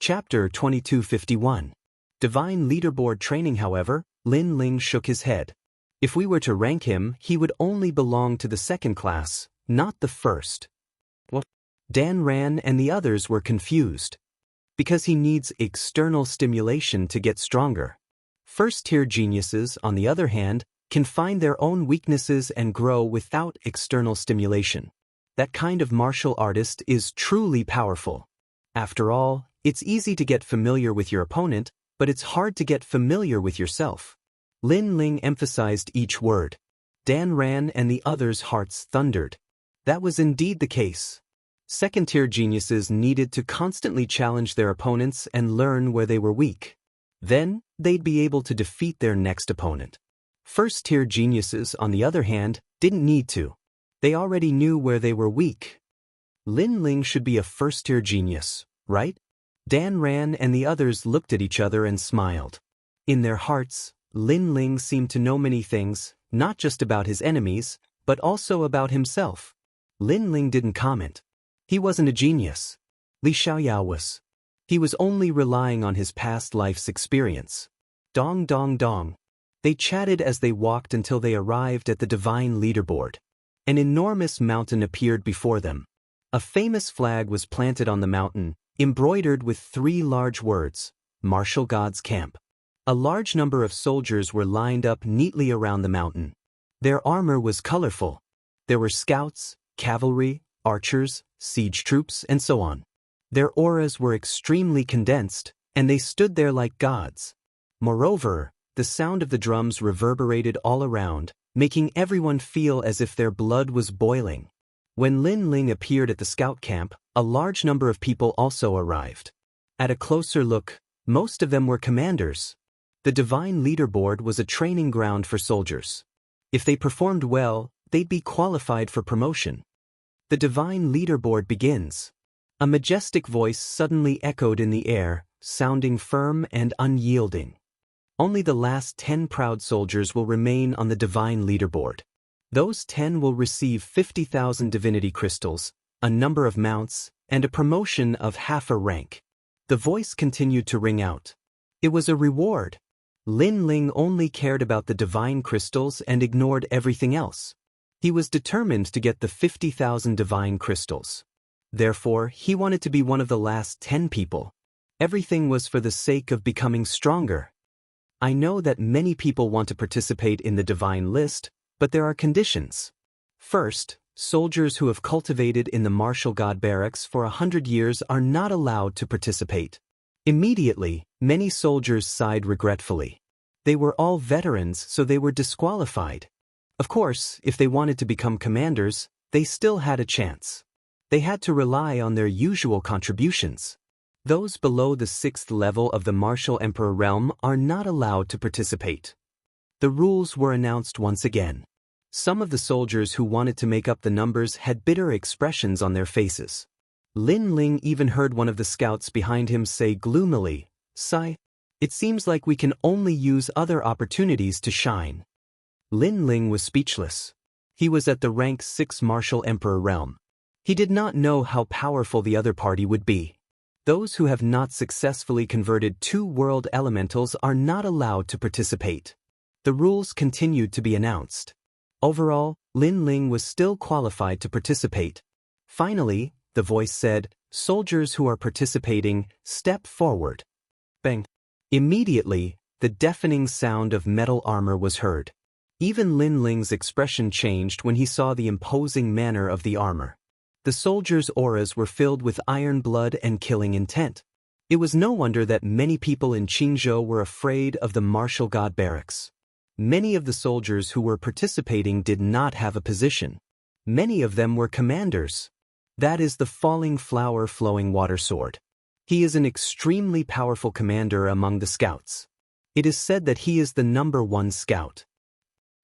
Chapter 2251. Divine Leaderboard Training. However, Lin Ling shook his head. If we were to rank him, he would only belong to the second class, not the first. What? Dan ran and the others were confused. Because he needs external stimulation to get stronger. First-tier geniuses, on the other hand, can find their own weaknesses and grow without external stimulation. That kind of martial artist is truly powerful. After all, it's easy to get familiar with your opponent, but it's hard to get familiar with yourself. Lin Ling emphasized each word. Dan ran and the others' hearts thundered. That was indeed the case. Second-tier geniuses needed to constantly challenge their opponents and learn where they were weak. Then, they'd be able to defeat their next opponent. First-tier geniuses, on the other hand, didn't need to. They already knew where they were weak. Lin Ling should be a first-tier genius, right? Dan ran and the others looked at each other and smiled. In their hearts, Lin Ling seemed to know many things, not just about his enemies, but also about himself. Lin Ling didn't comment. He wasn't a genius. Li Xiaoyao was. He was only relying on his past life's experience. Dong dong dong. They chatted as they walked until they arrived at the divine leaderboard. An enormous mountain appeared before them. A famous flag was planted on the mountain, embroidered with 3 large words, Martial God's Camp. A large number of soldiers were lined up neatly around the mountain. Their armor was colorful. There were scouts, cavalry, archers, siege troops, and so on. Their auras were extremely condensed, and they stood there like gods. Moreover, the sound of the drums reverberated all around, making everyone feel as if their blood was boiling. When Lin Ling appeared at the scout camp, a large number of people also arrived. At a closer look, most of them were commanders. The divine leaderboard was a training ground for soldiers. If they performed well, they'd be qualified for promotion. The divine leaderboard begins. A majestic voice suddenly echoed in the air, sounding firm and unyielding. Only the last 10 proud soldiers will remain on the divine leaderboard. Those 10 will receive 50,000 divinity crystals, a number of mounts, and a promotion of half a rank. The voice continued to ring out. It was a reward. Lin Ling only cared about the divine crystals and ignored everything else. He was determined to get the 50,000 divine crystals. Therefore, he wanted to be one of the last 10 people. Everything was for the sake of becoming stronger. I know that many people want to participate in the divine list, but there are conditions. First, soldiers who have cultivated in the martial god barracks for 100 years are not allowed to participate. Immediately, many soldiers sighed regretfully. They were all veterans, so they were disqualified. Of course, if they wanted to become commanders, they still had a chance. They had to rely on their usual contributions. Those below the 6th level of the martial emperor realm are not allowed to participate. The rules were announced once again. Some of the soldiers who wanted to make up the numbers had bitter expressions on their faces. Lin Ling even heard one of the scouts behind him say gloomily, "Sigh, it seems like we can only use other opportunities to shine." Lin Ling was speechless. He was at the rank 6 martial emperor realm. He did not know how powerful the other party would be. Those who have not successfully converted 2 world elementals are not allowed to participate. The rules continued to be announced. Overall, Lin Ling was still qualified to participate. Finally, the voice said, "Soldiers who are participating, step forward." Bang! Immediately, the deafening sound of metal armor was heard. Even Lin Ling's expression changed when he saw the imposing manner of the armor. The soldiers' auras were filled with iron blood and killing intent. It was no wonder that many people in Jianghu were afraid of the martial god barracks. Many of the soldiers who were participating did not have a position. Many of them were commanders. That is the falling flower flowing water sword. He is an extremely powerful commander among the scouts. It is said that he is the number 1 scout.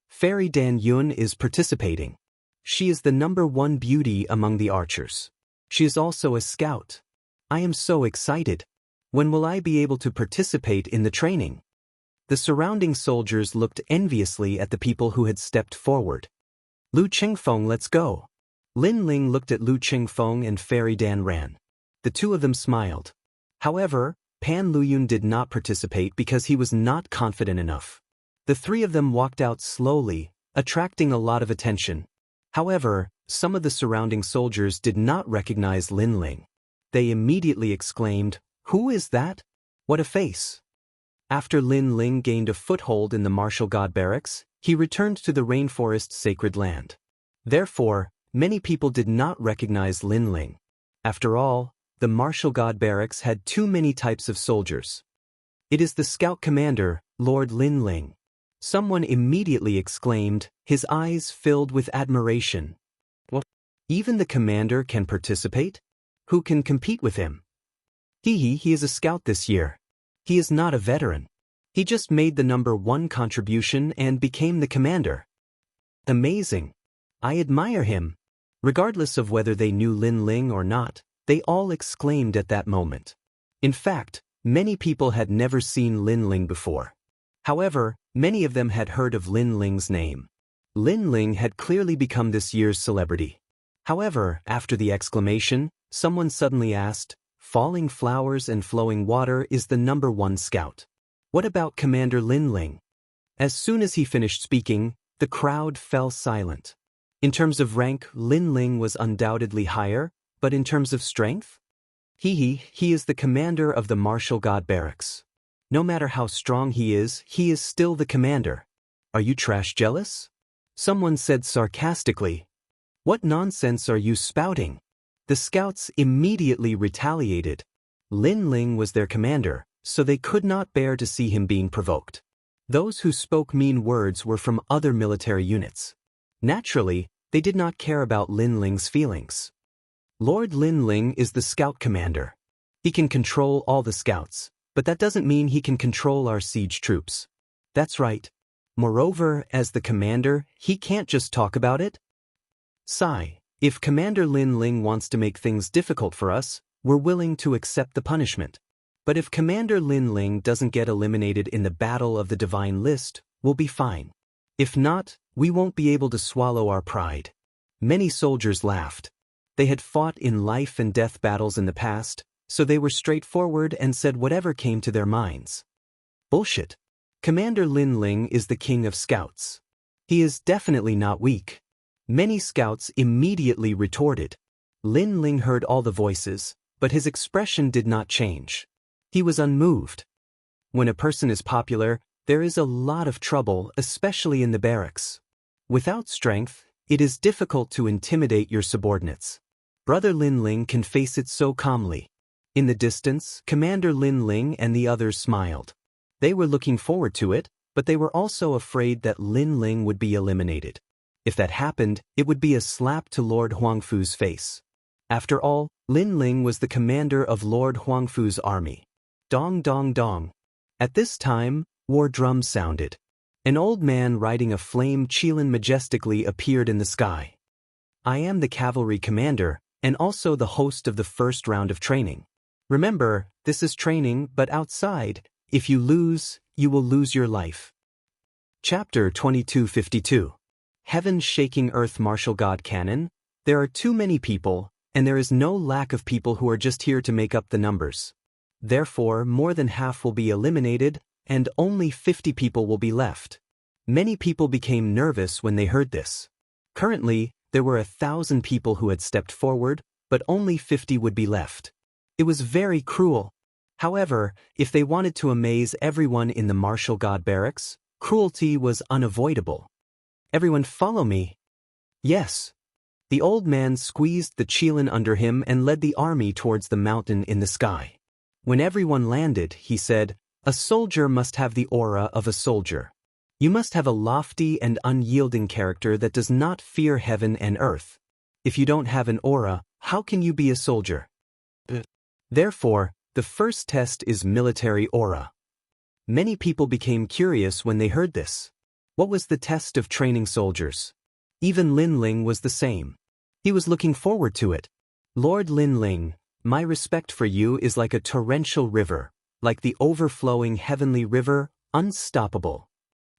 Fairy Dan Yun is participating. She is the number 1 beauty among the archers. She is also a scout. I am so excited. When will I be able to participate in the training? The surrounding soldiers looked enviously at the people who had stepped forward. Lu Qingfeng, let's go. Lin Ling looked at Lu Qingfeng and Fairy Dan ran. The two of them smiled. However, Pan Luyun did not participate because he was not confident enough. The three of them walked out slowly, attracting a lot of attention. However, some of the surrounding soldiers did not recognize Lin Ling. They immediately exclaimed, "Who is that? What a face!" After Lin Ling gained a foothold in the martial god barracks, he returned to the rainforest's sacred land. Therefore, many people did not recognize Lin Ling. After all, the martial god barracks had too many types of soldiers. "It is the scout commander, Lord Lin Ling." Someone immediately exclaimed, his eyes filled with admiration. "What? Even the commander can participate? Who can compete with him? He is a scout this year. He is not a veteran. He just made the #1 contribution and became the commander. Amazing. I admire him." Regardless of whether they knew Lin Ling or not, they all exclaimed at that moment. In fact, many people had never seen Lin Ling before. However, many of them had heard of Lin Ling's name. Lin Ling had clearly become this year's celebrity. However, after the exclamation, someone suddenly asked, "Falling flowers and flowing water is the #1 scout. What about Commander Lin Ling?" As soon as he finished speaking, the crowd fell silent. In terms of rank, Lin Ling was undoubtedly higher, but in terms of strength? He is the commander of the martial god barracks. No matter how strong he is still the commander. Are you trash jealous? Someone said sarcastically. What nonsense are you spouting? The scouts immediately retaliated. Lin Ling was their commander, so they could not bear to see him being provoked. Those who spoke mean words were from other military units. Naturally, they did not care about Lin Ling's feelings. Lord Lin Ling is the scout commander. He can control all the scouts, but that doesn't mean he can control our siege troops. That's right. Moreover, as the commander, he can't just talk about it. Sigh. If Commander Lin Ling wants to make things difficult for us, we're willing to accept the punishment. But if Commander Lin Ling doesn't get eliminated in the Battle of the Divine List, we'll be fine. If not, we won't be able to swallow our pride. Many soldiers laughed. They had fought in life and death battles in the past, so they were straightforward and said whatever came to their minds. Bullshit. Commander Lin Ling is the king of scouts. He is definitely not weak. Many scouts immediately retorted. Lin Ling heard all the voices, but his expression did not change. He was unmoved. When a person is popular, there is a lot of trouble, especially in the barracks. Without strength, it is difficult to intimidate your subordinates. Brother Lin Ling can face it so calmly. In the distance, Commander Lin Ling and the others smiled. They were looking forward to it, but they were also afraid that Lin Ling would be eliminated. If that happened, it would be a slap to Lord Huangfu's face. After all, Lin Ling was the commander of Lord Huangfu's army. Dong dong dong. At this time, war drums sounded. An old man riding a flame qilin majestically appeared in the sky. I am the cavalry commander, and also the host of the first round of training. Remember, this is training, but outside, if you lose, you will lose your life. Chapter 2252. Heaven shaking earth martial god canon. There are too many people, and there is no lack of people who are just here to make up the numbers. Therefore, more than half will be eliminated, and only 50 people will be left. Many people became nervous when they heard this. Currently, there were 1,000 people who had stepped forward, but only 50 would be left. It was very cruel. However, if they wanted to amaze everyone in the martial god barracks, cruelty was unavoidable. Everyone follow me. Yes. The old man squeezed the qilin under him and led the army towards the mountain in the sky. When everyone landed, he said, a soldier must have the aura of a soldier. You must have a lofty and unyielding character that does not fear heaven and earth. If you don't have an aura, how can you be a soldier? Therefore, the first test is military aura. Many people became curious when they heard this. What was the test of training soldiers? Even Lin Ling was the same. He was looking forward to it. Lord Lin Ling, my respect for you is like a torrential river, like the overflowing heavenly river, unstoppable.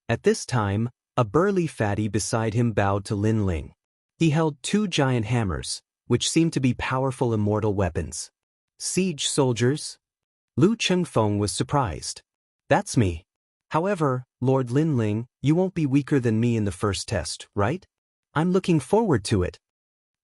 At this time, a burly fatty beside him bowed to Lin Ling. He held 2 giant hammers, which seemed to be powerful immortal weapons. Siege soldiers? Lu Chengfeng was surprised. That's me. However, Lord Linling, you won't be weaker than me in the first test, right? I'm looking forward to it.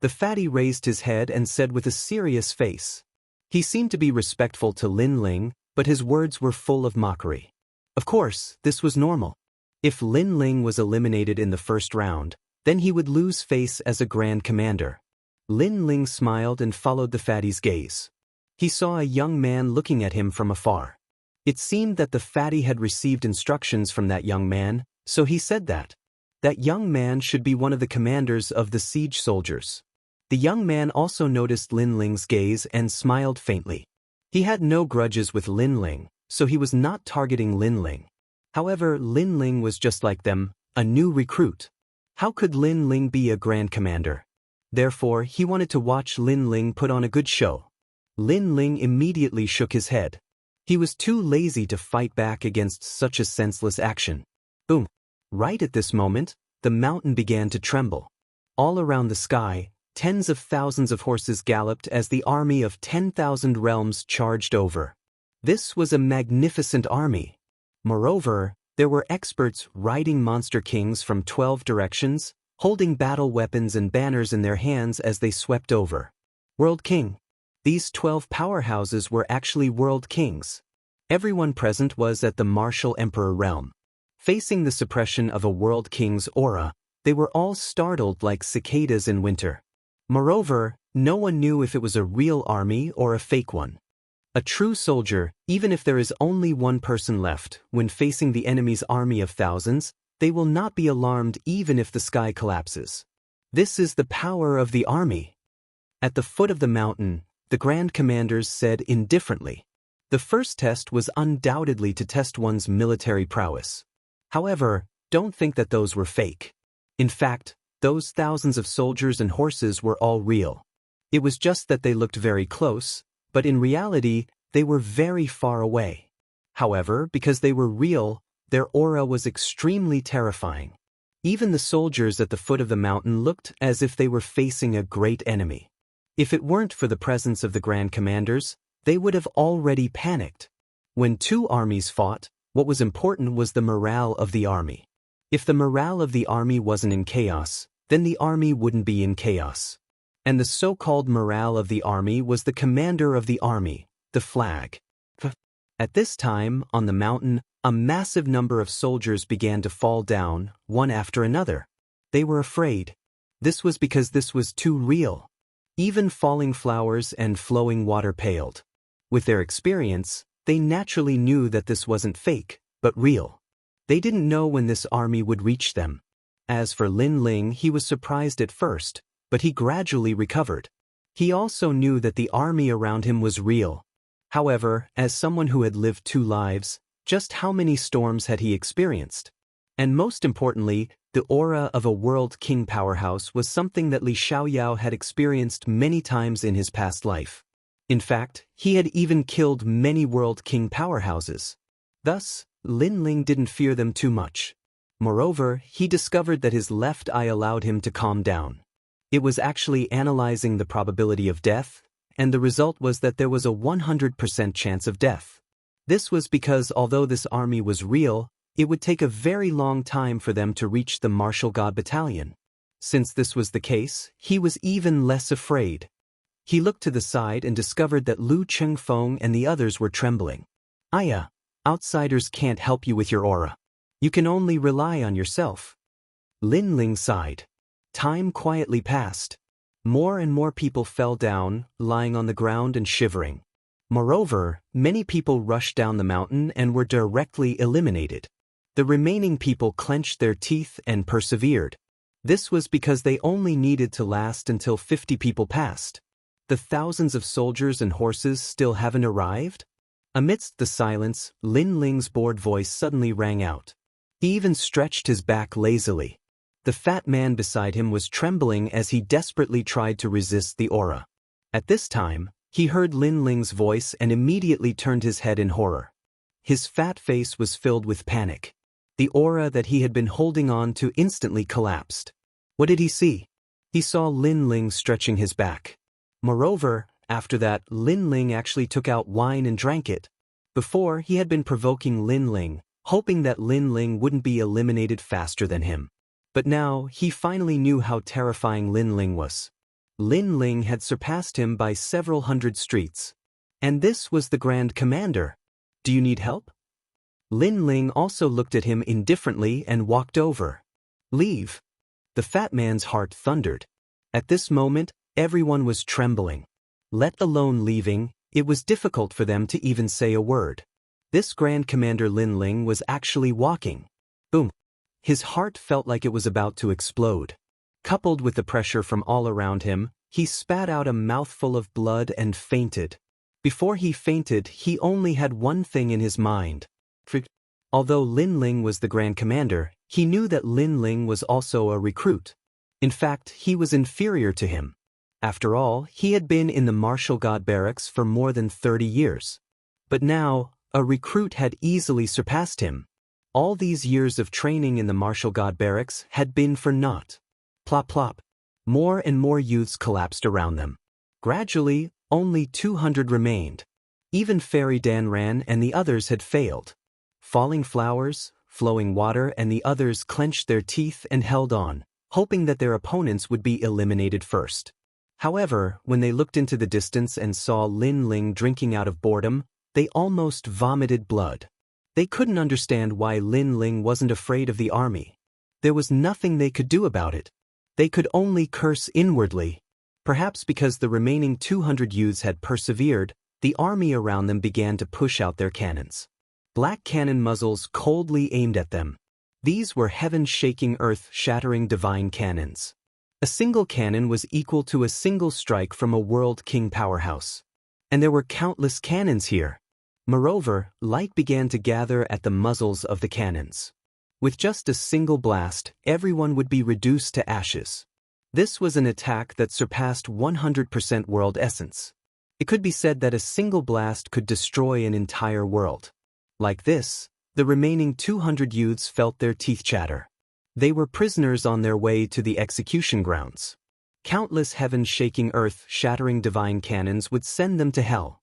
The fatty raised his head and said with a serious face. He seemed to be respectful to Linling, but his words were full of mockery. Of course, this was normal. If Linling was eliminated in the first round, then he would lose face as a Grand Commander. Linling smiled and followed the fatty's gaze. He saw a young man looking at him from afar. It seemed that the fatty had received instructions from that young man, so he said that young man should be one of the commanders of the siege soldiers. The young man also noticed Linling's gaze and smiled faintly. He had no grudges with Linling, so he was not targeting Linling. However, Linling was just like them, a new recruit. How could Linling be a Grand Commander? Therefore, he wanted to watch Linling put on a good show. Linling immediately shook his head. He was too lazy to fight back against such a senseless action. Boom! Right at this moment, the mountain began to tremble. All around the sky, tens of thousands of horses galloped as the army of 10,000 realms charged over. This was a magnificent army. Moreover, there were experts riding monster kings from 12 directions, holding battle weapons and banners in their hands as they swept over. World King. These 12 powerhouses were actually world kings. Everyone present was at the martial emperor realm. Facing the suppression of a world king's aura, they were all startled like cicadas in winter. Moreover, no one knew if it was a real army or a fake one. A true soldier, even if there is only one person left, when facing the enemy's army of thousands, they will not be alarmed even if the sky collapses. This is the power of the army. At the foot of the mountain, the Grand Commanders said indifferently. The first test was undoubtedly to test one's military prowess. However, don't think that those were fake. In fact, those thousands of soldiers and horses were all real. It was just that they looked very close, but in reality, they were very far away. However, because they were real, their aura was extremely terrifying. Even the soldiers at the foot of the mountain looked as if they were facing a great enemy. If it weren't for the presence of the Grand Commanders, they would have already panicked. When two armies fought, what was important was the morale of the army. If the morale of the army wasn't in chaos, then the army wouldn't be in chaos. And the so-called morale of the army was the commander of the army, the flag. At this time, on the mountain, a massive number of soldiers began to fall down, one after another. They were afraid. This was because this was too real. Even falling flowers and flowing water paled. With their experience, they naturally knew that this wasn't fake, but real. They didn't know when this army would reach them. As for Linling, he was surprised at first, but he gradually recovered. He also knew that the army around him was real. However, as someone who had lived 2 lives, just how many storms had he experienced? And most importantly, the aura of a world king powerhouse was something that Li Xiaoyao had experienced many times in his past life. In fact, he had even killed many world king powerhouses. Thus, Linling didn't fear them too much. Moreover, he discovered that his left eye allowed him to calm down. It was actually analyzing the probability of death, and the result was that there was a 100% chance of death. This was because although this army was real, it would take a very long time for them to reach the martial god battalion. Since this was the case, he was even less afraid. He looked to the side and discovered that Lu Chengfeng and the others were trembling. Aya, outsiders can't help you with your aura. You can only rely on yourself. Linling sighed. Time quietly passed. More and more people fell down, lying on the ground and shivering. Moreover, many people rushed down the mountain and were directly eliminated. The remaining people clenched their teeth and persevered. This was because they only needed to last until 50 people passed. The thousands of soldiers and horses still haven't arrived? Amidst the silence, Linling's bored voice suddenly rang out. He even stretched his back lazily. The fat man beside him was trembling as he desperately tried to resist the aura. At this time, he heard Linling's voice and immediately turned his head in horror. His fat face was filled with panic. The aura that he had been holding on to instantly collapsed. What did he see? He saw Linling stretching his back. Moreover, after that, Linling actually took out wine and drank it. Before, he had been provoking Lin Ling, hoping that Lin Ling wouldn't be eliminated faster than him. But now, he finally knew how terrifying Lin Ling was. Lin Ling had surpassed him by several hundred streets. And this was the Grand Commander. Do you need help? Lin Ling also looked at him indifferently and walked over. Leave. The fat man's heart thundered. At this moment, everyone was trembling. Let alone leaving, it was difficult for them to even say a word. This Grand Commander Lin Ling was actually walking. Boom. His heart felt like it was about to explode. Coupled with the pressure from all around him, he spat out a mouthful of blood and fainted. Before he fainted, he only had one thing in his mind. Although Lin Ling was the Grand Commander, he knew that Lin Ling was also a recruit. In fact, he was inferior to him. After all, he had been in the martial god barracks for more than 30 years. But now, a recruit had easily surpassed him. All these years of training in the martial god barracks had been for naught. Plop plop. More and more youths collapsed around them. Gradually, only 200 remained. Even Fairy Danran and the others had failed. Falling flowers, flowing water and the others clenched their teeth and held on, hoping that their opponents would be eliminated first. However, when they looked into the distance and saw Lin Ling drinking out of boredom, they almost vomited blood. They couldn't understand why Lin Ling wasn't afraid of the army. There was nothing they could do about it. They could only curse inwardly. Perhaps because the remaining 200 youths had persevered, the army around them began to push out their cannons. Black cannon muzzles coldly aimed at them. These were heaven-shaking, earth-shattering divine cannons. A single cannon was equal to a single strike from a world king powerhouse. And there were countless cannons here. Moreover, light began to gather at the muzzles of the cannons. With just a single blast, everyone would be reduced to ashes. This was an attack that surpassed 100% world essence. It could be said that a single blast could destroy an entire world. Like this, the remaining 200 youths felt their teeth chatter. They were prisoners on their way to the execution grounds. Countless heaven-shaking, earth-shattering divine cannons would send them to hell.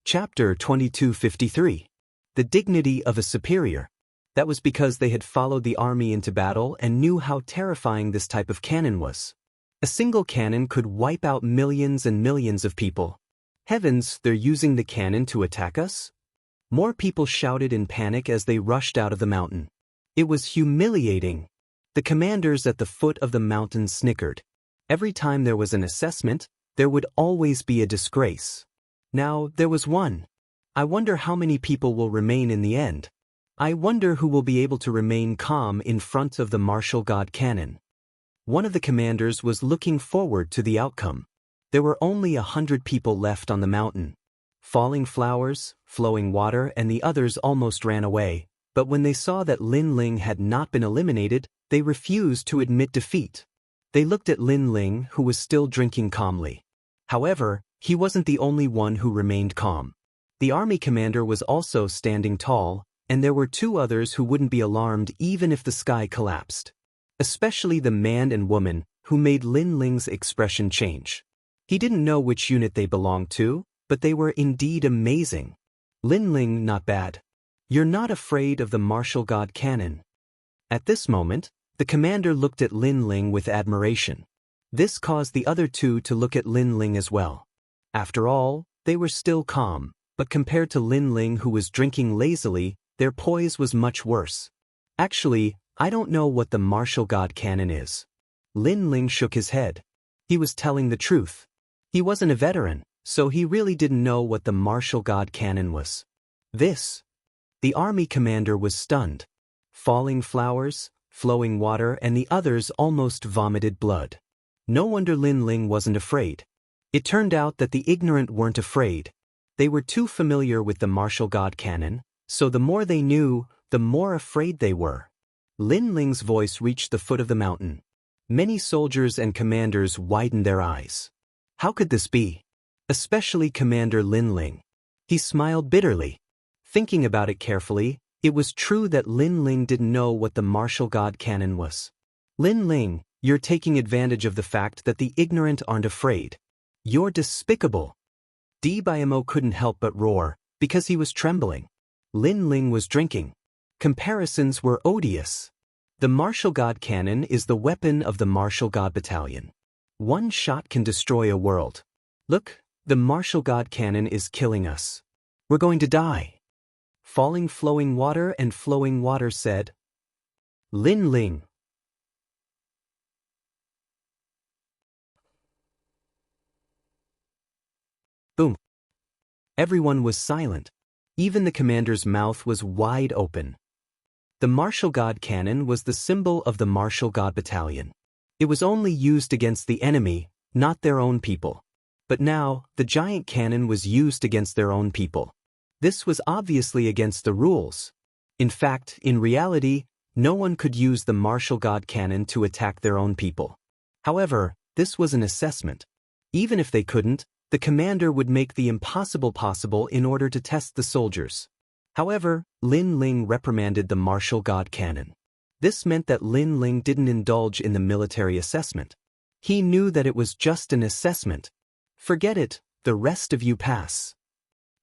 Chapter 2253. The Dignity of a Superior. That was because they had followed the army into battle and knew how terrifying this type of cannon was. A single cannon could wipe out millions and millions of people. Heavens, they're using the cannon to attack us? More people shouted in panic as they rushed out of the mountain. It was humiliating. The commanders at the foot of the mountain snickered. Every time there was an assessment, there would always be a disgrace. Now, there was one. I wonder how many people will remain in the end. I wonder who will be able to remain calm in front of the martial god cannon. One of the commanders was looking forward to the outcome. There were only 100 people left on the mountain. Falling flowers, flowing water and the others almost ran away, but when they saw that Lin Ling had not been eliminated, they refused to admit defeat. They looked at Lin Ling, who was still drinking calmly. However, he wasn't the only one who remained calm. The army commander was also standing tall, and there were two others who wouldn't be alarmed even if the sky collapsed. Especially the man and woman, who made Lin Ling's expression change. He didn't know which unit they belonged to, but they were indeed amazing. Lin Ling, not bad. You're not afraid of the martial god cannon. At this moment, the commander looked at Lin Ling with admiration. This caused the other two to look at Lin Ling as well. After all, they were still calm, but compared to Lin Ling, who was drinking lazily, their poise was much worse. Actually, I don't know what the martial god cannon is. Lin Ling shook his head. He was telling the truth. He wasn't a veteran, so he really didn't know what the martial god cannon was. The army commander was stunned. Falling flowers, flowing water and the others almost vomited blood. No wonder Lin Ling wasn't afraid. It turned out that the ignorant weren't afraid. They were too familiar with the martial god cannon, so the more they knew, the more afraid they were. Lin Ling's voice reached the foot of the mountain. Many soldiers and commanders widened their eyes. How could this be? Especially Commander Lin Ling. He smiled bitterly. Thinking about it carefully, it was true that Lin Ling didn't know what the martial god cannon was. Lin Ling, you're taking advantage of the fact that the ignorant aren't afraid. You're despicable. Dbimo couldn't help but roar, because he was trembling. Lin Ling was drinking. Comparisons were odious. The martial god cannon is the weapon of the martial god battalion. One shot can destroy a world. Look, the martial god cannon is killing us. We're going to die. Falling flowing water said. Lin Ling. Boom. Everyone was silent. Even the commander's mouth was wide open. The martial god cannon was the symbol of the martial god battalion. It was only used against the enemy, not their own people. But now, the giant cannon was used against their own people. This was obviously against the rules. In fact, in reality, no one could use the martial god cannon to attack their own people. However, this was an assessment. Even if they couldn't, the commander would make the impossible possible in order to test the soldiers. However, Lin Ling reprimanded the martial god cannon. This meant that Lin Ling didn't indulge in the military assessment. He knew that it was just an assessment. Forget it, the rest of you pass.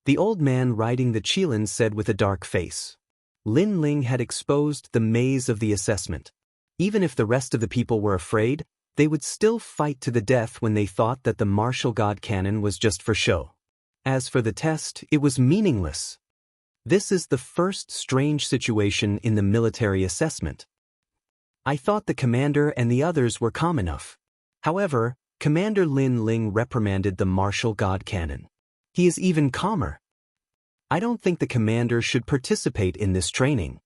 The old man riding the Qilin said with a dark face. Lin Ling had exposed the maze of the assessment. Even if the rest of the people were afraid, they would still fight to the death when they thought that the martial god cannon was just for show. As for the test, it was meaningless. This is the first strange situation in the military assessment. I thought the commander and the others were calm enough. However, Commander Lin Ling reprimanded the martial god cannon. He is even calmer. I don't think the commander should participate in this training.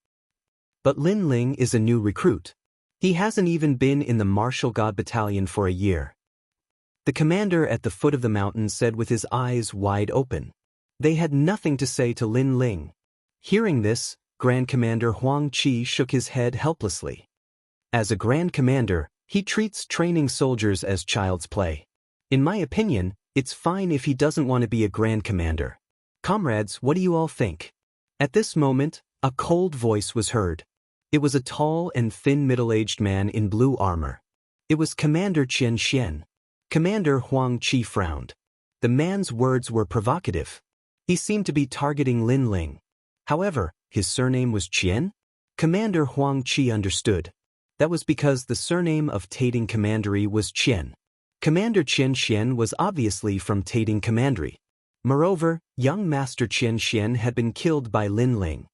But Lin Ling is a new recruit. He hasn't even been in the martial god battalion for a year. The commander at the foot of the mountain said with his eyes wide open. They had nothing to say to Lin Ling. Hearing this, Grand Commander Huang Qi shook his head helplessly. As a Grand Commander, he treats training soldiers as child's play. In my opinion, it's fine if he doesn't want to be a Grand Commander. Comrades, what do you all think? At this moment, a cold voice was heard. It was a tall and thin middle-aged man in blue armor. It was Commander Qian Xian. Commander Huang Qi frowned. The man's words were provocative. He seemed to be targeting Lin Ling. However, his surname was Qian? Commander Huang Qi understood. That was because the surname of Tating Commandery was Qian. Commander Qian Xian was obviously from Tating Commandery. Moreover, young Master Qian Xian had been killed by Lin Ling.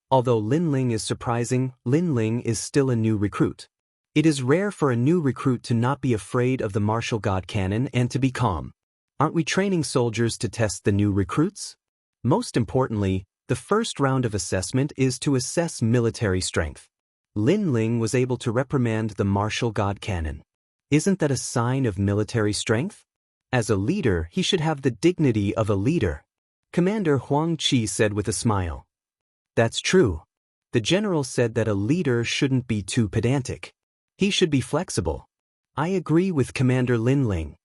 Although Lin Ling is surprising, Lin Ling is still a new recruit. It is rare for a new recruit to not be afraid of the martial god cannon and to be calm. Aren't we training soldiers to test the new recruits? Most importantly, the first round of assessment is to assess military strength. Lin Ling was able to reprimand the martial god cannon. Isn't that a sign of military strength? As a leader, he should have the dignity of a leader. Commander Huang Qi said with a smile. That's true. The general said that a leader shouldn't be too pedantic. He should be flexible. I agree with Commander Lin Ling.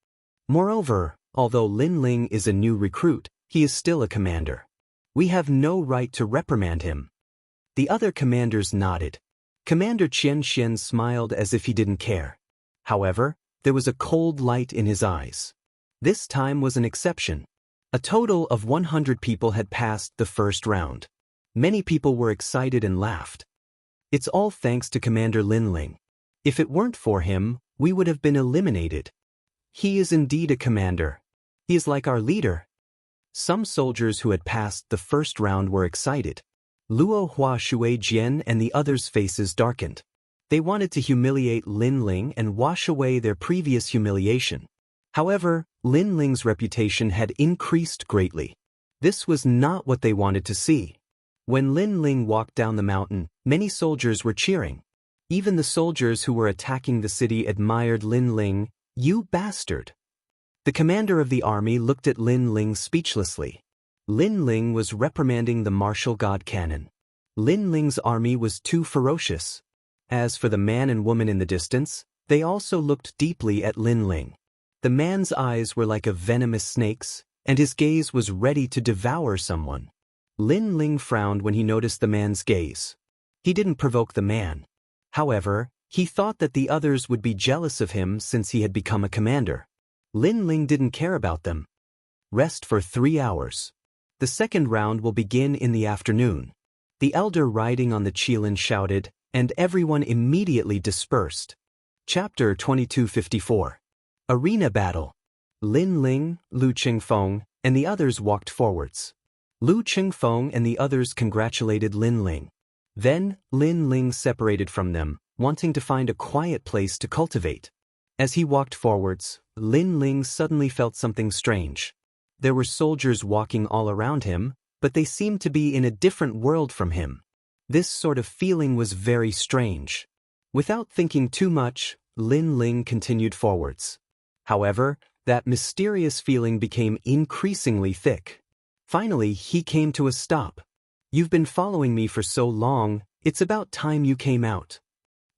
Moreover, although Lin Ling is a new recruit, he is still a commander. We have no right to reprimand him. The other commanders nodded. Commander Qian Xian smiled as if he didn't care. However, there was a cold light in his eyes. This time was an exception. A total of 100 people had passed the first round. Many people were excited and laughed. It's all thanks to Commander Lin Ling. If it weren't for him, we would have been eliminated. He is indeed a commander. He is like our leader. Some soldiers who had passed the first round were excited. Luo Hua Shui Jian and the others' faces darkened. They wanted to humiliate Lin Ling and wash away their previous humiliation. However, Lin Ling's reputation had increased greatly. This was not what they wanted to see. When Lin Ling walked down the mountain, many soldiers were cheering. Even the soldiers who were attacking the city admired Lin Ling. You bastard! The commander of the army looked at Lin Ling speechlessly. Lin Ling was reprimanding the martial god cannon. Lin Ling's army was too ferocious. As for the man and woman in the distance, they also looked deeply at Lin Ling. The man's eyes were like a venomous snake's, and his gaze was ready to devour someone. Lin Ling frowned when he noticed the man's gaze. He didn't provoke the man. However, he thought that the others would be jealous of him since he had become a commander. Lin Ling didn't care about them. Rest for 3 hours. The second round will begin in the afternoon. The elder riding on the Qilin shouted, and everyone immediately dispersed. Chapter 2254. Arena Battle. Lin Ling, Lu Qingfeng, and the others walked forwards. Lu Qingfeng and the others congratulated Lin Ling. Then, Lin Ling separated from them, wanting to find a quiet place to cultivate. As he walked forwards, Lin Ling suddenly felt something strange. There were soldiers walking all around him, but they seemed to be in a different world from him. This sort of feeling was very strange. Without thinking too much, Lin Ling continued forwards. However, that mysterious feeling became increasingly thick. Finally, he came to a stop. "You've been following me for so long, it's about time you came out."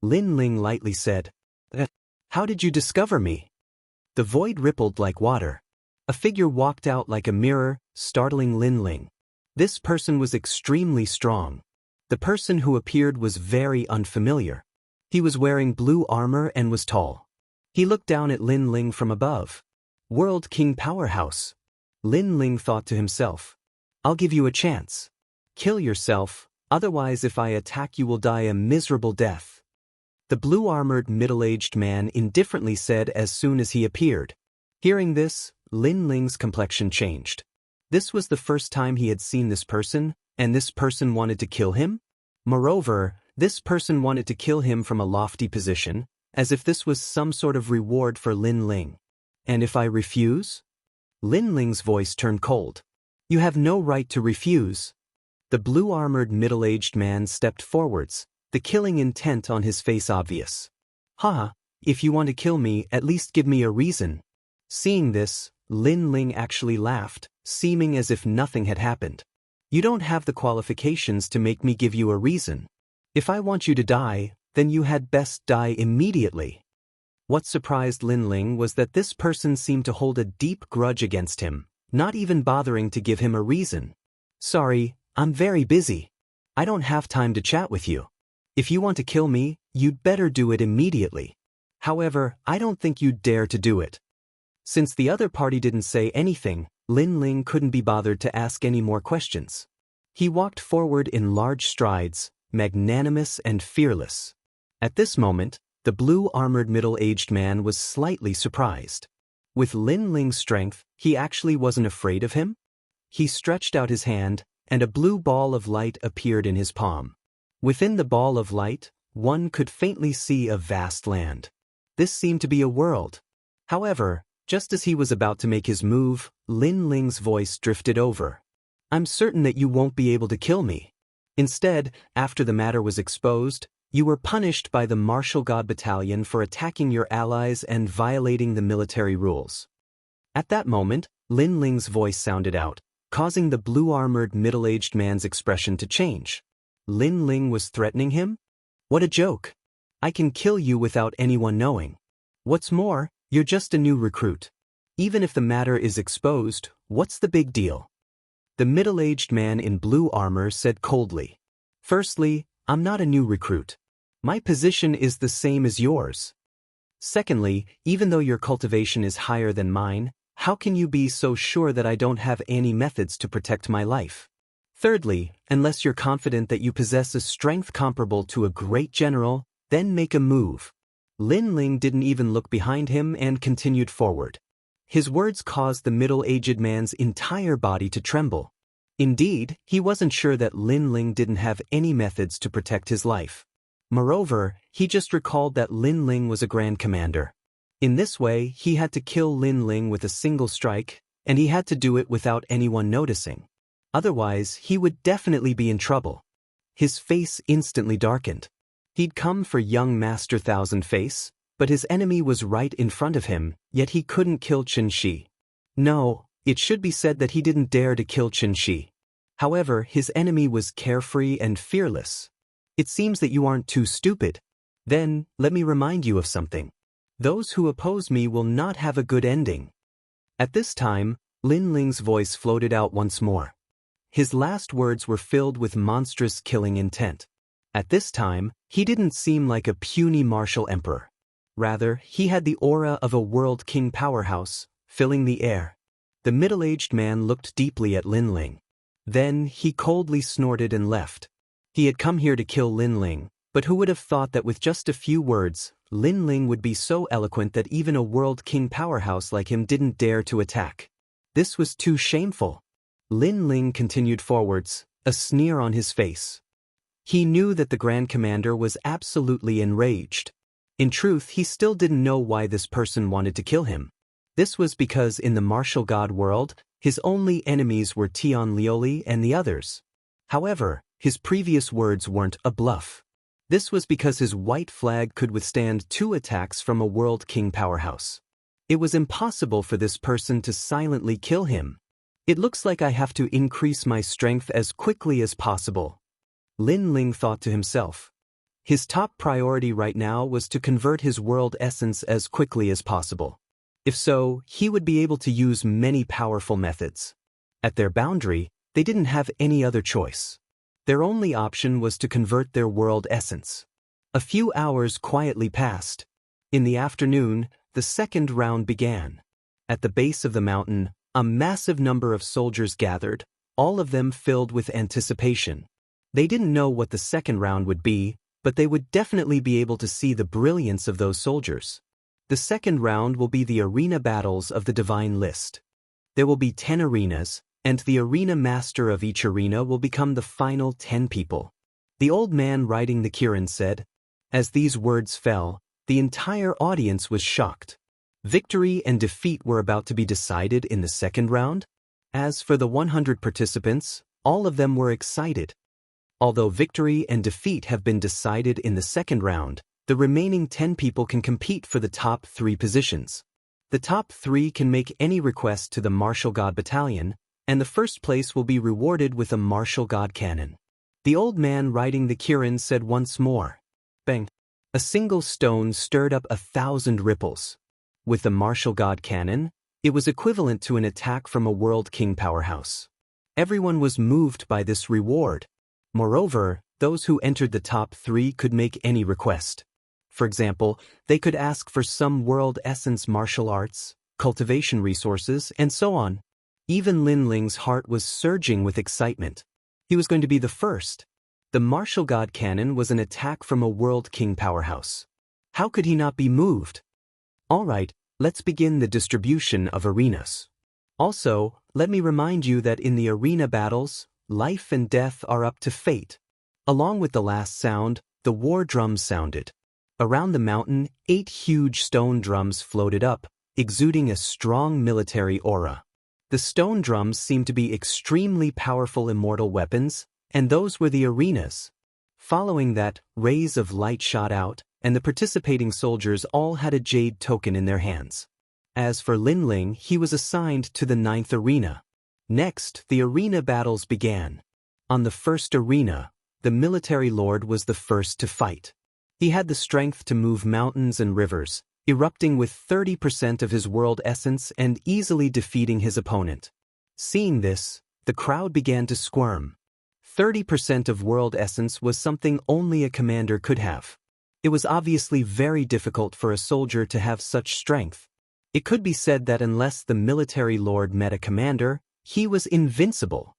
Lin Ling lightly said, "How did you discover me?" The void rippled like water. A figure walked out like a mirror, startling Lin Ling. This person was extremely strong. The person who appeared was very unfamiliar. He was wearing blue armor and was tall. He looked down at Lin Ling from above. "World King Powerhouse." Lin Ling thought to himself, "I'll give you a chance. Kill yourself, otherwise if I attack you will die a miserable death." The blue-armored middle-aged man indifferently said as soon as he appeared. Hearing this, Lin Ling's complexion changed. This was the first time he had seen this person, and this person wanted to kill him? Moreover, this person wanted to kill him from a lofty position, as if this was some sort of reward for Lin Ling. "And if I refuse?" Lin Ling's voice turned cold. "You have no right to refuse." The blue-armored middle-aged man stepped forwards, the killing intent on his face obvious. "Haha, if you want to kill me, at least give me a reason." Seeing this, Lin Ling actually laughed, seeming as if nothing had happened. "You don't have the qualifications to make me give you a reason. If I want you to die, then you had best die immediately." What surprised Lin Ling was that this person seemed to hold a deep grudge against him, not even bothering to give him a reason. "Sorry, I'm very busy. I don't have time to chat with you. If you want to kill me, you'd better do it immediately. However, I don't think you'd dare to do it." Since the other party didn't say anything, Lin Ling couldn't be bothered to ask any more questions. He walked forward in large strides, magnanimous and fearless. At this moment, the blue-armored middle-aged man was slightly surprised. With Lin Ling's strength, he actually wasn't afraid of him? He stretched out his hand, and a blue ball of light appeared in his palm. Within the ball of light, one could faintly see a vast land. This seemed to be a world. However, just as he was about to make his move, Lin Ling's voice drifted over. "I'm certain that you won't be able to kill me. Instead, after the matter was exposed, you were punished by the Martial God Battalion for attacking your allies and violating the military rules." At that moment, Lin Ling's voice sounded out, causing the blue-armored middle-aged man's expression to change. Lin Ling was threatening him? What a joke! "I can kill you without anyone knowing. What's more, you're just a new recruit. Even if the matter is exposed, what's the big deal?" The middle-aged man in blue armor said coldly. "Firstly, I'm not a new recruit. My position is the same as yours. Secondly, even though your cultivation is higher than mine, how can you be so sure that I don't have any methods to protect my life? Thirdly, unless you're confident that you possess a strength comparable to a great general, then make a move." Lin Ling didn't even look behind him and continued forward. His words caused the middle-aged man's entire body to tremble. Indeed, he wasn't sure that Lin Ling didn't have any methods to protect his life. Moreover, he just recalled that Lin Ling was a grand commander. In this way, he had to kill Lin Ling with a single strike, and he had to do it without anyone noticing. Otherwise, he would definitely be in trouble. His face instantly darkened. He'd come for young Master Thousand Face, but his enemy was right in front of him, yet he couldn't kill Qin Shi. No, it should be said that he didn't dare to kill Qin Shi. However, his enemy was carefree and fearless. "It seems that you aren't too stupid. Then, let me remind you of something. Those who oppose me will not have a good ending." At this time, Lin Ling's voice floated out once more. His last words were filled with monstrous killing intent. At this time, he didn't seem like a puny martial emperor. Rather, he had the aura of a world king powerhouse, filling the air. The middle-aged man looked deeply at Lin Ling. Then he coldly snorted and left. He had come here to kill Lin Ling, but who would have thought that with just a few words, Lin Ling would be so eloquent that even a world king powerhouse like him didn't dare to attack. This was too shameful. Lin Ling continued forwards, a sneer on his face. He knew that the Grand Commander was absolutely enraged. In truth, he still didn't know why this person wanted to kill him. This was because in the martial god world, his only enemies were Tian Lioli and the others. However, his previous words weren't a bluff. This was because his white flag could withstand 2 attacks from a world king powerhouse. It was impossible for this person to silently kill him. It looks like I have to increase my strength as quickly as possible. Lin Ling thought to himself. His top priority right now was to convert his world essence as quickly as possible. If so, he would be able to use many powerful methods. At their boundary, they didn't have any other choice. Their only option was to convert their world essence. A few hours quietly passed. In the afternoon, the second round began. At the base of the mountain, a massive number of soldiers gathered, all of them filled with anticipation. They didn't know what the second round would be, but they would definitely be able to see the brilliance of those soldiers. The second round will be the arena battles of the divine list. There will be 10 arenas, and the arena master of each arena will become the final 10 people. The old man riding the Kirin said. As these words fell, the entire audience was shocked. Victory and defeat were about to be decided in the second round. As for the 100 participants, all of them were excited. Although victory and defeat have been decided in the second round, the remaining 10 people can compete for the top 3 positions. The top 3 can make any request to the Martial God Battalion, and the first place will be rewarded with a Martial God Cannon. The old man riding the Kirin said once more. Bang! A single stone stirred up 1,000 ripples. With the Martial God Cannon, it was equivalent to an attack from a World King powerhouse. Everyone was moved by this reward. Moreover, those who entered the top 3 could make any request. For example, they could ask for some world essence martial arts, cultivation resources, and so on. Even Lin Ling's heart was surging with excitement. He was going to be the first. The Martial God Cannon was an attack from a World King powerhouse. How could he not be moved? All right, let's begin the distribution of arenas. Also, let me remind you that in the arena battles, life and death are up to fate. Along with the last sound, the war drums sounded. Around the mountain, 8 huge stone drums floated up, exuding a strong military aura. The stone drums seemed to be extremely powerful immortal weapons, and those were the arenas. Following that, rays of light shot out, and the participating soldiers all had a jade token in their hands. As for Lin Ling, he was assigned to the 9th arena. Next, the arena battles began. On the first arena, the military lord was the first to fight. He had the strength to move mountains and rivers, erupting with 30% of his world essence and easily defeating his opponent. Seeing this, the crowd began to squirm. 30% of world essence was something only a commander could have. It was obviously very difficult for a soldier to have such strength. It could be said that unless the military lord met a commander, he was invincible.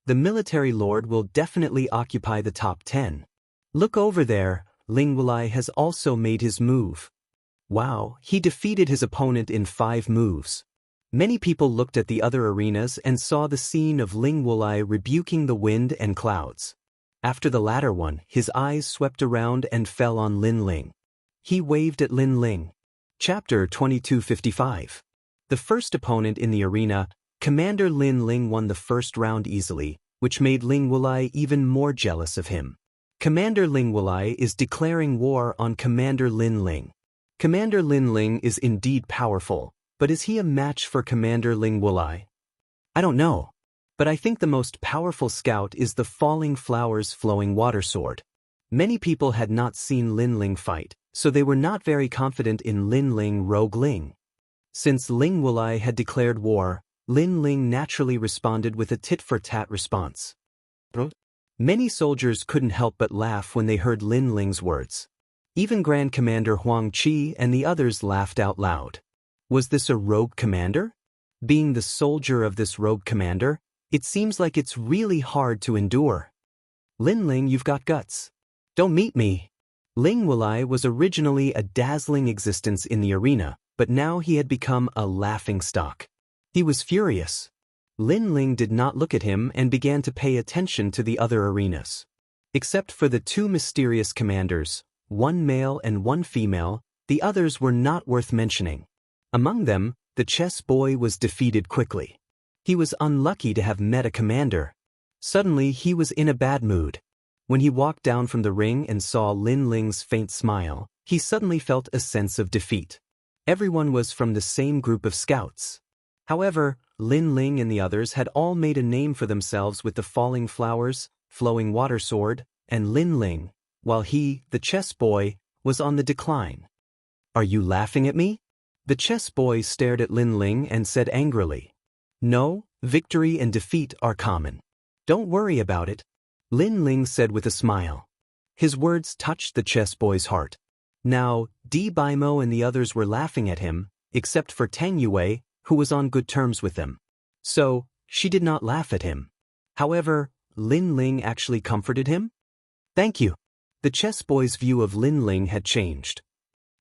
The military lord will definitely occupy the top 10. Look over there, Ling Wulai has also made his move. Wow, he defeated his opponent in 5 moves. Many people looked at the other arenas and saw the scene of Ling Wulai rebuking the wind and clouds. After the latter one, his eyes swept around and fell on Lin Ling. He waved at Lin Ling. Chapter 2255. The first opponent in the arena, Commander Lin Ling won the first round easily, which made Ling Wulai even more jealous of him. Commander Ling Wulai is declaring war on Commander Lin Ling. Commander Lin Ling is indeed powerful, but is he a match for Commander Ling Wulai? I don't know, but I think the most powerful scout is the Falling Flowers Flowing Water Sword. Many people had not seen Lin Ling fight, so they were not very confident in Lin Ling Rogue Ling. Since Ling Wulai had declared war, Lin Ling naturally responded with a tit-for-tat response. Many soldiers couldn't help but laugh when they heard Lin Ling's words. Even Grand Commander Huang Qi and the others laughed out loud. Was this a rogue commander? Being the soldier of this rogue commander, It seems like it's really hard to endure. Lin Ling, you've got guts. Don't meet me. Ling Wulai was originally a dazzling existence in the arena, but now he had become a laughingstock. He was furious. Lin Ling did not look at him and began to pay attention to the other arenas. Except for the two mysterious commanders, one male and one female, the others were not worth mentioning. Among them, the chess boy was defeated quickly. He was unlucky to have met a commander. Suddenly, he was in a bad mood. When he walked down from the ring and saw Lin Ling's faint smile, he suddenly felt a sense of defeat. Everyone was from the same group of scouts. However, Lin Ling and the others had all made a name for themselves with the falling flowers, flowing water sword, and Lin Ling, while he, the chess boy, was on the decline. Are you laughing at me? The chess boy stared at Lin Ling and said angrily. No, victory and defeat are common. Don't worry about it, Lin Ling said with a smile. His words touched the chess boy's heart. Now, Di Baimo and the others were laughing at him, except for Tang Yue, who was on good terms with them. So, she did not laugh at him. However, Lin Ling actually comforted him? Thank you. The chess boy's view of Lin Ling had changed.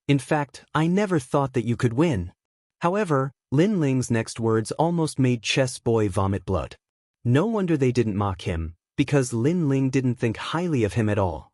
In fact, I never thought that you could win. However, Lin Ling's next words almost made chess boy vomit blood. No wonder they didn't mock him, because Lin Ling didn't think highly of him at all.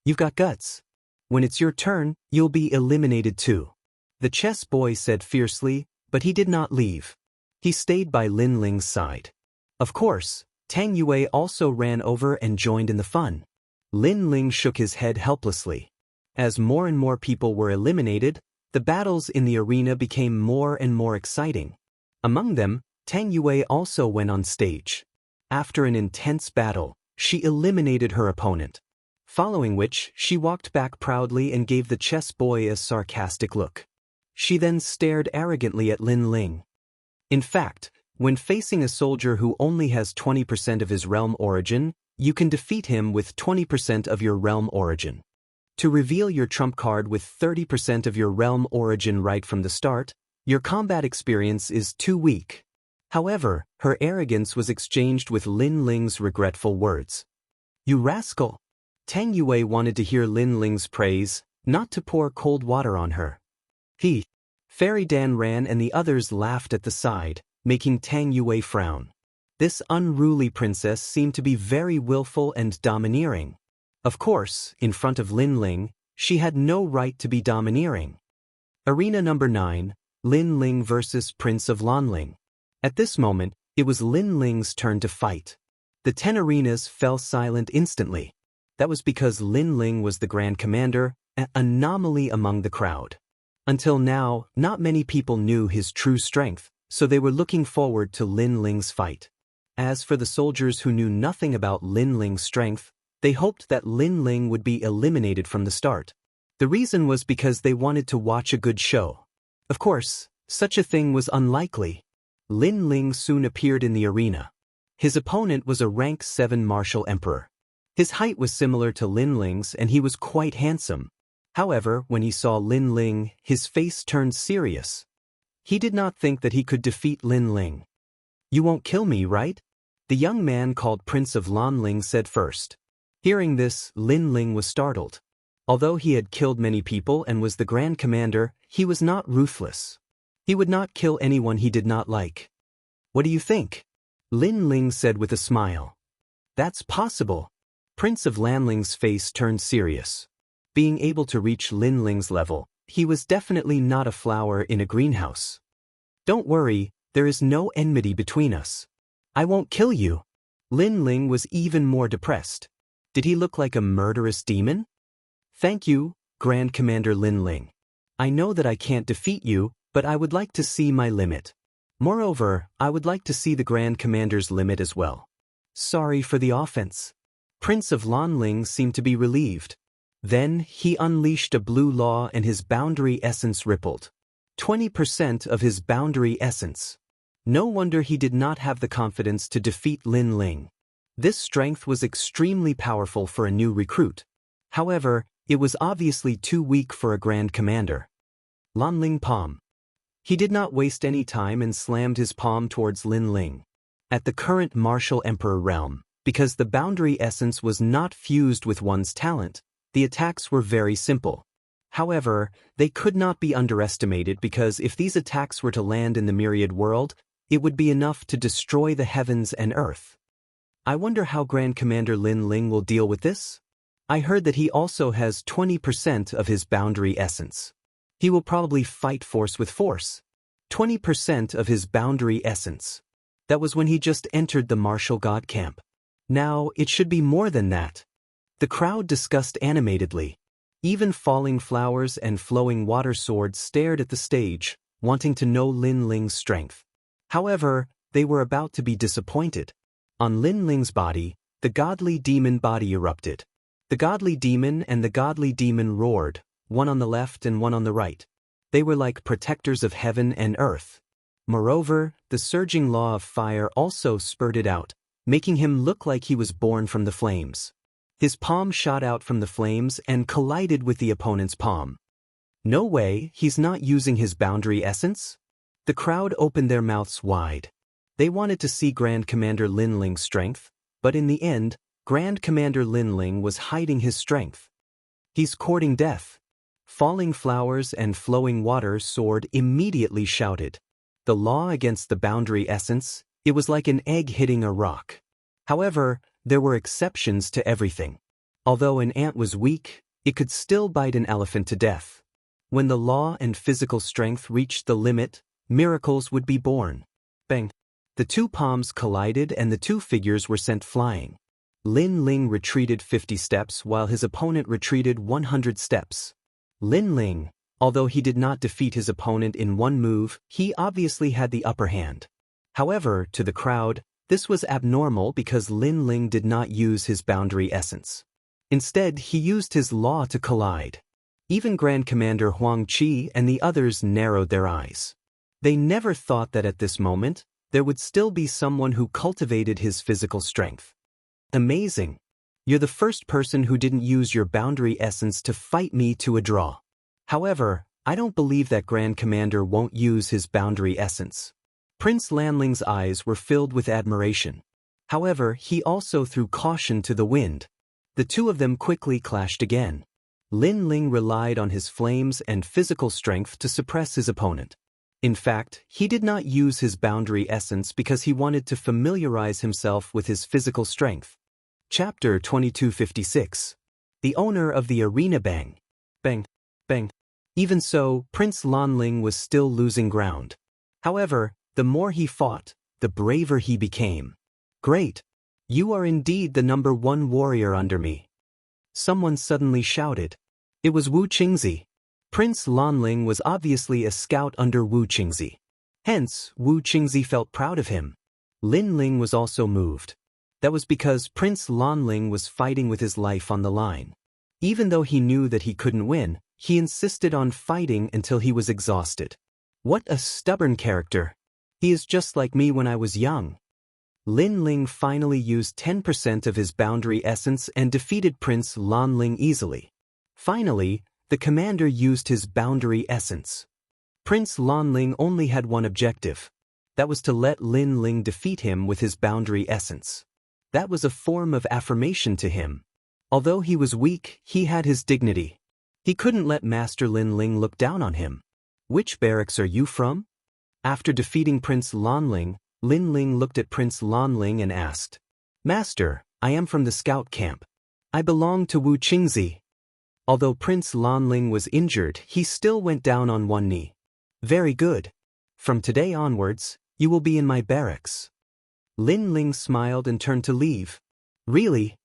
You've got guts. When it's your turn, you'll be eliminated too. The chess boy said fiercely, but he did not leave. He stayed by Lin Ling's side. Of course, Tang Yue also ran over and joined in the fun. Lin Ling shook his head helplessly. As more and more people were eliminated, the battles in the arena became more and more exciting. Among them, Tang Yue also went on stage. After an intense battle, she eliminated her opponent. Following which, she walked back proudly and gave the chess boy a sarcastic look. She then stared arrogantly at Lin Ling. In fact, when facing a soldier who only has 20% of his realm origin, you can defeat him with 20% of your realm origin. To reveal your trump card with 30% of your realm origin right from the start, your combat experience is too weak. However, her arrogance was exchanged with Lin Ling's regretful words. You rascal! Tang Yue wanted to hear Lin Ling's praise, not to pour cold water on her. Fairy Dan ran and the others laughed at the side, making Tang Yue frown. This unruly princess seemed to be very willful and domineering. Of course, in front of Lin Ling, she had no right to be domineering. Arena number 9, Lin Ling versus Prince of Lanling. At this moment, it was Lin Ling's turn to fight. The 10 arenas fell silent instantly. That was because Lin Ling was the Grand Commander, an anomaly among the crowd. Until now, not many people knew his true strength, so they were looking forward to Lin Ling's fight. As for the soldiers who knew nothing about Lin Ling's strength, they hoped that Lin Ling would be eliminated from the start. The reason was because they wanted to watch a good show. Of course, such a thing was unlikely. Lin Ling soon appeared in the arena. His opponent was a rank 7 martial emperor. His height was similar to Lin Ling's and he was quite handsome. However, when he saw Lin Ling, his face turned serious. He did not think that he could defeat Lin Ling. You won't kill me, right? The young man called Prince of Lanling said first. Hearing this, Lin Ling was startled. Although he had killed many people and was the Grand Commander, he was not ruthless. He would not kill anyone he did not like. What do you think? Lin Ling said with a smile. That's possible. Prince of Lanling's face turned serious. Being able to reach Lin Ling's level, he was definitely not a flower in a greenhouse. Don't worry, there is no enmity between us. I won't kill you. Lin Ling was even more depressed. Did he look like a murderous demon? Thank you, Grand Commander Lin Ling. I know that I can't defeat you, but I would like to see my limit. Moreover, I would like to see the Grand Commander's limit as well. Sorry for the offense. Prince of Lanling seemed to be relieved. Then, he unleashed a blue law and his boundary essence rippled. 20% of his boundary essence. No wonder he did not have the confidence to defeat Lin Ling. This strength was extremely powerful for a new recruit. However, it was obviously too weak for a Grand Commander. Lanling palm. He did not waste any time and slammed his palm towards Lin Ling. At the current martial emperor realm, because the boundary essence was not fused with one's talent, the attacks were very simple. However, they could not be underestimated because if these attacks were to land in the myriad world, it would be enough to destroy the heavens and earth. I wonder how Grand Commander Lin Ling will deal with this? I heard that he also has 20% of his boundary essence. He will probably fight force with force. 20% of his boundary essence. That was when he just entered the martial god camp. Now, it should be more than that. The crowd discussed animatedly. Even falling flowers and flowing water swords stared at the stage, wanting to know Lin Ling's strength. However, they were about to be disappointed. On Lin Ling's body, the godly demon body erupted. The godly demon and the godly demon roared, one on the left and one on the right. They were like protectors of heaven and earth. Moreover, the surging law of fire also spurted out, making him look like he was born from the flames. His palm shot out from the flames and collided with the opponent's palm. No way, he's not using his boundary essence? The crowd opened their mouths wide. They wanted to see Grand Commander Lin Ling's strength, but in the end, Grand Commander Lin Ling was hiding his strength. He's courting death. Falling flowers and flowing water sword immediately shouted. The law against the boundary essence, it was like an egg hitting a rock. However, there were exceptions to everything. Although an ant was weak, it could still bite an elephant to death. When the law and physical strength reached the limit, miracles would be born. Bang! The two palms collided and the two figures were sent flying. Lin Ling retreated 50 steps while his opponent retreated 100 steps. Lin Ling, although he did not defeat his opponent in one move, he obviously had the upper hand. However, to the crowd, this was abnormal because Lin Ling did not use his boundary essence. Instead, he used his law to collide. Even Grand Commander Huang Qi and the others narrowed their eyes. They never thought that at this moment, there would still be someone who cultivated his physical strength. Amazing. You're the first person who didn't use your boundary essence to fight me to a draw. However, I don't believe that Grand Commander won't use his boundary essence. Prince Lanling's eyes were filled with admiration. However, he also threw caution to the wind. The two of them quickly clashed again. Lin Ling relied on his flames and physical strength to suppress his opponent. In fact, he did not use his boundary essence because he wanted to familiarize himself with his physical strength. Chapter 2256. The owner of the arena bang. Bang. Bang. Even so, Prince Lanling was still losing ground. However, the more he fought, the braver he became. Great! You are indeed the #1 warrior under me. Someone suddenly shouted. It was Wu Qingzi. Prince Lanling was obviously a scout under Wu Qingzi. Hence, Wu Qingzi felt proud of him. Lin Ling was also moved. That was because Prince Lanling was fighting with his life on the line. Even though he knew that he couldn't win, he insisted on fighting until he was exhausted. What a stubborn character. He is just like me when I was young. Lin Ling finally used 10% of his boundary essence and defeated Prince Lanling easily. Finally, the commander used his boundary essence. Prince Lanling only had one objective. That was to let Lin Ling defeat him with his boundary essence. That was a form of affirmation to him. Although he was weak, he had his dignity. He couldn't let Master Lin Ling look down on him. Which barracks are you from? After defeating Prince Lanling, Lin Ling looked at Prince Lanling and asked, Master, I am from the scout camp. I belong to Wu Qingzi. Although Prince Lanling was injured, he still went down on one knee. Very good. From today onwards, you will be in my barracks. Lin Ling smiled and turned to leave. Really?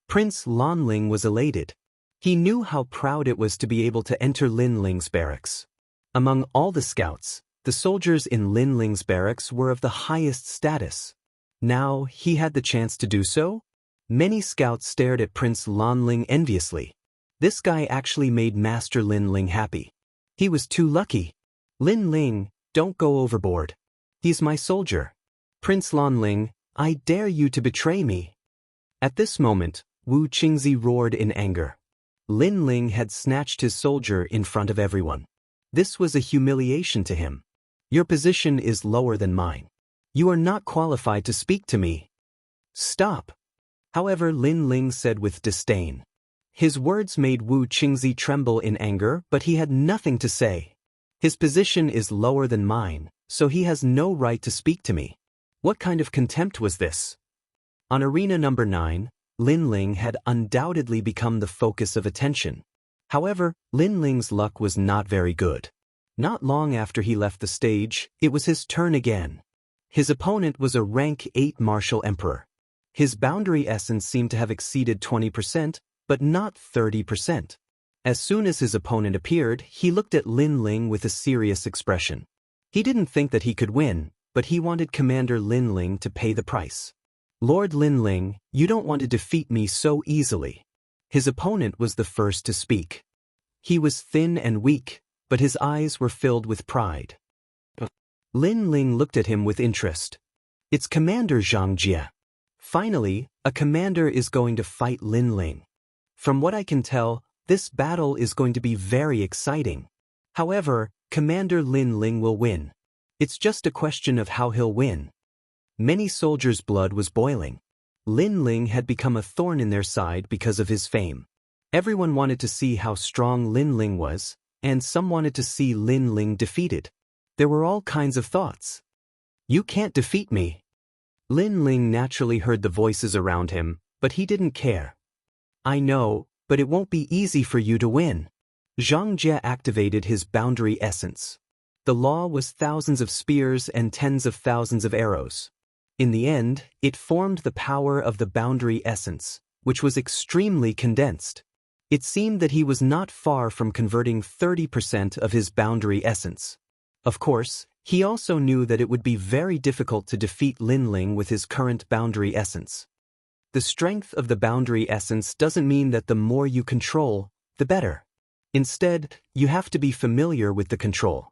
Prince Lanling was elated. He knew how proud it was to be able to enter Lin Ling's barracks. Among all the scouts, the soldiers in Lin Ling's barracks were of the highest status. Now he had the chance to do so? Many scouts stared at Prince Lanling enviously. This guy actually made Master Lin Ling happy. He was too lucky. Lin Ling, don't go overboard. He's my soldier. Prince Lanling, I dare you to betray me. At this moment, Wu Qingzi roared in anger. Lin Ling had snatched his soldier in front of everyone. This was a humiliation to him. Your position is lower than mine. You are not qualified to speak to me. Stop. However, Lin Ling said with disdain. His words made Wu Qingzi tremble in anger, but he had nothing to say. His position is lower than mine, so he has no right to speak to me. What kind of contempt was this? On arena number 9, Lin Ling had undoubtedly become the focus of attention. However, Lin Ling's luck was not very good. Not long after he left the stage, it was his turn again. His opponent was a rank 8 martial emperor. His boundary essence seemed to have exceeded 20%, but not 30%. As soon as his opponent appeared, he looked at Lin Ling with a serious expression. He didn't think that he could win, but he wanted Commander Lin Ling to pay the price. Lord Lin Ling, you don't want to defeat me so easily. His opponent was the first to speak. He was thin and weak, but his eyes were filled with pride. Lin Ling looked at him with interest. It's Commander Zhang Jie. Finally, a commander is going to fight Lin Ling. From what I can tell, this battle is going to be very exciting. However, Commander Lin Ling will win. It's just a question of how he'll win. Many soldiers' blood was boiling. Lin Ling had become a thorn in their side because of his fame. Everyone wanted to see how strong Lin Ling was, and some wanted to see Lin Ling defeated. There were all kinds of thoughts. You can't defeat me. Lin Ling naturally heard the voices around him, but he didn't care. I know, but it won't be easy for you to win. Zhang Jie activated his boundary essence. The law was thousands of spears and tens of thousands of arrows. In the end, it formed the power of the boundary essence, which was extremely condensed. It seemed that he was not far from converting 30% of his boundary essence. Of course, he also knew that it would be very difficult to defeat Lin Ling with his current boundary essence. The strength of the boundary essence doesn't mean that the more you control, the better. Instead, you have to be familiar with the control.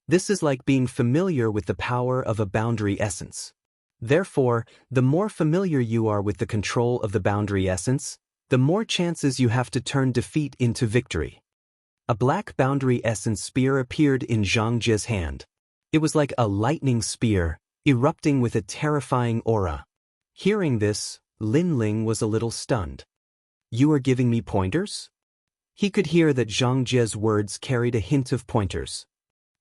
This is like being familiar with the power of a boundary essence. Therefore, the more familiar you are with the control of the boundary essence, the more chances you have to turn defeat into victory. A black boundary essence spear appeared in Zhang Jie's hand. It was like a lightning spear, erupting with a terrifying aura. Hearing this, Lin Ling was a little stunned. You are giving me pointers? He could hear that Zhang Jie's words carried a hint of pointers.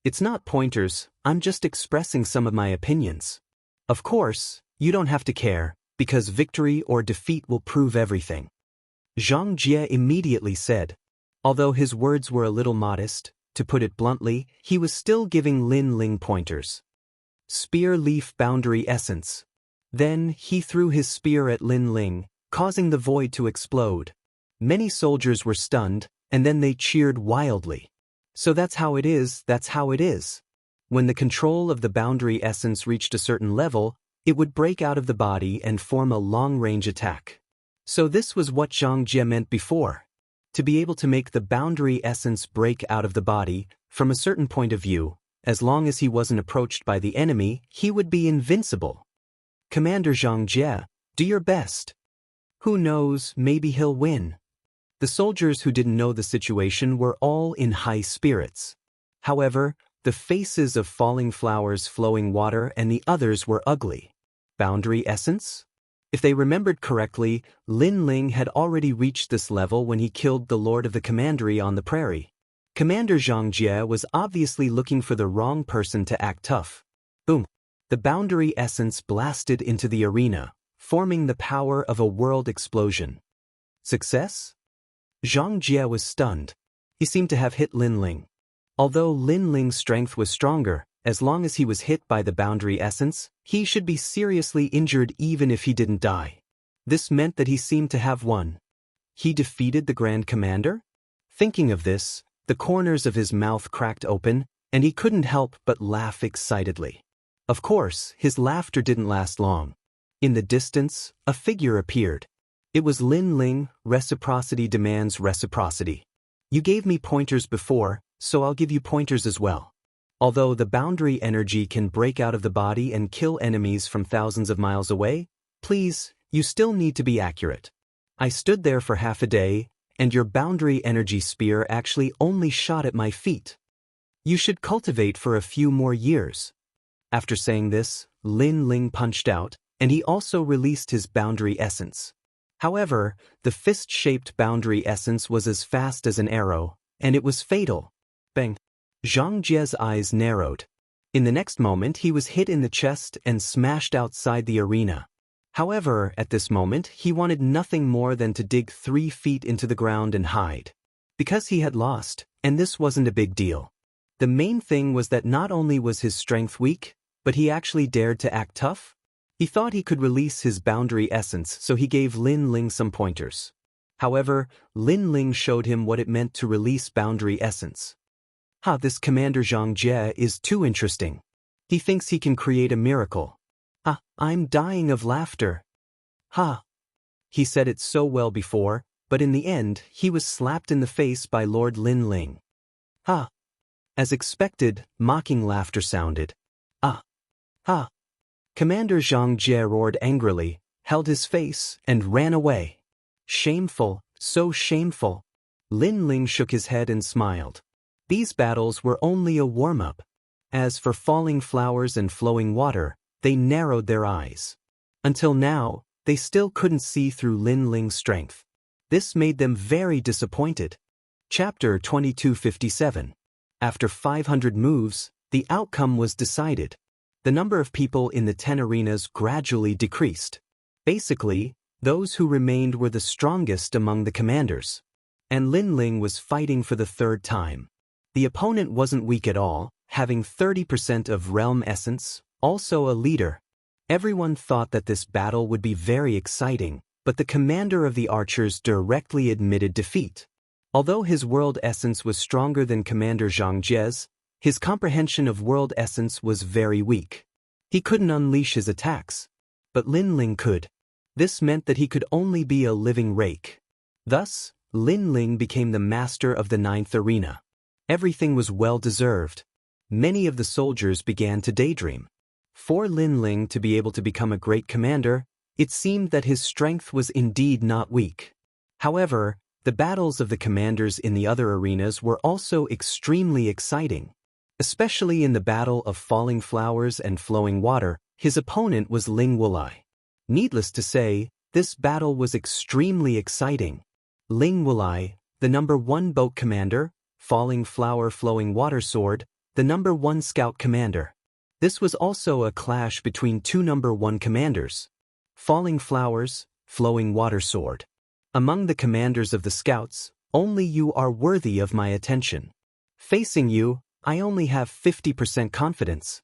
It's not pointers, I'm just expressing some of my opinions. Of course, you don't have to care, because victory or defeat will prove everything. Zhang Jie immediately said. Although his words were a little modest, to put it bluntly, he was still giving Lin Ling pointers. Spear leaf boundary essence. Then he threw his spear at Lin Ling, causing the void to explode. Many soldiers were stunned, and then they cheered wildly. So that's how it is, that's how it is. When the control of the boundary essence reached a certain level, it would break out of the body and form a long-range attack. So this was what Zhang Jie meant before. To be able to make the boundary essence break out of the body, from a certain point of view, as long as he wasn't approached by the enemy, he would be invincible. Commander Zhang Jie, do your best. Who knows, maybe he'll win. The soldiers who didn't know the situation were all in high spirits. However, the faces of falling flowers, flowing water, and the others were ugly. Boundary essence? If they remembered correctly, Lin Ling had already reached this level when he killed the Lord of the Commandery on the prairie. Commander Zhang Jie was obviously looking for the wrong person to act tough. Boom! The boundary essence blasted into the arena, forming the power of a world explosion. Success? Zhang Jie was stunned. He seemed to have hit Lin Ling. Although Lin Ling's strength was stronger, as long as he was hit by the boundary essence, he should be seriously injured even if he didn't die. This meant that he seemed to have won. He defeated the Grand Commander? Thinking of this, the corners of his mouth cracked open, and he couldn't help but laugh excitedly. Of course, his laughter didn't last long. In the distance, a figure appeared. It was Lin Ling. Reciprocity demands reciprocity. You gave me pointers before, so I'll give you pointers as well. Although the boundary energy can break out of the body and kill enemies from thousands of miles away, please, you still need to be accurate. I stood there for half a day, and your boundary energy spear actually only shot at my feet. You should cultivate for a few more years. After saying this, Lin Ling punched out, and he also released his boundary essence. However, the fist-shaped boundary essence was as fast as an arrow, and it was fatal. Bang! Zhang Jie's eyes narrowed. In the next moment he was hit in the chest and smashed outside the arena. However, at this moment he wanted nothing more than to dig 3 feet into the ground and hide. Because he had lost, and this wasn't a big deal. The main thing was that not only was his strength weak, but he actually dared to act tough. He thought he could release his boundary essence, so he gave Lin Ling some pointers. However, Lin Ling showed him what it meant to release boundary essence. This Commander Zhang Jie is too interesting. He thinks he can create a miracle. I'm dying of laughter. He said it so well before, but in the end, he was slapped in the face by Lord Lin Ling. As expected, mocking laughter sounded. Commander Zhang Jie roared angrily, held his face, and ran away. Shameful, so shameful. Lin Ling shook his head and smiled. These battles were only a warm-up. As for falling flowers and flowing water, they narrowed their eyes. Until now, they still couldn't see through Lin Ling's strength. This made them very disappointed. Chapter 2257. After 500 moves, the outcome was decided. The number of people in the 10 arenas gradually decreased. Basically, those who remained were the strongest among the commanders. And Lin Ling was fighting for the 3rd time. The opponent wasn't weak at all, having 30% of realm essence, also a leader. Everyone thought that this battle would be very exciting, but the commander of the archers directly admitted defeat. Although his world essence was stronger than Commander Zhang Jie's, his comprehension of world essence was very weak. He couldn't unleash his attacks. But Lin Ling could. This meant that he could only be a living rake. Thus, Lin Ling became the master of the 9th arena. Everything was well-deserved. Many of the soldiers began to daydream. For Lin Ling to be able to become a great commander, it seemed that his strength was indeed not weak. However, the battles of the commanders in the other arenas were also extremely exciting. Especially in the battle of falling flowers and flowing water, his opponent was Ling Wulai. Needless to say, this battle was extremely exciting. Ling Wulai, the number 1 boat commander, falling flower flowing water sword, the number 1 scout commander. This was also a clash between 2 number 1 commanders. Falling flowers, flowing water sword. Among the commanders of the scouts, only you are worthy of my attention. Facing you, I only have 50% confidence.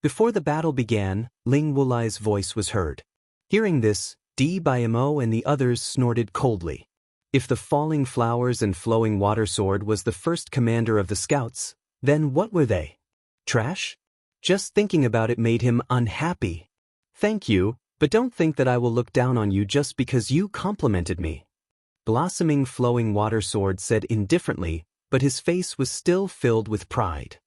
Before the battle began, Ling Wulai's voice was heard. Hearing this, Bimo and the others snorted coldly. If the falling flowers and flowing water sword was the first commander of the scouts, then what were they? Trash? Just thinking about it made him unhappy. Thank you, but don't think that I will look down on you just because you complimented me. Blossoming flowing water sword said indifferently, but his face was still filled with pride.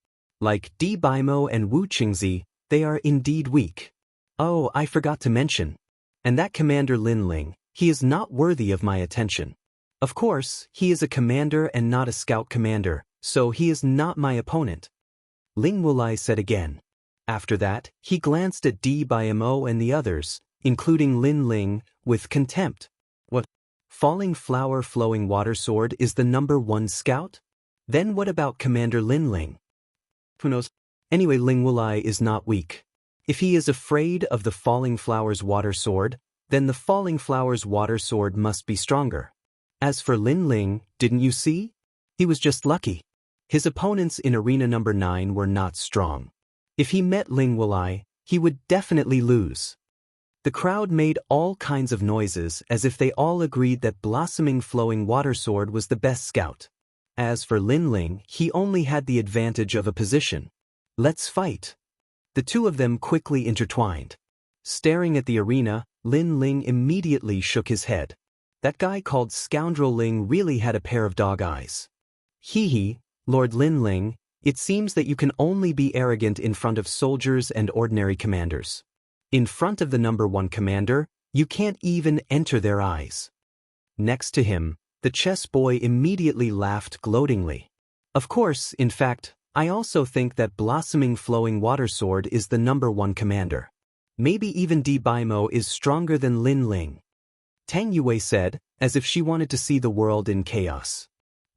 Like Bimo and Wu Qingzi, they are indeed weak. Oh, I forgot to mention. And that Commander Lin Ling, he is not worthy of my attention. Of course, he is a commander and not a scout commander, so he is not my opponent. Ling Wulai said again. After that, he glanced at Bimo and the others, including Lin Ling, with contempt. What? Falling flower flowing water sword is the number 1 scout? Then what about Commander Lin Ling? Who knows? Anyway, Ling Wulai is not weak. If he is afraid of the falling flowers water sword, then the falling flowers water sword must be stronger. As for Lin Ling, didn't you see? He was just lucky. His opponents in arena number 9 were not strong. If he met Ling Wulai, he would definitely lose. The crowd made all kinds of noises as if they all agreed that blossoming flowing water sword was the best scout. As for Lin Ling, he only had the advantage of a position. Let's fight. The two of them quickly intertwined. Staring at the arena, Lin Ling immediately shook his head. That guy called Scoundrel Ling really had a pair of dog eyes. Hee, Lord Lin Ling, it seems that you can only be arrogant in front of soldiers and ordinary commanders. In front of the number 1 commander, you can't even enter their eyes. Next to him, the chess boy immediately laughed gloatingly. Of course, in fact, I also think that blossoming flowing water sword is the number 1 commander. Maybe even Di Baimo is stronger than Lin Ling. Tang Yue said, as if she wanted to see the world in chaos.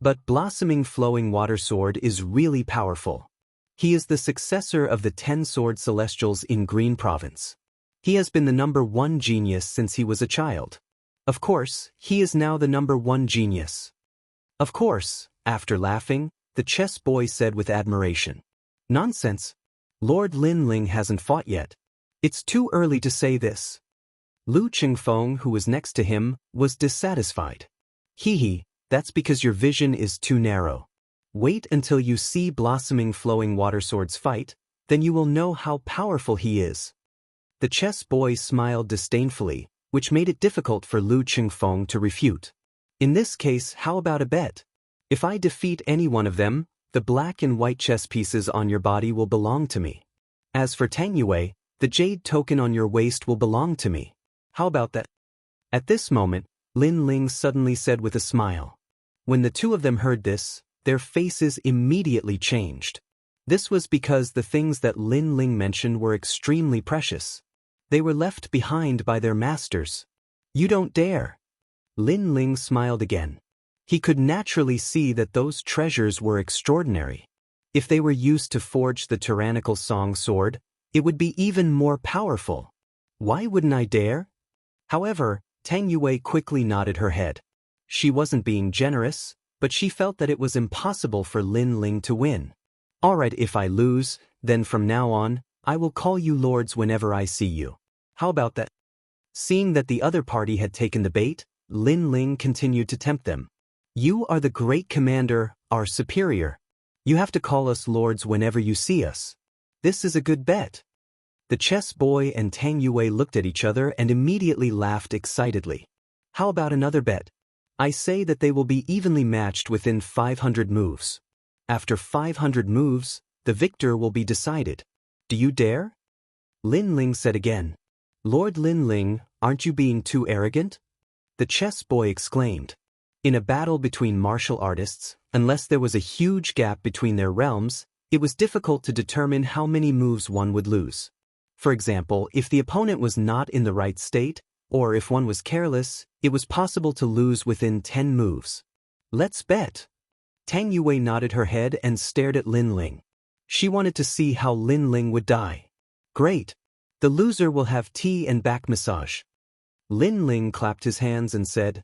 But Blossoming Flowing Water Sword is really powerful. He is the successor of the 10 Sword Celestials in Green Province. He has been the #1 genius since he was a child. Of course, he is now the #1 genius. Of course, after laughing, the chess boy said with admiration. Nonsense. Lord Lin Ling hasn't fought yet. It's too early to say this. Lu Qingfeng, who was next to him, was dissatisfied. Hee, that's because your vision is too narrow. Wait until you see Blossoming Flowing Water Swords fight, then you will know how powerful he is. The chess boy smiled disdainfully, which made it difficult for Lu Qingfeng to refute. In this case, how about a bet? If I defeat any one of them, the black and white chess pieces on your body will belong to me. As for Tang Yue, the jade token on your waist will belong to me. How about that? At this moment, Lin Ling suddenly said with a smile. When the two of them heard this, their faces immediately changed. This was because the things that Lin Ling mentioned were extremely precious. They were left behind by their masters. You don't dare. Lin Ling smiled again. He could naturally see that those treasures were extraordinary. If they were used to forge the tyrannical song sword, it would be even more powerful. Why wouldn't I dare? However, Tang Yue quickly nodded her head. She wasn't being generous, but she felt that it was impossible for Lin Ling to win. Alright, if I lose, then from now on, I will call you lords whenever I see you. How about that? Seeing that the other party had taken the bait, Lin Ling continued to tempt them. You are the great commander, our superior. You have to call us lords whenever you see us. This is a good bet. The chess boy and Tang Yue looked at each other and immediately laughed excitedly. How about another bet? I say that they will be evenly matched within 500 moves. After 500 moves, the victor will be decided. Do you dare? Lin Ling said again. Lord Lin Ling, aren't you being too arrogant? The chess boy exclaimed. In a battle between martial artists, unless there was a huge gap between their realms, it was difficult to determine how many moves one would lose. For example, if the opponent was not in the right state, or if one was careless, it was possible to lose within 10 moves. Let's bet. Tang Yue nodded her head and stared at Lin Ling. She wanted to see how Lin Ling would die. Great. The loser will have tea and back massage. Lin Ling clapped his hands and said.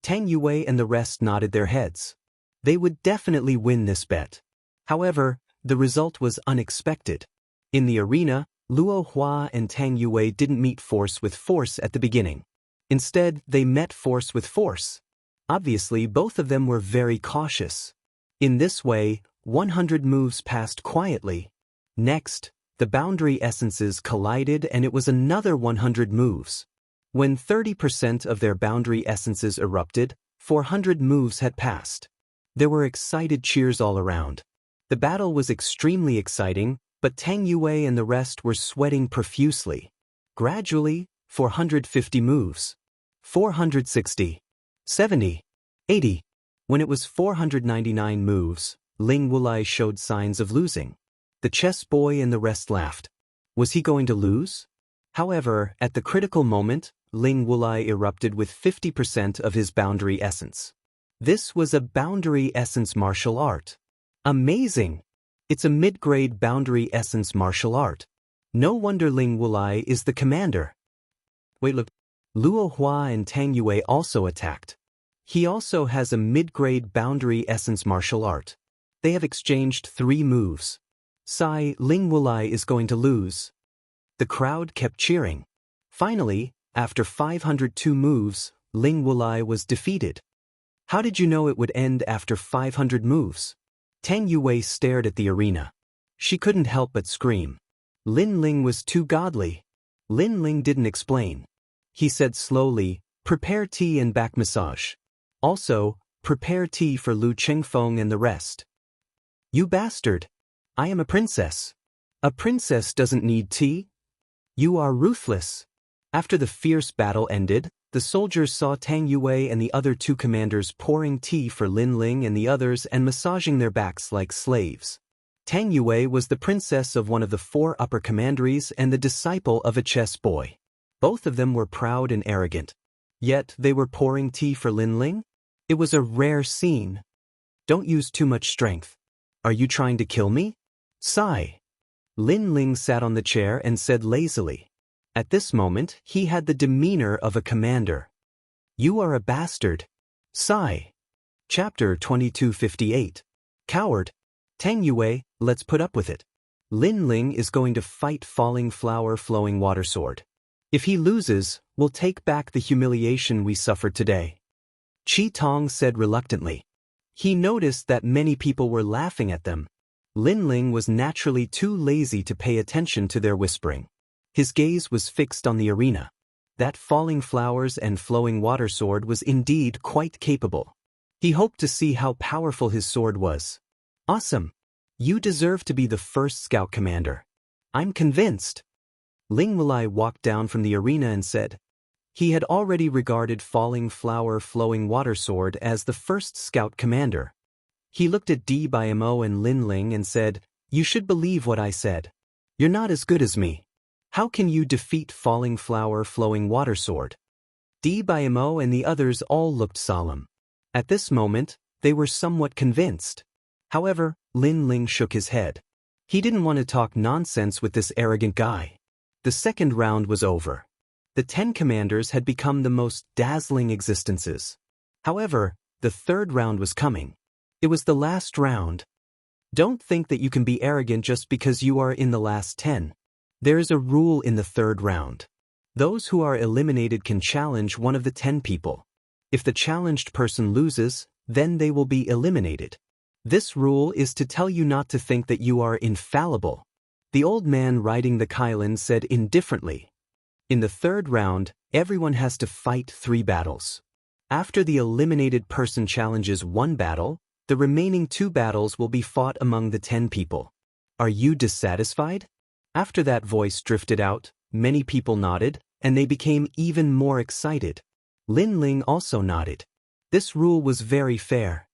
Tang Yue and the rest nodded their heads. They would definitely win this bet. However, the result was unexpected. In the arena, Luo Hua and Tang Yue didn't meet force with force at the beginning. Instead, they met force with force. Obviously, both of them were very cautious. In this way, 100 moves passed quietly. Next, the boundary essences collided and it was another 100 moves. When 30% of their boundary essences erupted, 400 moves had passed. There were excited cheers all around. The battle was extremely exciting, but Tang Yue and the rest were sweating profusely. Gradually, 450 moves. 460. 70. 80. When it was 499 moves, Ling Wulai showed signs of losing. The chess boy and the rest laughed. Was he going to lose? However, at the critical moment, Ling Wulai erupted with 50% of his boundary essence. This was a boundary essence martial art. Amazing! It's a mid-grade boundary essence martial art. No wonder Ling Wulai is the commander. Wait, look. Luo Hua and Tang Yue also attacked. He also has a mid-grade boundary essence martial art. They have exchanged 3 moves. Sigh, Ling Wulai is going to lose. The crowd kept cheering. Finally, after 502 moves, Ling Wulai was defeated. How did you know it would end after 500 moves? Tang Yue stared at the arena. She couldn't help but scream. Lin Ling was too godly. Lin Ling didn't explain. He said slowly, prepare tea and back massage. Also, prepare tea for Lu Qingfeng and the rest. You bastard! I am a princess. A princess doesn't need tea. You are ruthless. After the fierce battle ended, the soldiers saw Tang Yue and the other 2 commanders pouring tea for Lin Ling and the others and massaging their backs like slaves. Tang Yue was the princess of one of the 4 upper commanderies and the disciple of a chess boy. Both of them were proud and arrogant. Yet they were pouring tea for Lin Ling? It was a rare scene. Don't use too much strength. Are you trying to kill me? Sigh. Lin Ling sat on the chair and said lazily. At this moment, he had the demeanor of a commander. You are a bastard. Sigh. Chapter 2258. Coward. Tang Yue, let's put up with it. Lin Ling is going to fight Falling Flower Flowing Water Sword. If he loses, we'll take back the humiliation we suffered today. Qi Tong said reluctantly. He noticed that many people were laughing at them. Lin Ling was naturally too lazy to pay attention to their whispering. His gaze was fixed on the arena. That Falling Flowers and Flowing Water Sword was indeed quite capable. He hoped to see how powerful his sword was. Awesome. You deserve to be the first scout commander. I'm convinced. Ling Wulai walked down from the arena and said. He had already regarded Falling Flower Flowing Water Sword as the first scout commander. He looked at Di Bimo and Lin Ling and said, You should believe what I said. You're not as good as me. How can you defeat Falling Flower Flowing Water Sword? Di Bimo and the others all looked solemn. At this moment, they were somewhat convinced. However, Lin Ling shook his head. He didn't want to talk nonsense with this arrogant guy. The second round was over. The 10 commanders had become the most dazzling existences. However, the third round was coming. It was the last round. Don't think that you can be arrogant just because you are in the last 10. There is a rule in the third round. Those who are eliminated can challenge one of the 10 people. If the challenged person loses, then they will be eliminated. This rule is to tell you not to think that you are infallible. The old man riding the Kailan said indifferently. In the third round, everyone has to fight 3 battles. After the eliminated person challenges 1 battle, the remaining 2 battles will be fought among the 10 people. Are you dissatisfied? After that voice drifted out, many people nodded, and they became even more excited. Lin Ling also nodded. This rule was very fair.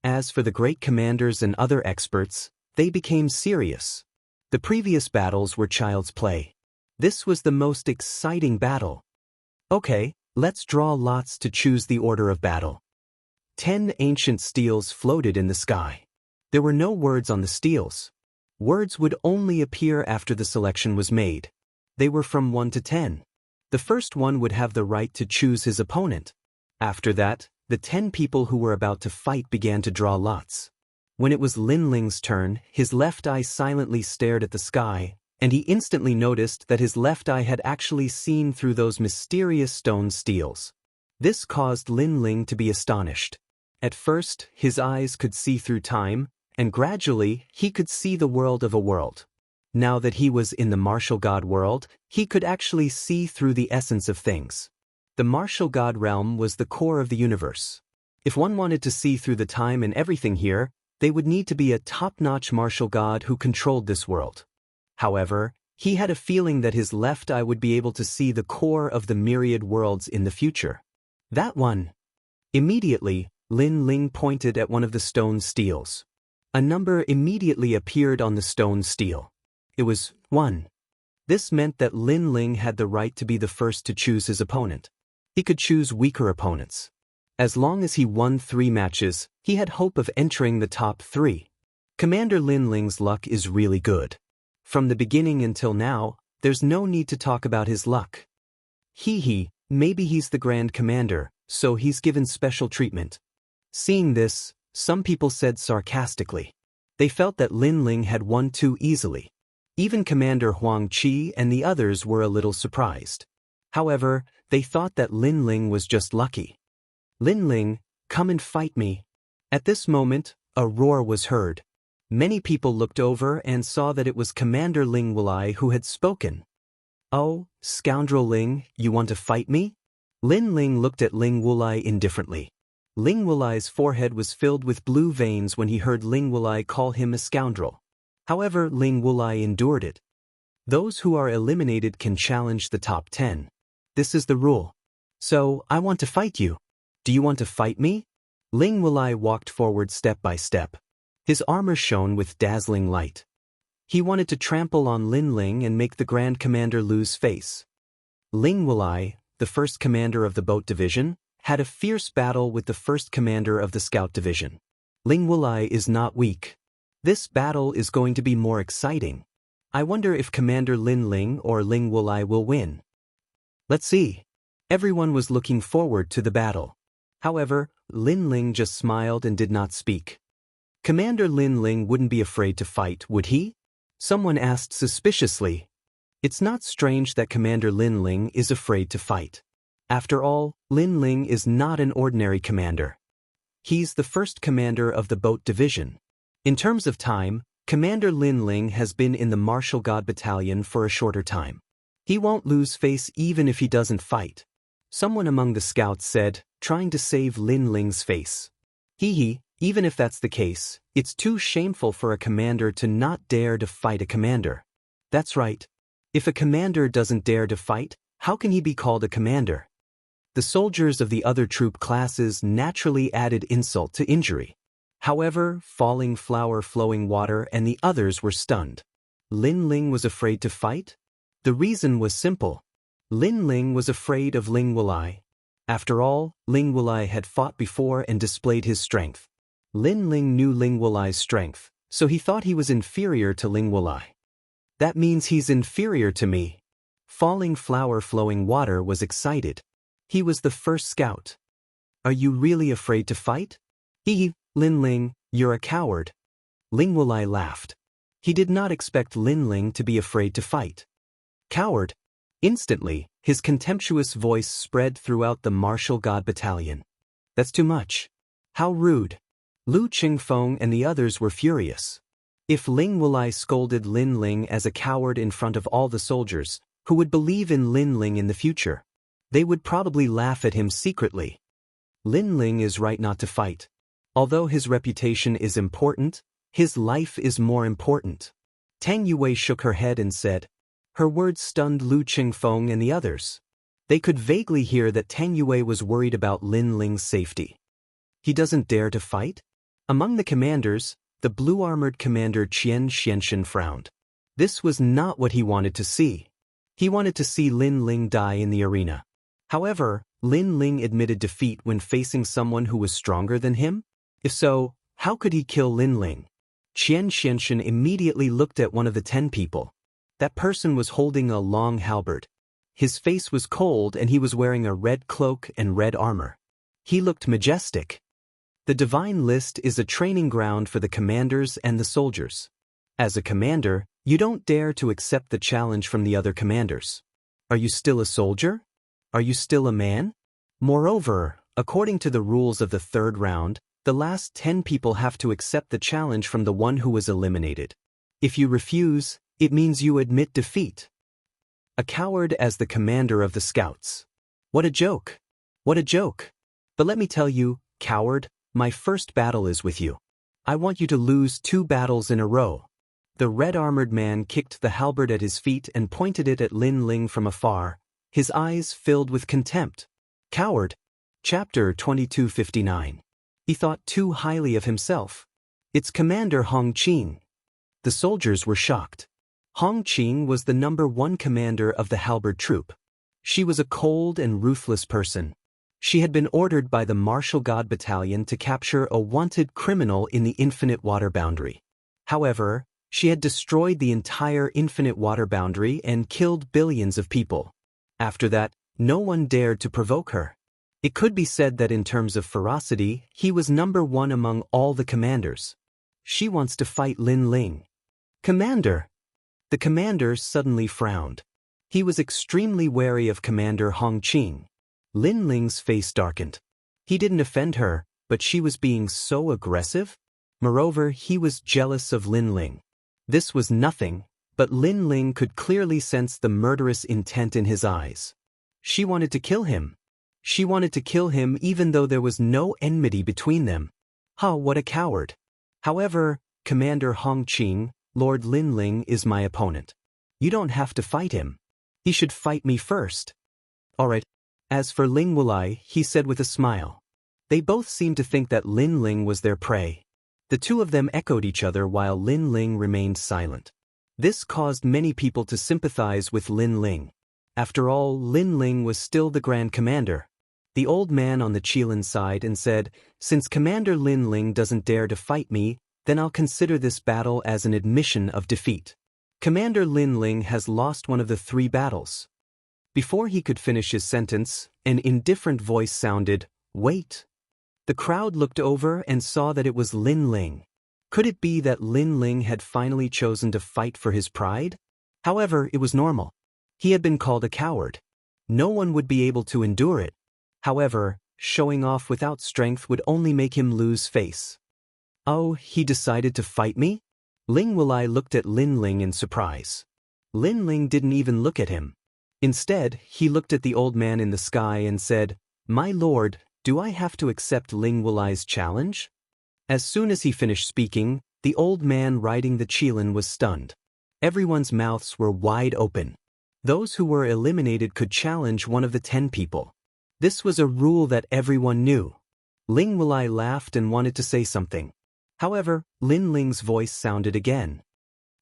As for the great commanders and other experts, they became serious. The previous battles were child's play. This was the most exciting battle. Okay, let's draw lots to choose the order of battle. 10 ancient steels floated in the sky. There were no words on the steels. Words would only appear after the selection was made. They were from 1 to 10. The first one would have the right to choose his opponent. After that, the 10 people who were about to fight began to draw lots. When it was Lin Ling's turn, his left eye silently stared at the sky, and he instantly noticed that his left eye had actually seen through those mysterious stone steels. This caused Lin Ling to be astonished. At first, his eyes could see through time, and gradually, he could see the world of a world. Now that he was in the martial god world, he could actually see through the essence of things. The martial god realm was the core of the universe. If one wanted to see through the time and everything here, they would need to be a top-notch martial god who controlled this world. However, he had a feeling that his left eye would be able to see the core of the myriad worlds in the future. That one. Immediately, Lin Ling pointed at one of the stone steels. A number immediately appeared on the stone steel. It was 1. This meant that Lin Ling had the right to be the first to choose his opponent. He could choose weaker opponents. As long as he won 3 matches, he had hope of entering the top 3. Commander Lin Ling's luck is really good. From the beginning until now, there's no need to talk about his luck. Maybe he's the Grand Commander, so he's given special treatment. Seeing this, some people said sarcastically. They felt that Lin Ling had won too easily. Even Commander Huang Qi and the others were a little surprised. However, they thought that Lin Ling was just lucky. Lin Ling, come and fight me. At this moment, a roar was heard. Many people looked over and saw that it was Commander Ling Wulai who had spoken. Oh, scoundrel Ling, you want to fight me? Lin Ling looked at Ling Wulai indifferently. Ling Wulai's forehead was filled with blue veins when he heard Ling Wulai call him a scoundrel. However, Ling Wulai endured it. Those who are eliminated can challenge the top 10. This is the rule. So, I want to fight you. Do you want to fight me? Ling Wulai walked forward step by step. His armor shone with dazzling light. He wanted to trample on Lin Ling and make the Grand Commander lose face. Ling Wulai, the first commander of the boat division, had a fierce battle with the first commander of the scout division. Ling Wulai is not weak. This battle is going to be more exciting. I wonder if Commander Lin Ling or Ling Wulai will win. Let's see. Everyone was looking forward to the battle. However, Lin Ling just smiled and did not speak. Commander Lin Ling wouldn't be afraid to fight, would he? Someone asked suspiciously. It's not strange that Commander Lin Ling is afraid to fight. After all, Lin Ling is not an ordinary commander. He's the first commander of the boat division. In terms of time, Commander Lin Ling has been in the Martial God Battalion for a shorter time. He won't lose face even if he doesn't fight. Someone among the scouts said, trying to save Lin Ling's face. Even if that's the case, it's too shameful for a commander to not dare to fight a commander. That's right. If a commander doesn't dare to fight, how can he be called a commander? The soldiers of the other troop classes naturally added insult to injury. However, Falling Flower Flowing Water and the others were stunned. Lin Ling was afraid to fight? The reason was simple. Lin Ling was afraid of Ling Wulai. After all, Ling Wulai had fought before and displayed his strength. Lin Ling knew Ling Wulai's strength, so he thought he was inferior to Ling Wulai. That means he's inferior to me. Falling Flower Flowing Water was excited. He was the first scout. Are you really afraid to fight? Lin Ling, you're a coward. Ling Wulai laughed. He did not expect Lin Ling to be afraid to fight. Coward? Instantly, his contemptuous voice spread throughout the Martial God Battalion. That's too much. How rude. Lu Qingfeng and the others were furious. If Ling Wulai scolded Lin Ling as a coward in front of all the soldiers, who would believe in Lin Ling in the future? They would probably laugh at him secretly. Lin Ling is right not to fight. Although his reputation is important, his life is more important. Tang Yue shook her head and said. Her words stunned Lu Qingfeng and the others. They could vaguely hear that Tang Yue was worried about Lin Ling's safety. He doesn't dare to fight? Among the commanders, the blue-armored commander Qian Xianxian frowned. This was not what he wanted to see. He wanted to see Lin Ling die in the arena. However, Lin Ling admitted defeat when facing someone who was stronger than him? If so, how could he kill Lin Ling? Qian Xianxian immediately looked at one of the 10 people. That person was holding a long halberd. His face was cold and he was wearing a red cloak and red armor. He looked majestic. The Divine List is a training ground for the commanders and the soldiers. As a commander, you don't dare to accept the challenge from the other commanders. Are you still a soldier? Are you still a man? Moreover, according to the rules of the third round, the last 10 people have to accept the challenge from the one who was eliminated. If you refuse, it means you admit defeat. A coward as the commander of the scouts. What a joke. What a joke. But let me tell you, coward, my first battle is with you. I want you to lose 2 battles in a row. The red-armored man kicked the halberd at his feet and pointed it at Lin Ling from afar, his eyes filled with contempt. Coward. Chapter 2259. He thought too highly of himself. It's Commander Hong Qing. The soldiers were shocked. Hong Qing was the #1 commander of the halberd troop. She was a cold and ruthless person. She had been ordered by the Martial God Battalion to capture a wanted criminal in the Infinite Water Boundary. However, she had destroyed the entire Infinite Water Boundary and killed billions of people. After that, no one dared to provoke her. It could be said that in terms of ferocity, he was #1 among all the commanders. She wants to fight Lin Ling. Commander! The commander suddenly frowned. He was extremely wary of Commander Hong Qing. Lin Ling's face darkened. He didn't offend her, but she was being so aggressive. Moreover, he was jealous of Lin Ling. This was nothing, but Lin Ling could clearly sense the murderous intent in his eyes. She wanted to kill him. She wanted to kill him even though there was no enmity between them. What a coward. However, Commander Hong Qing, Lord Lin Ling is my opponent. You don't have to fight him. He should fight me first. All right. As for Ling Wulai, he said with a smile. They both seemed to think that Lin Ling was their prey. The two of them echoed each other while Lin Ling remained silent. This caused many people to sympathize with Lin Ling. After all, Lin Ling was still the Grand Commander. The old man on the Qilin sighed and said, "Since Commander Lin Ling doesn't dare to fight me, then I'll consider this battle as an admission of defeat. Commander Lin Ling has lost one of the 3 battles." Before he could finish his sentence, an indifferent voice sounded, "Wait." The crowd looked over and saw that it was Lin Ling. Could it be that Lin Ling had finally chosen to fight for his pride? However, it was normal. He had been called a coward. No one would be able to endure it. However, showing off without strength would only make him lose face. "Oh, he decided to fight me?" Ling Wulai looked at Lin Ling in surprise. Lin Ling didn't even look at him. Instead, he looked at the old man in the sky and said, "My lord, do I have to accept Ling Wulai's challenge?" As soon as he finished speaking, the old man riding the Qilin was stunned. Everyone's mouths were wide open. Those who were eliminated could challenge one of the 10 people. This was a rule that everyone knew. Ling Wulai laughed and wanted to say something. However, Lin Ling's voice sounded again.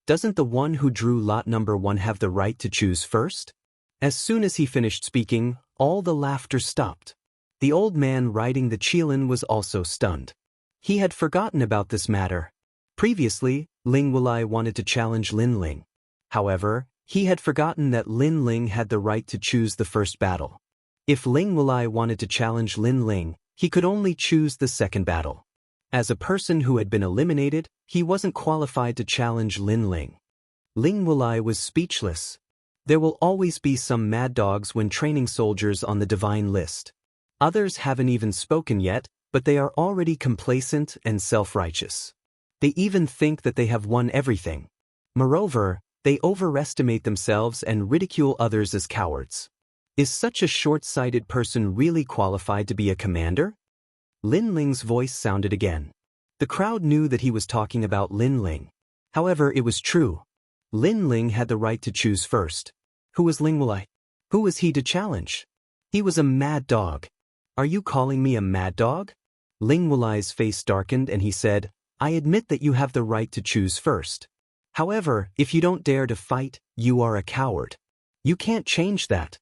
"Doesn't the one who drew lot number 1 have the right to choose first?" As soon as he finished speaking, all the laughter stopped. The old man riding the Qilin was also stunned. He had forgotten about this matter. Previously, Ling Wulai wanted to challenge Lin Ling. However, he had forgotten that Lin Ling had the right to choose the first battle. If Ling Wulai wanted to challenge Lin Ling, he could only choose the second battle. As a person who had been eliminated, he wasn't qualified to challenge Lin Ling. Ling Wulai was speechless. There will always be some mad dogs when training soldiers on the divine list. Others haven't even spoken yet, but they are already complacent and self-righteous. They even think that they have won everything. Moreover, they overestimate themselves and ridicule others as cowards. Is such a short-sighted person really qualified to be a commander? Lin Ling's voice sounded again. The crowd knew that he was talking about Lin Ling. However, it was true. Lin Ling had the right to choose first. Who was Ling Wulai? Who was he to challenge? He was a mad dog. "Are you calling me a mad dog?" Ling Wulai's face darkened and he said, "I admit that you have the right to choose first. However, if you don't dare to fight, you are a coward. You can't change that."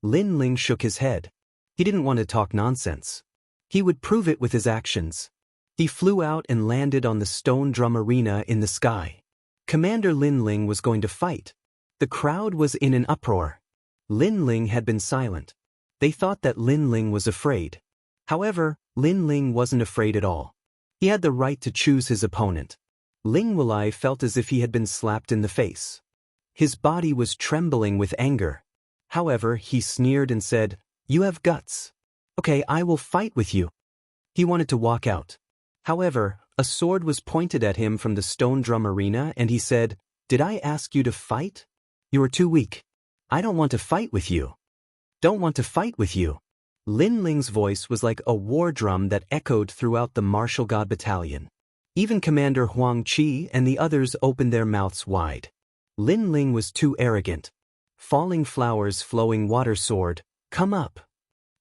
Lin Ling shook his head. He didn't want to talk nonsense. He would prove it with his actions. He flew out and landed on the stone drum arena in the sky. Commander Lin Ling was going to fight. The crowd was in an uproar. Lin Ling had been silent. They thought that Lin Ling was afraid. However, Lin Ling wasn't afraid at all. He had the right to choose his opponent. Ling Wulai felt as if he had been slapped in the face. His body was trembling with anger. However, he sneered and said, "You have guts. Okay, I will fight with you." He wanted to walk out. However, a sword was pointed at him from the stone drum arena and he said, "Did I ask you to fight? You are too weak. I don't want to fight with you. Don't want to fight with you." Lin Ling's voice was like a war drum that echoed throughout the martial god battalion. Even Commander Huang Qi and the others opened their mouths wide. Lin Ling was too arrogant. "Falling flowers, flowing water sword, come up."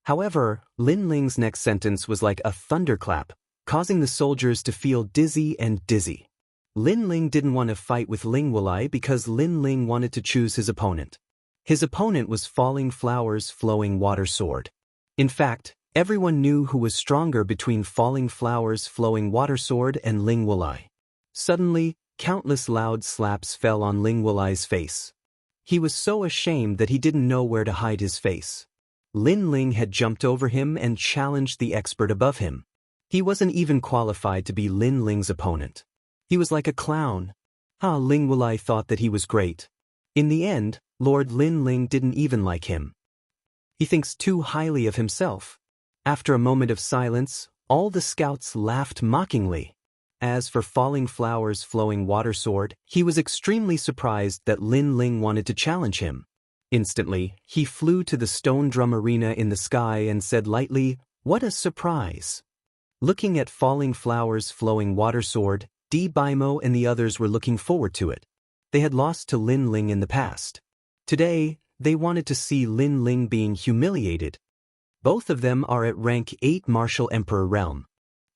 However, Lin Ling's next sentence was like a thunderclap, causing the soldiers to feel dizzy and dizzy. Lin Ling didn't want to fight with Ling Wulai because Lin Ling wanted to choose his opponent. His opponent was Falling Flowers, Flowing Water Sword. In fact, everyone knew who was stronger between Falling Flowers, Flowing Water Sword and Ling Wulai. Suddenly, countless loud slaps fell on Ling Wulai's face. He was so ashamed that he didn't know where to hide his face. Lin Ling had jumped over him and challenged the expert above him. He wasn't even qualified to be Lin Ling's opponent. He was like a clown. Ling Wulai thought that he was great. In the end, Lord Lin Ling didn't even like him. He thinks too highly of himself. After a moment of silence, all the scouts laughed mockingly. As for Falling Flowers, Flowing Water Sword, he was extremely surprised that Lin Ling wanted to challenge him. Instantly, he flew to the stone drum arena in the sky and said lightly, "What a surprise." Looking at Falling Flowers, Flowing Water Sword, Di Baimo and the others were looking forward to it. They had lost to Lin Ling in the past. Today, they wanted to see Lin Ling being humiliated. Both of them are at rank 8 Martial Emperor realm.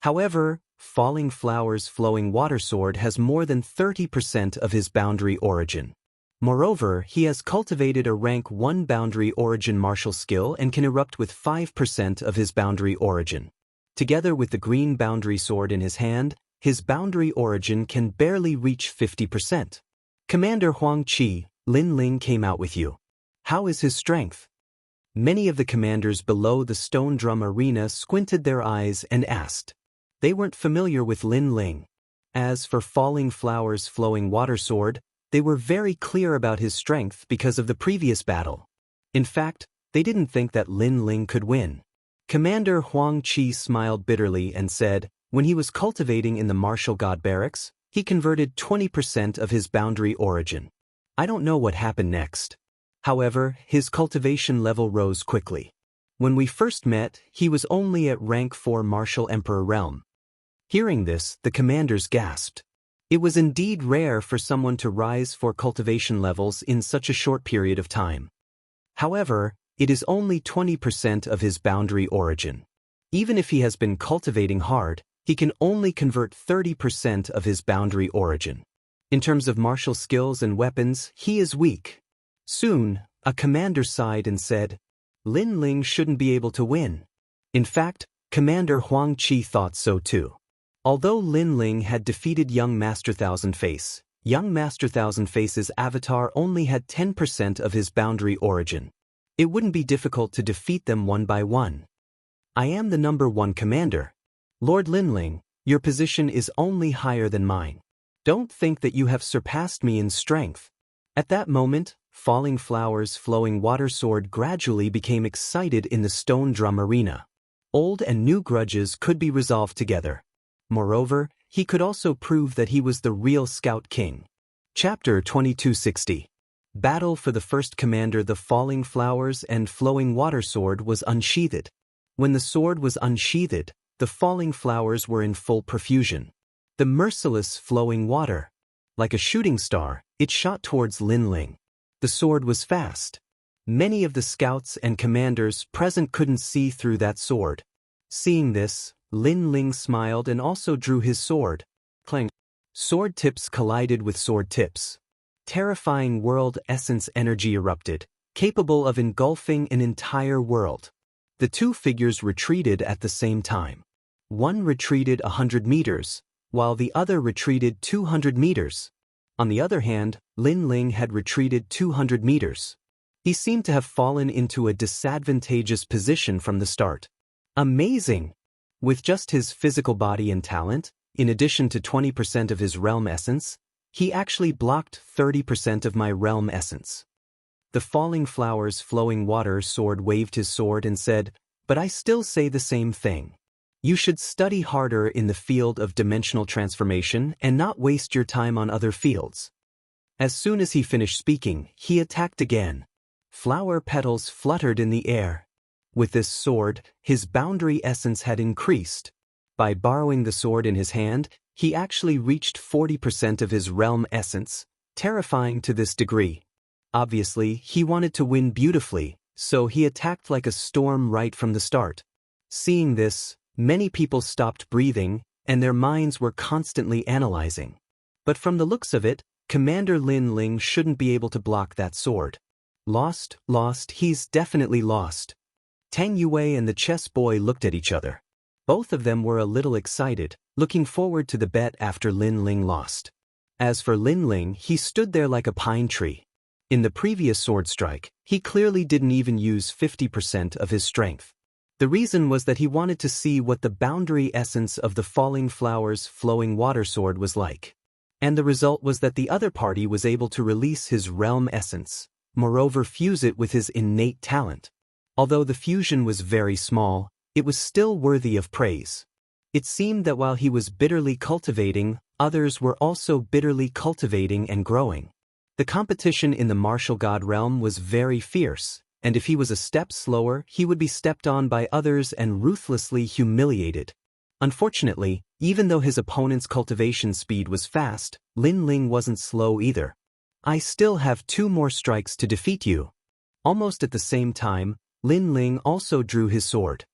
However, Falling Flower's Flowing Water Sword has more than 30% of his boundary origin. Moreover, he has cultivated a rank 1 boundary origin martial skill and can erupt with 5% of his boundary origin. Together with the green boundary sword in his hand, his boundary origin can barely reach 50%. Commander Huang Qi, Lin Ling came out with you. How is his strength? Many of the commanders below the Stone Drum Arena squinted their eyes and asked. They weren't familiar with Lin Ling. As for Falling Flower's Flowing Water Sword, they were very clear about his strength because of the previous battle. In fact, they didn't think that Lin Ling could win. Commander Huang Qi smiled bitterly and said, when he was cultivating in the Martial God Barracks, he converted 20% of his boundary origin. I don't know what happened next. However, his cultivation level rose quickly. When we first met, he was only at rank 4 Martial Emperor realm. Hearing this, the commanders gasped. It was indeed rare for someone to rise 4 cultivation levels in such a short period of time. However, it is only 20% of his boundary origin. Even if he has been cultivating hard, he can only convert 30% of his boundary origin. In terms of martial skills and weapons, he is weak. Soon, a commander sighed and said, Lin Ling shouldn't be able to win. In fact, Commander Huang Qi thought so too. Although Lin Ling had defeated young Master Thousand Face, young Master Thousand Face's avatar only had 10% of his boundary origin. It wouldn't be difficult to defeat them one by one. I am the number 1 commander. Lord Lin Ling, your position is only higher than mine. Don't think that you have surpassed me in strength. At that moment, Falling Flower's Flowing Water Sword gradually became excited in the Stone Drum Arena. Old and new grudges could be resolved together. Moreover, he could also prove that he was the real Scout King. Chapter 2260. Battle for the first commander. The Falling Flowers and Flowing Water Sword was unsheathed. When the sword was unsheathed, the Falling Flowers were in full profusion. The merciless flowing water. Like a shooting star, it shot towards Lin Ling. The sword was fast. Many of the scouts and commanders present couldn't see through that sword. Seeing this, Lin Ling smiled and also drew his sword. Clang. Sword tips collided with sword tips. Terrifying world essence energy erupted, capable of engulfing an entire world. The two figures retreated at the same time. One retreated 100 meters, while the other retreated 200 meters. On the other hand, Lin Ling had retreated 200 meters. He seemed to have fallen into a disadvantageous position from the start. Amazing! With just his physical body and talent, in addition to 20% of his realm essence, he actually blocked 30% of my realm essence. The Falling Flower's Flowing Water Sword waved his sword and said, but I still say the same thing. You should study harder in the field of dimensional transformation and not waste your time on other fields. As soon as he finished speaking, he attacked again. Flower petals fluttered in the air. With this sword, his boundary essence had increased. By borrowing the sword in his hand, he actually reached 40% of his realm essence, terrifying to this degree. Obviously, he wanted to win beautifully, so he attacked like a storm right from the start. Seeing this, many people stopped breathing, and their minds were constantly analyzing. But from the looks of it, Commander Lin Ling shouldn't be able to block that sword. Lost, he's definitely lost. Tang Yue and the chess boy looked at each other. Both of them were a little excited, looking forward to the bet after Lin Ling lost. As for Lin Ling, he stood there like a pine tree. In the previous sword strike, he clearly didn't even use 50% of his strength. The reason was that he wanted to see what the boundary essence of the Falling Flower's Flowing Water Sword was like. And the result was that the other party was able to release his realm essence, moreover fuse it with his innate talent. Although the fusion was very small, it was still worthy of praise. It seemed that while he was bitterly cultivating, others were also bitterly cultivating and growing. The competition in the martial god realm was very fierce, and if he was a step slower, he would be stepped on by others and ruthlessly humiliated. Unfortunately, even though his opponent's cultivation speed was fast, Lin Ling wasn't slow either. I still have 2 more strikes to defeat you. Almost at the same time, Lin Ling also drew his sword.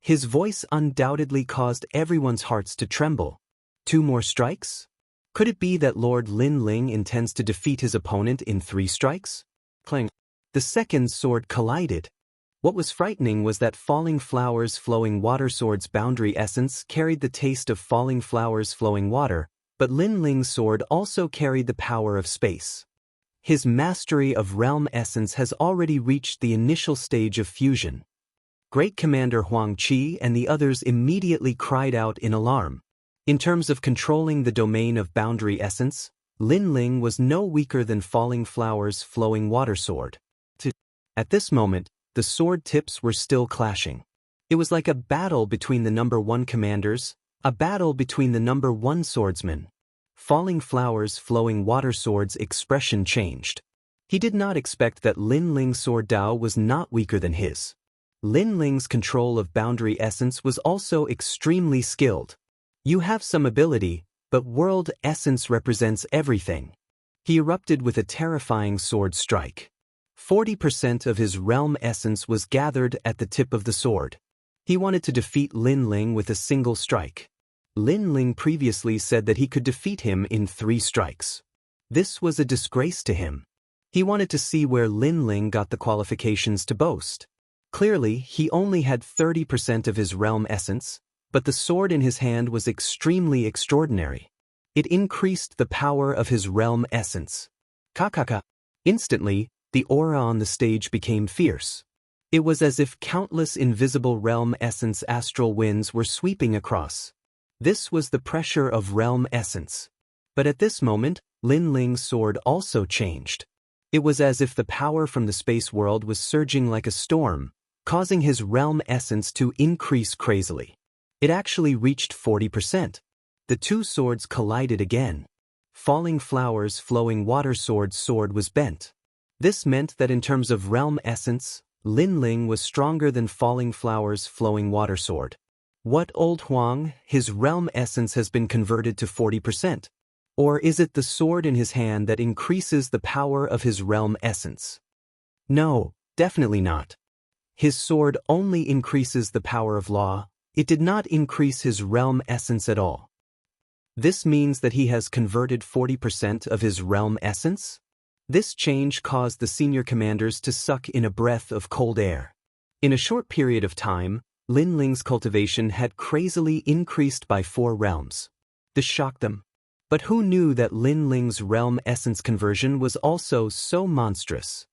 His voice undoubtedly caused everyone's hearts to tremble. 2 more strikes? Could it be that Lord Lin Ling intends to defeat his opponent in 3 strikes? Clang. The second sword collided. What was frightening was that Falling Flowers Flowing Water sword's boundary essence carried the taste of falling flowers flowing water, but Lin Ling's sword also carried the power of space. His mastery of realm essence has already reached the initial stage of fusion. Great Commander Huang Qi and the others immediately cried out in alarm. In terms of controlling the domain of boundary essence, Lin Ling was no weaker than Falling Flowers Flowing Water sword. At this moment, the sword tips were still clashing. It was like a battle between the number 1 commanders, a battle between the number 1 swordsmen. Falling Flowers Flowing Water sword's expression changed. He did not expect that Lin Ling's sword Dao was not weaker than his. Lin Ling's control of boundary essence was also extremely skilled. You have some ability, but world essence represents everything. He erupted with a terrifying sword strike. 40% of his realm essence was gathered at the tip of the sword. He wanted to defeat Lin Ling with a single strike. Lin Ling previously said that he could defeat him in 3 strikes. This was a disgrace to him. He wanted to see where Lin Ling got the qualifications to boast. Clearly, he only had 30% of his realm essence, but the sword in his hand was extremely extraordinary. It increased the power of his realm essence. Kakaka. Instantly, the aura on the stage became fierce. It was as if countless invisible realm essence astral winds were sweeping across. This was the pressure of realm essence. But at this moment, Lin Ling's sword also changed. It was as if the power from the space world was surging like a storm, causing his realm essence to increase crazily. It actually reached 40%. The 2 swords collided again. Falling Flowers Flowing Water sword was bent. This meant that in terms of realm essence, Lin Ling was stronger than Falling Flowers Flowing Water sword. What, old Huang, his realm essence has been converted to 40%? Or is it the sword in his hand that increases the power of his realm essence? No, definitely not. His sword only increases the power of law. It did not increase his realm essence at all. This means that he has converted 40% of his realm essence? This change caused the senior commanders to suck in a breath of cold air. In a short period of time, Lin Ling's cultivation had crazily increased by 4 realms. This shocked them. But who knew that Lin Ling's realm essence conversion was also so monstrous?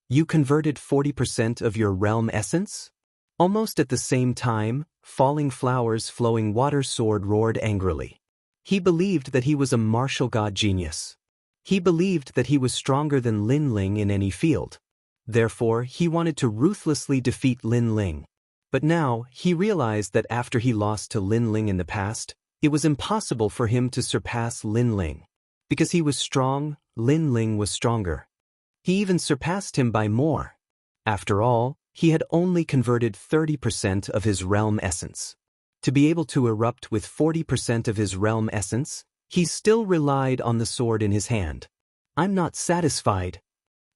You converted 40% of your realm essence? Almost at the same time, Falling Flowers Flowing Water sword roared angrily. He believed that he was a martial god genius. He believed that he was stronger than Lin Ling in any field. Therefore, he wanted to ruthlessly defeat Lin Ling. But now, he realized that after he lost to Lin Ling in the past, it was impossible for him to surpass Lin Ling. Because he was strong, Lin Ling was stronger. He even surpassed him by more. After all, he had only converted 30% of his realm essence. To be able to erupt with 40% of his realm essence, he still relied on the sword in his hand. I'm not satisfied.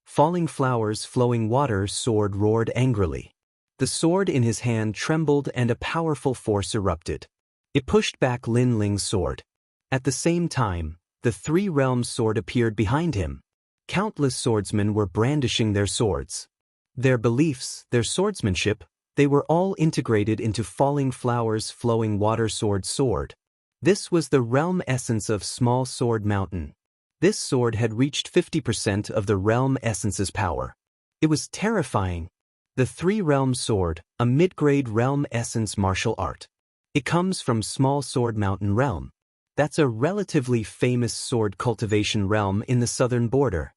Falling Flowers Flowing Water sword roared angrily. The sword in his hand trembled and a powerful force erupted. It pushed back Lin Ling's sword. At the same time, the 3 realms sword appeared behind him. Countless swordsmen were brandishing their swords. Their beliefs, their swordsmanship, they were all integrated into Falling Flowers Flowing Water sword. This was the realm essence of Small Sword Mountain. This sword had reached 50% of the realm essence's power. It was terrifying. The 3 realm sword, a mid-grade realm essence martial art. It comes from Small Sword Mountain realm. That's a relatively famous sword cultivation realm in the southern border.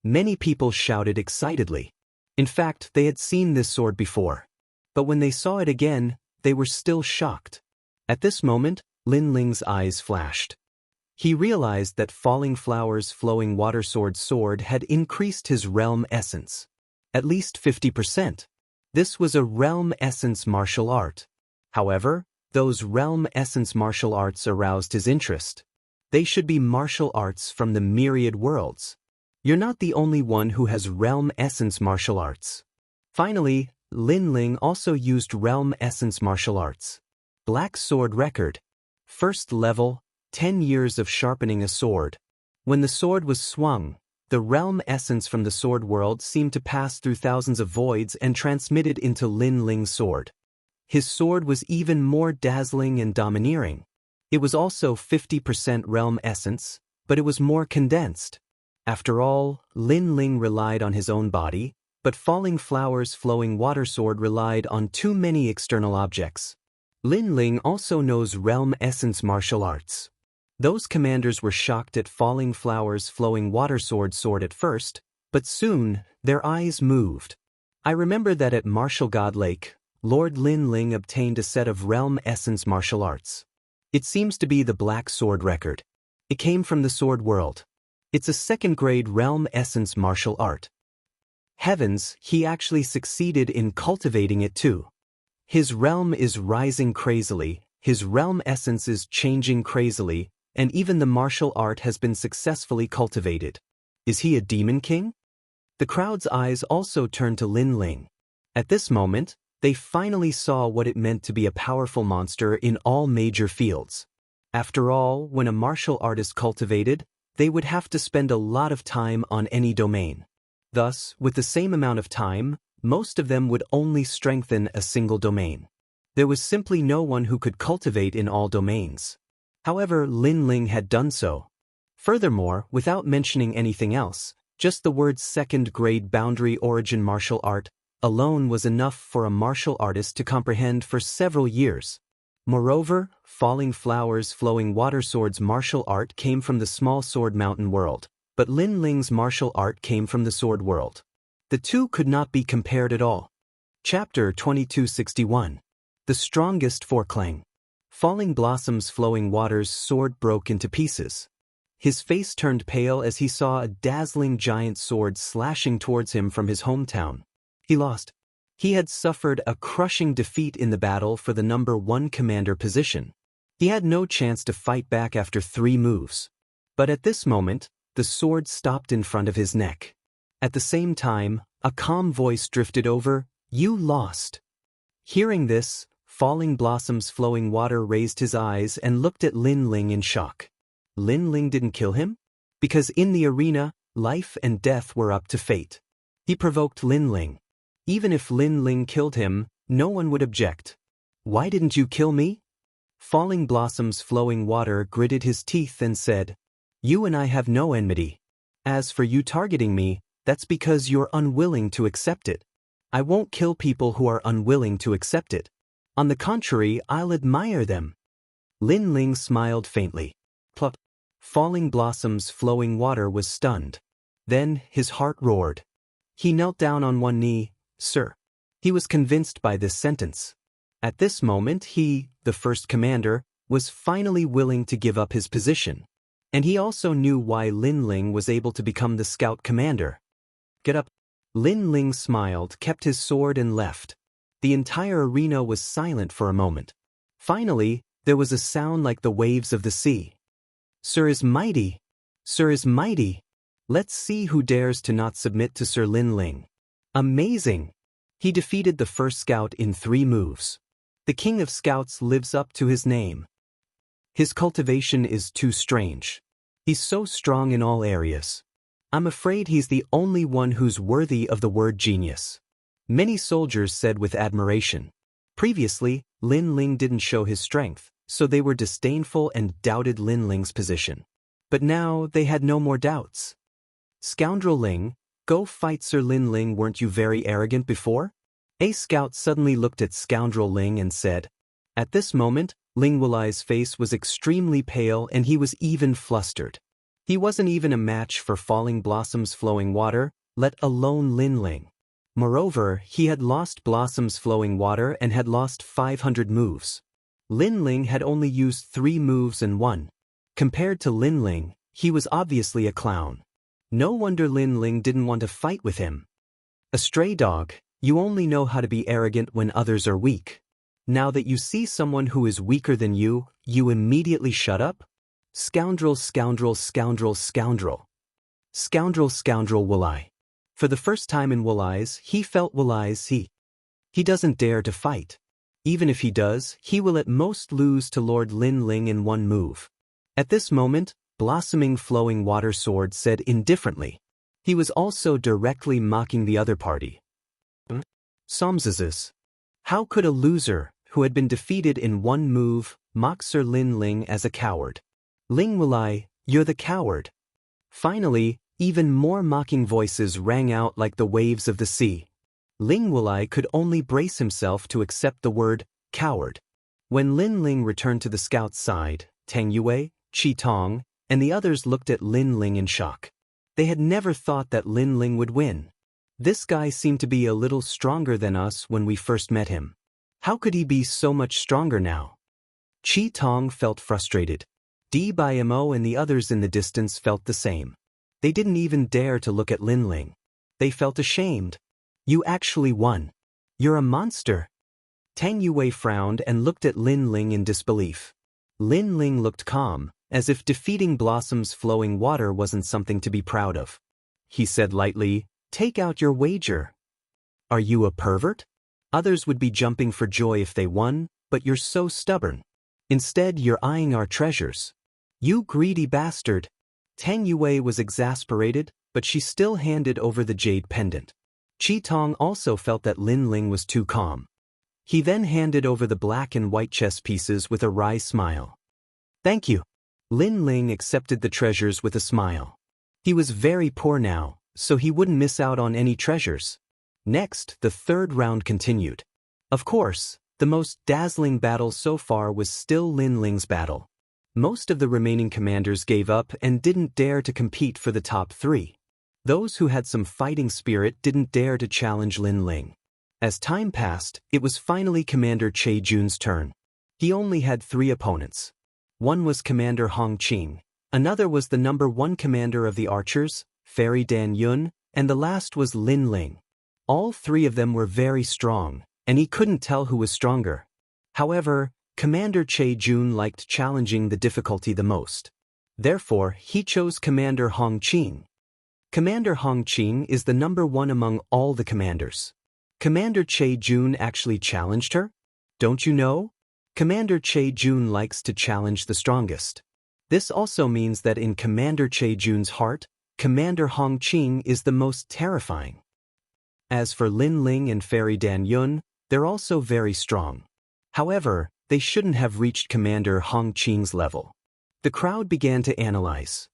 Many people shouted excitedly. In fact, they had seen this sword before. But when they saw it again, they were still shocked. At this moment, Lin Ling's eyes flashed. He realized that Falling Flowers Flowing Water sword had increased his realm essence. At least 50%. This was a realm essence martial art. However, those realm essence martial arts aroused his interest. They should be martial arts from the myriad worlds. You're not the only one who has realm essence martial arts. Finally, Lin Ling also used Realm Essence martial arts. Black Sword Record. First level, 10 years of sharpening a sword. When the sword was swung, the realm essence from the sword world seemed to pass through thousands of voids and transmitted into Lin Ling's sword. His sword was even more dazzling and domineering. It was also 50% realm essence, but it was more condensed. After all, Lin Ling relied on his own body, but Falling Flower's flowing water sword relied on too many external objects. Lin Ling also knows realm essence martial arts. Those commanders were shocked at Falling Flower's flowing water sword at first, but soon their eyes moved. I remember that at Martial God Lake, Lord Lin Ling obtained a set of realm essence martial arts. It seems to be the Black Sword Record. It came from the sword world. It's a second-grade realm essence martial art. Heavens, he actually succeeded in cultivating it too. His realm is rising crazily, his realm essence is changing crazily, and even the martial art has been successfully cultivated. Is he a demon king? The crowd's eyes also turned to Lin Ling. At this moment, they finally saw what it meant to be a powerful monster in all major fields. After all, when a martial art is cultivated, they would have to spend a lot of time on any domain. Thus, with the same amount of time, most of them would only strengthen a single domain. There was simply no one who could cultivate in all domains. However, Lin Ling had done so. Furthermore, without mentioning anything else, just the word second-grade boundary origin martial art alone was enough for a martial artist to comprehend for several years. Moreover, Falling Flower's flowing water sword's martial art came from the small sword mountain world, but Lin Ling's martial art came from the sword world. The two could not be compared at all. Chapter 2261. The Strongest Foreclang. Falling Blossom's flowing water's sword broke into pieces. His face turned pale as he saw a dazzling giant sword slashing towards him from his hometown. He lost. He had suffered a crushing defeat in the battle for the number 1 commander position. He had no chance to fight back after 3 moves. But at this moment, the sword stopped in front of his neck. At the same time, a calm voice drifted over, "You lost." Hearing this, Falling Blossom's flowing water raised his eyes and looked at Lin Ling in shock. Lin Ling didn't kill him? Because in the arena, life and death were up to fate. He provoked Lin Ling. Even if Lin Ling killed him, no one would object. "Why didn't you kill me?" Falling Blossom's flowing water gritted his teeth and said, "You and I have no enmity. As for you targeting me, that's because you're unwilling to accept it. I won't kill people who are unwilling to accept it. On the contrary, I'll admire them." Lin Ling smiled faintly. Plop. Falling Blossom's flowing water was stunned. Then his heart roared. He knelt down on one knee. "Sir." He was convinced by this sentence. At this moment he, the first commander, was finally willing to give up his position. And he also knew why Lin Ling was able to become the scout commander. "Get up." Lin Ling smiled, kept his sword and left. The entire arena was silent for a moment. Finally, there was a sound like the waves of the sea. "Sir is mighty. Sir is mighty. Let's see who dares to not submit to Sir Lin Ling." Amazing! He defeated the first scout in 3 moves. The king of scouts lives up to his name. His cultivation is too strange. He's so strong in all areas. I'm afraid he's the only one who's worthy of the word genius. Many soldiers said with admiration. Previously, Lin Ling didn't show his strength, so they were disdainful and doubted Lin Ling's position. But now they had no more doubts. "Scoundrel Ling, go fight Sir Lin Ling. Weren't you very arrogant before?" A scout suddenly looked at Scoundrel Ling and said. At this moment, Ling Wuli's face was extremely pale and he was even flustered. He wasn't even a match for Falling Blossom's flowing water, let alone Lin Ling. Moreover, he had lost Blossom's flowing water and had lost 500 moves. Lin Ling had only used 3 moves and won. Compared to Lin Ling, he was obviously a clown. No wonder Lin Ling didn't want to fight with him. A stray dog, you only know how to be arrogant when others are weak. Now that you see someone who is weaker than you, you immediately shut up? Scoundrel, scoundrel, scoundrel, scoundrel. Scoundrel, scoundrel Wuli. For the first time in Wuli's, he felt Wuli's he. He doesn't dare to fight. Even if he does, he will at most lose to Lord Lin Ling in one move. At this moment, Blossoming Flowing Water Sword said indifferently. He was also directly mocking the other party. Somzazis. How could a loser, who had been defeated in one move, mock Sir Lin Ling as a coward? Ling Wulai, you're the coward. Finally, even more mocking voices rang out like the waves of the sea. Ling Wulai could only brace himself to accept the word, coward. When Lin Ling returned to the scout's side, Tang Yue, Qi Tong, and the others looked at Lin Ling in shock. They had never thought that Lin Ling would win. This guy seemed to be a little stronger than us when we first met him. How could he be so much stronger now? Qi Tong felt frustrated. Mo and the others in the distance felt the same. They didn't even dare to look at Lin Ling. They felt ashamed. You actually won. You're a monster. Tang Yue frowned and looked at Lin Ling in disbelief. Lin Ling looked calm, as if defeating Blossom's Flowing Water wasn't something to be proud of. He said lightly, "Take out your wager." Are you a pervert? Others would be jumping for joy if they won, but you're so stubborn. Instead, you're eyeing our treasures. You greedy bastard. Tang Yue was exasperated, but she still handed over the jade pendant. Qi Tong also felt that Lin Ling was too calm. He then handed over the black and white chess pieces with a wry smile. Thank you. Lin Ling accepted the treasures with a smile. He was very poor now, so he wouldn't miss out on any treasures. Next, the third round continued. Of course, the most dazzling battle so far was still Lin Ling's battle. Most of the remaining commanders gave up and didn't dare to compete for the top 3. Those who had some fighting spirit didn't dare to challenge Lin Ling. As time passed, it was finally Commander Che Jun's turn. He only had 3 opponents. One was Commander Hong Qing, another was the number 1 commander of the archers, Fairy Dan Yun, and the last was Lin Ling. All 3 of them were very strong, and he couldn't tell who was stronger. However, Commander Che Jun liked challenging the difficulty the most. Therefore, he chose Commander Hong Qing. Commander Hong Qing is the number 1 among all the commanders. Commander Che Jun actually challenged her? Don't you know? Commander Che Jun likes to challenge the strongest. This also means that in Commander Che Jun's heart, Commander Hong Qing is the most terrifying. As for Lin Ling and Fairy Dan Yun, they're also very strong. However, they shouldn't have reached Commander Hong Qing's level. The crowd began to analyze.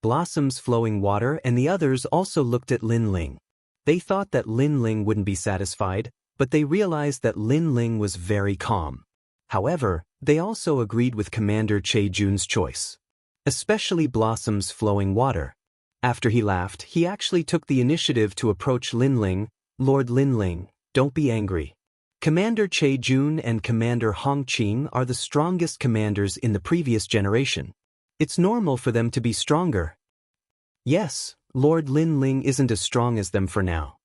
Blossom's Flowing Water and the others also looked at Lin Ling. They thought that Lin Ling wouldn't be satisfied, but they realized that Lin Ling was very calm. However, they also agreed with Commander Che Jun's choice. Especially Blossom's Flowing Water. After he laughed, he actually took the initiative to approach Lin Ling. Lord Lin Ling, don't be angry. Commander Che Jun and Commander Hong Qing are the strongest commanders in the previous generation. It's normal for them to be stronger. Yes, Lord Lin Ling isn't as strong as them for now.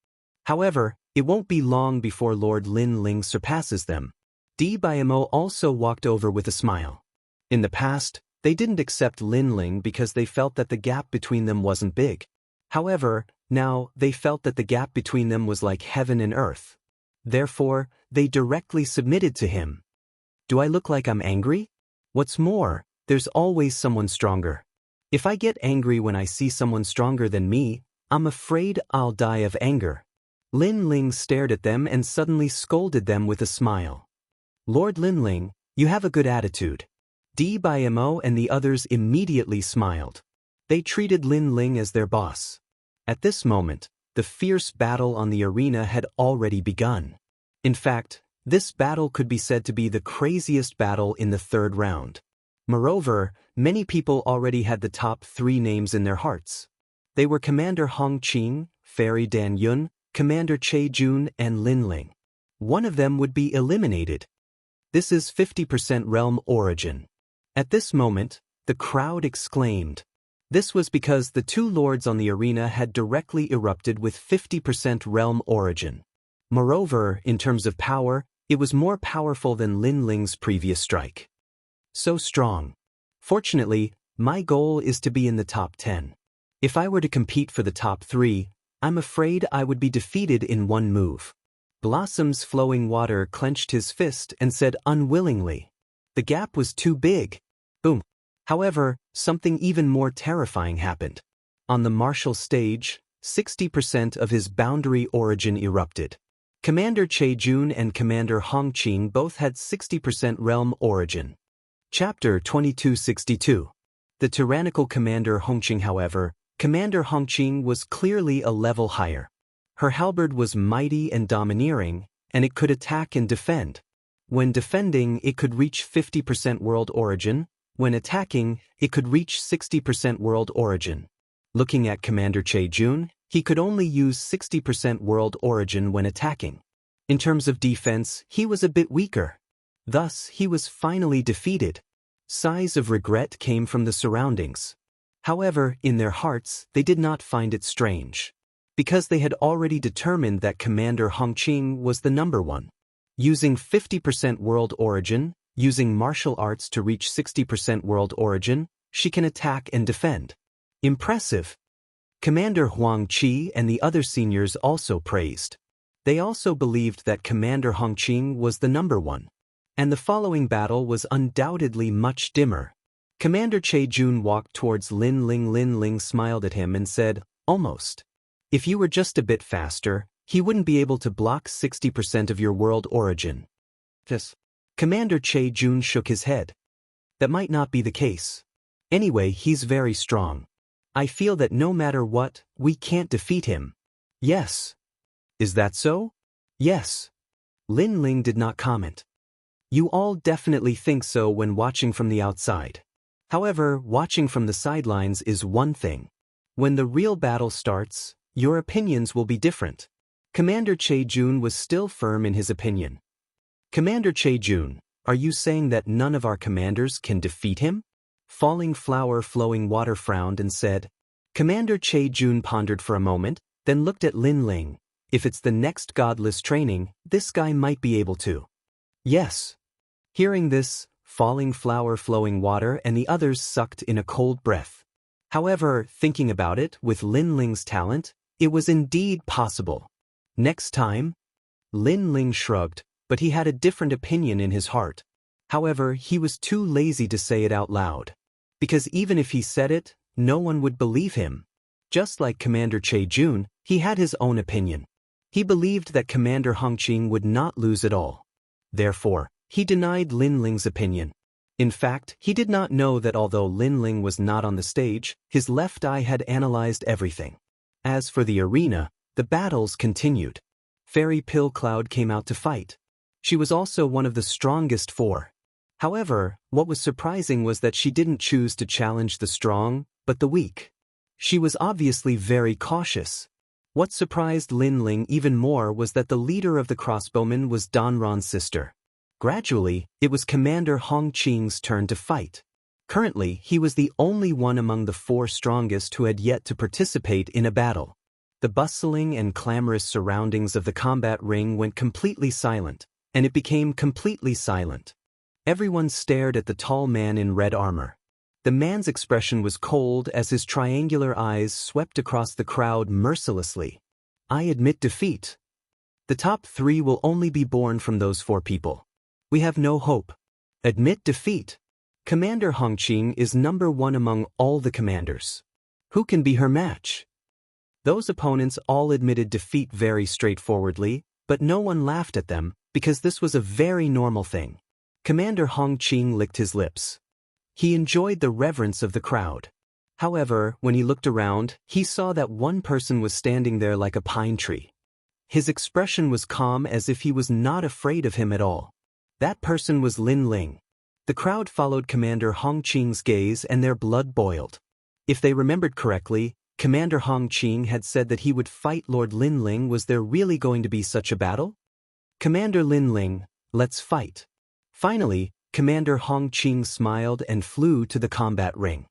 However, it won't be long before Lord Lin Ling surpasses them. Mo also walked over with a smile. In the past, they didn't accept Lin Ling because they felt that the gap between them wasn't big. However, now they felt that the gap between them was like heaven and earth. Therefore, they directly submitted to him. Do I look like I'm angry? What's more, there's always someone stronger. If I get angry when I see someone stronger than me, I'm afraid I'll die of anger. Lin Ling stared at them and suddenly scolded them with a smile. Lord Lin Ling, you have a good attitude. Mo and the others immediately smiled. They treated Lin Ling as their boss. At this moment, the fierce battle on the arena had already begun. In fact, this battle could be said to be the craziest battle in the 3rd round. Moreover, many people already had the top 3 names in their hearts. They were Commander Hong Qing, Fairy Dan Yun, Commander Che Jun, and Lin Ling. One of them would be eliminated. This is 50% realm origin. At this moment, the crowd exclaimed. This was because the 2 lords on the arena had directly erupted with 50% realm origin. Moreover, in terms of power, it was more powerful than Lin Ling's previous strike. So strong. Fortunately, my goal is to be in the top 10. If I were to compete for the top 3, I'm afraid I would be defeated in one move. Blossom's flowing water clenched his fist and said unwillingly. The gap was too big. Boom. However, something even more terrifying happened. On the martial stage, 60% of his boundary origin erupted. Commander Che-jun and Commander Hongqing both had 60% realm origin. Chapter 2262. The tyrannical Commander Hongqing, however, Commander Hongqing was clearly a level higher. Her halberd was mighty and domineering, and it could attack and defend. When defending, it could reach 50% world origin. When attacking, it could reach 60% world origin. Looking at Commander Che-jun, he could only use 60% world origin when attacking. In terms of defense, he was a bit weaker. Thus, he was finally defeated. Sighs of regret came from the surroundings. However, in their hearts, they did not find it strange. Because they had already determined that Commander Hongqing was the number one. Using 50% world origin, using martial arts to reach 60% world origin, she can attack and defend. Impressive. Commander Huang Qi and the other seniors also praised. They also believed that Commander Hongqing was the number one. And the following battle was undoubtedly much dimmer. Commander Che-jun walked towards Lin Ling. Lin Ling smiled at him and said, "Almost. If you were just a bit faster, he wouldn't be able to block 60% of your world origin." Yes. Commander Che-jun shook his head. That might not be the case. Anyway, he's very strong. I feel that no matter what, we can't defeat him. Yes. Is that so? Yes. Lin Ling did not comment. You all definitely think so when watching from the outside. However, watching from the sidelines is one thing. When the real battle starts, your opinions will be different. Commander Che-jun was still firm in his opinion. Commander Che-jun, are you saying that none of our commanders can defeat him? Falling Flower Flowing Water frowned and said. Commander Che-jun pondered for a moment, then looked at Lin Ling. If it's the next godless training, this guy might be able to. Yes. Hearing this, Falling Flower Flowing Water and the others sucked in a cold breath. However, thinking about it, with Lin Ling's talent, it was indeed possible. Next time? Lin Ling shrugged, but he had a different opinion in his heart. However, he was too lazy to say it out loud. Because even if he said it, no one would believe him. Just like Commander Che-jun, he had his own opinion. He believed that Commander Hongqing would not lose at all. Therefore, he denied Lin Ling's opinion. In fact, he did not know that although Lin Ling was not on the stage, his left eye had analyzed everything. As for the arena, the battles continued. Fairy Pill Cloud came out to fight. She was also one of the strongest four. However, what was surprising was that she didn't choose to challenge the strong, but the weak. She was obviously very cautious. What surprised Lin Ling even more was that the leader of the crossbowmen was Danron's sister. Gradually, it was Commander Hongqing's turn to fight. Currently, he was the only one among the four strongest who had yet to participate in a battle. The bustling and clamorous surroundings of the combat ring went completely silent, and it became completely silent. Everyone stared at the tall man in red armor. The man's expression was cold as his triangular eyes swept across the crowd mercilessly. I admit defeat. The top three will only be born from those four people. We have no hope. Admit defeat. Commander Hongqing is number one among all the commanders. Who can be her match? Those opponents all admitted defeat very straightforwardly, but no one laughed at them, because this was a very normal thing. Commander Hongqing licked his lips. He enjoyed the reverence of the crowd. However, when he looked around, he saw that one person was standing there like a pine tree. His expression was calm as if he was not afraid of him at all. That person was Lin Ling. The crowd followed Commander Hongqing's gaze and their blood boiled. If they remembered correctly, Commander Hongqing had said that he would fight Lord Lin Ling. Was there really going to be such a battle? Commander Lin Ling, let's fight. Finally, Commander Hongqing smiled and flew to the combat ring.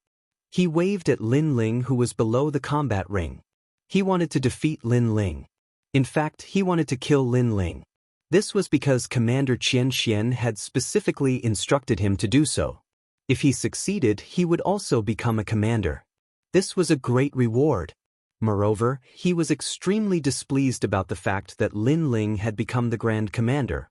He waved at Lin Ling, who was below the combat ring. He wanted to defeat Lin Ling. In fact, he wanted to kill Lin Ling. This was because Commander Qian Xian had specifically instructed him to do so. If he succeeded, he would also become a commander. This was a great reward. Moreover, he was extremely displeased about the fact that Lin Ling had become the Grand Commander.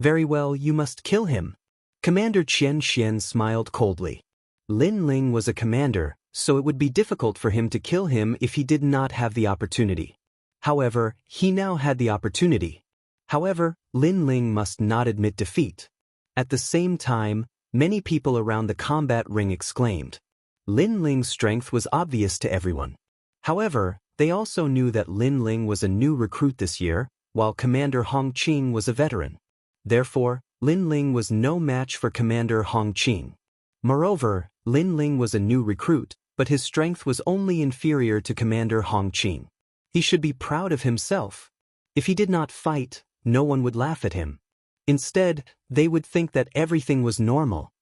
Very well, you must kill him. Commander Qian Xian smiled coldly. Lin Ling was a commander, so it would be difficult for him to kill him if he did not have the opportunity. However, he now had the opportunity. However, Lin Ling must not admit defeat. At the same time, many people around the combat ring exclaimed. Lin Ling's strength was obvious to everyone. However, they also knew that Lin Ling was a new recruit this year, while Commander Hong Qing was a veteran. Therefore, Lin Ling was no match for Commander Hong Qing. Moreover, Lin Ling was a new recruit, but his strength was only inferior to Commander Hong Qing. He should be proud of himself. If he did not fight, no one would laugh at him. Instead, they would think that everything was normal.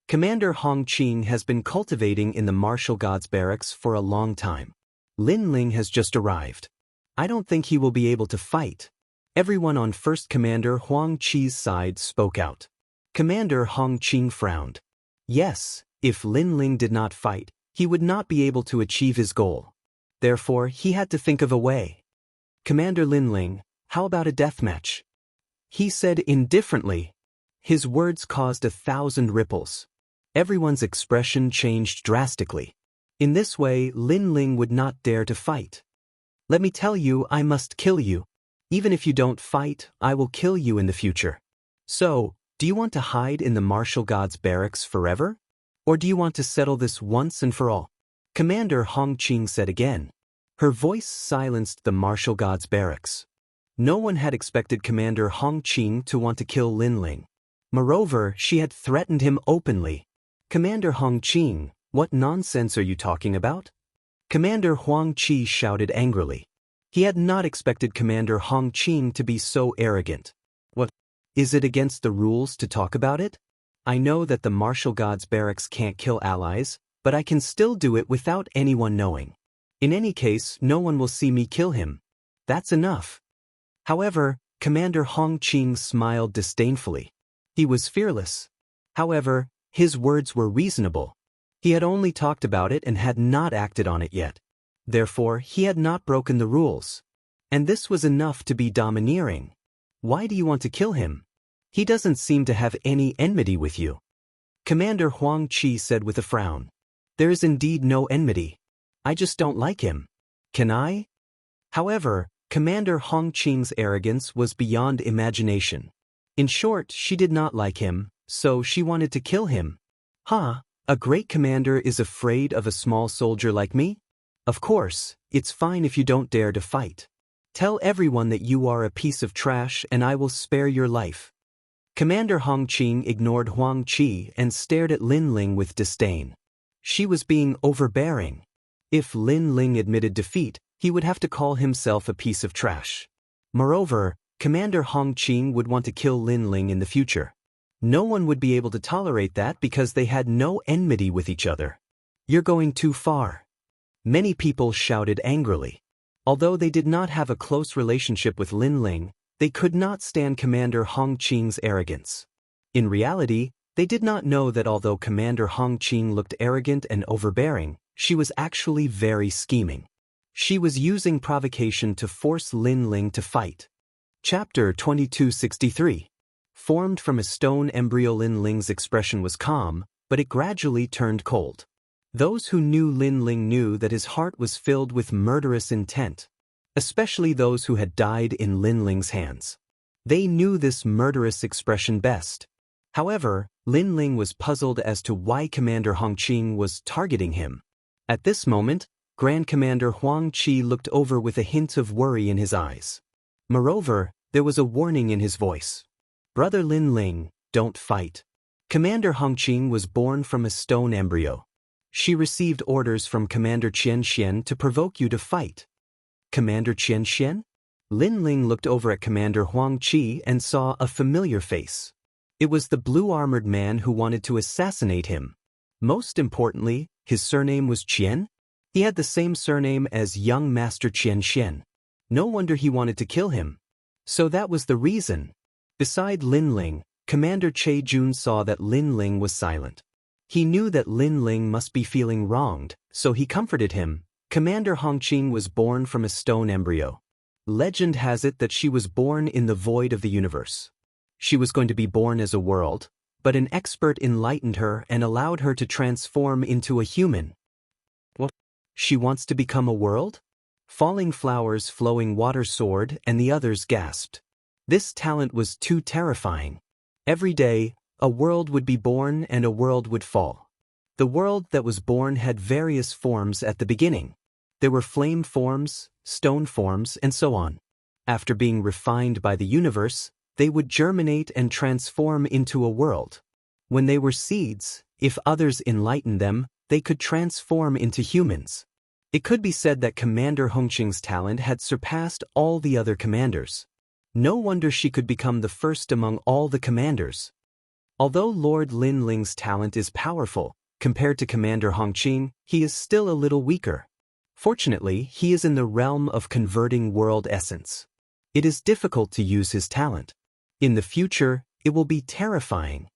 Commander Hong Qing has been cultivating in the martial gods barracks for a long time. Lin Ling has just arrived. I don't think he will be able to fight. Everyone on First Commander Huang Qi's side spoke out. Commander Hong Qing frowned. Yes, if Lin Ling did not fight, he would not be able to achieve his goal. Therefore, he had to think of a way. Commander Lin Ling, how about a deathmatch? He said indifferently. His words caused 1,000 ripples. Everyone's expression changed drastically. In this way, Lin Ling would not dare to fight. Let me tell you, I must kill you. Even if you don't fight, I will kill you in the future. So, do you want to hide in the martial gods barracks forever? Or do you want to settle this once and for all? Commander Hong Qing said again. Her voice silenced the martial gods barracks. No one had expected Commander Hong Qing to want to kill Lin Ling. Moreover, she had threatened him openly. Commander Hong Qing, what nonsense are you talking about? Commander Huang Qi shouted angrily. He had not expected Commander Hong Qing to be so arrogant. What? Is it against the rules to talk about it? I know that the martial gods barracks can't kill allies, but I can still do it without anyone knowing. In any case, no one will see me kill him. That's enough. However, Commander Hong Qing smiled disdainfully. He was fearless. However, his words were reasonable. He had only talked about it and had not acted on it yet. Therefore, he had not broken the rules. And this was enough to be domineering. Why do you want to kill him? He doesn't seem to have any enmity with you. Commander Huang Qi said with a frown. There is indeed no enmity. I just don't like him. Can I? However, Commander Hong Qing's arrogance was beyond imagination. In short, she did not like him, so she wanted to kill him. Huh? A great commander is afraid of a small soldier like me? Of course, it's fine if you don't dare to fight. Tell everyone that you are a piece of trash and I will spare your life. Commander Hong Qing ignored Huang Qi and stared at Lin Ling with disdain. She was being overbearing. If Lin Ling admitted defeat, he would have to call himself a piece of trash. Moreover, Commander Hong Qing would want to kill Lin Ling in the future. No one would be able to tolerate that because they had no enmity with each other. You're going too far. Many people shouted angrily. Although they did not have a close relationship with Lin Ling, they could not stand Commander Hong Qing's arrogance. In reality, they did not know that although Commander Hong Qing looked arrogant and overbearing, she was actually very scheming. She was using provocation to force Lin Ling to fight. Chapter 2263. Formed from a stone embryo, Lin Ling's expression was calm, but it gradually turned cold. Those who knew Lin Ling knew that his heart was filled with murderous intent, especially those who had died in Lin Ling's hands. They knew this murderous expression best. However, Lin Ling was puzzled as to why Commander Hong Qing was targeting him. At this moment, Grand Commander Huang Qi looked over with a hint of worry in his eyes. Moreover, there was a warning in his voice. Brother Lin Ling, don't fight. Commander Hong Qing was born from a stone embryo. She received orders from Commander Qian Xian to provoke you to fight. Commander Qian Xian? Lin Ling looked over at Commander Huang Qi and saw a familiar face. It was the blue-armored man who wanted to assassinate him. Most importantly, his surname was Qian. He had the same surname as young Master Qian Xian. No wonder he wanted to kill him. So that was the reason. Beside Lin Ling, Commander Che Jun saw that Lin Ling was silent. He knew that Lin Ling must be feeling wronged, so he comforted him. Commander Hongqing was born from a stone embryo. Legend has it that she was born in the void of the universe. She was going to be born as a world, but an expert enlightened her and allowed her to transform into a human. What? She wants to become a world? Falling Flowers, Flowing Water Sword, and the others gasped. This talent was too terrifying. Every day, a world would be born and a world would fall. The world that was born had various forms at the beginning. There were flame forms, stone forms, and so on. After being refined by the universe, they would germinate and transform into a world. When they were seeds, if others enlightened them, they could transform into humans. It could be said that Commander Hongqing's talent had surpassed all the other commanders. No wonder she could become the first among all the commanders. Although Lord Lin Ling's talent is powerful, compared to Commander Hongqing, he is still a little weaker. Fortunately, he is in the realm of converting world essence. It is difficult to use his talent. In the future, it will be terrifying.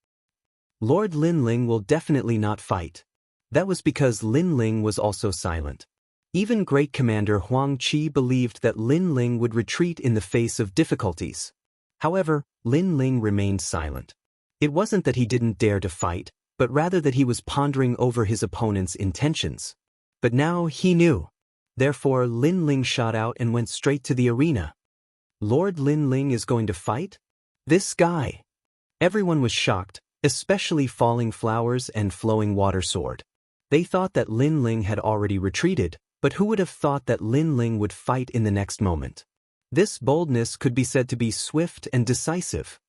Lord Lin Ling will definitely not fight. That was because Lin Ling was also silent. Even Great Commander Huang Qi believed that Lin Ling would retreat in the face of difficulties. However, Lin Ling remained silent. It wasn't that he didn't dare to fight, but rather that he was pondering over his opponent's intentions. But now he knew. Therefore, Lin Ling shot out and went straight to the arena. Lord Lin Ling is going to fight? This guy! Everyone was shocked, especially Falling Flowers and Flowing Water Sword. They thought that Lin Ling had already retreated, but who would have thought that Lin Ling would fight in the next moment? This boldness could be said to be swift and decisive.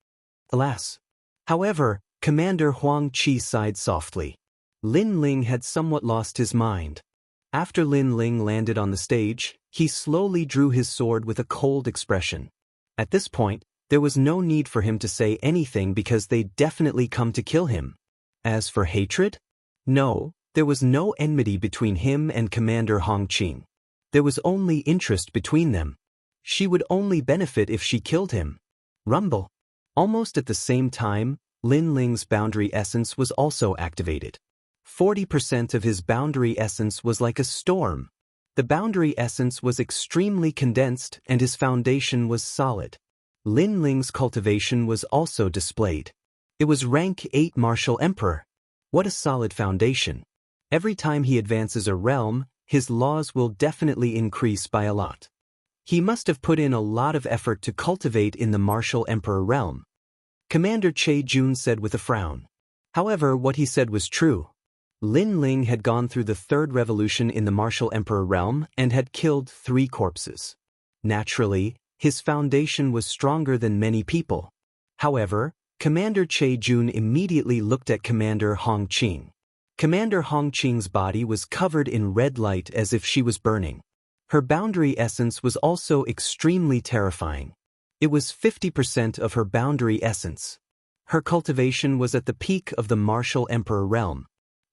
Alas! However, Commander Huang Qi sighed softly. Lin Ling had somewhat lost his mind. After Lin Ling landed on the stage, he slowly drew his sword with a cold expression. At this point, there was no need for him to say anything because they'd definitely come to kill him. As for hatred? No, there was no enmity between him and Commander Hongqing. There was only interest between them. She would only benefit if she killed him. Rumble. Almost at the same time, Lin Ling's boundary essence was also activated. 40% of his boundary essence was like a storm. The boundary essence was extremely condensed and his foundation was solid. Lin Ling's cultivation was also displayed. It was rank 8 Martial Emperor. What a solid foundation. Every time he advances a realm, his laws will definitely increase by a lot. He must have put in a lot of effort to cultivate in the Martial Emperor realm. Commander Che Jun said with a frown. However, what he said was true. Lin Ling had gone through the third revolution in the Martial Emperor realm and had killed 3 corpses. Naturally, his foundation was stronger than many people. However, Commander Che Jun immediately looked at Commander Hongqing. Commander Hongqing's body was covered in red light as if she was burning. Her boundary essence was also extremely terrifying. It was 50% of her boundary essence. Her cultivation was at the peak of the Martial Emperor realm.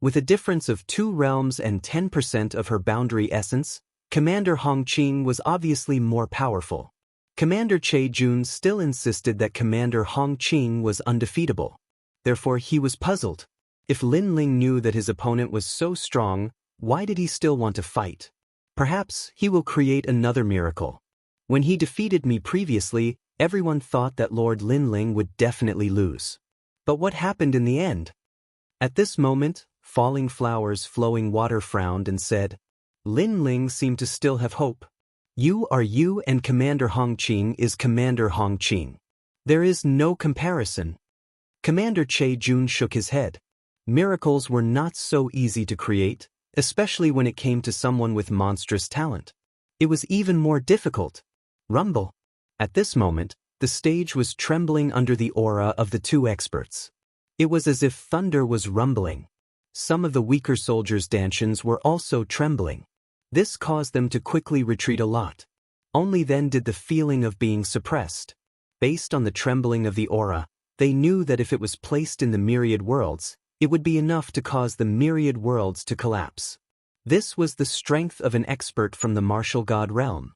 With a difference of 2 realms and 10% of her boundary essence, Commander Hongqing was obviously more powerful. Commander Che Jun still insisted that Commander Hongqing was undefeatable. Therefore, he was puzzled. If Lin Ling knew that his opponent was so strong, why did he still want to fight? Perhaps he will create another miracle. When he defeated me previously, everyone thought that Lord Lin Ling would definitely lose. But what happened in the end? At this moment, Falling Flowers, Flowing Water frowned and said, Lin Ling seemed to still have hope. You are you and Commander Hongqing is Commander Hongqing. There is no comparison. Commander Che Jun shook his head. Miracles were not so easy to create, especially when it came to someone with monstrous talent. It was even more difficult. Rumble. At this moment, the stage was trembling under the aura of the 2 experts. It was as if thunder was rumbling. Some of the weaker soldiers' dantians were also trembling. This caused them to quickly retreat a lot. Only then did the feeling of being suppressed. Based on the trembling of the aura, they knew that if it was placed in the myriad worlds, it would be enough to cause the myriad worlds to collapse. This was the strength of an expert from the martial god realm.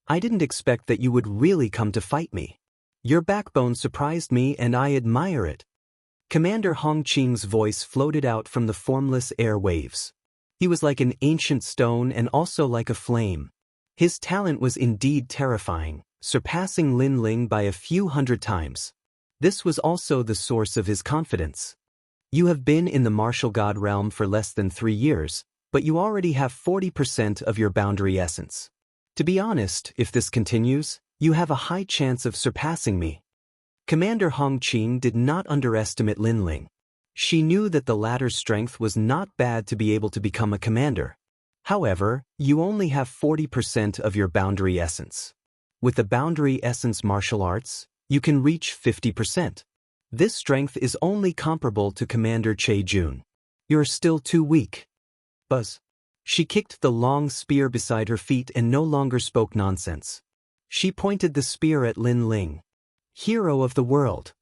I didn't expect that you would really come to fight me. Your backbone surprised me and I admire it. Commander Hongqing's voice floated out from the formless air waves. He was like an ancient stone and also like a flame. His talent was indeed terrifying, surpassing Lin Ling by a few hundred times. This was also the source of his confidence. You have been in the martial god realm for less than 3 years, but you already have 40% of your boundary essence. To be honest, if this continues, you have a high chance of surpassing me. Commander Hong Qing did not underestimate Lin Ling. She knew that the latter's strength was not bad to be able to become a commander. However, you only have 40% of your boundary essence. With the boundary essence martial arts, you can reach 50%. This strength is only comparable to Commander Che Jun. You're still too weak. Buzz. She kicked the long spear beside her feet and no longer spoke nonsense. She pointed the spear at Lin Ling. Hero of the world.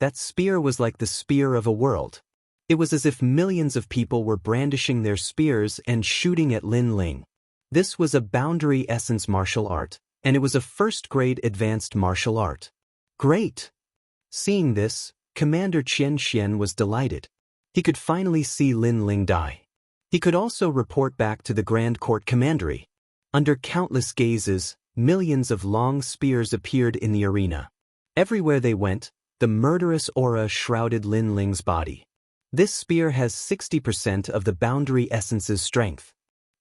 That spear was like the spear of a world. It was as if millions of people were brandishing their spears and shooting at Lin Ling. This was a boundary essence martial art, and it was a first-grade advanced martial art. Great! Seeing this, Commander Qian Xian was delighted. He could finally see Lin Ling die. He could also report back to the Grand Court Commandery. Under countless gazes, millions of long spears appeared in the arena. Everywhere they went, the murderous aura shrouded Lin Ling's body. This spear has 60% of the boundary essence's strength.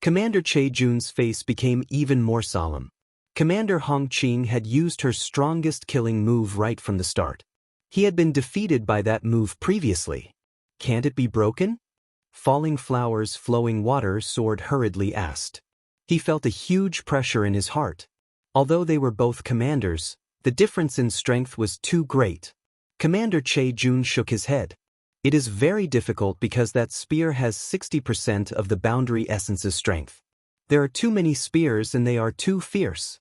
Commander Che Jun's face became even more solemn. Commander Hong Qing had used her strongest killing move right from the start. He had been defeated by that move previously. Can't it be broken? Falling flowers, flowing water, Sword hurriedly asked. He felt a huge pressure in his heart. Although they were both commanders, the difference in strength was too great. Commander Che Jun shook his head. It is very difficult because that spear has 60% of the boundary essence's strength. There are too many spears and they are too fierce.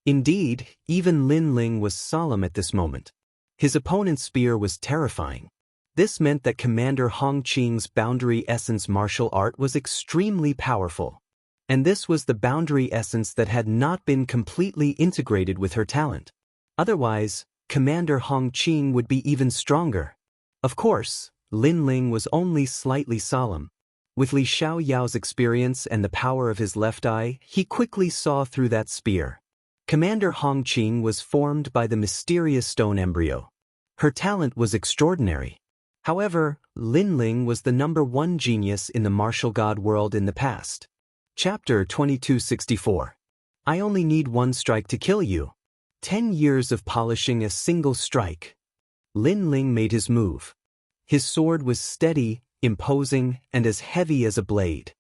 Indeed, even Lin Ling was solemn at this moment. His opponent's spear was terrifying. This meant that Commander Hong Qing's boundary essence martial art was extremely powerful. And this was the boundary essence that had not been completely integrated with her talent. Otherwise, Commander Hong Qing would be even stronger. Of course, Lin Ling was only slightly solemn. With Li Xiaoyao's experience and the power of his left eye, he quickly saw through that spear. Commander Hong Qing was formed by the mysterious stone embryo. Her talent was extraordinary. However, Lin Ling was the #1 genius in the martial god world in the past. Chapter 2264. I only need one strike to kill you. 10 years of polishing a single strike. Lin Ling made his move. His sword was steady, imposing, and as heavy as a blade.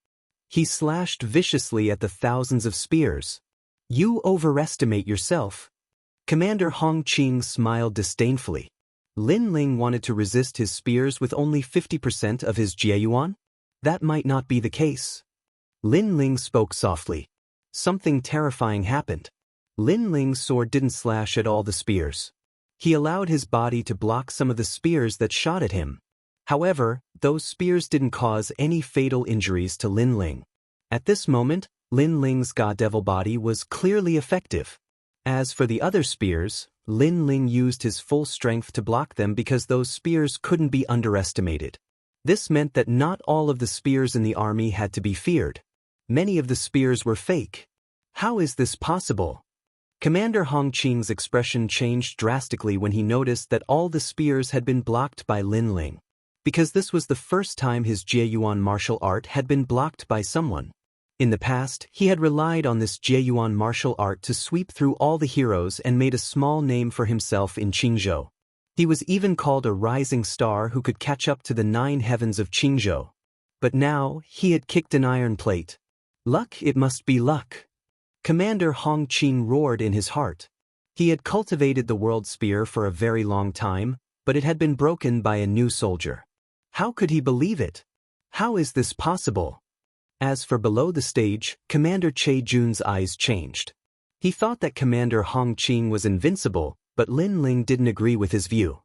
He slashed viciously at the thousands of spears. You overestimate yourself. Commander Hong Qing smiled disdainfully. Lin Ling wanted to resist his spears with only 50% of his jieyuan? That might not be the case. Lin Ling spoke softly. Something terrifying happened. Lin Ling's sword didn't slash at all the spears. He allowed his body to block some of the spears that shot at him. However, those spears didn't cause any fatal injuries to Lin Ling. At this moment, Lin Ling's God Devil body was clearly effective. As for the other spears, Lin Ling used his full strength to block them because those spears couldn't be underestimated. This meant that not all of the spears in the army had to be feared. Many of the spears were fake. How is this possible? Commander Hong Qing's expression changed drastically when he noticed that all the spears had been blocked by Lin Ling. Because this was the first time his jieyuan martial art had been blocked by someone. In the past, he had relied on this jieyuan martial art to sweep through all the heroes and made a small name for himself in Qingzhou. He was even called a rising star who could catch up to the 9 heavens of Qingzhou. But now, he had kicked an iron plate. Luck, it must be luck. Commander Hong Qing roared in his heart. He had cultivated the world spear for a very long time, but it had been broken by a new soldier. How could he believe it? How is this possible? As for below the stage, Commander Che Jun's eyes changed. He thought that Commander Hong Qing was invincible, but Lin Ling didn't agree with his view.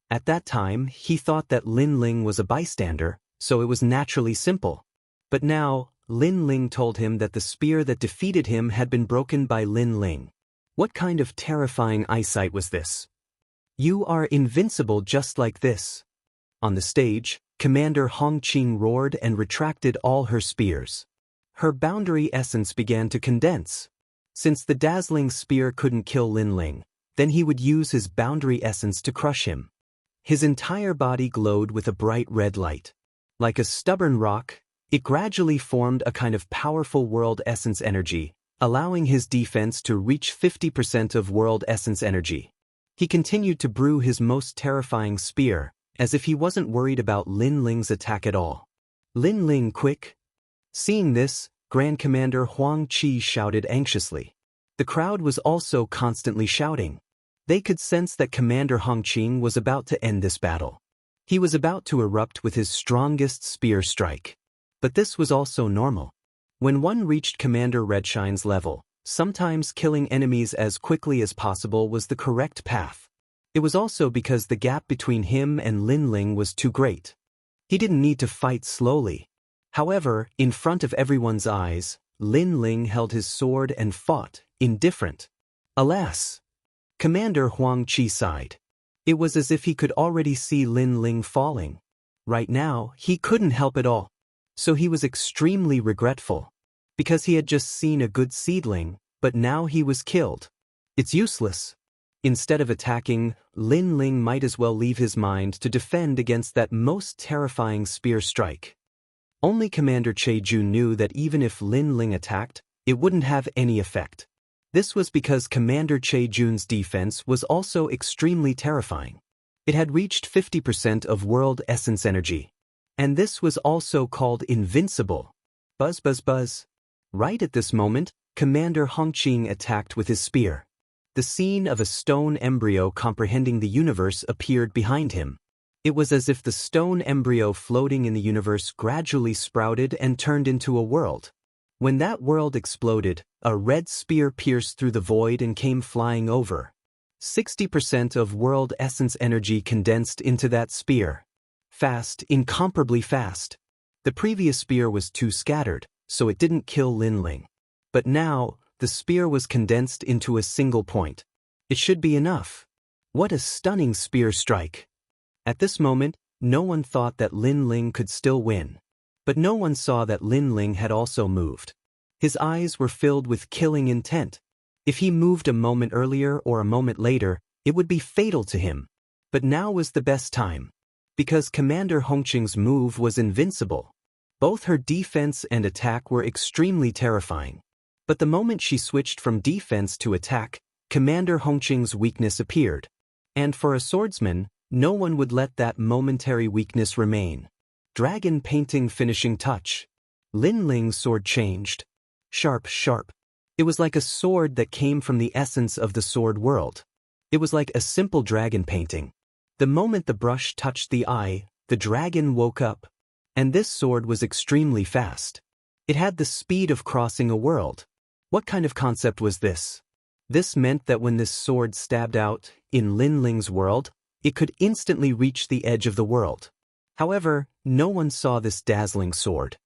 At that time, he thought that Lin Ling was a bystander, so it was naturally simple. But now, Lin Ling told him that the spear that defeated him had been broken by Lin Ling. What kind of terrifying eyesight was this? You are invincible just like this. On the stage, Commander Hongqing roared and retracted all her spears. Her boundary essence began to condense. Since the dazzling spear couldn't kill Lin Ling, then he would use his boundary essence to crush him. His entire body glowed with a bright red light. Like a stubborn rock, it gradually formed a kind of powerful world essence energy, allowing his defense to reach 50% of world essence energy. He continued to brew his most terrifying spear, as if he wasn't worried about Lin Ling's attack at all. Lin Ling, quick! Seeing this, Grand Commander Huang Qi shouted anxiously. The crowd was also constantly shouting. They could sense that Commander Hongqing was about to end this battle. He was about to erupt with his strongest spear strike. But this was also normal. When one reached Commander Redshine's level, sometimes killing enemies as quickly as possible was the correct path. It was also because the gap between him and Lin Ling was too great. He didn't need to fight slowly. However, in front of everyone's eyes, Lin Ling held his sword and fought, indifferent. Alas! Commander Huang Qi sighed. It was as if he could already see Lin Ling falling. Right now, he couldn't help it all. So he was extremely regretful. Because he had just seen a good seedling, but now he was killed. It's useless. Instead of attacking, Lin Ling might as well leave his mind to defend against that most terrifying spear strike. Only Commander Cheju knew that even if Lin Ling attacked, it wouldn't have any effect. This was because Commander Chejun's defense was also extremely terrifying. It had reached 50% of world essence energy. And this was also called invincible. Buzz buzz buzz. Right at this moment, Commander Hongqing attacked with his spear. The scene of a stone embryo comprehending the universe appeared behind him. It was as if the stone embryo floating in the universe gradually sprouted and turned into a world. When that world exploded, a red spear pierced through the void and came flying over. 60% of world essence energy condensed into that spear. Fast, incomparably fast. The previous spear was too scattered, so it didn't kill Lin Ling. But now, the spear was condensed into a single point. It should be enough. What a stunning spear strike! At this moment, no one thought that Lin Ling could still win. But no one saw that Lin Ling had also moved. His eyes were filled with killing intent. If he moved a moment earlier or a moment later, it would be fatal to him. But now was the best time. Because Commander Hongqing's move was invincible. Both her defense and attack were extremely terrifying. But the moment she switched from defense to attack, Commander Hongqing's weakness appeared. And for a swordsman, no one would let that momentary weakness remain. Dragon painting finishing touch. Lin Ling's sword changed. Sharp, sharp. It was like a sword that came from the essence of the sword world. It was like a simple dragon painting. The moment the brush touched the eye, the dragon woke up. And this sword was extremely fast. It had the speed of crossing a world. What kind of concept was this? This meant that when this sword stabbed out, in Lin Ling's world, it could instantly reach the edge of the world. However, no one saw this dazzling sword.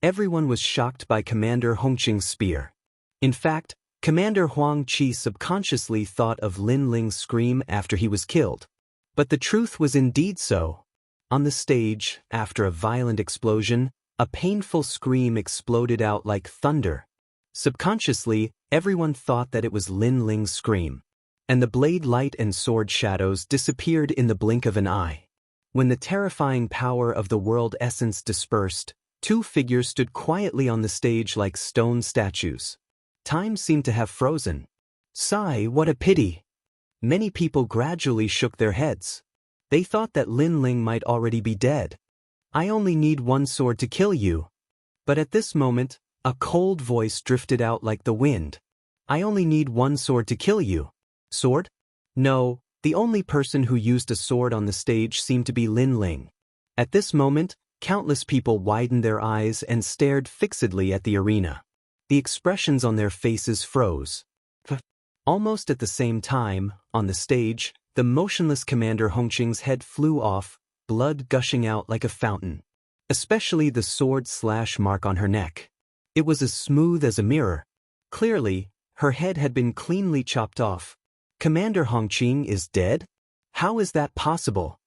Everyone was shocked by Commander Hongqing's spear. In fact, Commander Huang Qi subconsciously thought of Lin Ling's scream after he was killed. But the truth was indeed so. On the stage, after a violent explosion, a painful scream exploded out like thunder. Subconsciously, everyone thought that it was Lin Ling's scream. And the blade light and sword shadows disappeared in the blink of an eye. When the terrifying power of the world essence dispersed, two figures stood quietly on the stage like stone statues. Time seemed to have frozen. Sigh, what a pity! Many people gradually shook their heads. They thought that Lin Ling might already be dead. I only need one sword to kill you. But at this moment, a cold voice drifted out like the wind. I only need one sword to kill you. Sword? No, the only person who used a sword on the stage seemed to be Lin Ling. At this moment, countless people widened their eyes and stared fixedly at the arena. The expressions on their faces froze. Almost at the same time, on the stage, the motionless Commander Hongqing's head flew off, blood gushing out like a fountain. Especially the sword/slash mark on her neck. It was as smooth as a mirror. Clearly, her head had been cleanly chopped off. Commander Hongqing is dead? How is that possible?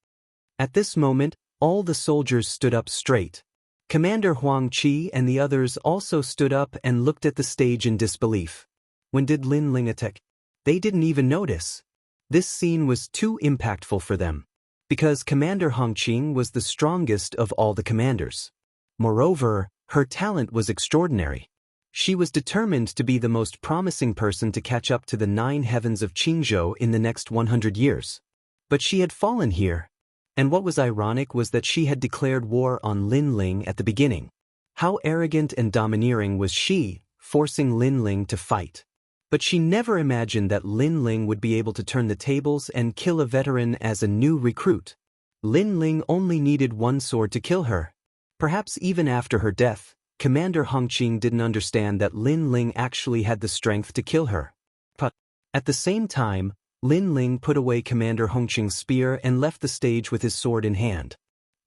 At this moment, All the soldiers stood up straight. Commander Huang Qi and the others also stood up and looked at the stage in disbelief. When did Lin Ling attack? They didn't even notice. This scene was too impactful for them, because Commander Hong Qing was the strongest of all the commanders. Moreover, her talent was extraordinary. She was determined to be the most promising person to catch up to the 9 heavens of Qingzhou in the next 100 years. But she had fallen here. And what was ironic was that she had declared war on Lin Ling at the beginning. How arrogant and domineering was she, forcing Lin Ling to fight. But she never imagined that Lin Ling would be able to turn the tables and kill a veteran as a new recruit. Lin Ling only needed one sword to kill her. Perhaps even after her death, Commander Hong Qing didn't understand that Lin Ling actually had the strength to kill her. But at the same time, Lin Ling put away Commander Hong Qing's spear and left the stage with his sword in hand.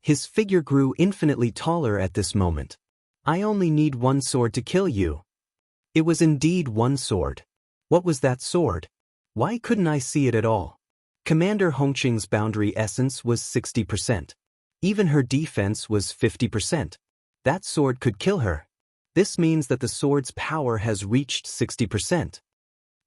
His figure grew infinitely taller at this moment. I only need one sword to kill you. It was indeed one sword. What was that sword? Why couldn't I see it at all? Commander Hong Qing's boundary essence was 60%. Even her defense was 50%. That sword could kill her. This means that the sword's power has reached 60%.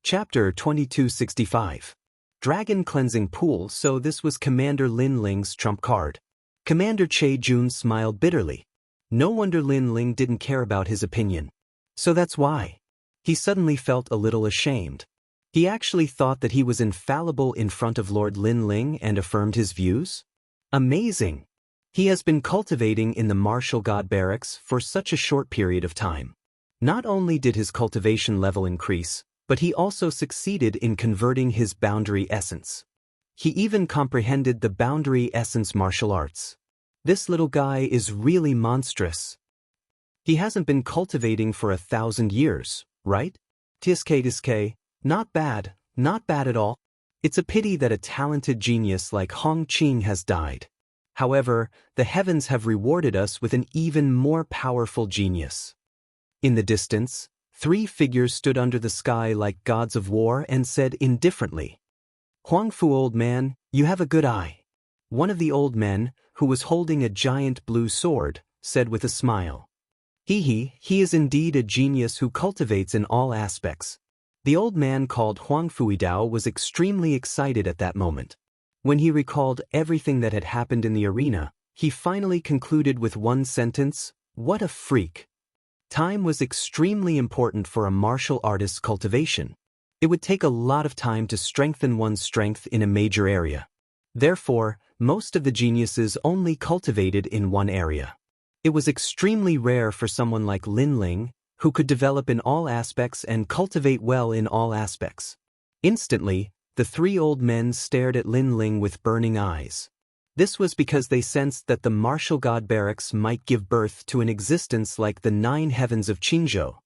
Chapter 2265. Dragon Cleansing Pool. So this was Commander Lin Ling's trump card. Commander Che Jun smiled bitterly. No wonder Lin Ling didn't care about his opinion. So that's why. He suddenly felt a little ashamed. He actually thought that he was infallible in front of Lord Lin Ling and affirmed his views? Amazing! He has been cultivating in the martial god barracks for such a short period of time. Not only did his cultivation level increase, but he also succeeded in converting his boundary essence. He even comprehended the boundary essence martial arts. This little guy is really monstrous. He hasn't been cultivating for 1,000 years, right? Tiske, not bad at all. It's a pity that a talented genius like Hong Qing has died. However, the heavens have rewarded us with an even more powerful genius. In the distance, 3 figures stood under the sky like gods of war and said indifferently, "Huang Fu, old man, you have a good eye." One of the old men, who was holding a giant blue sword, said with a smile, He is indeed a genius who cultivates in all aspects." The old man called Huang Fuidao was extremely excited at that moment. When he recalled everything that had happened in the arena, he finally concluded with one sentence, "What a freak." Time was extremely important for a martial artist's cultivation. It would take a lot of time to strengthen one's strength in a major area. Therefore, most of the geniuses only cultivated in one area. It was extremely rare for someone like Lin Ling, who could develop in all aspects and cultivate well in all aspects. Instantly, the 3 old men stared at Lin Ling with burning eyes. This was because they sensed that the martial god barracks might give birth to an existence like the 9 heavens of Qingzhou.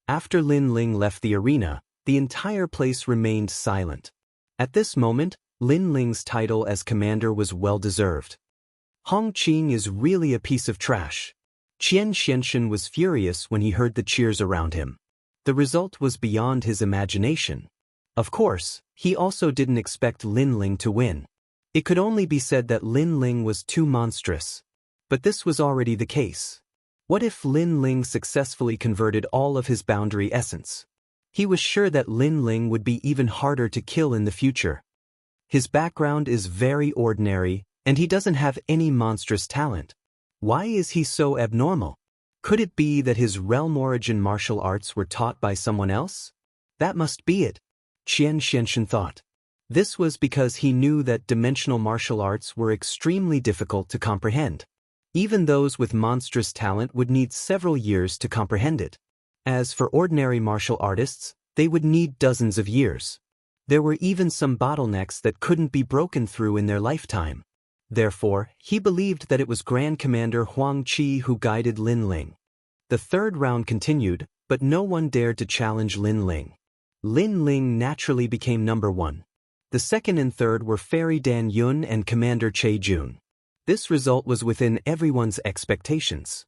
After Lin Ling left the arena, the entire place remained silent. At this moment, Lin Ling's title as commander was well-deserved. Hong Qing is really a piece of trash. Qian Xianxin was furious when he heard the cheers around him. The result was beyond his imagination. Of course, he also didn't expect Lin Ling to win. It could only be said that Lin Ling was too monstrous. But this was already the case. What if Lin Ling successfully converted all of his boundary essence? He was sure that Lin Ling would be even harder to kill in the future. His background is very ordinary, and he doesn't have any monstrous talent. Why is he so abnormal? Could it be that his realm origin martial arts were taught by someone else? That must be it, Qian Xianxin thought. This was because he knew that dimensional martial arts were extremely difficult to comprehend. Even those with monstrous talent would need several years to comprehend it. As for ordinary martial artists, they would need dozens of years. There were even some bottlenecks that couldn't be broken through in their lifetime. Therefore, he believed that it was Grand Commander Huang Qi who guided Lin Ling. The 3rd round continued, but no one dared to challenge Lin Ling. Lin Ling naturally became number 1. The 2nd and 3rd were Fairy Dan Yun and Commander Che Jun. This result was within everyone's expectations.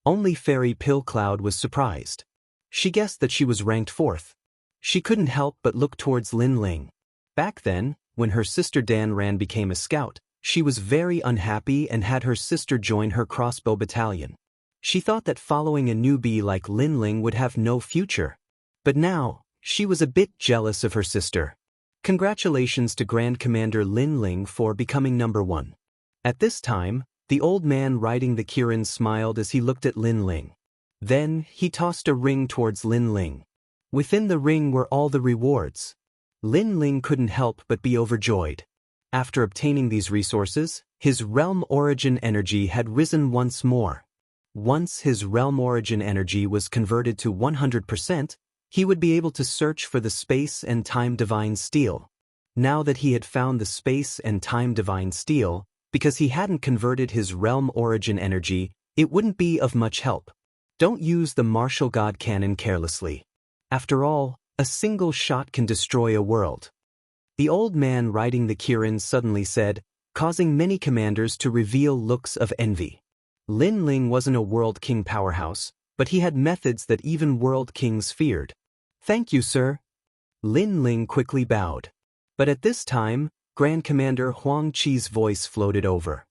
Only Fairy Pill Cloud was surprised. She guessed that she was ranked 4th. She couldn't help but look towards Lin Ling. Back then, when her sister Dan Ran became a scout, She was very unhappy and had her sister join her crossbow battalion. She thought that following a newbie like Linling would have no future. But now, she was a bit jealous of her sister. Congratulations to Grand Commander Linling for becoming number 1. At this time, the old man riding the Kirin smiled as he looked at Linling. Then, he tossed a ring towards Linling. Within the ring were all the rewards. Linling couldn't help but be overjoyed. After obtaining these resources, his realm origin energy had risen once more. Once his realm origin energy was converted to 100%, he would be able to search for the space and time divine steel. Now that he had found the space and time divine steel, because he hadn't converted his realm origin energy, it wouldn't be of much help. Don't use the martial god cannon carelessly. After all, a single shot can destroy a world. The old man riding the Kirin suddenly said, causing many commanders to reveal looks of envy. Linling wasn't a world king powerhouse, but he had methods that even world kings feared. Thank you, sir. Linling quickly bowed. But at this time, Grand Commander Huang Qi's voice floated over.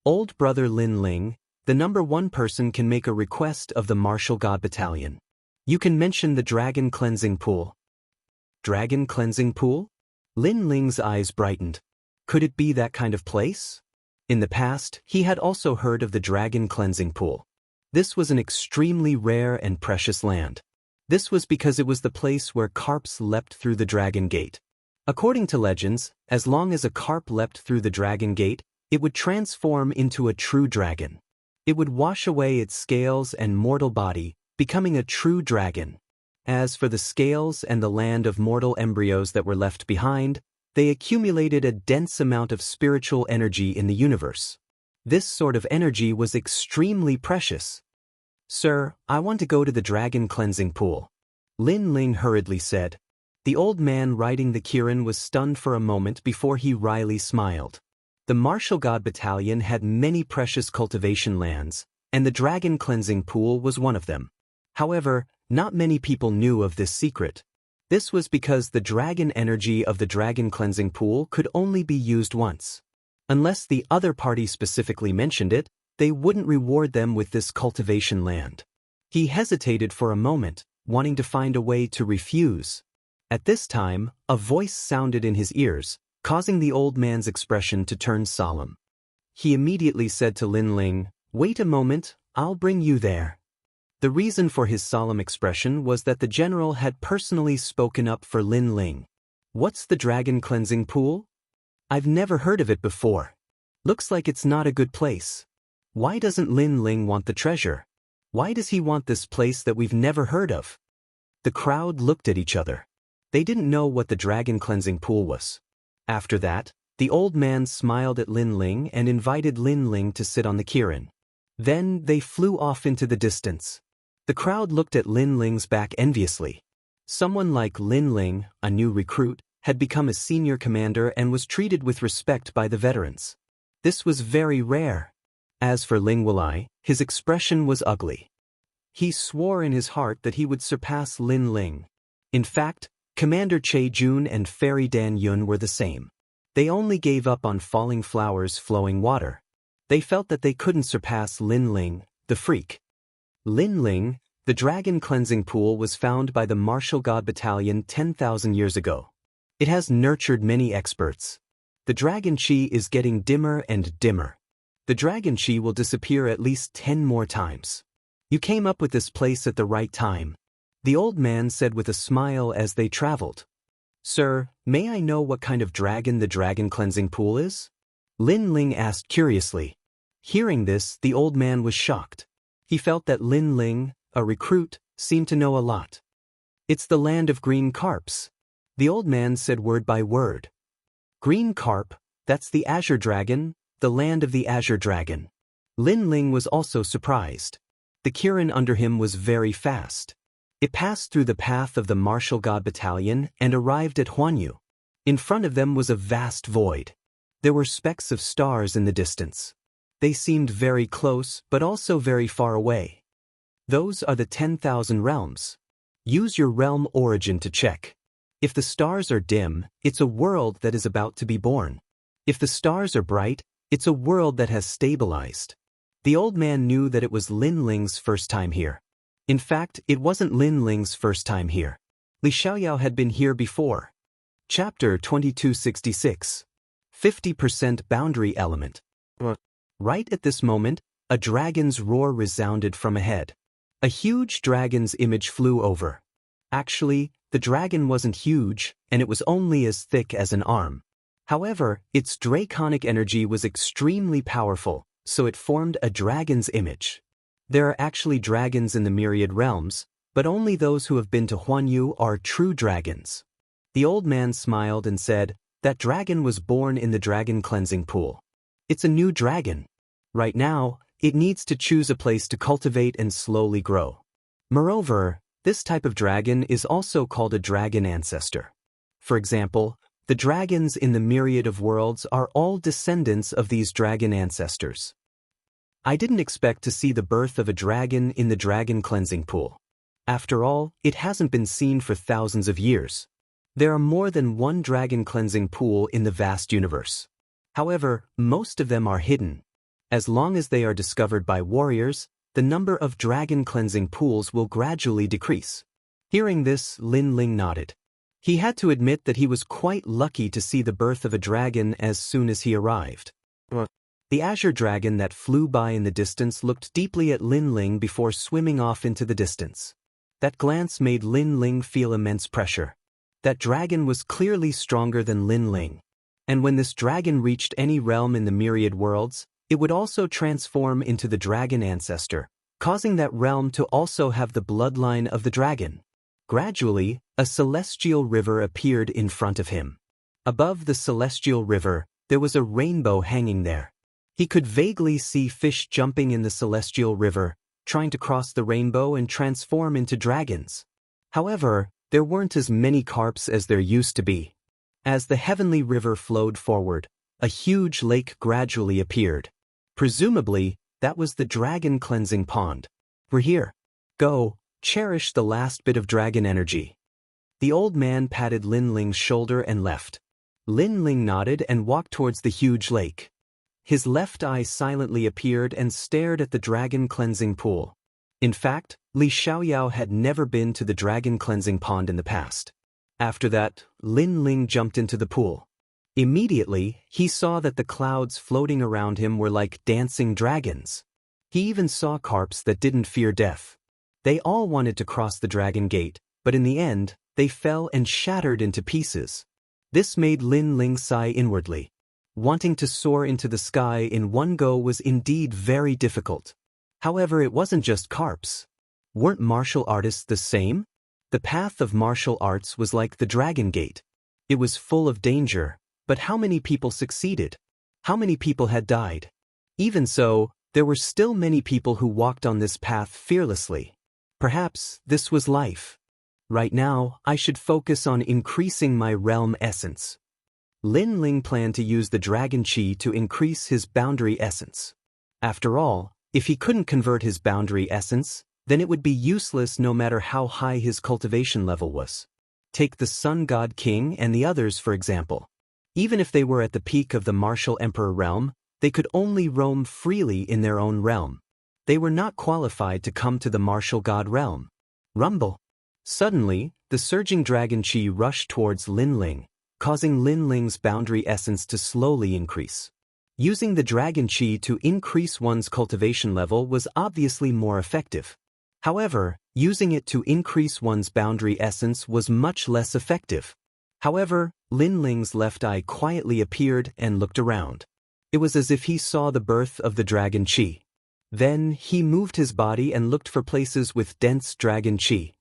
Old brother Linling, the number 1 person can make a request of the Martial God Battalion. You can mention the Dragon Cleansing Pool. Dragon Cleansing Pool? Linling's eyes brightened. Could it be that kind of place? In the past, he had also heard of the Dragon Cleansing Pool. This was an extremely rare and precious land. This was because it was the place where carps leapt through the Dragon Gate. According to legends, as long as a carp leapt through the Dragon Gate, it would transform into a true dragon. It would wash away its scales and mortal body, becoming a true dragon. As for the scales and the land of mortal embryos that were left behind, they accumulated a dense amount of spiritual energy in the universe. This sort of energy was extremely precious. Sir, I want to go to the Dragon Cleansing Pool. Linling hurriedly said. The old man riding the Kirin was stunned for a moment before he wryly smiled. The Martial God Battalion had many precious cultivation lands, and the Dragon Cleansing Pool was one of them. However, not many people knew of this secret. This was because the dragon energy of the Dragon Cleansing Pool could only be used once. Unless the other party specifically mentioned it, they wouldn't reward them with this cultivation land. He hesitated for a moment, wanting to find a way to refuse. At this time, a voice sounded in his ears, causing the old man's expression to turn solemn. He immediately said to Linling, "Wait a moment, I'll bring you there." The reason for his solemn expression was that the general had personally spoken up for Linling. What's the Dragon Cleansing Pool? I've never heard of it before. Looks like it's not a good place. Why doesn't Linling want the treasure? Why does he want this place that we've never heard of? The crowd looked at each other. They didn't know what the Dragon Cleansing Pool was. After that, the old man smiled at Linling and invited Linling to sit on the Kirin. Then they flew off into the distance. The crowd looked at Linling's back enviously. Someone like Linling, a new recruit, had become a senior commander and was treated with respect by the veterans. This was very rare. As for Ling Wulai, his expression was ugly. He swore in his heart that he would surpass Linling. In fact, Commander Che Jun and Fairy Dan Yun were the same. They only gave up on falling flowers flowing water. They felt that they couldn't surpass Linling, the freak. Linling, the Dragon Cleansing Pool, was found by the Martial God Battalion 10,000 years ago. It has nurtured many experts. The dragon chi is getting dimmer and dimmer. The dragon chi will disappear at least 10 more times. You came up with this place at the right time, the old man said with a smile as they traveled. Sir, may I know what kind of dragon the Dragon Cleansing Pool is? Linling asked curiously. Hearing this, the old man was shocked. He felt that Linling, a recruit, seemed to know a lot. It's the land of green carps. The old man said word by word. Green carp, that's the Azure Dragon, the land of the Azure Dragon. Linling was also surprised. The Kirin under him was very fast. It passed through the path of the Martial God Battalion and arrived at Huanyu. In front of them was a vast void. There were specks of stars in the distance. They seemed very close, but also very far away. Those are the 10,000 realms. Use your realm origin to check. If the stars are dim, it's a world that is about to be born. If the stars are bright, It's a world that has stabilized. The old man knew that it was Lin Ling's first time here. In fact, it wasn't Lin Ling's first time here. Li Xiaoyao had been here before. Chapter 2266. 50% Boundary Element. Right at this moment, a dragon's roar resounded from ahead. A huge dragon's image flew over. Actually, the dragon wasn't huge, and it was only as thick as an arm. However, its draconic energy was extremely powerful, so it formed a dragon's image. There are actually dragons in the myriad realms, but only those who have been to Huanyu are true dragons. The old man smiled and said, "That dragon was born in the dragon cleansing pool. It's a new dragon. Right now, it needs to choose a place to cultivate and slowly grow. Moreover, this type of dragon is also called a dragon ancestor. For example, the dragons in the myriad of worlds are all descendants of these dragon ancestors. I didn't expect to see the birth of a dragon in the dragon cleansing pool. After all, it hasn't been seen for thousands of years. There are more than one dragon cleansing pool in the vast universe. However, most of them are hidden. As long as they are discovered by warriors, the number of dragon cleansing pools will gradually decrease." Hearing this, Lin Ling nodded. He had to admit that he was quite lucky to see the birth of a dragon as soon as he arrived. The azure dragon that flew by in the distance looked deeply at Lin Ling before swimming off into the distance. That glance made Lin Ling feel immense pressure. That dragon was clearly stronger than Lin Ling. And when this dragon reached any realm in the myriad worlds, it would also transform into the dragon ancestor, causing that realm to also have the bloodline of the dragon. Gradually, a celestial river appeared in front of him. Above the celestial river, there was a rainbow hanging there. He could vaguely see fish jumping in the celestial river, trying to cross the rainbow and transform into dragons. However, there weren't as many carps as there used to be. As the heavenly river flowed forward, a huge lake gradually appeared. Presumably, that was the dragon cleansing pond. "We're here. Go, cherish the last bit of dragon energy." The old man patted Lin Ling's shoulder and left. Lin Ling nodded and walked towards the huge lake. His left eye silently appeared and stared at the dragon cleansing pool. In fact, Li Xiaoyao had never been to the dragon cleansing pond in the past. After that, Lin Ling jumped into the pool. Immediately, he saw that the clouds floating around him were like dancing dragons. He even saw carps that didn't fear death. They all wanted to cross the dragon gate, but in the end, they fell and shattered into pieces. This made Lin Ling sigh inwardly. Wanting to soar into the sky in one go was indeed very difficult. However, it wasn't just carps. Weren't martial artists the same? The path of martial arts was like the Dragon Gate. It was full of danger, but how many people succeeded? How many people had died? Even so, there were still many people who walked on this path fearlessly. Perhaps this was life. Right now, I should focus on increasing my realm essence. Lin Ling planned to use the Dragon Chi to increase his boundary essence. After all, if he couldn't convert his boundary essence, then it would be useless no matter how high his cultivation level was. Take the Sun God King and the others for example. Even if they were at the peak of the Martial Emperor realm, they could only roam freely in their own realm. They were not qualified to come to the Martial God realm. Rumble. Suddenly, the surging Dragon Chi rushed towards Lin Ling, causing Lin Ling's boundary essence to slowly increase. Using the Dragon Chi to increase one's cultivation level was obviously more effective. However, using it to increase one's boundary essence was much less effective. However, Lin Ling's left eye quietly appeared and looked around. It was as if he saw the birth of the Dragon Chi. Then, he moved his body and looked for places with dense Dragon Chi.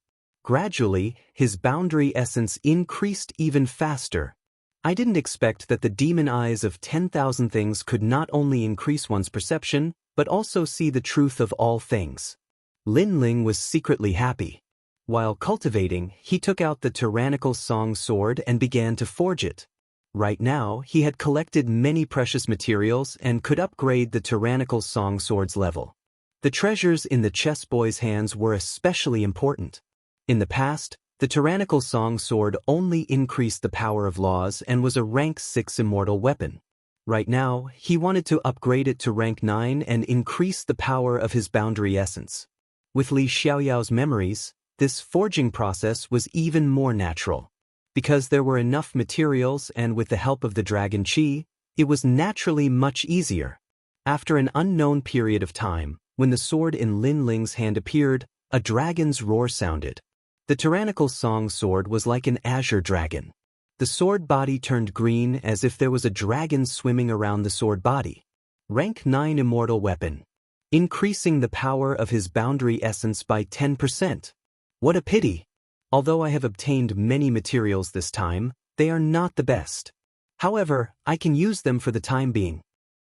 Gradually, his boundary essence increased even faster. I didn't expect that the demon eyes of 10,000 things could not only increase one's perception, but also see the truth of all things. Lin Ling was secretly happy. While cultivating, he took out the tyrannical song sword and began to forge it. Right now, he had collected many precious materials and could upgrade the tyrannical song sword's level. The treasures in the chess boy's hands were especially important. In the past, the tyrannical song sword only increased the power of laws and was a rank 6 immortal weapon. Right now, he wanted to upgrade it to rank 9 and increase the power of his boundary essence. With Li Xiaoyao's memories, this forging process was even more natural. Because there were enough materials and with the help of the dragon qi, it was naturally much easier. After an unknown period of time, when the sword in Lin Ling's hand appeared, a dragon's roar sounded. The tyrannical song sword was like an azure dragon. The sword body turned green as if there was a dragon swimming around the sword body. Rank 9 Immortal Weapon. Increasing the power of his boundary essence by 10%. What a pity! Although I have obtained many materials this time, they are not the best. However, I can use them for the time being.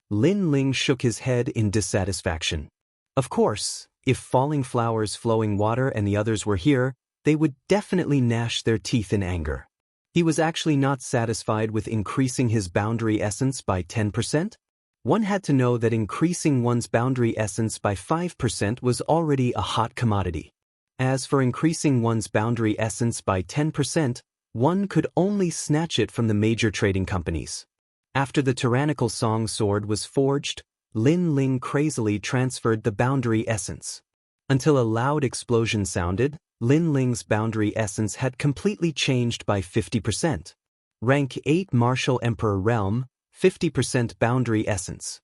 Lin Ling shook his head in dissatisfaction. Of course, if Falling Flowers, Flowing Water and the others were here, they would definitely gnash their teeth in anger. He was actually not satisfied with increasing his boundary essence by 10%. One had to know that increasing one's boundary essence by 5% was already a hot commodity. As for increasing one's boundary essence by 10%, one could only snatch it from the major trading companies. After the tyrannical song sword was forged, Lin Ling crazily transferred the boundary essence. Until a loud explosion sounded, Lin Ling's boundary essence had completely changed by 50%. Rank 8 Martial Emperor Realm, 50% boundary essence.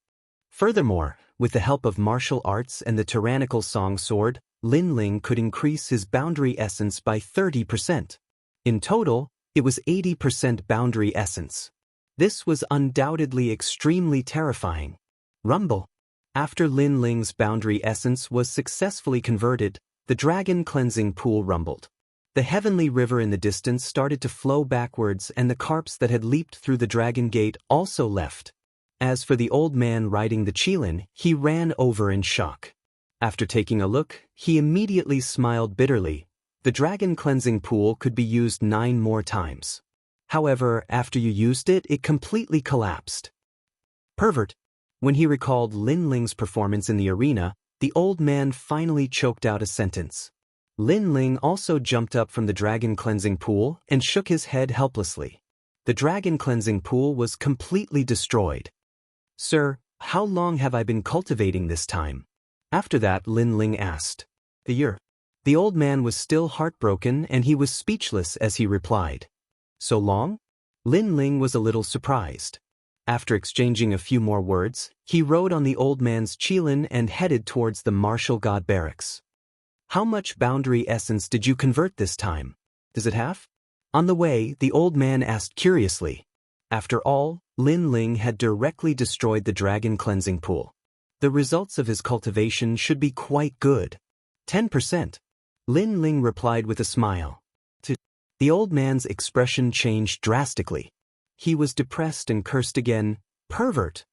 Furthermore, with the help of martial arts and the tyrannical song sword, Lin Ling could increase his boundary essence by 30%. In total, it was 80% boundary essence. This was undoubtedly extremely terrifying. Rumble. After Lin Ling's boundary essence was successfully converted, the dragon cleansing pool rumbled. The heavenly river in the distance started to flow backwards and the carps that had leaped through the dragon gate also left. As for the old man riding the qilin, he ran over in shock. After taking a look, he immediately smiled bitterly. The dragon cleansing pool could be used 9 more times. However, after you used it, it completely collapsed. Pervert. When he recalled Lin Ling's performance in the arena, the old man finally choked out a sentence. Lin Ling also jumped up from the dragon cleansing pool and shook his head helplessly. The dragon cleansing pool was completely destroyed. Sir, how long have I been cultivating this time? After that, Lin Ling asked. A year. The old man was still heartbroken and he was speechless as he replied. So long? Lin Ling was a little surprised. After exchanging a few more words, he rode on the old man's qilin and headed towards the martial god barracks. How much boundary essence did you convert this time? Does it have? On the way, the old man asked curiously. After all, Lin Ling had directly destroyed the dragon cleansing pool. The results of his cultivation should be quite good. 10%. Lin Ling replied with a smile. The old man's expression changed drastically. He was depressed and cursed again. Pervert.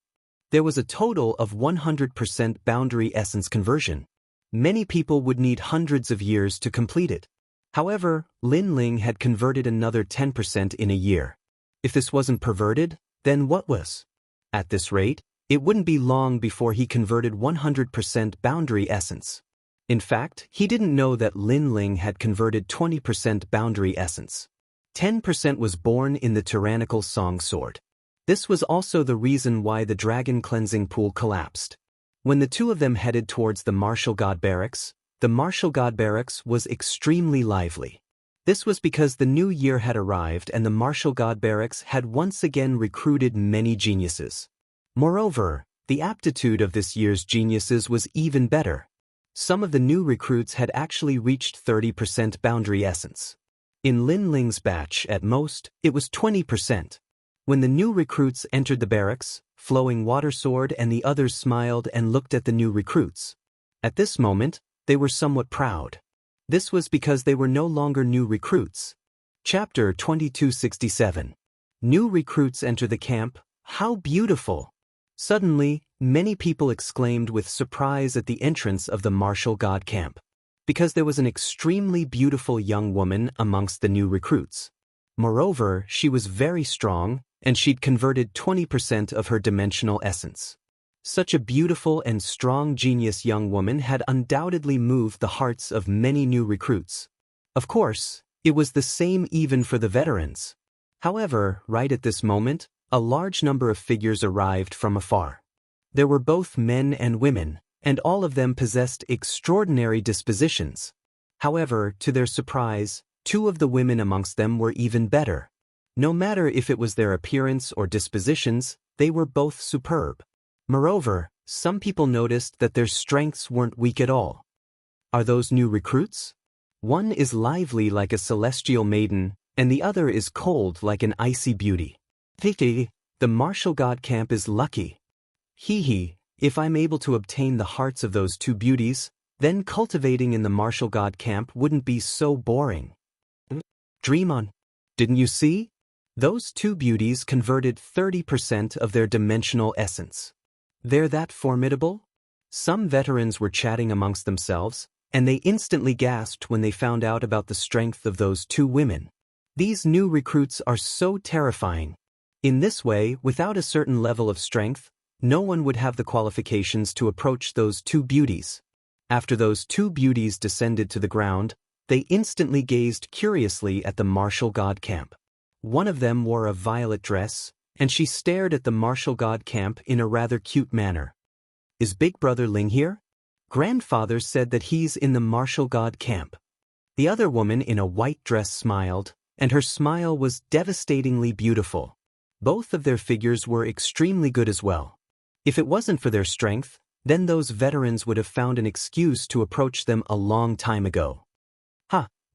There was a total of 100% boundary essence conversion. Many people would need hundreds of years to complete it. However, Lin Ling had converted another 10% in a year. If this wasn't perverted, then what was? At this rate, it wouldn't be long before he converted 100% boundary essence. In fact, he didn't know that Lin Ling had converted 20% boundary essence. 10% was born in the tyrannical song sword. This was also the reason why the dragon cleansing pool collapsed. When the two of them headed towards the martial god barracks, the martial god barracks was extremely lively. This was because the new year had arrived and the martial god barracks had once again recruited many geniuses. Moreover, the aptitude of this year's geniuses was even better. Some of the new recruits had actually reached 30% boundary essence. In Lin Ling's batch, at most, it was 20%. When the new recruits entered the barracks, Flowing Water Sword and the others smiled and looked at the new recruits. At this moment, they were somewhat proud. This was because they were no longer new recruits. Chapter 2267. New recruits enter the camp. How beautiful! Suddenly, many people exclaimed with surprise at the entrance of the martial god camp, because there was an extremely beautiful young woman amongst the new recruits. Moreover, she was very strong, and she'd converted 20% of her dimensional essence. Such a beautiful and strong genius young woman had undoubtedly moved the hearts of many new recruits. Of course, it was the same even for the veterans. However, right at this moment, A large number of figures arrived from afar. There were both men and women, and all of them possessed extraordinary dispositions. However, to their surprise, two of the women amongst them were even better. No matter if it was their appearance or dispositions, they were both superb. Moreover, some people noticed that their strengths weren't weak at all. Are those new recruits? One is lively like a celestial maiden, and the other is cold like an icy beauty. The martial god camp is lucky. If I'm able to obtain the hearts of those two beauties, then cultivating in the martial god camp wouldn't be so boring. Dream on. Didn't you see? Those two beauties converted 30% of their dimensional essence. They're that formidable? Some veterans were chatting amongst themselves, and they instantly gasped when they found out about the strength of those two women. These new recruits are so terrifying. In this way, without a certain level of strength, no one would have the qualifications to approach those two beauties. After those two beauties descended to the ground, they instantly gazed curiously at the martial god camp. One of them wore a violet dress, and she stared at the martial god camp in a rather cute manner. Is Big Brother Ling here? Grandfather said that he's in the martial god camp. The other woman in a white dress smiled, and her smile was devastatingly beautiful. Both of their figures were extremely good as well. If it wasn't for their strength, then those veterans would have found an excuse to approach them a long time ago.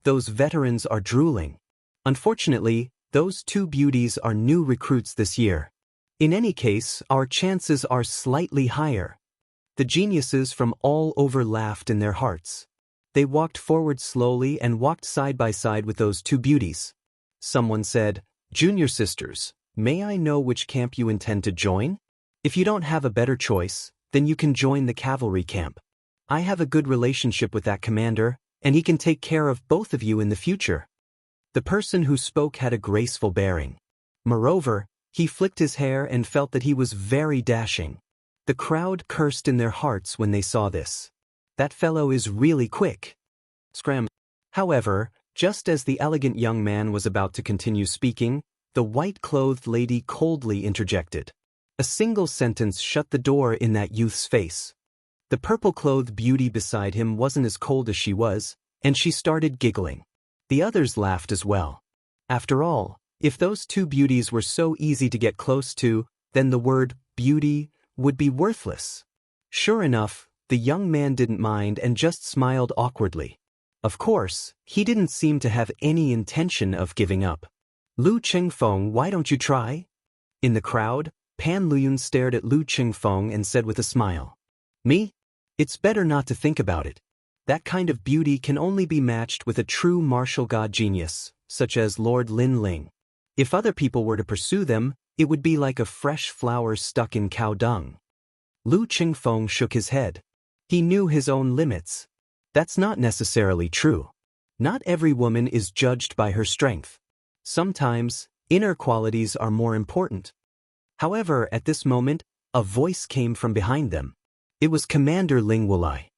Those veterans are drooling. Unfortunately, those two beauties are new recruits this year. In any case, our chances are slightly higher. The geniuses from all over laughed in their hearts. They walked forward slowly and walked side by side with those two beauties. Someone said, "Junior sisters, may I know which camp you intend to join? If you don't have a better choice, then you can join the cavalry camp. I have a good relationship with that commander, and he can take care of both of you in the future." The person who spoke had a graceful bearing. Moreover, he flicked his hair and felt that he was very dashing. The crowd cursed in their hearts when they saw this. That fellow is really quick. Scram. However, just as the elegant young man was about to continue speaking, the white-clothed lady coldly interjected. A single sentence shut the door in that youth's face. The purple-clothed beauty beside him wasn't as cold as she was, and she started giggling. The others laughed as well. After all, if those two beauties were so easy to get close to, then the word beauty would be worthless. Sure enough, the young man didn't mind and just smiled awkwardly. Of course, he didn't seem to have any intention of giving up. "Lu Qingfeng, why don't you try?" In the crowd, Pan Luyun stared at Lu Qingfeng and said with a smile, "Me? It's better not to think about it. That kind of beauty can only be matched with a true martial god genius, such as Lord Lin Ling. If other people were to pursue them, it would be like a fresh flower stuck in cow dung." Lu Qingfeng shook his head. He knew his own limits. That's not necessarily true. Not every woman is judged by her strength. Sometimes, inner qualities are more important. However, at this moment, a voice came from behind them. It was Commander Ling Wulai.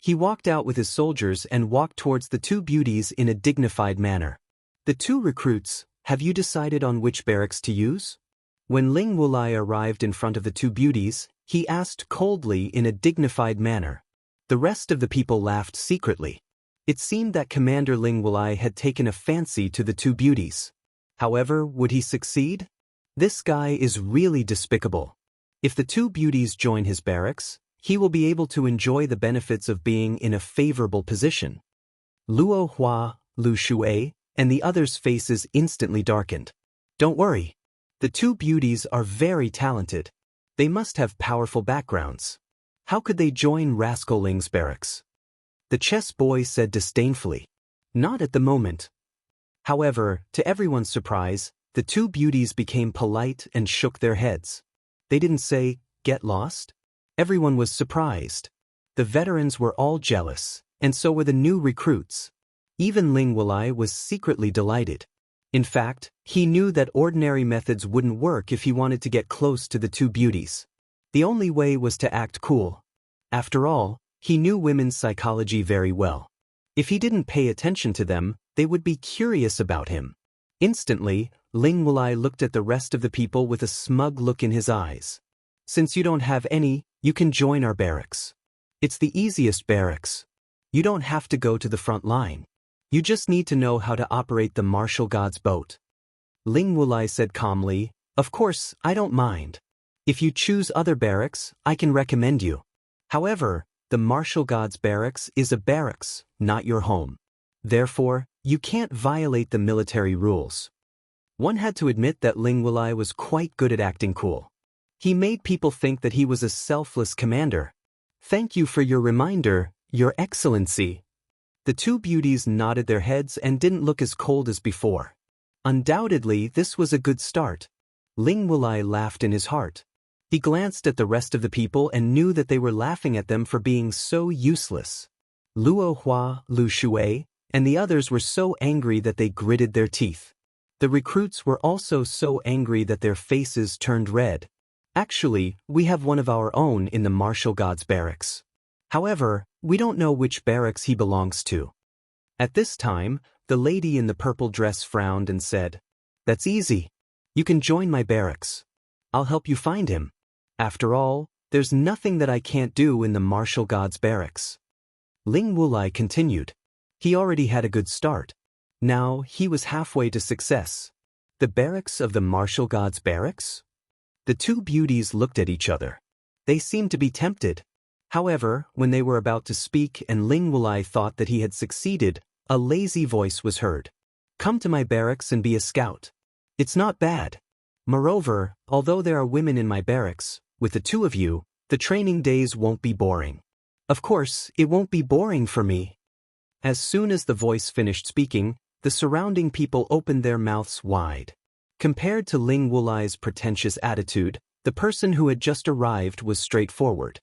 He walked out with his soldiers and walked towards the two beauties in a dignified manner. "The two recruits, have you decided on which barracks to use?" When Ling Wulai arrived in front of the two beauties, he asked coldly in a dignified manner. The rest of the people laughed secretly. It seemed that Commander Ling Wulai had taken a fancy to the two beauties. However, would he succeed? This guy is really despicable. If the two beauties join his barracks, he will be able to enjoy the benefits of being in a favorable position. Luo Hua, Lu Shuai, and the others' faces instantly darkened. Don't worry. The two beauties are very talented. They must have powerful backgrounds. How could they join Rascal Ling's barracks? The chess boy said disdainfully. Not at the moment. However, to everyone's surprise, the two beauties became polite and shook their heads. They didn't say, "Get lost." Everyone was surprised. The veterans were all jealous, and so were the new recruits. Even Ling Wulai was secretly delighted. In fact, he knew that ordinary methods wouldn't work if he wanted to get close to the two beauties. The only way was to act cool. After all, he knew women's psychology very well. If he didn't pay attention to them, they would be curious about him. Instantly, Ling Wulai looked at the rest of the people with a smug look in his eyes. Since you don't have any, you can join our barracks. It's the easiest barracks. You don't have to go to the front line. You just need to know how to operate the martial god's boat. Ling Wulai said calmly, of course, I don't mind. If you choose other barracks, I can recommend you. However, the martial god's barracks is a barracks, not your home. Therefore, you can't violate the military rules. One had to admit that Ling Wulai was quite good at acting cool. He made people think that he was a selfless commander. Thank you for your reminder, Your Excellency. The two beauties nodded their heads and didn't look as cold as before. Undoubtedly, this was a good start. Ling Wulai laughed in his heart. He glanced at the rest of the people and knew that they were laughing at them for being so useless. Luo Hua, Lu Shui, and the others were so angry that they gritted their teeth. The recruits were also so angry that their faces turned red. Actually, we have one of our own in the martial god's barracks. However, we don't know which barracks he belongs to. At this time, the lady in the purple dress frowned and said, That's easy. You can join my barracks. I'll help you find him. After all, there's nothing that I can't do in the martial god's barracks. Ling Wulai continued. He already had a good start. Now, he was halfway to success. The barracks of the martial god's barracks? The two beauties looked at each other. They seemed to be tempted. However, when they were about to speak and Ling Wulai thought that he had succeeded, a lazy voice was heard. Come to my barracks and be a scout. It's not bad. Moreover, although there are women in my barracks, with the two of you, the training days won't be boring. Of course, it won't be boring for me. As soon as the voice finished speaking, the surrounding people opened their mouths wide. Compared to Ling Wulai's pretentious attitude, the person who had just arrived was straightforward.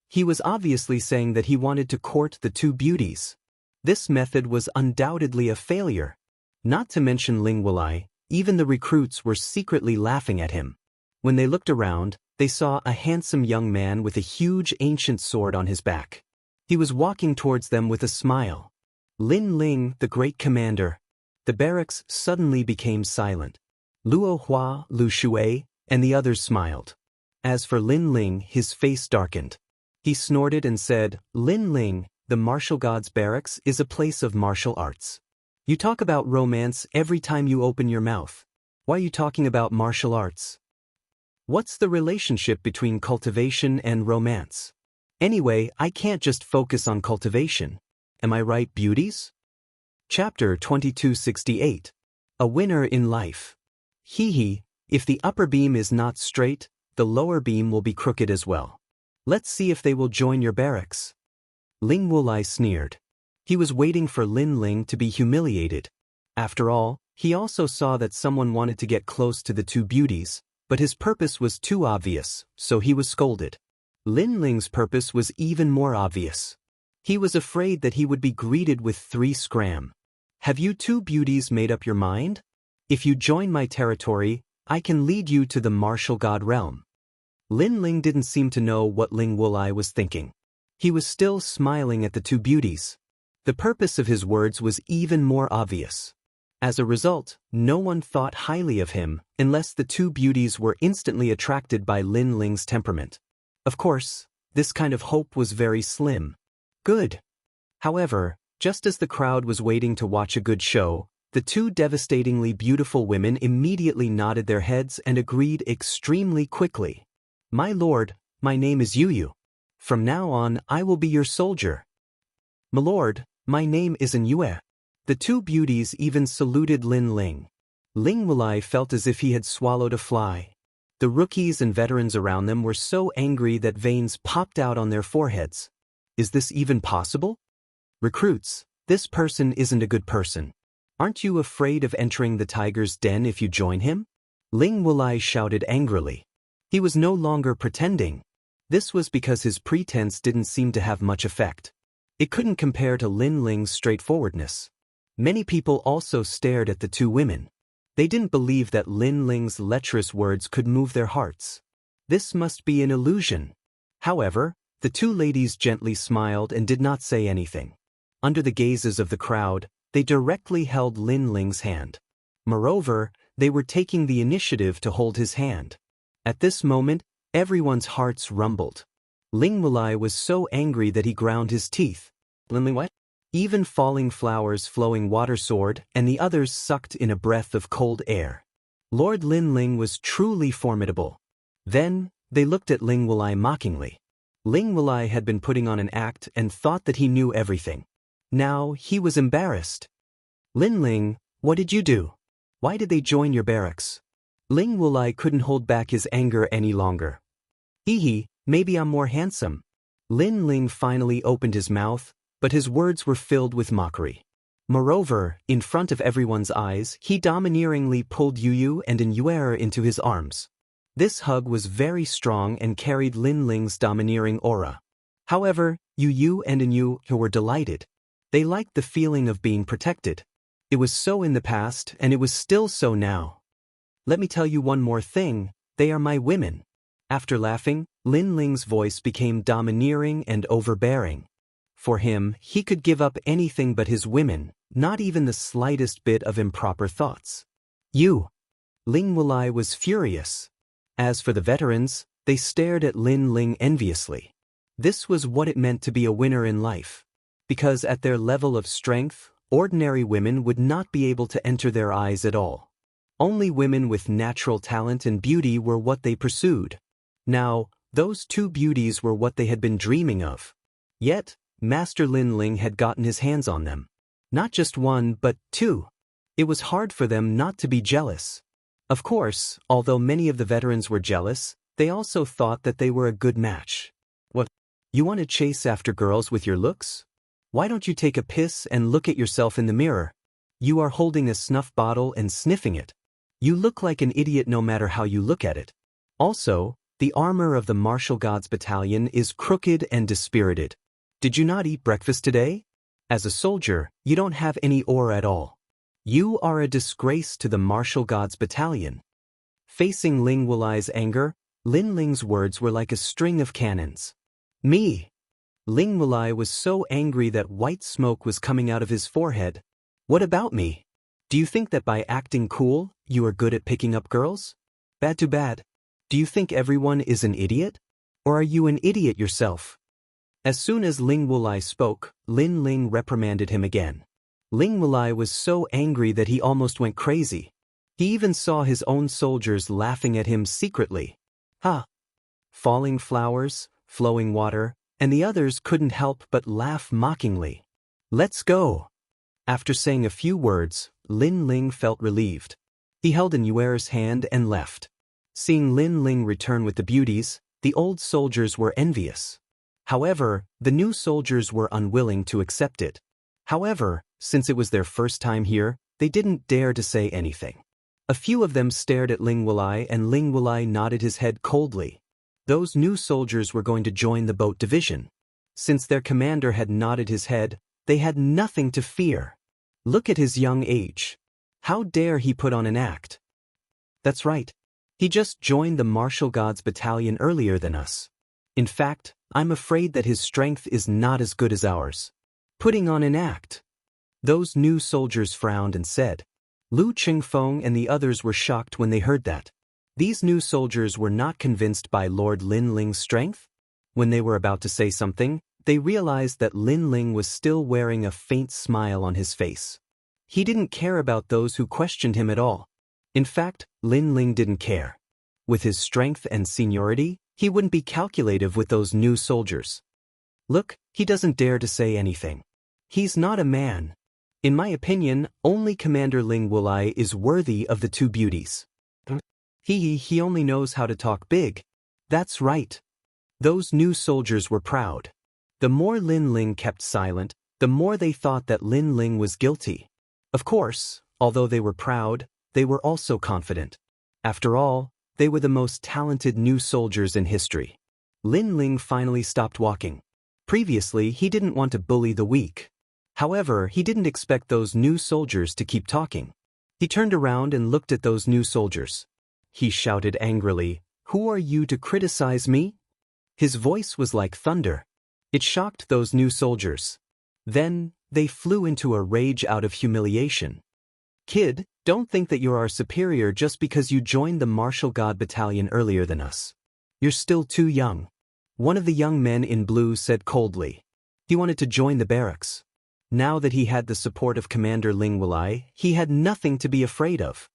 He was obviously saying that he wanted to court the two beauties. This method was undoubtedly a failure. Not to mention Ling Wulai, even the recruits were secretly laughing at him. When they looked around, they saw a handsome young man with a huge ancient sword on his back. He was walking towards them with a smile. Lin Ling, the great commander. The barracks suddenly became silent. Luo Hua, Lu Shui, and the others smiled. As for Lin Ling, his face darkened. He snorted and said, Lin Ling, the martial god's barracks is a place of martial arts. You talk about romance every time you open your mouth. Why are you talking about martial arts? What's the relationship between cultivation and romance? Anyway, I can't just focus on cultivation. Am I right, beauties? Chapter 2268. A winner in life. Hee, if the upper beam is not straight, the lower beam will be crooked as well. Let's see if they will join your barracks. Ling Wulai sneered. He was waiting for Lin Ling to be humiliated. After all, he also saw that someone wanted to get close to the two beauties, but his purpose was too obvious, so he was scolded. Lin Ling's purpose was even more obvious. He was afraid that he would be greeted with 3 scram. Have you two beauties made up your mind? If you join my territory, I can lead you to the martial god realm. Lin Ling didn't seem to know what Ling Wulai was thinking. He was still smiling at the two beauties. The purpose of his words was even more obvious. As a result, no one thought highly of him unless the two beauties were instantly attracted by Lin Ling's temperament. Of course, this kind of hope was very slim. Good. However, just as the crowd was waiting to watch a good show, the two devastatingly beautiful women immediately nodded their heads and agreed extremely quickly. My lord, my name is Yu. From now on, I will be your soldier. My lord, my name is Yue. The two beauties even saluted Lin Ling. Ling Wulai felt as if he had swallowed a fly. The rookies and veterans around them were so angry that veins popped out on their foreheads. Is this even possible? Recruits, this person isn't a good person. Aren't you afraid of entering the tiger's den if you join him? Ling Wulai shouted angrily. He was no longer pretending. This was because his pretense didn't seem to have much effect. It couldn't compare to Lin Ling's straightforwardness. Many people also stared at the two women. They didn't believe that Lin Ling's lecherous words could move their hearts. This must be an illusion. However, the two ladies gently smiled and did not say anything. Under the gazes of the crowd, they directly held Lin Ling's hand. Moreover, they were taking the initiative to hold his hand. At this moment, everyone's hearts rumbled. Ling Wulai was so angry that he ground his teeth. Linling what? Even falling flowers flowing water sword, and the others sucked in a breath of cold air. Lord Linling was truly formidable. Then, they looked at Ling Wulai mockingly. Ling Wulai had been putting on an act and thought that he knew everything. Now, he was embarrassed. Linling, what did you do? Why did they join your barracks? Ling Wulai couldn't hold back his anger any longer. Hehe, maybe I'm more handsome. Linling finally opened his mouth, but his words were filled with mockery. Moreover, in front of everyone's eyes, he domineeringly pulled Yu and Yuer into his arms. This hug was very strong and carried Linling's domineering aura. However, Yu and Yu were delighted. They liked the feeling of being protected. It was so in the past, and it was still so now. Let me tell you one more thing, they are my women. After laughing, Linling's voice became domineering and overbearing. For him, he could give up anything but his women, not even the slightest bit of improper thoughts. You! Ling Wulai was furious. As for the veterans, they stared at Linling enviously. This was what it meant to be a winner in life. Because at their level of strength, ordinary women would not be able to enter their eyes at all. Only women with natural talent and beauty were what they pursued. Now, those two beauties were what they had been dreaming of. Yet, Master Linling had gotten his hands on them. Not just one, but two. It was hard for them not to be jealous. Of course, although many of the veterans were jealous, they also thought that they were a good match. What? You want to chase after girls with your looks? Why don't you take a piss and look at yourself in the mirror? You are holding a snuff bottle and sniffing it. You look like an idiot no matter how you look at it. Also, the armor of the Martial Gods Battalion is crooked and dispirited. Did you not eat breakfast today? As a soldier, you don't have any aura at all. You are a disgrace to the Martial Gods Battalion. Facing Ling Wulai's anger, Linling's words were like a string of cannons. Me! Ling Wulai was so angry that white smoke was coming out of his forehead. What about me? Do you think that by acting cool, you are good at picking up girls? Bad to bad. Do you think everyone is an idiot? Or are you an idiot yourself? As soon as Ling Wulai spoke, Linling reprimanded him again. Ling Wulai was so angry that he almost went crazy. He even saw his own soldiers laughing at him secretly. Ha! Falling flowers, flowing water, and the others couldn't help but laugh mockingly. Let's go! After saying a few words, Linling felt relieved. He held Yuer's hand and left. Seeing Linling return with the beauties, the old soldiers were envious. However, the new soldiers were unwilling to accept it. However, since it was their first time here, they didn't dare to say anything. A few of them stared at Ling Wulai and Ling Wulai nodded his head coldly. Those new soldiers were going to join the boat division. Since their commander had nodded his head, they had nothing to fear. Look at his young age. How dare he put on an act? That's right. He just joined the Martial Gods Battalion earlier than us. In fact, I'm afraid that his strength is not as good as ours. Putting on an act. Those new soldiers frowned and said. Lu Qingfeng and the others were shocked when they heard that. These new soldiers were not convinced by Lord Linling's strength. When they were about to say something, they realized that Linling was still wearing a faint smile on his face. He didn't care about those who questioned him at all. In fact, Linling didn't care. With his strength and seniority, he wouldn't be calculative with those new soldiers. Look, he doesn't dare to say anything. He's not a man. In my opinion, only Commander Ling Wulai is worthy of the two beauties. He only knows how to talk big. That's right. Those new soldiers were proud. The more Linling kept silent, the more they thought that Linling was guilty. Of course, although they were proud, they were also confident. After all, they were the most talented new soldiers in history. Linling finally stopped walking. Previously, he didn't want to bully the weak. However, he didn't expect those new soldiers to keep talking. He turned around and looked at those new soldiers. He shouted angrily, "Who are you to criticize me?" His voice was like thunder. It shocked those new soldiers. Then, they flew into a rage out of humiliation. Kid, don't think that you're our superior just because you joined the martial god battalion earlier than us. You're still too young. One of the young men in blue said coldly. He wanted to join the barracks. Now that he had the support of Commander Ling Wulai, he had nothing to be afraid of.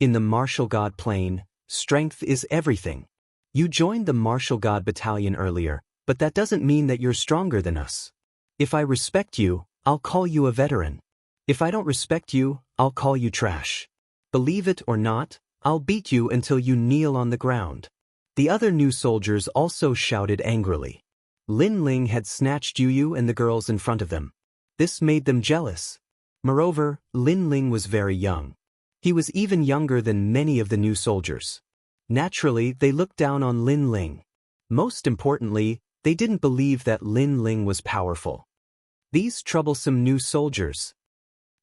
In the martial god plane, strength is everything. You joined the martial god battalion earlier, but that doesn't mean that you're stronger than us. If I respect you, I'll call you a veteran. If I don't respect you, I'll call you trash. Believe it or not, I'll beat you until you kneel on the ground. The other new soldiers also shouted angrily. Lin Ling had snatched Yu and the girls in front of them. This made them jealous. Moreover, Lin Ling was very young. He was even younger than many of the new soldiers. Naturally, they looked down on Lin Ling. Most importantly, they didn't believe that Lin Ling was powerful. These troublesome new soldiers.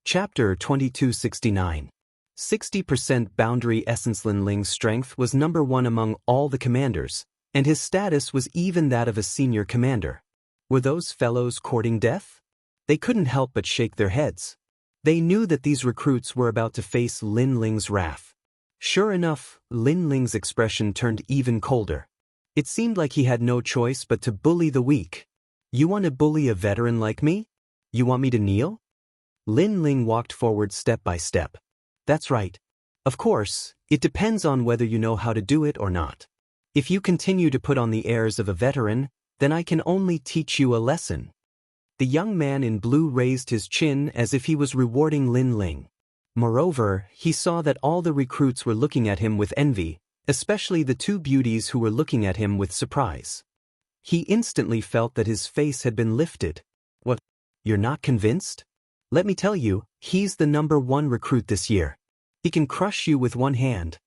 Chapter 2269. 60% boundary essence. Lin Ling's strength was number 1 among all the commanders, and his status was even that of a senior commander. Were those fellows courting death? They couldn't help but shake their heads. They knew that these recruits were about to face Lin Ling's wrath. Sure enough, Lin Ling's expression turned even colder. It seemed like he had no choice but to bully the weak. You want to bully a veteran like me? You want me to kneel? Lin Ling walked forward step by step. That's right. Of course, it depends on whether you know how to do it or not. If you continue to put on the airs of a veteran, then I can only teach you a lesson. The young man in blue raised his chin as if he was rewarding Lin Ling. Moreover, he saw that all the recruits were looking at him with envy, especially the 2 beauties who were looking at him with surprise. He instantly felt that his face had been lifted. What? You're not convinced? Let me tell you, he's the number 1 recruit this year. He can crush you with one hand.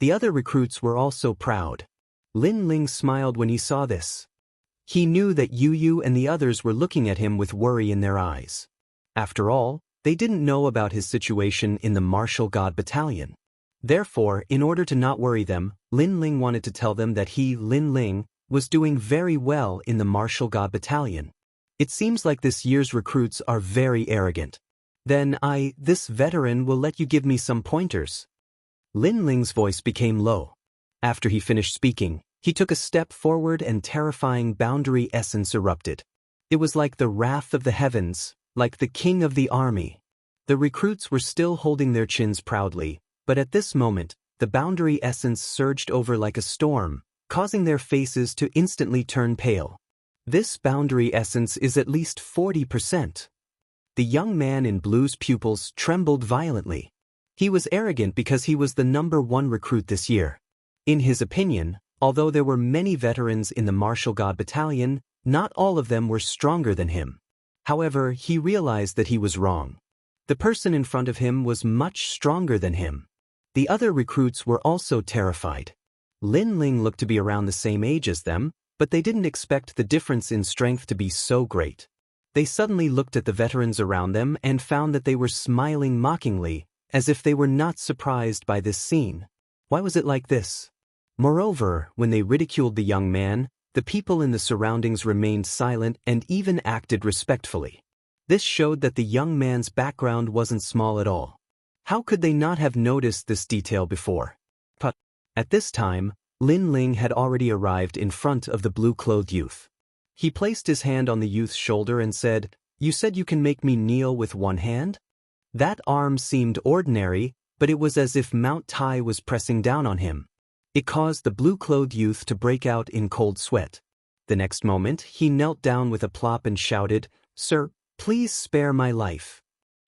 The other recruits were also proud. Lin Ling smiled when he saw this. He knew that Yu and the others were looking at him with worry in their eyes. After all, they didn't know about his situation in the martial god battalion. Therefore, in order to not worry them, Lin Ling wanted to tell them that he, Lin Ling, was doing very well in the martial god battalion. It seems like this year's recruits are very arrogant. Then this veteran will let you give me some pointers. Lin Ling's voice became low. After he finished speaking, he took a step forward and terrifying boundary essence erupted. It was like the wrath of the heavens, like the king of the army. The recruits were still holding their chins proudly, but at this moment, the boundary essence surged over like a storm, causing their faces to instantly turn pale. This boundary essence is at least 40%. The young man in blue's pupils trembled violently. He was arrogant because he was the number 1 recruit this year. In his opinion, although there were many veterans in the martial god battalion, not all of them were stronger than him. However, he realized that he was wrong. The person in front of him was much stronger than him. The other recruits were also terrified. Lin Ling looked to be around the same age as them, but they didn't expect the difference in strength to be so great. They suddenly looked at the veterans around them and found that they were smiling mockingly, as if they were not surprised by this scene. Why was it like this? Moreover, when they ridiculed the young man, the people in the surroundings remained silent and even acted respectfully. This showed that the young man's background wasn't small at all. How could they not have noticed this detail before? But at this time, Lin Ling had already arrived in front of the blue-clothed youth. He placed his hand on the youth's shoulder and said, "You said you can make me kneel with one hand?" That arm seemed ordinary, but it was as if Mount Tai was pressing down on him. It caused the blue-clothed youth to break out in cold sweat. The next moment, he knelt down with a plop and shouted, "Sir, please spare my life."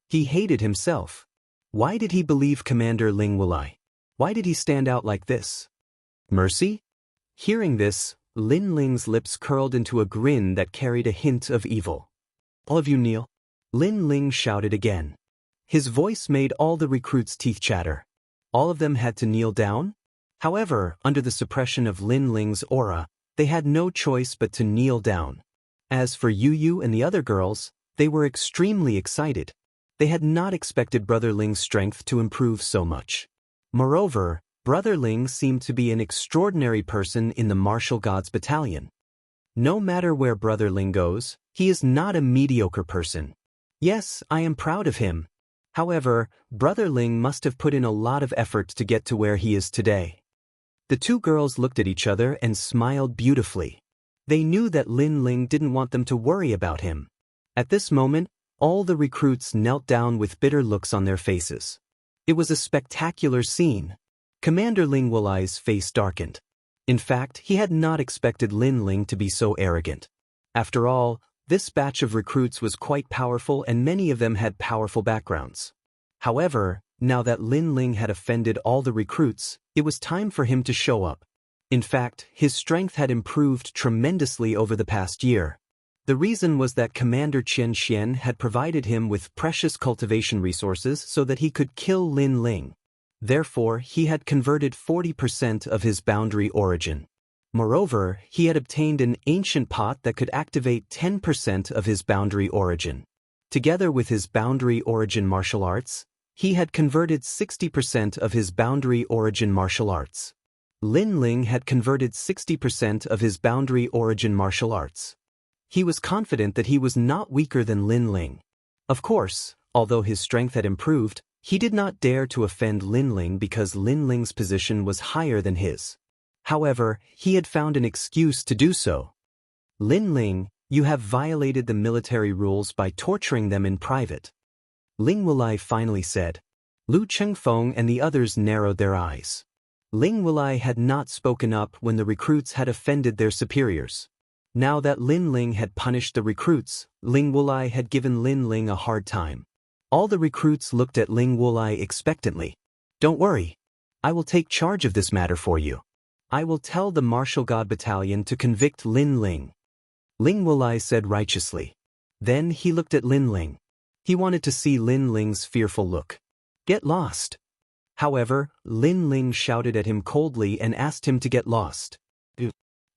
He hated himself. Why did he believe Commander Ling Wulai? Why did he stand out like this? Mercy? Hearing this, Lin Ling's lips curled into a grin that carried a hint of evil. "All of you kneel." Lin Ling shouted again. His voice made all the recruits' teeth chatter. All of them had to kneel down? However, under the suppression of Lin Ling's aura, they had no choice but to kneel down. As for Yu and the other girls, they were extremely excited. They had not expected Brother Ling's strength to improve so much. Moreover, Brother Ling seemed to be an extraordinary person in the martial gods battalion. No matter where Brother Ling goes, he is not a mediocre person. Yes, I am proud of him. However, Brother Ling must have put in a lot of effort to get to where he is today. The two girls looked at each other and smiled beautifully. They knew that Lin Ling didn't want them to worry about him. At this moment, all the recruits knelt down with bitter looks on their faces. It was a spectacular scene. Commander Ling Wulai's face darkened. In fact, he had not expected Lin Ling to be so arrogant. After all, this batch of recruits was quite powerful and many of them had powerful backgrounds. However, now that Lin Ling had offended all the recruits, it was time for him to show up. In fact, his strength had improved tremendously over the past year. The reason was that Commander Qian Xian had provided him with precious cultivation resources so that he could kill Lin Ling. Therefore, he had converted 40% of his boundary origin. Moreover, he had obtained an ancient pot that could activate 10% of his boundary origin. Together with his boundary origin martial arts, he had converted 60% of his boundary origin martial arts. Lin Ling had converted 60% of his boundary origin martial arts. He was confident that he was not weaker than Lin Ling. Of course, although his strength had improved, he did not dare to offend Lin Ling because Lin Ling's position was higher than his. However, he had found an excuse to do so. Lin Ling, you have violated the military rules by torturing them in private. Ling Wulai finally said. Lu Chengfeng and the others narrowed their eyes. Ling Wulai had not spoken up when the recruits had offended their superiors. Now that Lin Ling had punished the recruits, Ling Wulai had given Lin Ling a hard time. All the recruits looked at Ling Wulai expectantly. Don't worry. I will take charge of this matter for you. I will tell the Martial God Battalion to convict Lin Ling. Ling Wulai said righteously. Then he looked at Lin Ling. He wanted to see Lin Ling's fearful look. Get lost. However, Lin Ling shouted at him coldly and asked him to get lost.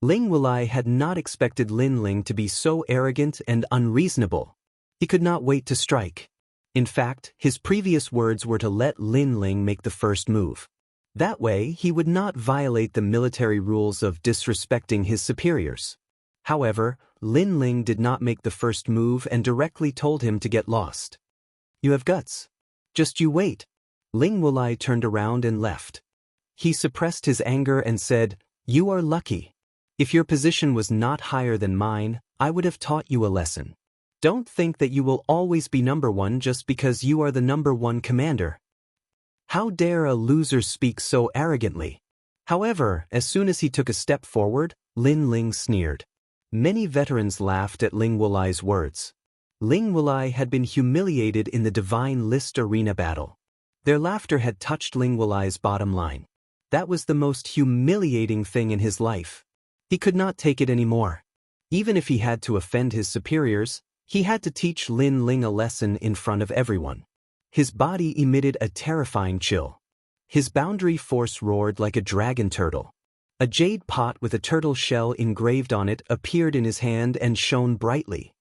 Ling Wulai had not expected Lin Ling to be so arrogant and unreasonable. He could not wait to strike. In fact, his previous words were to let Lin Ling make the first move. That way, he would not violate the military rules of disrespecting his superiors. However, Lin Ling did not make the first move and directly told him to get lost. You have guts. Just you wait. Ling Wulai turned around and left. He suppressed his anger and said, You are lucky. If your position was not higher than mine, I would have taught you a lesson. Don't think that you will always be number one just because you are the number one commander. How dare a loser speak so arrogantly? However, as soon as he took a step forward, Lin Ling sneered. Many veterans laughed at Ling Wulai's words. Ling Wulai had been humiliated in the Divine List Arena battle. Their laughter had touched Ling Wulai's bottom line. That was the most humiliating thing in his life. He could not take it anymore. Even if he had to offend his superiors, he had to teach Lin Ling a lesson in front of everyone. His body emitted a terrifying chill. His boundary force roared like a dragon turtle. A jade pot with a turtle shell engraved on it appeared in his hand and shone brightly.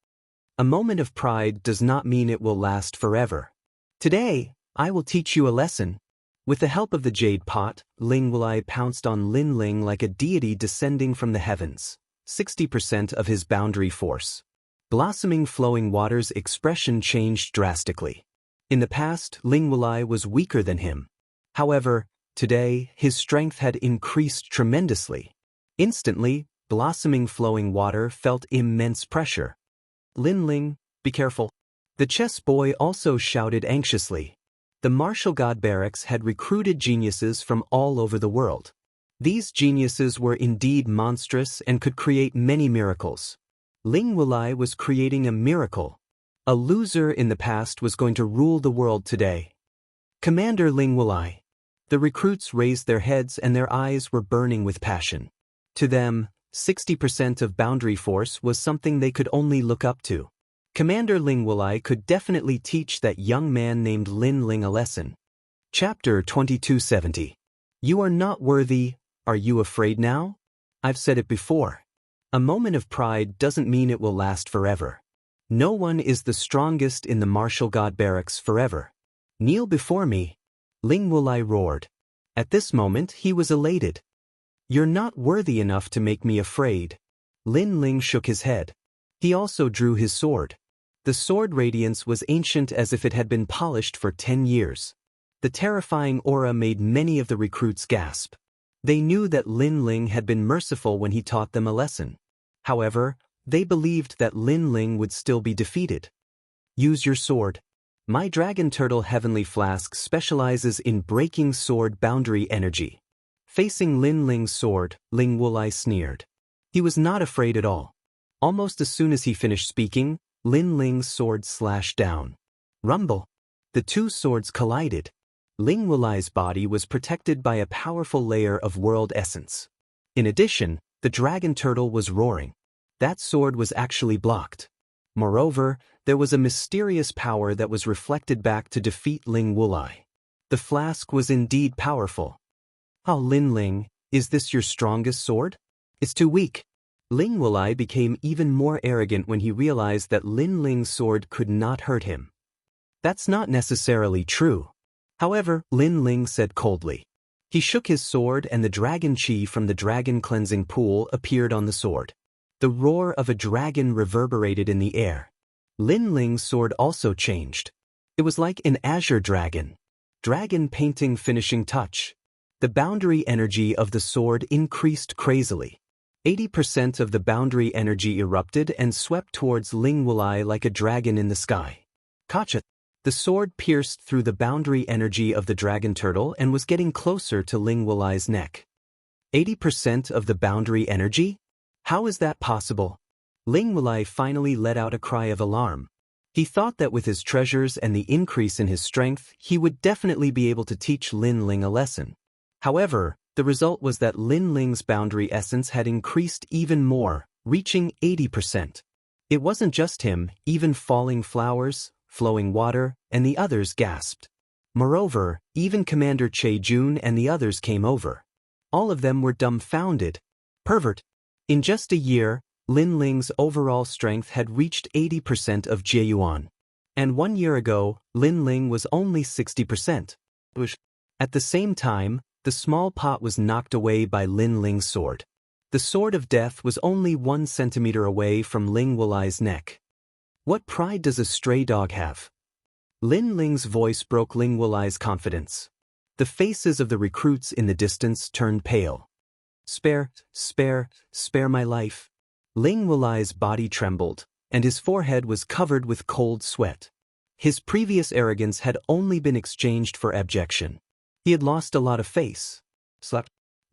A moment of pride does not mean it will last forever. Today, I will teach you a lesson. With the help of the jade pot, Ling Wulai pounced on Lin Ling like a deity descending from the heavens, 60% of his boundary force. Blossoming flowing water's expression changed drastically. In the past, Ling Wulai was weaker than him. However, today, his strength had increased tremendously. Instantly, blossoming flowing water felt immense pressure. Lin Ling, be careful. The chess boy also shouted anxiously. The martial god barracks had recruited geniuses from all over the world. These geniuses were indeed monstrous and could create many miracles. Ling Wulai was creating a miracle. A loser in the past was going to rule the world today. Commander Ling Wulai. The recruits raised their heads and their eyes were burning with passion. To them, 60% of boundary force was something they could only look up to. Commander Ling Wulai could definitely teach that young man named Lin Ling a lesson. Chapter 2270. You are not worthy. Are you afraid now? I've said it before. A moment of pride doesn't mean it will last forever. No one is the strongest in the martial god barracks forever. Kneel before me. Ling Wulai roared. At this moment he was elated. You're not worthy enough to make me afraid. Lin Ling shook his head. He also drew his sword. The sword radiance was ancient as if it had been polished for 10 years. The terrifying aura made many of the recruits gasp. They knew that Lin Ling had been merciful when he taught them a lesson. However, they believed that Lin Ling would still be defeated. Use your sword. My Dragon Turtle Heavenly Flask specializes in breaking sword boundary energy. Facing Lin Ling's sword, Ling Wulai sneered. He was not afraid at all. Almost as soon as he finished speaking, Lin Ling's sword slashed down. Rumble. The two swords collided. Ling Wulai's body was protected by a powerful layer of world essence. In addition, the dragon turtle was roaring. That sword was actually blocked. Moreover, there was a mysterious power that was reflected back to defeat Ling Wulai. The flask was indeed powerful. Oh, Lin Ling, is this your strongest sword? It's too weak. Ling Wulai became even more arrogant when he realized that Lin Ling's sword could not hurt him. That's not necessarily true. However, Lin Ling said coldly. He shook his sword and the dragon chi from the dragon cleansing pool appeared on the sword. The roar of a dragon reverberated in the air. Lin Ling's sword also changed. It was like an azure dragon. Dragon painting finishing touch. The boundary energy of the sword increased crazily. 80% of the boundary energy erupted and swept towards Ling Wulai like a dragon in the sky. Kacha. The sword pierced through the boundary energy of the dragon turtle and was getting closer to Ling Wulai's neck. 80% of the boundary energy? How is that possible? Ling Wulai finally let out a cry of alarm. He thought that with his treasures and the increase in his strength, he would definitely be able to teach Lin Ling a lesson. However, the result was that Lin Ling's boundary essence had increased even more, reaching 80%. It wasn't just him, even falling flowers, flowing water, and the others gasped. Moreover, even Commander Che Jun and the others came over. All of them were dumbfounded. Pervert. In just a year, Lin Ling's overall strength had reached 80% of Jieyuan. And 1 year ago, Lin Ling was only 60%. At the same time, the small pot was knocked away by Lin Ling's sword. The sword of death was only 1 centimeter away from Ling Wulai's neck. What pride does a stray dog have? Lin Ling's voice broke Ling Wulai's confidence. The faces of the recruits in the distance turned pale. Spare my life. Ling Wulai's body trembled, and his forehead was covered with cold sweat. His previous arrogance had only been exchanged for abjection. He had lost a lot of face.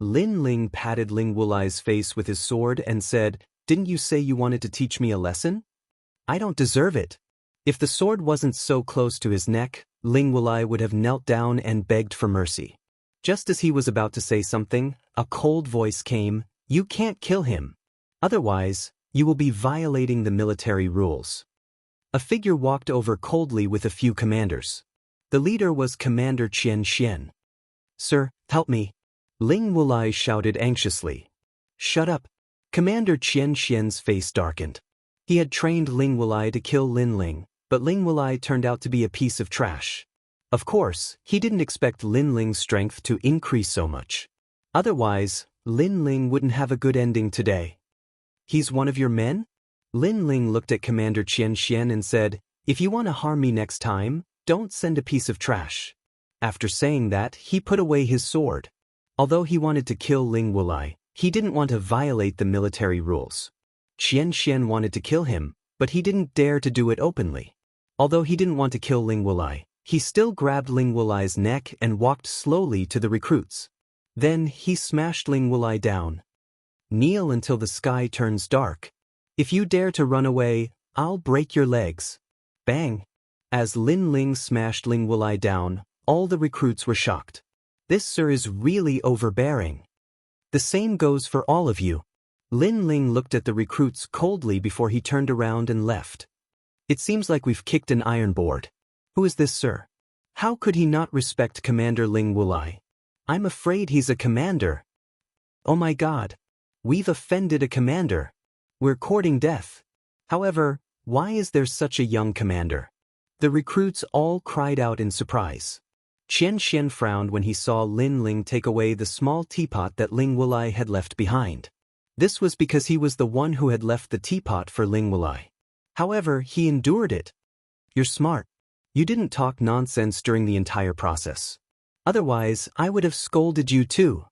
Lin Ling patted Ling Wulai's face with his sword and said, "Didn't you say you wanted to teach me a lesson? I don't deserve it." If the sword wasn't so close to his neck, Ling Wulai would have knelt down and begged for mercy. Just as he was about to say something, a cold voice came, "You can't kill him. Otherwise, you will be violating the military rules." A figure walked over coldly with a few commanders. The leader was Commander Qian Xian. "Sir, help me." Ling Wulai shouted anxiously. "Shut up." Commander Qian Xian's face darkened. He had trained Ling Wulai to kill Lin Ling, but Ling Wulai turned out to be a piece of trash. Of course, he didn't expect Lin Ling's strength to increase so much. Otherwise, Lin Ling wouldn't have a good ending today. "He's one of your men?" Lin Ling looked at Commander Qian Xian and said, "If you want to harm me next time, don't send a piece of trash." After saying that, he put away his sword. Although he wanted to kill Ling Wulai, he didn't want to violate the military rules. Qian Xian wanted to kill him, but he didn't dare to do it openly. Although he didn't want to kill Ling Wulai, he still grabbed Ling Wulai's neck and walked slowly to the recruits. Then he smashed Ling Wulai down. "Kneel until the sky turns dark. If you dare to run away, I'll break your legs." Bang! As Lin Ling smashed Ling Wulai down, all the recruits were shocked. "This sir is really overbearing." "The same goes for all of you." Lin Ling looked at the recruits coldly before he turned around and left. "It seems like we've kicked an iron board. Who is this sir? How could he not respect Commander Ling Wulai? I'm afraid he's a commander. Oh my God. We've offended a commander. We're courting death. However, why is there such a young commander?" The recruits all cried out in surprise. Qian Xian frowned when he saw Lin Ling take away the small teapot that Ling Wulai had left behind. This was because he was the one who had left the teapot for Ling Wulai. However, he endured it. You're smart. You didn't talk nonsense during the entire process. Otherwise, I would have scolded you too.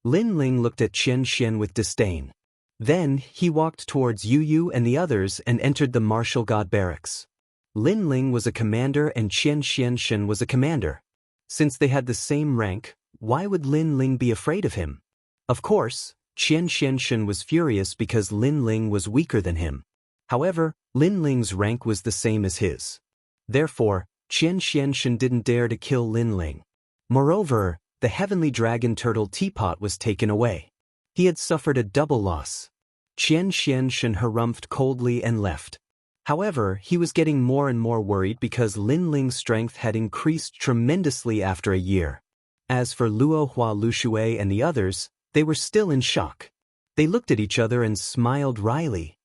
Lin Ling looked at Qian Xian with disdain. Then, he walked towards Yu Yu and the others and entered the martial god barracks. Lin Ling was a commander and Qian Xian was a commander. Since they had the same rank, why would Lin Ling be afraid of him? Of course, Qian Xian was furious because Lin Ling was weaker than him. However, Lin Ling's rank was the same as his. Therefore, Qian Xian didn't dare to kill Lin Ling. Moreover, the heavenly dragon turtle teapot was taken away. He had suffered a double loss. Qian Xian harumphed coldly and left. However, he was getting more and more worried because Lin Ling's strength had increased tremendously after a year. As for Luo Hua Lushui and the others, they were still in shock. They looked at each other and smiled wryly.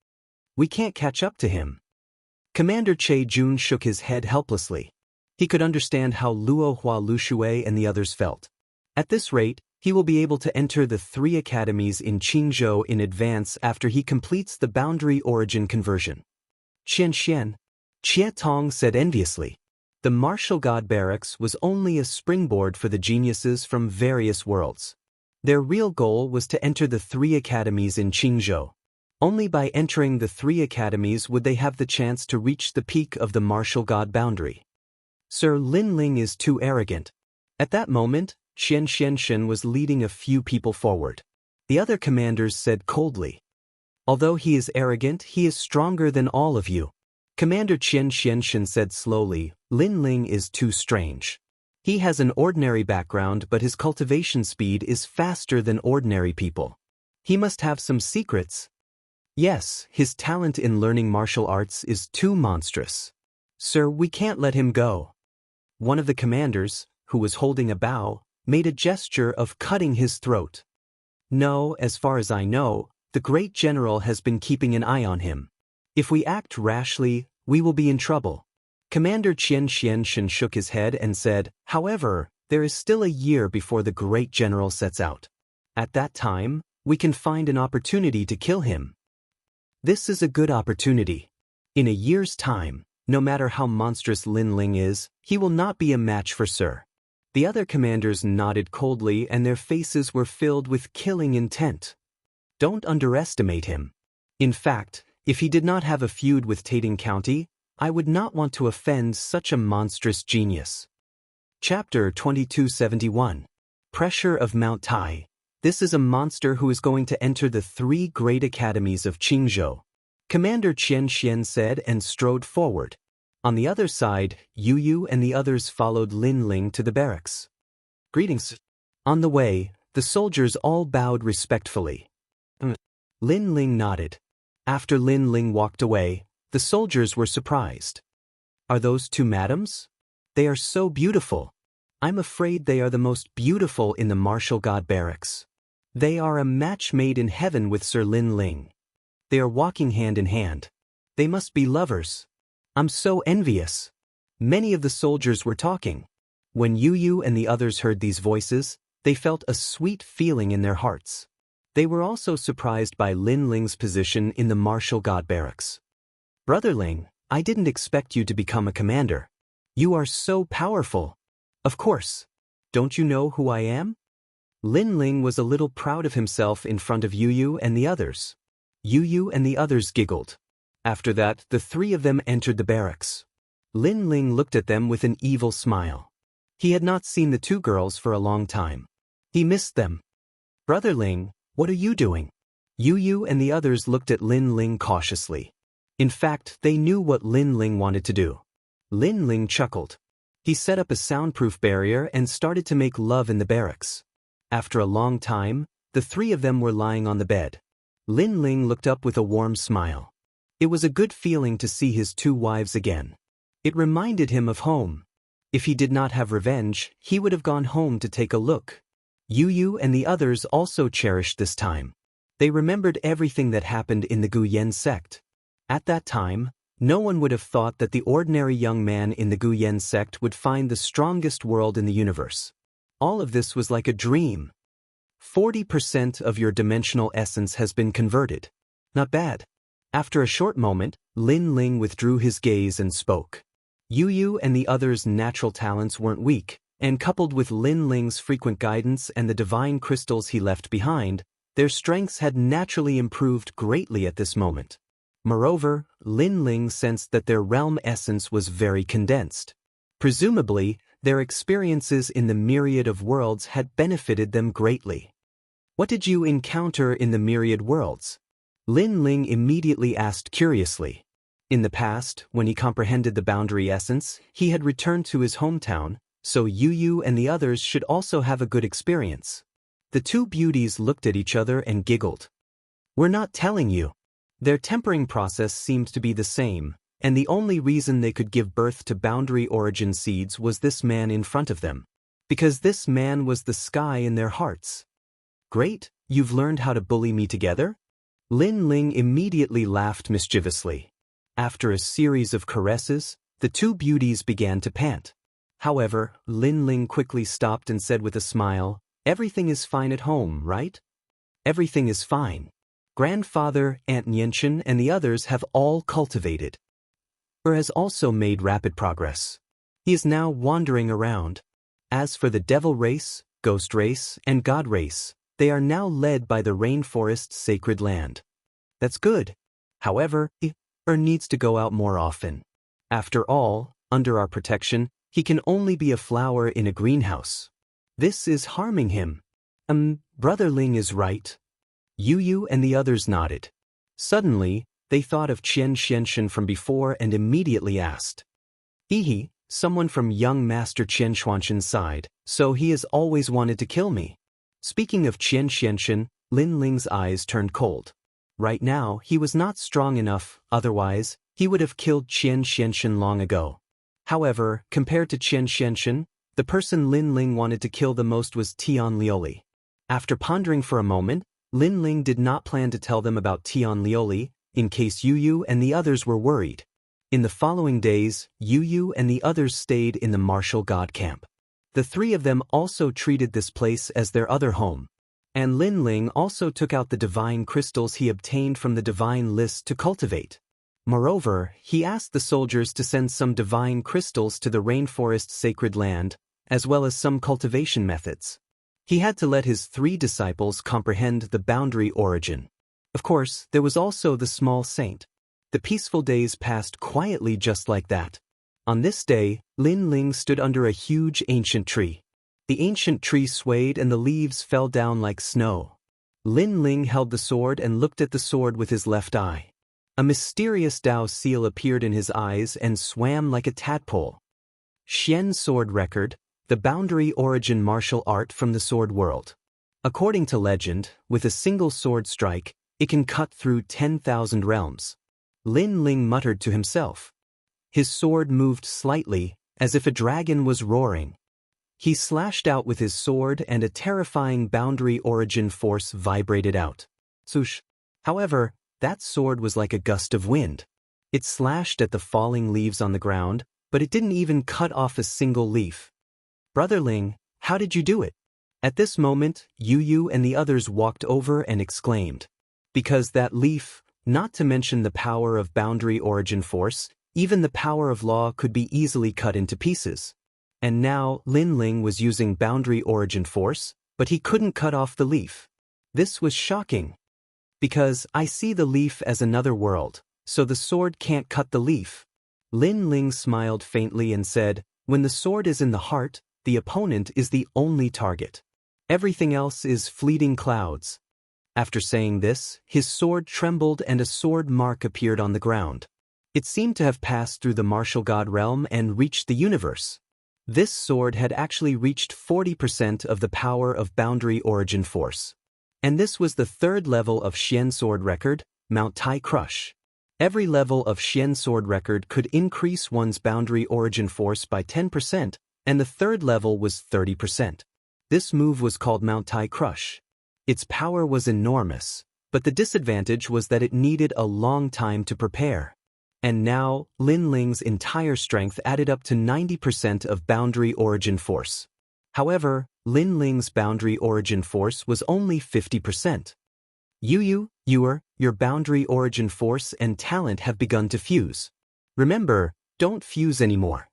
We can't catch up to him. Commander Che Jun shook his head helplessly. He could understand how Luo Hua Lushui and the others felt. At this rate, he will be able to enter the 3 academies in Qingzhou in advance after he completes the boundary origin conversion. Qian Xian, Jie Tong said enviously. The martial god barracks was only a springboard for the geniuses from various worlds. Their real goal was to enter the 3 academies in Qingzhou. Only by entering the 3 academies would they have the chance to reach the peak of the martial god boundary. Sir Lin Ling is too arrogant. At that moment, Qian Xian was leading a few people forward. The other commanders said coldly. Although he is arrogant, he is stronger than all of you. Commander Qian Xian said slowly, Lin Ling is too strange. He has an ordinary background but his cultivation speed is faster than ordinary people. He must have some secrets. Yes, his talent in learning martial arts is too monstrous. Sir, we can't let him go. One of the commanders, who was holding a bow, made a gesture of cutting his throat. No, as far as I know, the great general has been keeping an eye on him. If we act rashly, we will be in trouble. Commander Qian Xian shook his head and said, however, there is still a year before the great general sets out. At that time, we can find an opportunity to kill him. This is a good opportunity. In a year's time, no matter how monstrous Lin Ling is, he will not be a match for Sir. The other commanders nodded coldly and their faces were filled with killing intent. Don't underestimate him. In fact, if he did not have a feud with Tating County, I would not want to offend such a monstrous genius. Chapter 2271. Pressure of Mount Tai. This is a monster who is going to enter the 3 great academies of Qingzhou. Commander Qian Xian said and strode forward. On the other side, Yu Yu and the others followed Lin Ling to the barracks. Greetings. On the way, the soldiers all bowed respectfully. Lin Ling nodded. After Lin Ling walked away, the soldiers were surprised. Are those 2 madams? They are so beautiful. I'm afraid they are the most beautiful in the martial god barracks. They are a match made in heaven with Sir Lin Ling. They are walking hand in hand. They must be lovers. I'm so envious. Many of the soldiers were talking. When Yu Yu and the others heard these voices, they felt a sweet feeling in their hearts. They were also surprised by Lin Ling's position in the martial god barracks. Brother Ling, I didn't expect you to become a commander. You are so powerful. Of course. Don't you know who I am? Lin Ling was a little proud of himself in front of Yu Yu and the others. Yu Yu and the others giggled. After that, the 3 of them entered the barracks. Lin Ling looked at them with an evil smile. He had not seen the 2 girls for a long time. He missed them. Brother Ling, what are you doing? Yu Yu and the others looked at Lin Ling cautiously. In fact, they knew what Lin Ling wanted to do. Lin Ling chuckled. He set up a soundproof barrier and started to make love in the barracks. After a long time, the 3 of them were lying on the bed. Lin Ling looked up with a warm smile. It was a good feeling to see his 2 wives again. It reminded him of home. If he did not have revenge, he would have gone home to take a look. Yu Yu and the others also cherished this time. They remembered everything that happened in the Guyan sect. At that time, no one would have thought that the ordinary young man in the Guyan sect would find the strongest world in the universe. All of this was like a dream. 40% of your dimensional essence has been converted. Not bad. After a short moment, Lin Ling withdrew his gaze and spoke. Yu Yu and the others' natural talents weren't weak, and coupled with Lin Ling's frequent guidance and the divine crystals he left behind, their strengths had naturally improved greatly at this moment. Moreover, Lin Ling sensed that their realm essence was very condensed. Presumably, their experiences in the myriad of worlds had benefited them greatly. What did you encounter in the myriad worlds? Lin Ling immediately asked curiously. In the past, when he comprehended the boundary essence, he had returned to his hometown, so Yu Yu and the others should also have a good experience. The two beauties looked at each other and giggled. We're not telling you. Their tempering process seemed to be the same, and the only reason they could give birth to boundary origin seeds was this man in front of them. Because this man was the sky in their hearts. Great, you've learned how to bully me together? Lin Ling immediately laughed mischievously. After a series of caresses, the two beauties began to pant. However, Lin Ling quickly stopped and said with a smile, "Everything is fine at home, right?" "Everything is fine. Grandfather, Aunt Nianchen, and the others have all cultivated. Has also made rapid progress. He is now wandering around. As for the devil race, ghost race, and god race, they are now led by the rainforest's sacred land. That's good. However, he needs to go out more often. After all, under our protection, he can only be a flower in a greenhouse. This is harming him. Brother Ling is right." Yu Yu and the others nodded. Suddenly, they thought of Qian Xianshan from before and immediately asked. He, someone from young Master Qian Xuanshan's side, so he has always wanted to kill me. Speaking of Qian Xianshan, Lin Ling's eyes turned cold. Right now, he was not strong enough, otherwise, he would have killed Qian Xianshan long ago. However, compared to Qian Xianshan, the person Lin Ling wanted to kill the most was Tian Lioli. After pondering for a moment, Lin Ling did not plan to tell them about Tian Lioli, in case Yu Yu and the others were worried. In the following days, Yu Yu and the others stayed in the martial god camp. The three of them also treated this place as their other home. And Lin Ling also took out the divine crystals he obtained from the divine list to cultivate. Moreover, he asked the soldiers to send some divine crystals to the rainforest's sacred land, as well as some cultivation methods. He had to let his three disciples comprehend the boundary origin. Of course, there was also the small saint. The peaceful days passed quietly just like that. On this day, Lin Ling stood under a huge ancient tree. The ancient tree swayed and the leaves fell down like snow. Lin Ling held the sword and looked at the sword with his left eye. A mysterious Dao seal appeared in his eyes and swam like a tadpole. Xian Sword Record, the boundary origin martial art from the sword world. According to legend, with a single sword strike, it can cut through 10,000 realms. Lin Ling muttered to himself. His sword moved slightly, as if a dragon was roaring. He slashed out with his sword and a terrifying boundary origin force vibrated out. Swoosh. However, that sword was like a gust of wind. It slashed at the falling leaves on the ground, but it didn't even cut off a single leaf. "Brother Ling, how did you do it?" At this moment, Yu Yu and the others walked over and exclaimed. Because that leaf, not to mention the power of boundary origin force, even the power of law could be easily cut into pieces. And now, Lin Ling was using boundary origin force, but he couldn't cut off the leaf. This was shocking. Because I see the leaf as another world, so the sword can't cut the leaf. Lin Ling smiled faintly and said, when the sword is in the heart, the opponent is the only target. Everything else is fleeting clouds. After saying this, his sword trembled and a sword mark appeared on the ground. It seemed to have passed through the martial god realm and reached the universe. This sword had actually reached 40% of the power of boundary origin force. And this was the third level of Xian Sword Record, Mount Tai Crush. Every level of Xian Sword Record could increase one's boundary origin force by 10%, and the third level was 30%. This move was called Mount Tai Crush. Its power was enormous, but the disadvantage was that it needed a long time to prepare. And now, Lin Ling's entire strength added up to 90% of boundary origin force. However, Lin Ling's boundary origin force was only 50%. Yu Yu, Your boundary origin force and talent have begun to fuse. Remember, don't fuse anymore.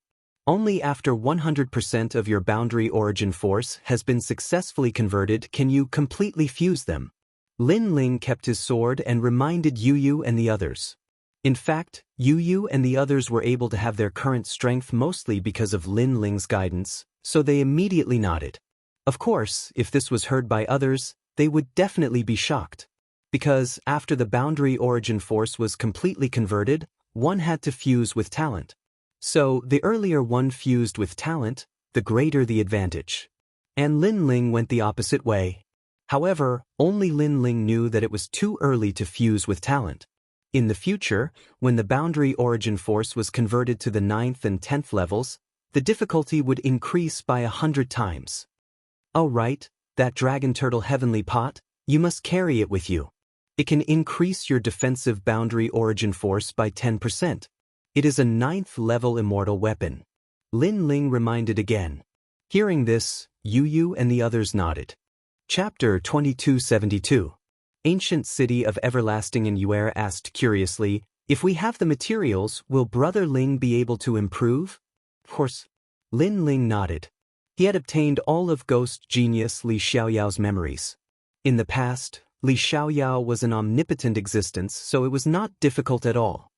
Only after 100% of your boundary origin force has been successfully converted can you completely fuse them. Lin Ling kept his sword and reminded Yu and the others. In fact, Yu and the others were able to have their current strength mostly because of Lin Ling's guidance, so they immediately nodded. Of course, if this was heard by others, they would definitely be shocked. Because after the boundary origin force was completely converted, one had to fuse with talent. So, the earlier one fused with talent, the greater the advantage. And Lin Ling went the opposite way. However, only Lin Ling knew that it was too early to fuse with talent. In the future, when the boundary origin force was converted to the 9th and 10th levels, the difficulty would increase by 100 times. Oh right, that dragon turtle heavenly pot, you must carry it with you. It can increase your defensive boundary origin force by 10%. It is a 9th level immortal weapon. Lin Ling reminded again. Hearing this, Yu and the others nodded. Chapter 2272. Ancient City of Everlasting. And Yue asked curiously, if we have the materials, will Brother Ling be able to improve? Of course. Lin Ling nodded. He had obtained all of ghost genius Li Xiaoyao's memories. In the past, Li Xiaoyao was an omnipotent existence, so it was not difficult at all.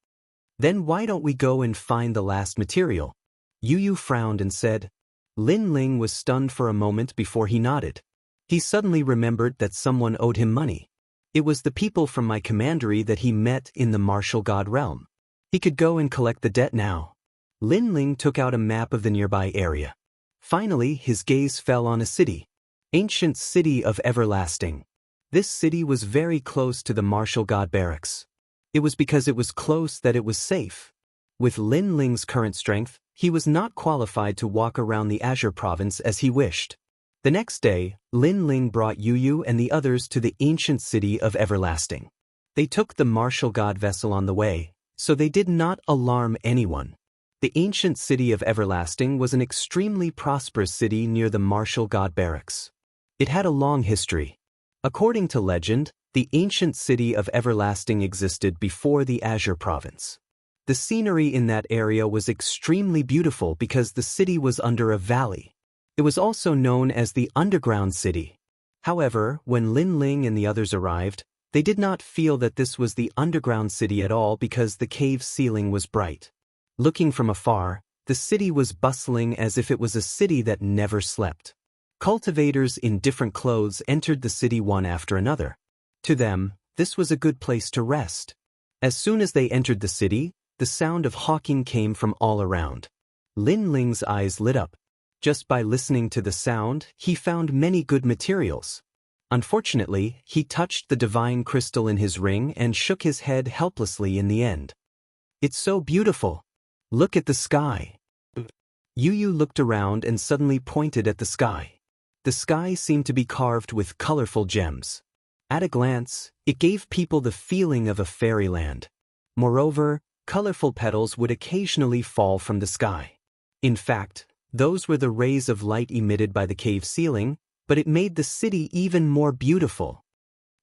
Then why don't we go and find the last material? Yu frowned and said. Lin Ling was stunned for a moment before he nodded. He suddenly remembered that someone owed him money. It was the people from my commandery that he met in the martial god realm. He could go and collect the debt now. Lin Ling took out a map of the nearby area. Finally, his gaze fell on a city. Ancient City of Everlasting. This city was very close to the martial god barracks. It was because it was close that it was safe. With Lin Ling's current strength, he was not qualified to walk around the Azure province as he wished. The next day, Lin Ling brought Yu and the others to the ancient City of Everlasting. They took the martial god vessel on the way, so they did not alarm anyone. The ancient City of Everlasting was an extremely prosperous city near the martial god barracks. It had a long history. According to legend, the ancient City of Everlasting existed before the Azure province. The scenery in that area was extremely beautiful because the city was under a valley. It was also known as the Underground City. However, when Lin Ling and the others arrived, they did not feel that this was the Underground City at all because the cave ceiling was bright. Looking from afar, the city was bustling as if it was a city that never slept. Cultivators in different clothes entered the city one after another. To them, this was a good place to rest. As soon as they entered the city, the sound of hawking came from all around. Lin Ling's eyes lit up. Just by listening to the sound, he found many good materials. Unfortunately, he touched the divine crystal in his ring and shook his head helplessly in the end. It's so beautiful. Look at the sky. Yu looked around and suddenly pointed at the sky. The sky seemed to be carved with colorful gems. At a glance, it gave people the feeling of a fairyland. Moreover, colorful petals would occasionally fall from the sky. In fact, those were the rays of light emitted by the cave ceiling, but it made the city even more beautiful.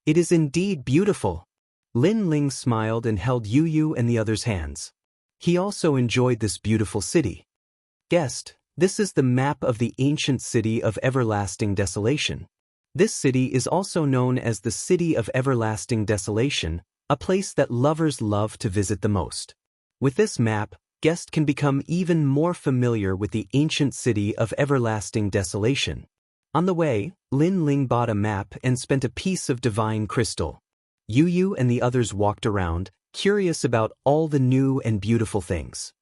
It is indeed beautiful. Lin Ling smiled and held Yu and the others' hands. He also enjoyed this beautiful city. Guest, this is the map of the ancient City of Everlasting Desolation. This city is also known as the City of Everlasting Desolation, a place that lovers love to visit the most. With this map, guest can become even more familiar with the ancient City of Everlasting Desolation. On the way, Lin Ling bought a map and spent a piece of divine crystal. Yu and the others walked around, curious about all the new and beautiful things.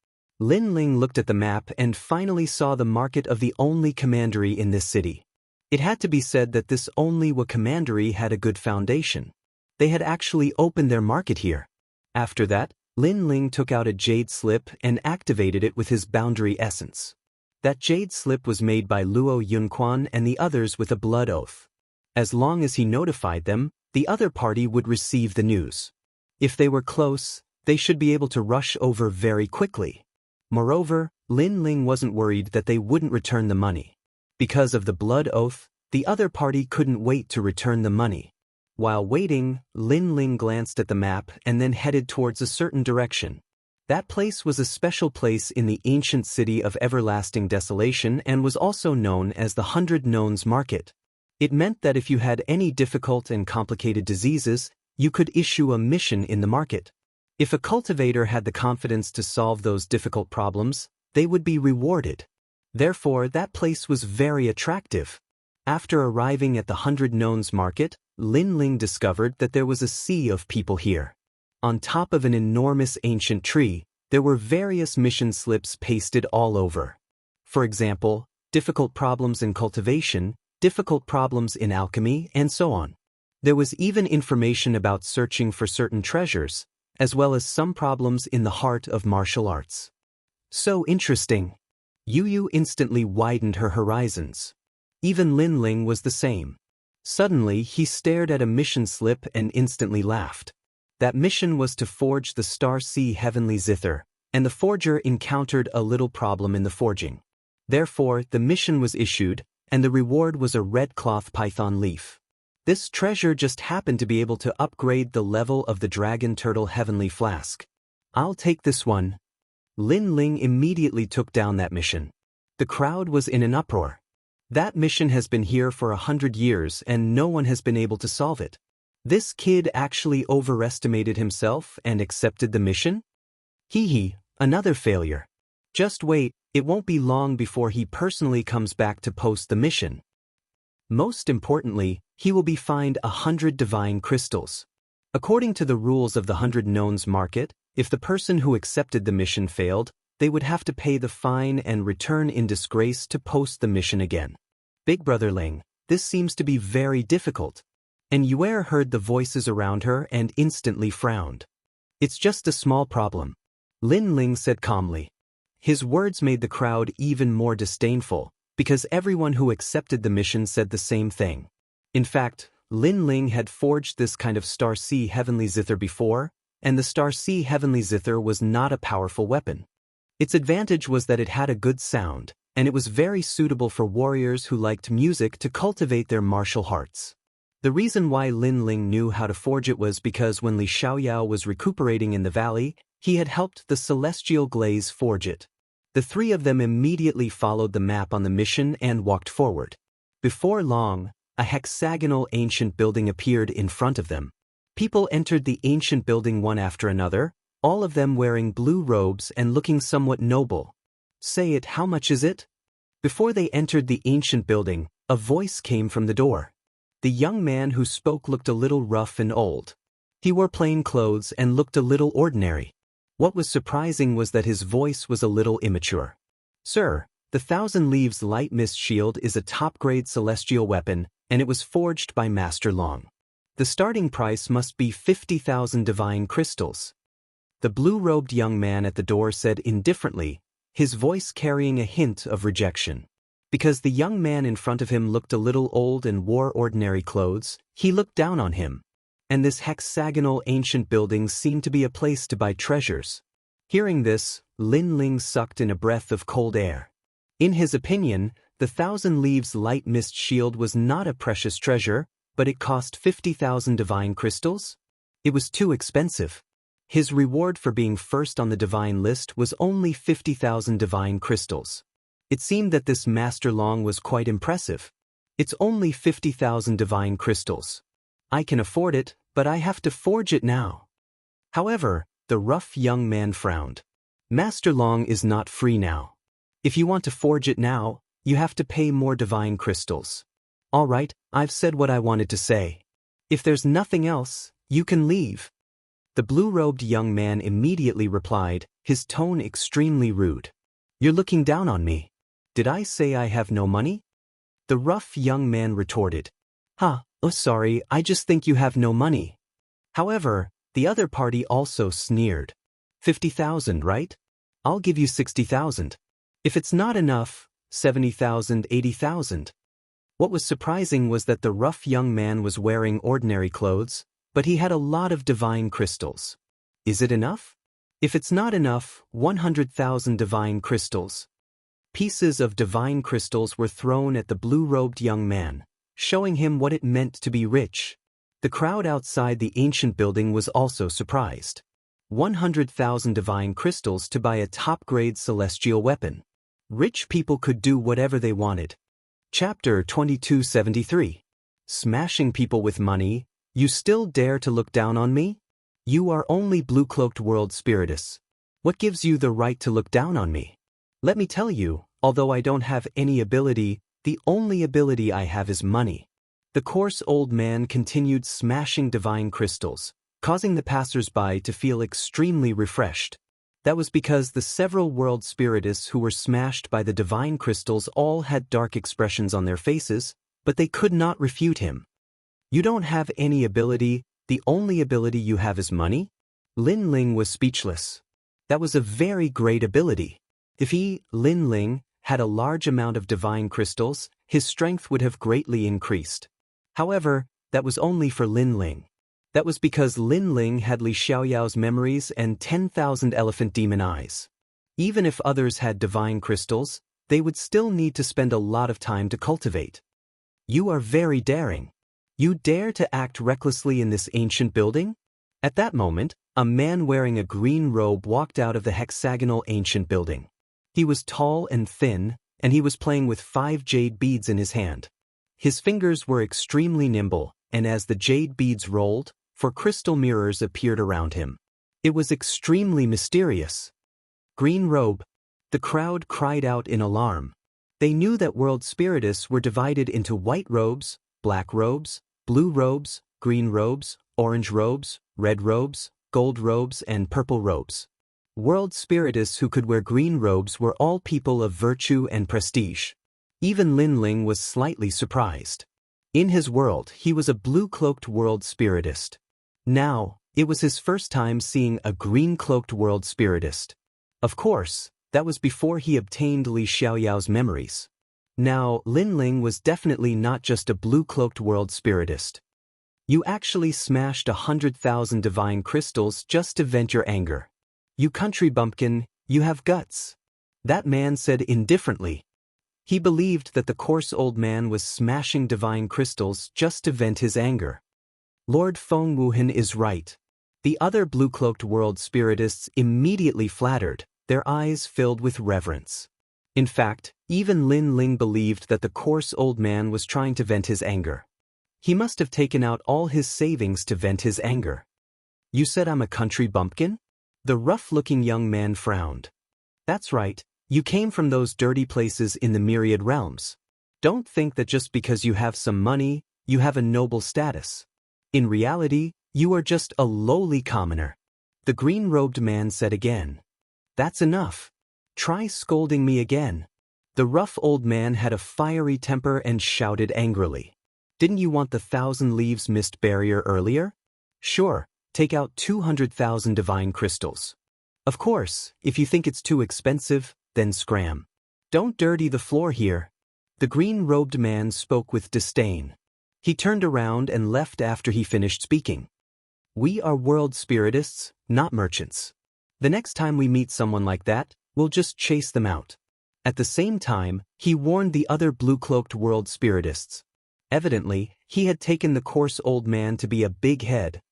Lin Ling looked at the map and finally saw the market of the only commandery in this city. It had to be said that this only commandery had a good foundation. They had actually opened their market here. After that, Lin Ling took out a jade slip and activated it with his boundary essence. That jade slip was made by Luo Yunquan and the others with a blood oath. As long as he notified them, the other party would receive the news. If they were close, they should be able to rush over very quickly. Moreover, Lin Ling wasn't worried that they wouldn't return the money. Because of the blood oath, the other party couldn't wait to return the money. While waiting, Lin Ling glanced at the map and then headed towards a certain direction. That place was a special place in the ancient city of everlasting desolation and was also known as the 100 Nones Market. It meant that if you had any difficult and complicated diseases, you could issue a mission in the market. If a cultivator had the confidence to solve those difficult problems, they would be rewarded. Therefore, that place was very attractive. After arriving at the 100 Nones Market, Lin Ling discovered that there was a sea of people here. On top of an enormous ancient tree, there were various mission slips pasted all over. For example, difficult problems in cultivation, difficult problems in alchemy, and so on. There was even information about searching for certain treasures, as well as some problems in the heart of martial arts. So interesting. Yu instantly widened her horizons. Even Lin Ling was the same. Suddenly, he stared at a mission slip and instantly laughed. That mission was to forge the Star Sea Heavenly Zither, and the forger encountered a little problem in the forging. Therefore, the mission was issued, and the reward was a red cloth python leaf. This treasure just happened to be able to upgrade the level of the Dragon Turtle Heavenly Flask. I'll take this one. Lin Ling immediately took down that mission. The crowd was in an uproar. That mission has been here for 100 years and no one has been able to solve it. This kid actually overestimated himself and accepted the mission? Hee, another failure. Just wait, it won't be long before he personally comes back to post the mission. Most importantly, he will be fined 100 divine crystals. According to the rules of the 100 Nones Market, if the person who accepted the mission failed, they would have to pay the fine and return in disgrace to post the mission again. Big Brother Ling, this seems to be very difficult. And Yue heard the voices around her and instantly frowned. It's just a small problem, Lin Ling said calmly. His words made the crowd even more disdainful, because everyone who accepted the mission said the same thing. In fact, Lin Ling had forged this kind of Star Sea Heavenly Zither before, and the Star Sea Heavenly Zither was not a powerful weapon. Its advantage was that it had a good sound, and it was very suitable for warriors who liked music to cultivate their martial arts. The reason why Lin Ling knew how to forge it was because when Li Xiaoyao was recuperating in the valley, he had helped the Celestial Glaze forge it. The three of them immediately followed the map on the mission and walked forward. Before long, a hexagonal ancient building appeared in front of them. People entered the ancient building one after another, all of them wearing blue robes and looking somewhat noble. Say it, how much is it? Before they entered the ancient building, a voice came from the door. The young man who spoke looked a little rough and old. He wore plain clothes and looked a little ordinary. What was surprising was that his voice was a little immature. Sir, the 1,000 Leaves Light Mist Shield is a top-grade celestial weapon, and it was forged by Master Long. The starting price must be 50,000 divine crystals. The blue-robed young man at the door said indifferently, his voice carrying a hint of rejection. Because the young man in front of him looked a little old and wore ordinary clothes, he looked down on him. And this hexagonal ancient building seemed to be a place to buy treasures. Hearing this, Lin Ling sucked in a breath of cold air. In his opinion, the 1,000 Leaves Light Mist Shield was not a precious treasure, but it cost 50,000 divine crystals? It was too expensive. His reward for being first on the divine list was only 50,000 divine crystals. It seemed that this Master Long was quite impressive. It's only 50,000 divine crystals. I can afford it, but I have to forge it now. However, the rough young man frowned. Master Long is not free now. If you want to forge it now, you have to pay more divine crystals. All right, I've said what I wanted to say. If there's nothing else, you can leave. The blue-robed young man immediately replied, his tone extremely rude. You're looking down on me. Did I say I have no money? The rough young man retorted. Oh, sorry, I just think you have no money. However, the other party also sneered. 50,000, right? I'll give you 60,000. If it's not enough, 70,000, 80,000. What was surprising was that the rough young man was wearing ordinary clothes, but he had a lot of divine crystals. Is it enough? If it's not enough, 100,000 divine crystals. Pieces of divine crystals were thrown at the blue-robed young man, showing him what it meant to be rich. The crowd outside the ancient building was also surprised. 100,000 divine crystals to buy a top-grade celestial weapon. Rich people could do whatever they wanted. Chapter 2273. Smashing people with money, you still dare to look down on me? You are only blue-cloaked world spiritists. What gives you the right to look down on me? Let me tell you, although I don't have any ability, the only ability I have is money. The coarse old man continued smashing divine crystals, causing the passers-by to feel extremely refreshed. That was because the several world spiritists who were smashed by the divine crystals all had dark expressions on their faces, but they could not refute him. You don't have any ability, the only ability you have is money? Lin Ling was speechless. That was a very great ability. If he, Lin Ling, had a large amount of divine crystals, his strength would have greatly increased. However, that was only for Lin Ling. That was because Lin Ling had Li Xiaoyao's memories and 10,000 elephant demon eyes. Even if others had divine crystals, they would still need to spend a lot of time to cultivate. You are very daring. You dare to act recklessly in this ancient building? At that moment, a man wearing a green robe walked out of the hexagonal ancient building. He was tall and thin, and he was playing with 5 jade beads in his hand. His fingers were extremely nimble, and as the jade beads rolled, 4 crystal mirrors appeared around him. It was extremely mysterious. Green robe. The crowd cried out in alarm. They knew that world spiritists were divided into white robes, black robes, blue robes, green robes, orange robes, red robes, gold robes, and purple robes. World spiritists who could wear green robes were all people of virtue and prestige. Even Lin Ling was slightly surprised. In his world, he was a blue-cloaked world spiritist. Now, it was his first time seeing a green-cloaked world spiritist. Of course, that was before he obtained Li Xiaoyao's memories. Now, Lin Ling was definitely not just a blue-cloaked world spiritist. You actually smashed 100,000 divine crystals just to vent your anger. You country bumpkin, you have guts. That man said indifferently. He believed that the coarse old man was smashing divine crystals just to vent his anger. Lord Feng Wuhan is right. The other blue-cloaked world spiritists immediately flattered, their eyes filled with reverence. In fact, even Lin Ling believed that the coarse old man was trying to vent his anger. He must have taken out all his savings to vent his anger. You said I'm a country bumpkin? The rough-looking young man frowned. That's right, you came from those dirty places in the myriad realms. Don't think that just because you have some money, you have a noble status. In reality, you are just a lowly commoner. The green-robed man said again. That's enough. Try scolding me again. The rough old man had a fiery temper and shouted angrily. Didn't you want the 1,000 leaves mist barrier earlier? Sure. Take out 200,000 divine crystals. Of course, if you think it's too expensive, then scram. Don't dirty the floor here. The green-robed man spoke with disdain. He turned around and left after he finished speaking. We are world spiritists, not merchants. The next time we meet someone like that, we'll just chase them out. At the same time, he warned the other blue-cloaked world spiritists. Evidently, he had taken the coarse old man to be a big head.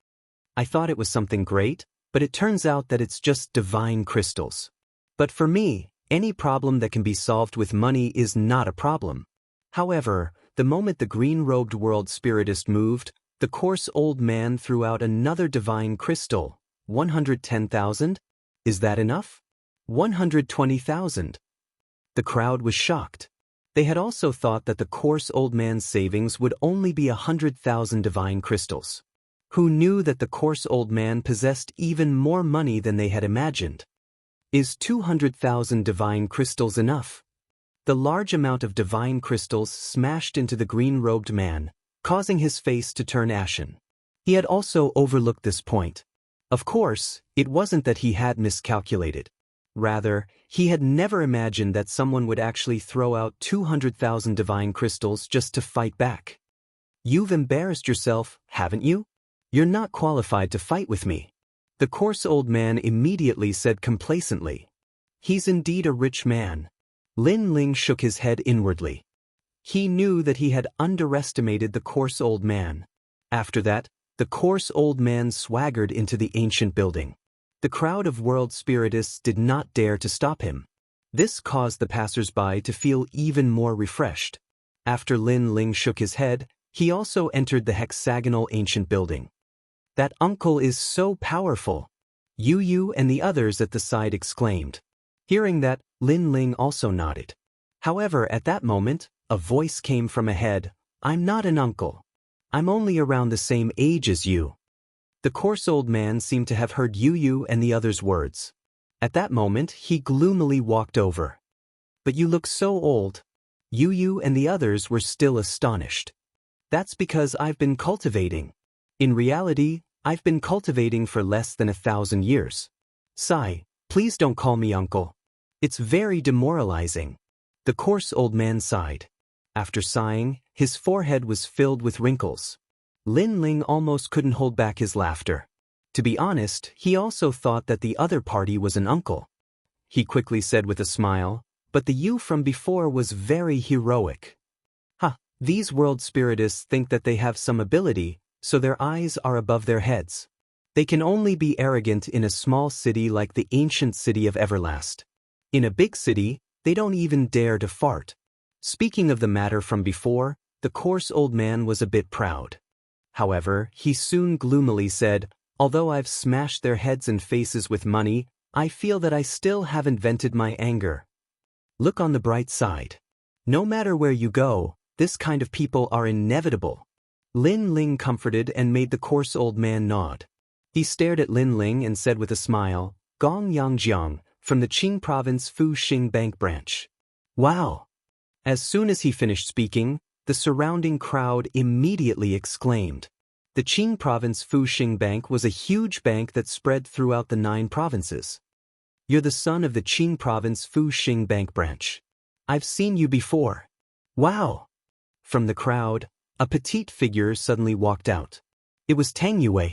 I thought it was something great, but it turns out that it's just divine crystals. But for me, any problem that can be solved with money is not a problem. However, the moment the green-robed world spiritist moved, the coarse old man threw out another divine crystal. 110,000? Is that enough? 120,000. The crowd was shocked. They had also thought that the coarse old man's savings would only be 100,000 divine crystals. Who knew that the coarse old man possessed even more money than they had imagined? Is 200,000 divine crystals enough? The large amount of divine crystals smashed into the green-robed man, causing his face to turn ashen. He had also overlooked this point. Of course, it wasn't that he had miscalculated. Rather, he had never imagined that someone would actually throw out 200,000 divine crystals just to fight back. You've embarrassed yourself, haven't you? You're not qualified to fight with me. The coarse old man immediately said complacently. He's indeed a rich man. Lin Ling shook his head inwardly. He knew that he had underestimated the coarse old man. After that, The coarse old man swaggered into the ancient building. The crowd of world spiritists did not dare to stop him. This caused the passers-by to feel even more refreshed. After Lin Ling shook his head, he also entered the hexagonal ancient building. That uncle is so powerful! Yu and the others at the side exclaimed. Hearing that, Lin Ling also nodded. However, at that moment, a voice came from ahead. I'm not an uncle. I'm only around the same age as you. The coarse old man seemed to have heard Yu and the others' words. At that moment, he gloomily walked over. But you look so old. Yu and the others were still astonished. That's because I've been cultivating. In reality, I've been cultivating for less than 1,000 years. Sigh, please don't call me uncle. It's very demoralizing. The coarse old man sighed. After sighing, his forehead was filled with wrinkles. Lin Ling almost couldn't hold back his laughter. To be honest, he also thought that the other party was an uncle. He quickly said with a smile, but the you from before was very heroic. These world spiritists think that they have some ability, so their eyes are above their heads. They can only be arrogant in a small city like the ancient city of Everlast. In a big city, they don't even dare to fart. Speaking of the matter from before, the coarse old man was a bit proud. However, he soon gloomily said, although I've smashed their heads and faces with money, I feel that I still haven't vented my anger. Look on the bright side. No matter where you go, this kind of people are inevitable. Lin Ling comforted and made the coarse old man nod. He stared at Lin Ling and said with a smile, Gong Yangjiang, from the Qing province Fuxing Bank branch. Wow! As soon as he finished speaking, the surrounding crowd immediately exclaimed. The Qing province Fuxing Bank was a huge bank that spread throughout the 9 provinces. You're the son of the Qing province Fuxing Bank branch. I've seen you before. Wow! From the crowd, a petite figure suddenly walked out. It was Tang Yue.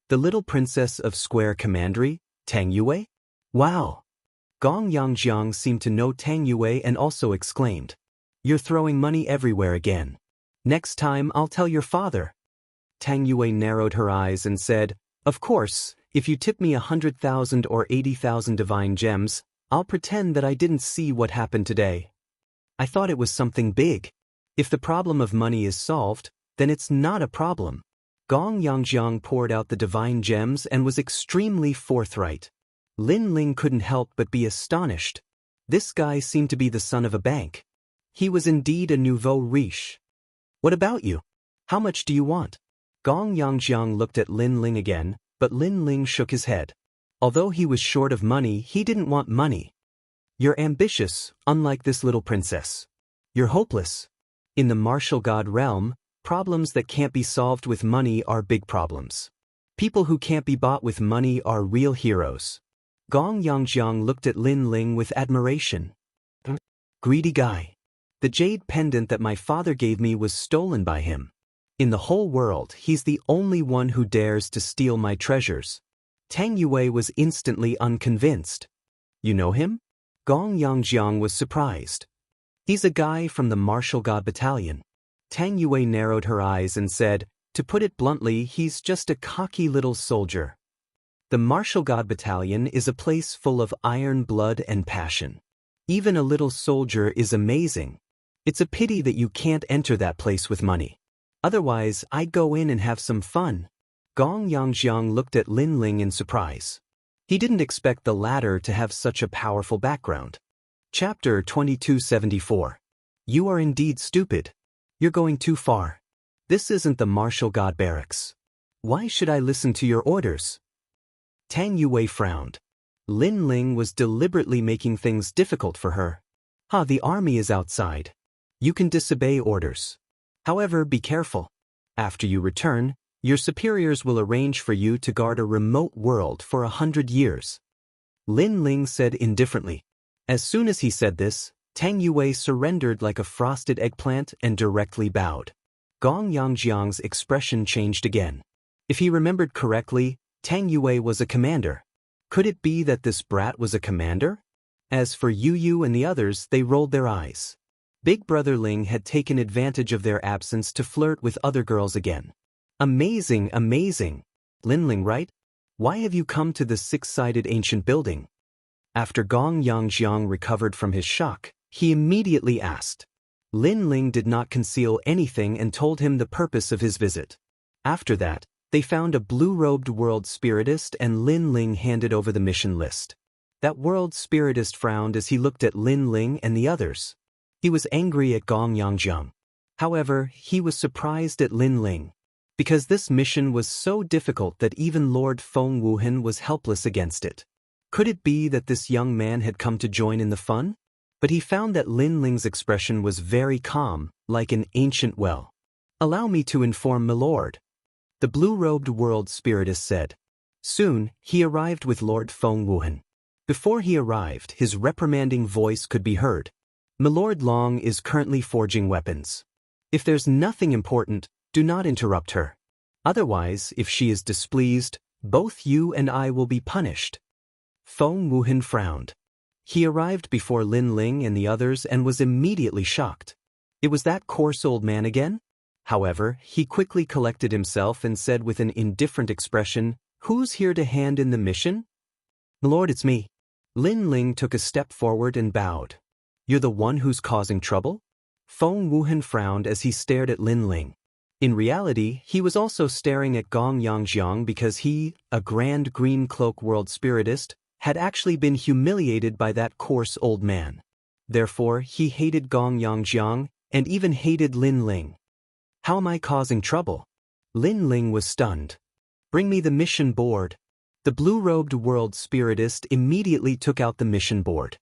The little princess of Square Commandery, Tang Yue? Wow! Gong Yangjiang seemed to know Tang Yue and also exclaimed. You're throwing money everywhere again. Next time I'll tell your father. Tang Yue narrowed her eyes and said, Of course, if you tip me 100,000 or 80,000 divine gems, I'll pretend that I didn't see what happened today. I thought it was something big. If the problem of money is solved, then it's not a problem. Gong Yangjiang poured out the divine gems and was extremely forthright. Lin Ling couldn't help but be astonished. This guy seemed to be the son of a bank. He was indeed a nouveau riche. What about you? How much do you want? Gong Yangjiang looked at Lin Ling again, but Lin Ling shook his head. Although he was short of money, he didn't want money. You're ambitious, unlike this little princess. You're hopeless. In the martial god realm, problems that can't be solved with money are big problems. People who can't be bought with money are real heroes. Gong Yangjiang looked at Lin Ling with admiration. Greedy guy. The jade pendant that my father gave me was stolen by him. In the whole world, he's the only one who dares to steal my treasures. Tang Yue was instantly unconvinced. You know him? Gong Yangjiang was surprised. He's a guy from the martial god battalion. Tang Yue narrowed her eyes and said, to put it bluntly, he's just a cocky little soldier. The martial god battalion is a place full of iron blood and passion. Even a little soldier is amazing. It's a pity that you can't enter that place with money. Otherwise, I'd go in and have some fun. Gong Yangjiang looked at Lin Ling in surprise. He didn't expect the latter to have such a powerful background. Chapter 2274. You are indeed stupid. You're going too far. This isn't the martial god barracks. Why should I listen to your orders? Tang Yue frowned. Lin Ling was deliberately making things difficult for her. The army is outside. You can disobey orders. However, be careful. After you return, your superiors will arrange for you to guard a remote world for 100 years. Lin Ling said indifferently. As soon as he said this, Tang Yue surrendered like a frosted eggplant and directly bowed. Gong Yangjiang's expression changed again. If he remembered correctly, Tang Yue was a commander. Could it be that this brat was a commander? As for Yu and the others, they rolled their eyes. Big Brother Ling had taken advantage of their absence to flirt with other girls again. Amazing, amazing. Lin Ling, right? Why have you come to the six-sided ancient building? After Gong Yangjiang recovered from his shock, he immediately asked. Lin Ling did not conceal anything and told him the purpose of his visit. After that, they found a blue-robed world spiritist and Lin Ling handed over the mission list. That world spiritist frowned as he looked at Lin Ling and the others. He was angry at Gong Yangjiang. However, he was surprised at Lin Ling, because this mission was so difficult that even Lord Feng Wuhan was helpless against it. Could it be that this young man had come to join in the fun? But he found that Lin Ling's expression was very calm, like an ancient well. Allow me to inform milord. The blue-robed world spiritist said. Soon, he arrived with Lord Feng Wuhan. Before he arrived, his reprimanding voice could be heard. Milord Long is currently forging weapons. If there's nothing important, do not interrupt her. Otherwise, if she is displeased, both you and I will be punished. Feng Wuhan frowned. He arrived before Lin Ling and the others and was immediately shocked. It was that coarse old man again? However, he quickly collected himself and said with an indifferent expression, Who's here to hand in the mission? Milord, it's me. Lin Ling took a step forward and bowed. You're the one who's causing trouble? Feng Wuhan frowned as he stared at Lin Ling. In reality, he was also staring at Gong Yangjiang because he, a grand green cloak world spiritist, had actually been humiliated by that coarse old man. Therefore, he hated Gong Yangjiang and even hated Lin Ling. How am I causing trouble? Lin Ling was stunned. Bring me the mission board. The blue-robed world spiritist immediately took out the mission board.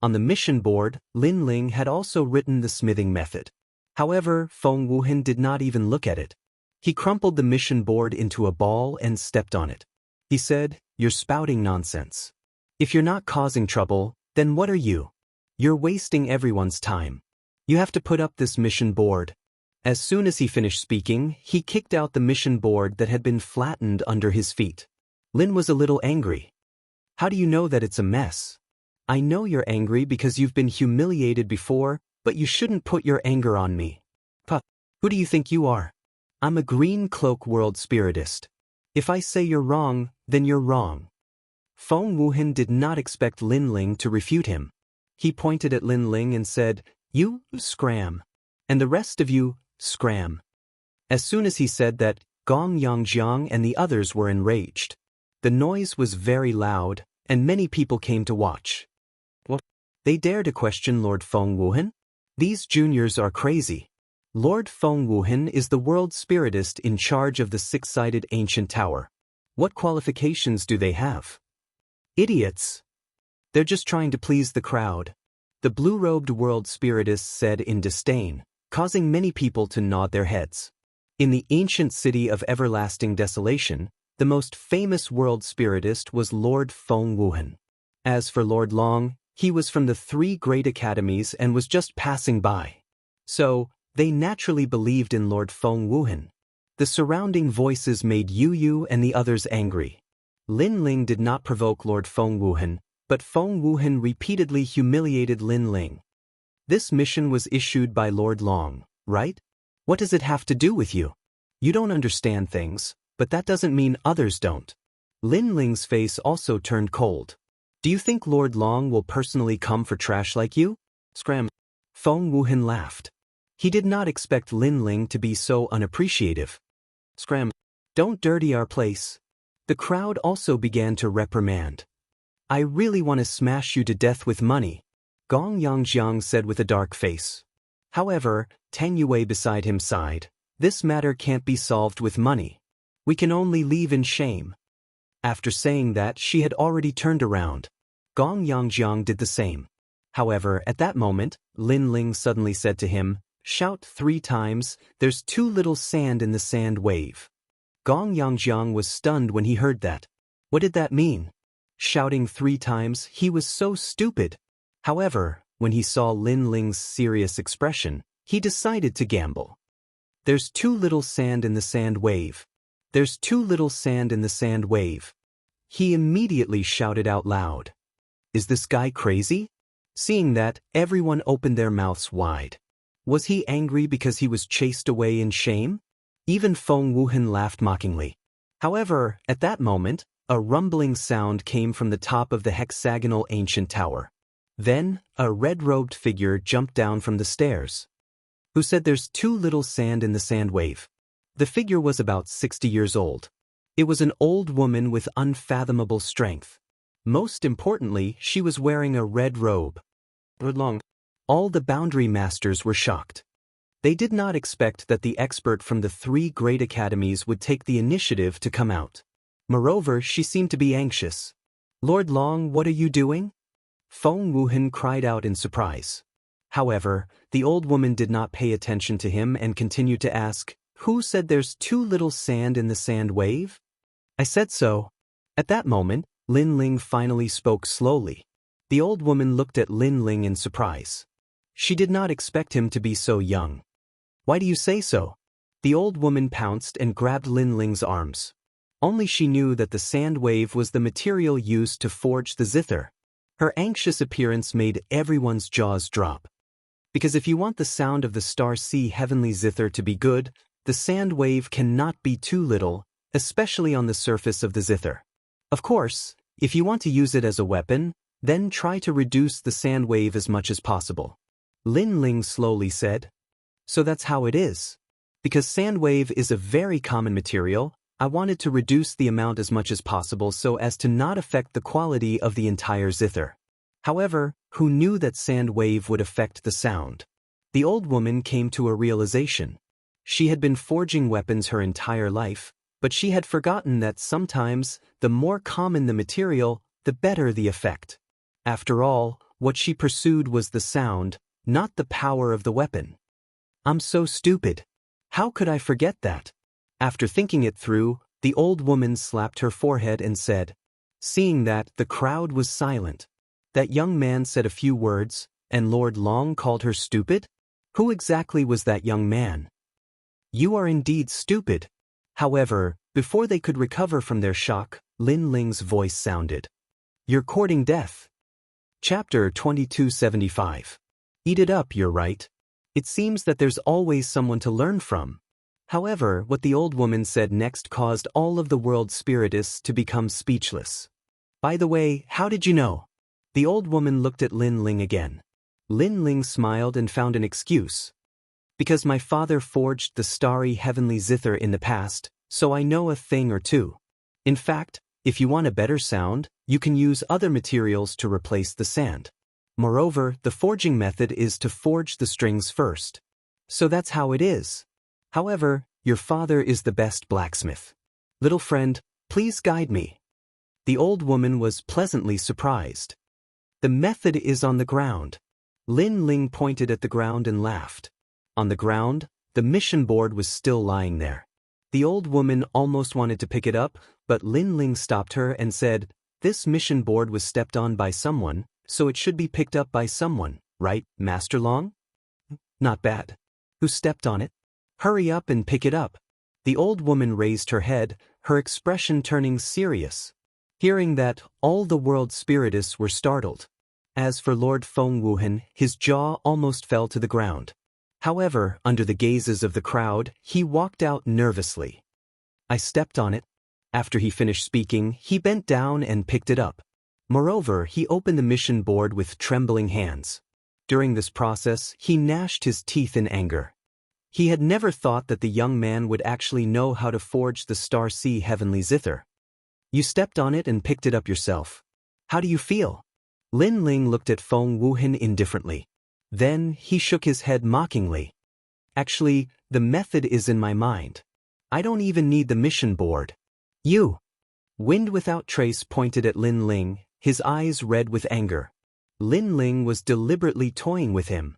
On the mission board, Lin Ling had also written the smithing method. However, Feng Wuhan did not even look at it. He crumpled the mission board into a ball and stepped on it. He said, You're spouting nonsense. If you're not causing trouble, then what are you? You're wasting everyone's time. You have to put up this mission board. As soon as he finished speaking, he kicked out the mission board that had been flattened under his feet. Lin was a little angry. How do you know that it's a mess? I know you're angry because you've been humiliated before, but you shouldn't put your anger on me. Puh, who do you think you are? I'm a green cloak world spiritist. If I say you're wrong, then you're wrong. Feng Wuhan did not expect Lin Ling to refute him. He pointed at Lin Ling and said, You, scram. And the rest of you, scram. As soon as he said that, Gong Yangjiang and the others were enraged. The noise was very loud, and many people came to watch. What? They dare to question Lord Feng Wuhan? These juniors are crazy. Lord Feng Wuhan is the world spiritist in charge of the six-sided ancient tower. What qualifications do they have? Idiots. They're just trying to please the crowd. The blue-robed world spiritist said in disdain, causing many people to nod their heads. In the ancient city of everlasting desolation, the most famous world spiritist was Lord Feng Wuhan. As for Lord Long, he was from the 3 great academies and was just passing by. So, they naturally believed in Lord Feng Wuhan. The surrounding voices made Yu and the others angry. Lin Ling did not provoke Lord Feng Wuhan, but Feng Wuhan repeatedly humiliated Lin Ling. This mission was issued by Lord Long, right? What does it have to do with you? You don't understand things, but that doesn't mean others don't. Lin Ling's face also turned cold. Do you think Lord Long will personally come for trash like you? Scram. Feng Wuhan laughed. He did not expect Lin Ling to be so unappreciative. Scram. Don't dirty our place. The crowd also began to reprimand. I really want to smash you to death with money, Gong Yangjiang said with a dark face. However, Tang Yue beside him sighed. This matter can't be solved with money. We can only leave in shame. After saying that, she had already turned around. Gong Yangjiang did the same. However, at that moment, Lin Ling suddenly said to him, Shout 3 times, there's too little sand in the sand wave. Gong Yangjiang was stunned when he heard that. What did that mean? Shouting 3 times, he was so stupid. However, when he saw Lin Ling's serious expression, he decided to gamble. There's too little sand in the sand wave. There's too little sand in the sand wave. He immediately shouted out loud. Is this guy crazy? Seeing that, everyone opened their mouths wide. Was he angry because he was chased away in shame? Even Feng Wuhan laughed mockingly. However, at that moment, a rumbling sound came from the top of the hexagonal ancient tower. Then, a red-robed figure jumped down from the stairs. Who said there's too little sand in the sand wave? The figure was about 60 years old. It was an old woman with unfathomable strength. Most importantly, she was wearing a red robe. All the boundary masters were shocked. They did not expect that the expert from the 3 great academies would take the initiative to come out. Moreover, she seemed to be anxious. Lord Long, what are you doing? Feng Wuhan cried out in surprise. However, the old woman did not pay attention to him and continued to ask, Who said there's too little sand in the sand wave? I said so. At that moment, Lin Ling finally spoke slowly. The old woman looked at Lin Ling in surprise. She did not expect him to be so young. Why do you say so? The old woman pounced and grabbed Lin Ling's arms. Only she knew that the sand wave was the material used to forge the zither. Her anxious appearance made everyone's jaws drop. Because if you want the sound of the star sea heavenly zither to be good, the sand wave cannot be too little, especially on the surface of the zither. Of course, if you want to use it as a weapon, then try to reduce the sand wave as much as possible. Lin Ling slowly said. So that's how it is. Because sand wave is a very common material, I wanted to reduce the amount as much as possible so as to not affect the quality of the entire zither. However, who knew that sand wave would affect the sound? The old woman came to a realization. She had been forging weapons her entire life, but she had forgotten that sometimes, the more common the material, the better the effect. After all, what she pursued was the sound, not the power of the weapon. I'm so stupid. How could I forget that? After thinking it through, the old woman slapped her forehead and said. Seeing that, the crowd was silent. That young man said a few words, and Lord Long called her stupid? Who exactly was that young man? You are indeed stupid. However, before they could recover from their shock, Lin Ling's voice sounded. You're courting death. Chapter 2275. Eat it up, you're right. It seems that there's always someone to learn from. However, what the old woman said next caused all of the world spiritists to become speechless. By the way, how did you know? The old woman looked at Lin Ling again. Lin Ling smiled and found an excuse. Because my father forged the starry heavenly zither in the past, so I know a thing or two. In fact, if you want a better sound, you can use other materials to replace the sand. Moreover, the forging method is to forge the strings first. So that's how it is. However, your father is the best blacksmith. Little friend, please guide me. The old woman was pleasantly surprised. The method is on the ground. Lin Ling pointed at the ground and laughed. On the ground, the mission board was still lying there. The old woman almost wanted to pick it up, but Lin Ling stopped her and said, This mission board was stepped on by someone, so it should be picked up by someone, right, Master Long? Not bad. Who stepped on it? Hurry up and pick it up. The old woman raised her head, her expression turning serious. Hearing that, all the world spiritists were startled. As for Lord Feng Wuhan, his jaw almost fell to the ground. However, under the gazes of the crowd, he walked out nervously. I stepped on it. After he finished speaking, he bent down and picked it up. Moreover, he opened the mission board with trembling hands. During this process, he gnashed his teeth in anger. He had never thought that the young man would actually know how to forge the Star Sea Heavenly Zither. You stepped on it and picked it up yourself. How do you feel? Lin Ling looked at Feng Wuhan indifferently. Then, he shook his head mockingly. Actually, the method is in my mind. I don't even need the mission board. You! Wind Without Trace pointed at Lin Ling, his eyes red with anger. Lin Ling was deliberately toying with him.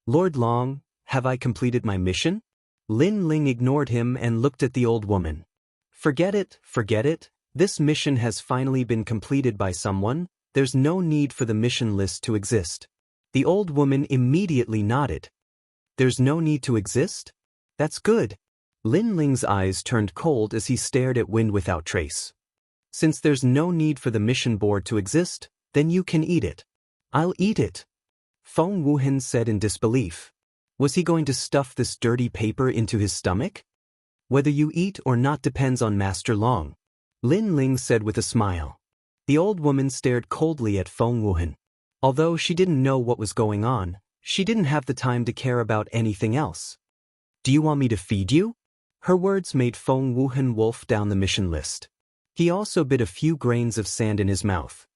Lord Long, have I completed my mission? Lin Ling ignored him and looked at the old woman. Forget it, forget it. This mission has finally been completed by someone. There's no need for the mission list to exist. The old woman immediately nodded. There's no need to exist? That's good. Lin Ling's eyes turned cold as he stared at Wind Without Trace. Since there's no need for the mission board to exist, then you can eat it. I'll eat it. Feng Wuhan said in disbelief. Was he going to stuff this dirty paper into his stomach? Whether you eat or not depends on Master Long, Lin Ling said with a smile. The old woman stared coldly at Feng Wuhan. Although she didn't know what was going on, she didn't have the time to care about anything else. Do you want me to feed you? Her words made Feng Wuhan wolf down the mission list. He also bit a few grains of sand in his mouth.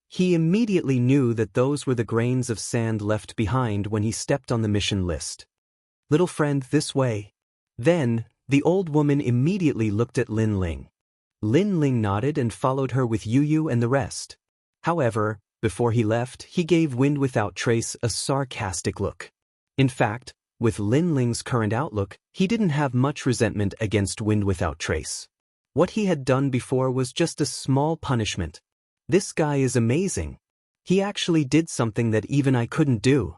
He immediately knew that those were the grains of sand left behind when he stepped on the mission list. Little friend, this way. Then, the old woman immediately looked at Lin Ling. Lin Ling nodded and followed her with Yu and the rest. However, before he left, he gave Wind Without Trace a sarcastic look. In fact, with Lin Ling's current outlook, he didn't have much resentment against Wind Without Trace. What he had done before was just a small punishment. This guy is amazing. He actually did something that even I couldn't do.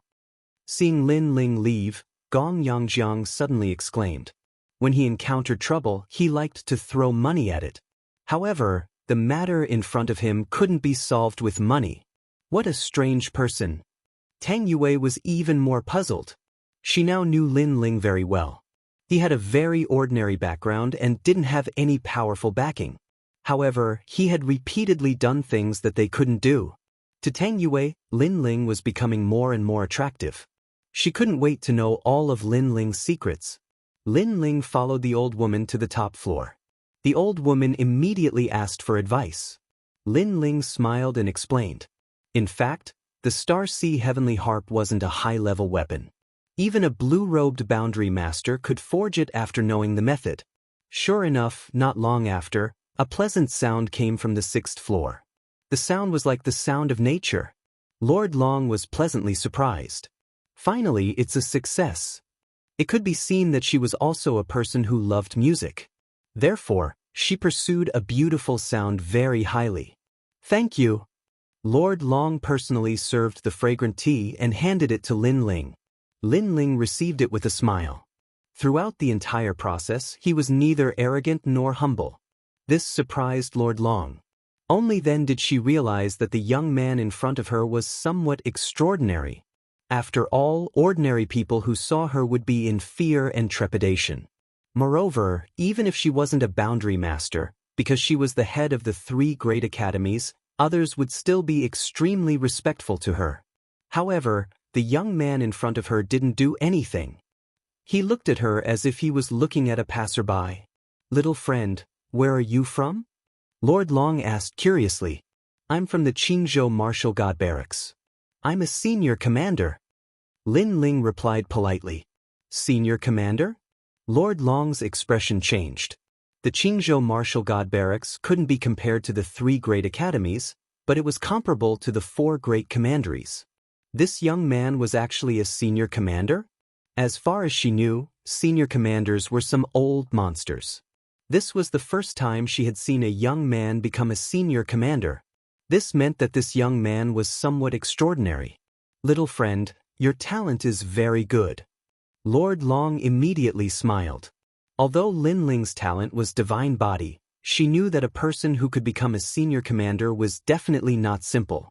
Seeing Lin Ling leave, Gong Yangjiang suddenly exclaimed. When he encountered trouble, he liked to throw money at it. However, the matter in front of him couldn't be solved with money. What a strange person. Tang Yue was even more puzzled. She now knew Lin Ling very well. He had a very ordinary background and didn't have any powerful backing. However, he had repeatedly done things that they couldn't do. To Tang Yue, Lin Ling was becoming more and more attractive. She couldn't wait to know all of Lin Ling's secrets. Lin Ling followed the old woman to the top floor. The old woman immediately asked for advice. Lin Ling smiled and explained. In fact, the Star Sea Heavenly Harp wasn't a high-level weapon. Even a blue-robed boundary master could forge it after knowing the method. Sure enough, not long after, a pleasant sound came from the 6th floor. The sound was like the sound of nature. Lord Long was pleasantly surprised. Finally, it's a success. It could be seen that she was also a person who loved music. Therefore, she pursued a beautiful sound very highly. Thank you. Lord Long personally served the fragrant tea and handed it to Lin Ling. Lin Ling received it with a smile. Throughout the entire process, he was neither arrogant nor humble. This surprised Lord Long. Only then did she realize that the young man in front of her was somewhat extraordinary. After all, ordinary people who saw her would be in fear and trepidation. Moreover, even if she wasn't a boundary master, because she was the head of the 3 great academies, others would still be extremely respectful to her. However, the young man in front of her didn't do anything. He looked at her as if he was looking at a passerby. Little friend, where are you from? Lord Long asked curiously. I'm from the Qingzhou Martial God Barracks. I'm a senior commander. Lin Ling replied politely. Senior commander? Lord Long's expression changed. The Qingzhou Martial God Barracks couldn't be compared to the 3 great academies, but it was comparable to the 4 great commanderies. This young man was actually a senior commander? As far as she knew, senior commanders were some old monsters. This was the first time she had seen a young man become a senior commander. This meant that this young man was somewhat extraordinary. Little friend, your talent is very good. Lord Long immediately smiled. Although Lin Ling's talent was divine body, she knew that a person who could become a senior commander was definitely not simple.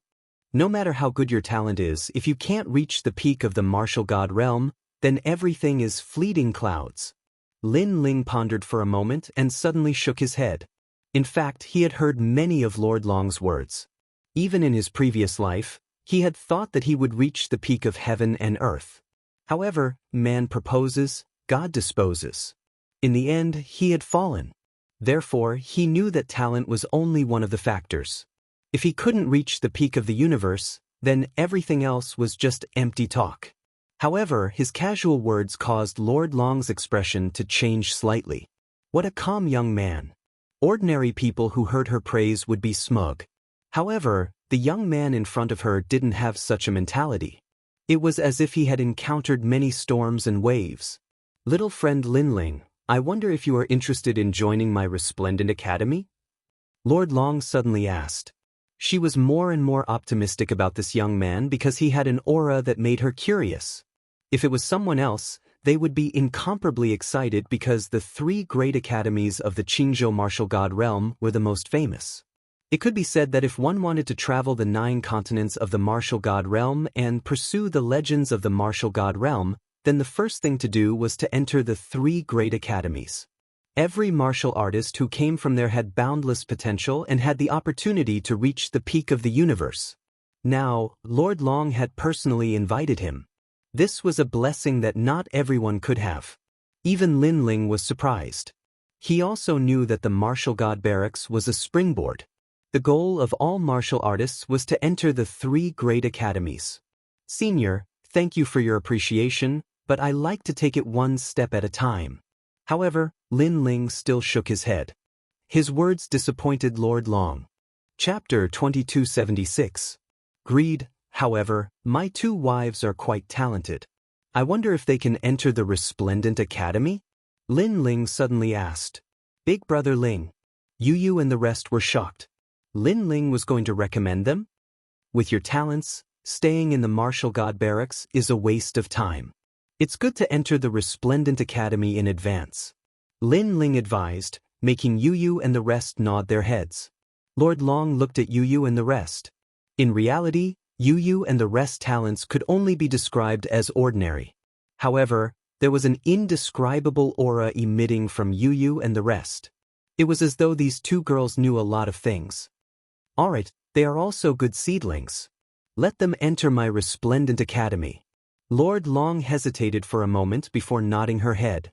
No matter how good your talent is, if you can't reach the peak of the martial god realm, then everything is fleeting clouds. Lin Ling pondered for a moment and suddenly shook his head. In fact, he had heard many of Lord Long's words. Even in his previous life, he had thought that he would reach the peak of heaven and earth. However, man proposes, God disposes. In the end, he had fallen. Therefore, he knew that talent was only one of the factors. If he couldn't reach the peak of the universe, then everything else was just empty talk. However, his casual words caused Lord Long's expression to change slightly. What a calm young man. Ordinary people who heard her praise would be smug. However, the young man in front of her didn't have such a mentality. It was as if he had encountered many storms and waves. Little friend Lin Ling, I wonder if you are interested in joining my resplendent academy? Lord Long suddenly asked. She was more and more optimistic about this young man because he had an aura that made her curious. If it was someone else, they would be incomparably excited because the 3 great academies of the Qingzhou martial god realm were the most famous. It could be said that if one wanted to travel the 9 continents of the martial god realm and pursue the legends of the martial god realm, then the first thing to do was to enter the 3 great academies. Every martial artist who came from there had boundless potential and had the opportunity to reach the peak of the universe. Now, Lord Long had personally invited him. This was a blessing that not everyone could have. Even Lin Ling was surprised. He also knew that the martial god barracks was a springboard. The goal of all martial artists was to enter the 3 great academies. Senior, thank you for your appreciation, but I like to take it one step at a time. However, Lin Ling still shook his head. His words disappointed Lord Long. Chapter 2276. Greed. However, my 2 wives are quite talented. I wonder if they can enter the Resplendent Academy? Lin Ling suddenly asked. Big brother Ling. Yu and the rest were shocked. Lin Ling was going to recommend them? With your talents, staying in the martial god barracks is a waste of time. It's good to enter the Resplendent Academy in advance. Lin Ling advised, making Yu and the rest nod their heads. Lord Long looked at Yu and the rest. In reality, Yu and the rest's talents could only be described as ordinary. However, there was an indescribable aura emitting from Yu and the rest. It was as though these 2 girls knew a lot of things. Alright, they are also good seedlings. Let them enter my Resplendent Academy. Lord Long hesitated for a moment before nodding her head.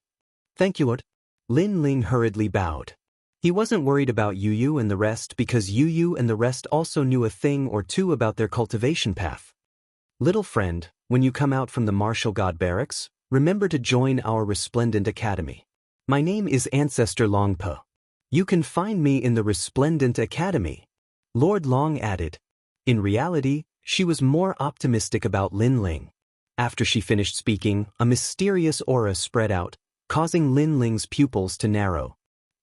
Thank you, Lord. Lin Ling hurriedly bowed. He wasn't worried about Yu and the rest because Yu and the rest also knew a thing or 2 about their cultivation path. Little friend, when you come out from the martial god barracks, remember to join our Resplendent Academy. My name is Ancestor Longpo. You can find me in the Resplendent Academy. Lord Long added. In reality, she was more optimistic about Lin Ling. After she finished speaking, a mysterious aura spread out, causing Lin Ling's pupils to narrow.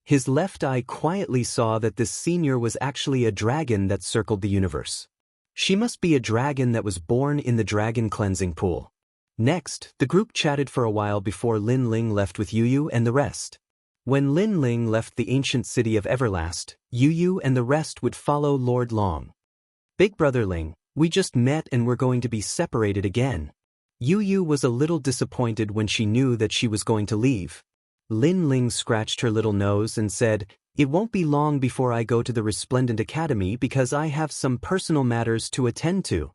His left eye quietly saw that this senior was actually a dragon that circled the universe. She must be a dragon that was born in the dragon cleansing pool. Next, the group chatted for a while before Lin Ling left with Yu and the rest. When Lin Ling left the ancient city of Everlast, Yu and the rest would follow Lord Long. Big brother Ling, we just met and we're going to be separated again. Yu was a little disappointed when she knew that she was going to leave. Lin Ling scratched her little nose and said, It won't be long before I go to the Resplendent Academy because I have some personal matters to attend to.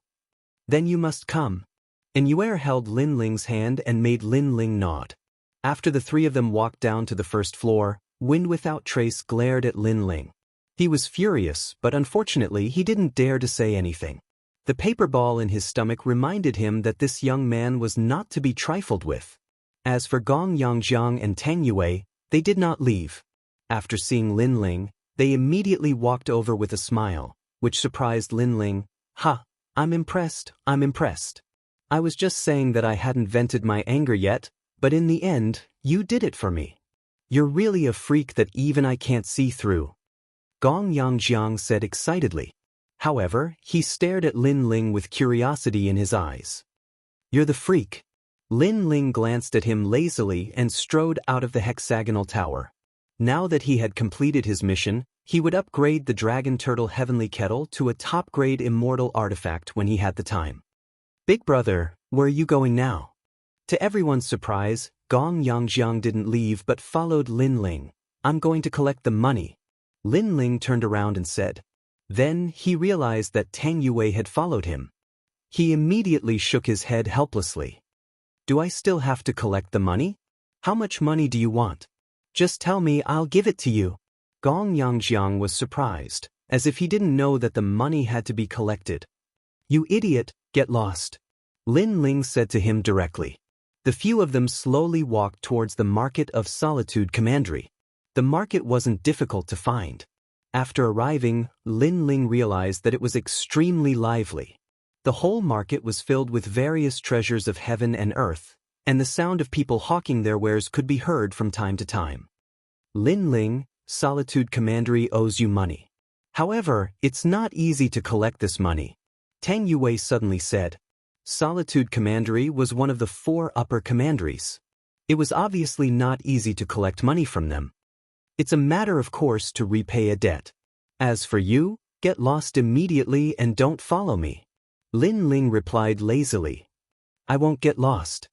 Then you must come. And Yu held Lin Ling's hand and made Lin Ling nod. After the 3 of them walked down to the first floor, Wind Without Trace glared at Lin Ling. He was furious, but unfortunately he didn't dare to say anything. The paper ball in his stomach reminded him that this young man was not to be trifled with. As for Gong Yangjiang and Tang Yue, they did not leave. After seeing Lin Ling, they immediately walked over with a smile, which surprised Lin Ling. Ha, I'm impressed. I was just saying that I hadn't vented my anger yet, but in the end, you did it for me. You're really a freak that even I can't see through. Gong Yangjiang said excitedly. However, he stared at Lin Ling with curiosity in his eyes. You're the freak. Lin Ling glanced at him lazily and strode out of the hexagonal tower. Now that he had completed his mission, he would upgrade the Dragon Turtle Heavenly Kettle to a top-grade Immortal artifact when he had the time. Big brother, where are you going now? To everyone's surprise, Gong Yangjiang didn't leave but followed Lin Ling. I'm going to collect the money. Lin Ling turned around and said. Then he realized that Tang Yue had followed him. He immediately shook his head helplessly. Do I still have to collect the money? How much money do you want? Just tell me, I'll give it to you. Gong Yangjiang was surprised, as if he didn't know that the money had to be collected. You idiot, get lost. Lin Ling said to him directly. The few of them slowly walked towards the Market of Solitude Commandery. The market wasn't difficult to find. After arriving, Lin Ling realized that it was extremely lively. The whole market was filled with various treasures of heaven and earth, and the sound of people hawking their wares could be heard from time to time. Lin Ling, Solitude Commandery owes you money. However, it's not easy to collect this money. Tang Yue suddenly said. Solitude Commandery was one of the 4 upper commanderies. It was obviously not easy to collect money from them. It's a matter of course to repay a debt. As for you, get lost immediately and don't follow me. Lin Ling replied lazily. I won't get lost.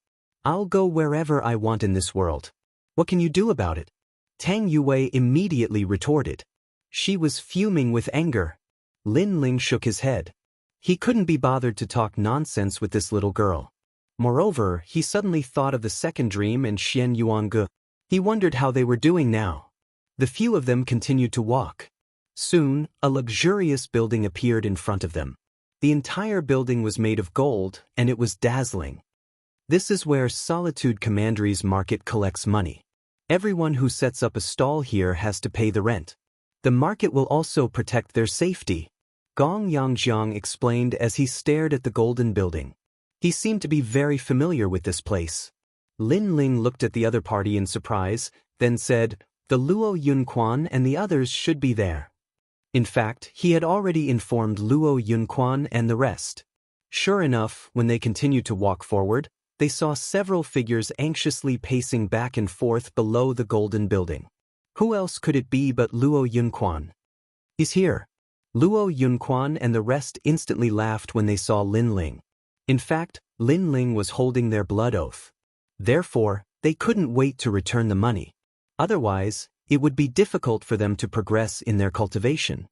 I'll go wherever I want in this world. What can you do about it? Tang Yue immediately retorted. She was fuming with anger. Lin Ling shook his head. He couldn't be bothered to talk nonsense with this little girl. Moreover, he suddenly thought of the second dream and Xian Yuange. He wondered how they were doing now. The few of them continued to walk. Soon, a luxurious building appeared in front of them. The entire building was made of gold, and it was dazzling. This is where Solitude Commandery's market collects money. Everyone who sets up a stall here has to pay the rent. The market will also protect their safety, Gong Yangjiang explained as he stared at the golden building. He seemed to be very familiar with this place. Lin Ling looked at the other party in surprise, then said, "The Luo Yunquan and the others should be there." In fact, he had already informed Luo Yunquan and the rest. Sure enough, when they continued to walk forward, they saw several figures anxiously pacing back and forth below the golden building. Who else could it be but Luo Yunquan? "He's here." Luo Yunquan and the rest instantly laughed when they saw Lin Ling. In fact, Lin Ling was holding their blood oath. Therefore, they couldn't wait to return the money. Otherwise, it would be difficult for them to progress in their cultivation.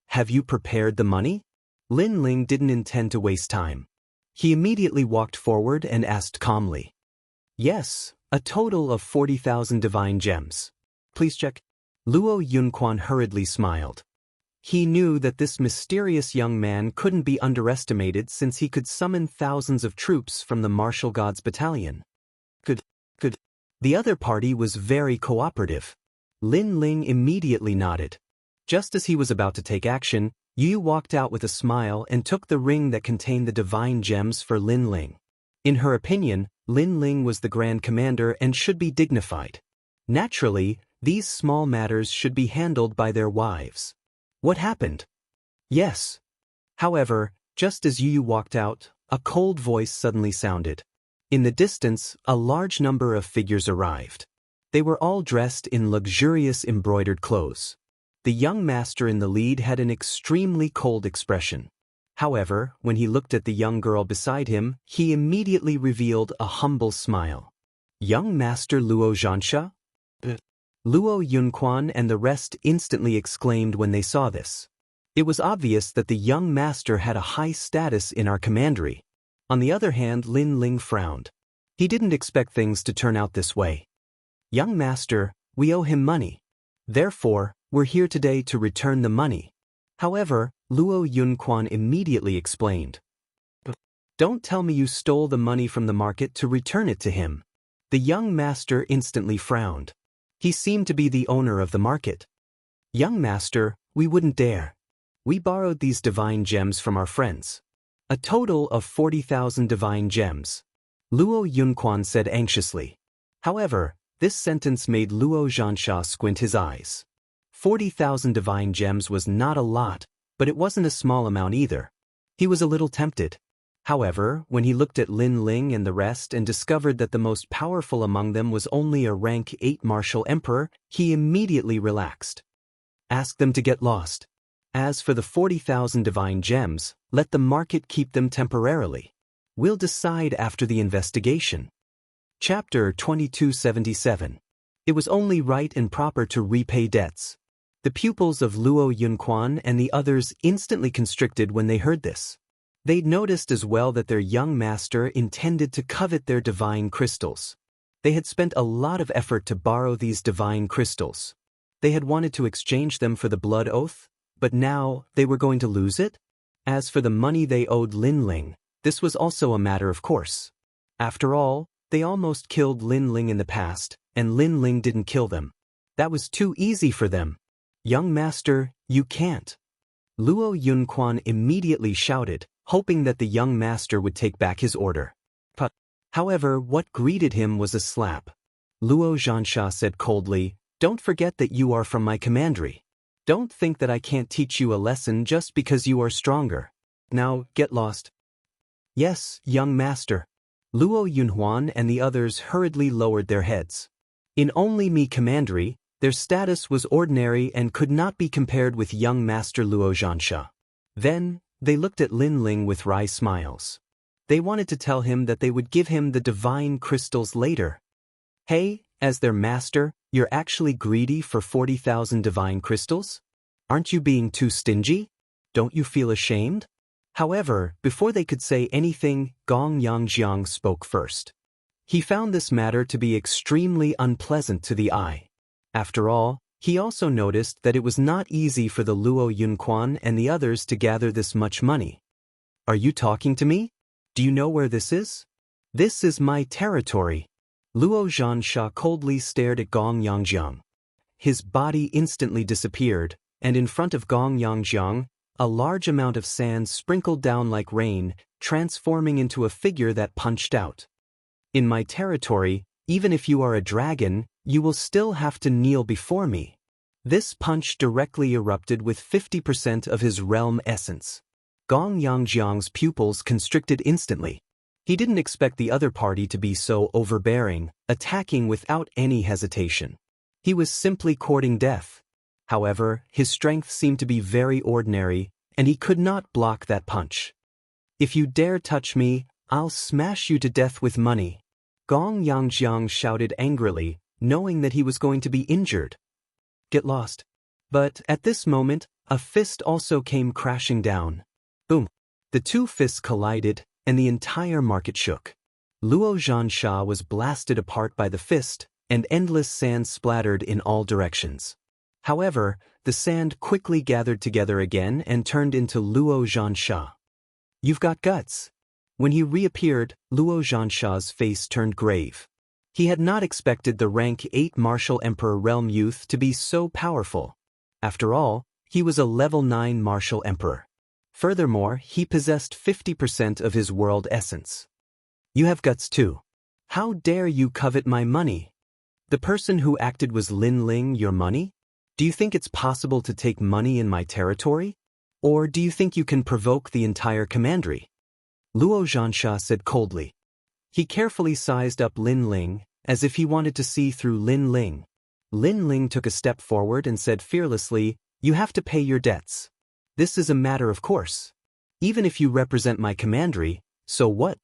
"Have you prepared the money?" Lin Ling didn't intend to waste time. He immediately walked forward and asked calmly. "Yes, a total of 40,000 divine gems." "Please check." Luo Yunquan hurriedly smiled. He knew that this mysterious young man couldn't be underestimated since he could summon thousands of troops from the martial gods battalion. Good. The other party was very cooperative. Lin Ling immediately nodded. Just as he was about to take action, Yu walked out with a smile and took the ring that contained the divine gems for Lin Ling. In her opinion, Lin Ling was the Grand Commander and should be dignified. Naturally, these small matters should be handled by their wives. What happened? Yes. However, just as Yu walked out, a cold voice suddenly sounded. In the distance, a large number of figures arrived. They were all dressed in luxurious embroidered clothes. The young master in the lead had an extremely cold expression. However, when he looked at the young girl beside him, he immediately revealed a humble smile. "Young Master Luo Zhansha?" Luo Yunquan and the rest instantly exclaimed when they saw this. It was obvious that the young master had a high status in our commandery. On the other hand, Lin Ling frowned. He didn't expect things to turn out this way. "Young master, we owe him money. Therefore, we're here today to return the money." However, Luo Yunquan immediately explained. "Don't tell me you stole the money from the market to return it to him." The young master instantly frowned. He seemed to be the owner of the market. "Young master, we wouldn't dare. We borrowed these divine gems from our friends. A total of 40,000 divine gems," Luo Yunquan said anxiously. However, this sentence made Luo Zhansha squint his eyes. 40,000 divine gems was not a lot, but it wasn't a small amount either. He was a little tempted. However, when he looked at Lin Ling and the rest and discovered that the most powerful among them was only a rank 8 martial emperor, he immediately relaxed. "Ask them to get lost. As for the 40,000 divine gems, let the market keep them temporarily. We'll decide after the investigation." Chapter 2277. It was only right and proper to repay debts. The pupils of Luo Yunquan and the others instantly constricted when they heard this. They'd noticed as well that their young master intended to covet their divine crystals. They had spent a lot of effort to borrow these divine crystals. They had wanted to exchange them for the blood oath, but now they were going to lose it? As for the money they owed Lin Ling, this was also a matter of course. After all, they almost killed Lin Ling in the past, and Lin Ling didn't kill them. That was too easy for them. "Young master, you can't." Luo Yunquan immediately shouted, hoping that the young master would take back his order. However, what greeted him was a slap. Luo Zhansha said coldly, "Don't forget that you are from my commandery. Don't think that I can't teach you a lesson just because you are stronger. Now, get lost." "Yes, young master." Luo Yunhuan and the others hurriedly lowered their heads. In only Mi commandery, their status was ordinary and could not be compared with young master Luo Zhansha. Then, they looked at Lin Ling with wry smiles. They wanted to tell him that they would give him the divine crystals later. "Hey, As their master, you're actually greedy for 40,000 divine crystals? Aren't you being too stingy? Don't you feel ashamed? However, before they could say anything, Gong Yangjiang spoke first. He found this matter to be extremely unpleasant to the eye. After all, he also noticed that it was not easy for the Luo Yunquan and the others to gather this much money. Are you talking to me? Do you know where this is? This is my territory. Luo Zhansha coldly stared at Gong Yangjiang. His body instantly disappeared, and in front of Gong Yangjiang, a large amount of sand sprinkled down like rain, transforming into a figure that punched out. In my territory, even if you are a dragon, you will still have to kneel before me. This punch directly erupted with 50% of his realm essence. Gong Yangjiang's pupils constricted instantly. He didn't expect the other party to be so overbearing, attacking without any hesitation. He was simply courting death. However, his strength seemed to be very ordinary, and he could not block that punch. If you dare touch me, I'll smash you to death with money. Gong Yangjiang shouted angrily, knowing that he was going to be injured. Get lost. But at this moment, a fist also came crashing down. Boom. The two fists collided, and the entire market shook. Luo Zhansha was blasted apart by the fist, and endless sand splattered in all directions. However, the sand quickly gathered together again and turned into Luo Zhansha. You've got guts. When he reappeared, Luo Zhansha's face turned grave. He had not expected the rank 8 Martial Emperor Realm youth to be so powerful. After all, he was a level 9 Martial Emperor. Furthermore, he possessed 50% of his world essence. You have guts too. How dare you covet my money? The person who acted was Lin Ling your money? Do you think it's possible to take money in my territory? Or do you think you can provoke the entire commandery? Luo Zhansha said coldly. He carefully sized up Lin Ling, as if he wanted to see through Lin Ling. Lin Ling took a step forward and said fearlessly, You have to pay your debts. This is a matter of course. Even if you represent my commandery, so what?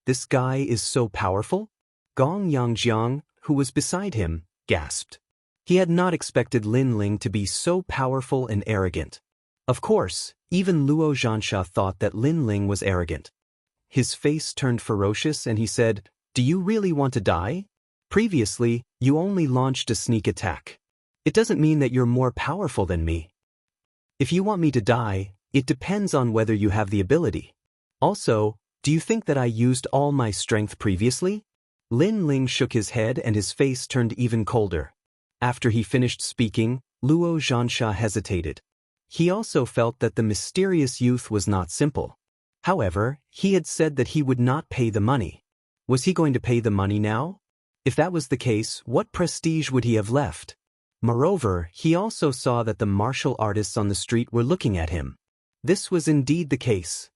This guy is so powerful? Gong Yangjiang, who was beside him, gasped. He had not expected Lin Ling to be so powerful and arrogant. Of course, even Luo Zhansha thought that Lin Ling was arrogant. His face turned ferocious and he said, Do you really want to die? Previously, you only launched a sneak attack. It doesn't mean that you're more powerful than me. If you want me to die, it depends on whether you have the ability. Also, do you think that I used all my strength previously? Lin Ling shook his head and his face turned even colder. After he finished speaking, Luo Zhansha hesitated. He also felt that the mysterious youth was not simple. However, he had said that he would not pay the money. Was he going to pay the money now? If that was the case, what prestige would he have left? Moreover, he also saw that the martial artists on the street were looking at him. This was indeed the case.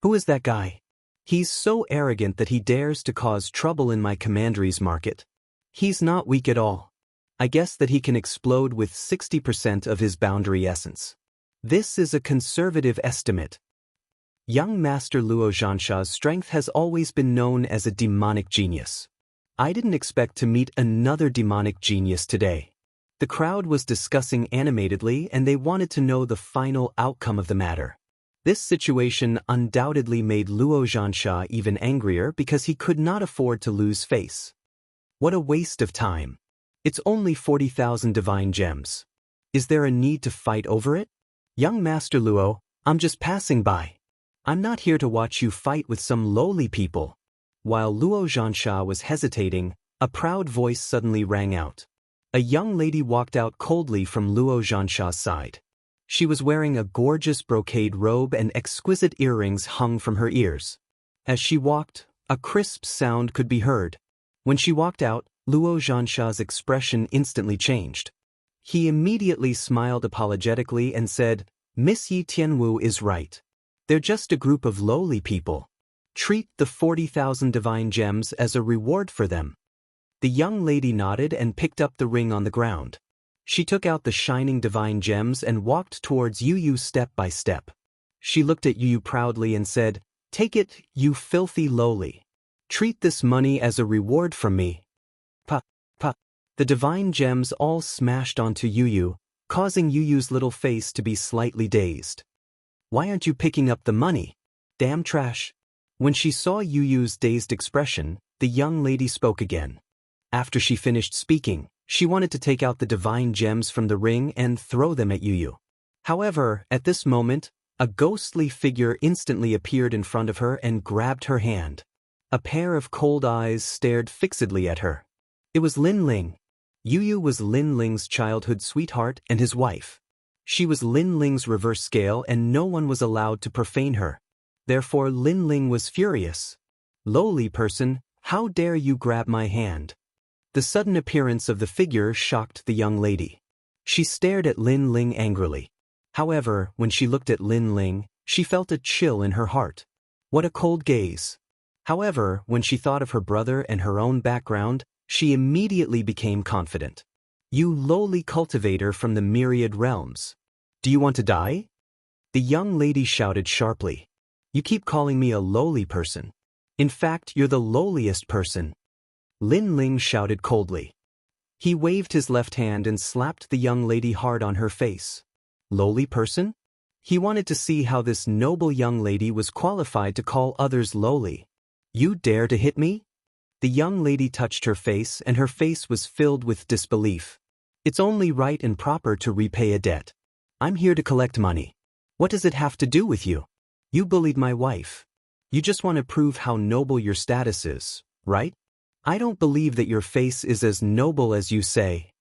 Who is that guy? He's so arrogant that he dares to cause trouble in my commandery's market. He's not weak at all. I guess that he can explode with 60% of his boundary essence. This is a conservative estimate. Young Master Luo Zhansha's strength has always been known as a demonic genius. I didn't expect to meet another demonic genius today. The crowd was discussing animatedly and they wanted to know the final outcome of the matter. This situation undoubtedly made Luo Zhansha even angrier because he could not afford to lose face. What a waste of time. It's only 40,000 divine gems. Is there a need to fight over it? Young Master Luo, I'm just passing by. I'm not here to watch you fight with some lowly people. While Luo Zhansha was hesitating, a proud voice suddenly rang out. A young lady walked out coldly from Luo Zhansha's side. She was wearing a gorgeous brocade robe and exquisite earrings hung from her ears. As she walked, a crisp sound could be heard. When she walked out, Luo Zhansha's expression instantly changed. He immediately smiled apologetically and said, Miss Yi Tianwu is right. They're just a group of lowly people. Treat the 40,000 divine gems as a reward for them. The young lady nodded and picked up the ring on the ground. She took out the shining divine gems and walked towards Yu Yu step by step. She looked at Yu Yu proudly and said, Take it, you filthy lowly. Treat this money as a reward from me. The divine gems all smashed onto Yu, causing Yu's little face to be slightly dazed. Why aren't you picking up the money? Damn trash. When she saw Yu's dazed expression, the young lady spoke again. After she finished speaking, she wanted to take out the divine gems from the ring and throw them at Yu. However, at this moment, a ghostly figure instantly appeared in front of her and grabbed her hand. A pair of cold eyes stared fixedly at her. It was Lin Ling. Yu was Lin Ling's childhood sweetheart and his wife. She was Lin Ling's reverse scale and no one was allowed to profane her. Therefore Lin Ling was furious. Lowly person, how dare you grab my hand? The sudden appearance of the figure shocked the young lady. She stared at Lin Ling angrily. However, when she looked at Lin Ling, she felt a chill in her heart. What a cold gaze. However, when she thought of her brother and her own background, she immediately became confident. You lowly cultivator from the myriad realms. Do you want to die? The young lady shouted sharply. You keep calling me a lowly person. In fact, you're the lowliest person. Lin Ling shouted coldly. He waved his left hand and slapped the young lady hard on her face. Lowly person? He wanted to see how this noble young lady was qualified to call others lowly. You dare to hit me? The young lady touched her face and her face was filled with disbelief. It's only right and proper to repay a debt. I'm here to collect money. What does it have to do with you? You bullied my wife. You just want to prove how noble your status is, right? I don't believe that your face is as noble as you say.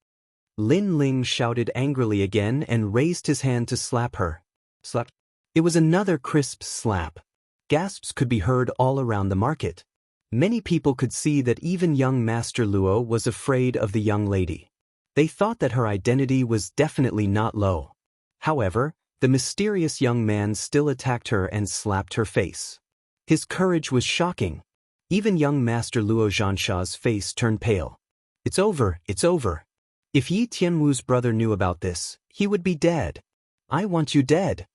Lin Ling shouted angrily again and raised his hand to slap her. Slap. It was another crisp slap. Gasps could be heard all around the market. Many people could see that even young Master Luo was afraid of the young lady. They thought that her identity was definitely not low. However, the mysterious young man still attacked her and slapped her face. His courage was shocking. Even young Master Luo Zhansha's face turned pale. It's over, it's over. If Yi Tianwu's brother knew about this, he would be dead. I want you dead.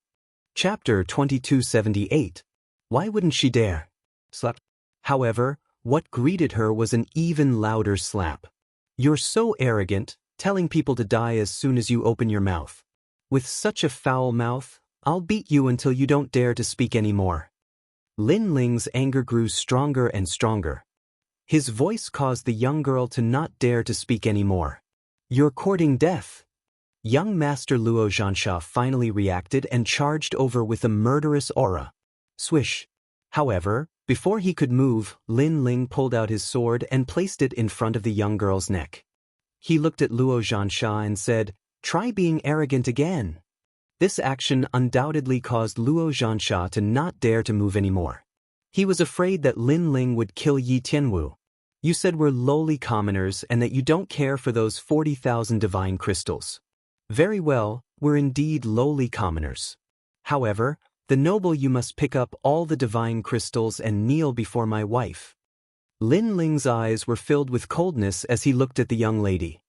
Chapter 2278. Why wouldn't she dare? Slap. However, what greeted her was an even louder slap. You're so arrogant, telling people to die as soon as you open your mouth. With such a foul mouth, I'll beat you until you don't dare to speak anymore. Lin Ling's anger grew stronger and stronger. His voice caused the young girl to not dare to speak anymore. You're courting death. Young Master Luo Zhansha finally reacted and charged over with a murderous aura. Swish. However, before he could move, Lin Ling pulled out his sword and placed it in front of the young girl's neck. He looked at Luo Zhansha and said, "Try being arrogant again." This action undoubtedly caused Luo Zhansha to not dare to move anymore. He was afraid that Lin Ling would kill Yi Tianwu. You said we're lowly commoners and that you don't care for those 40,000 divine crystals. Very well, we're indeed lowly commoners. However, the noble you must pick up all the divine crystals and kneel before my wife. Lin Ling's eyes were filled with coldness as he looked at the young lady.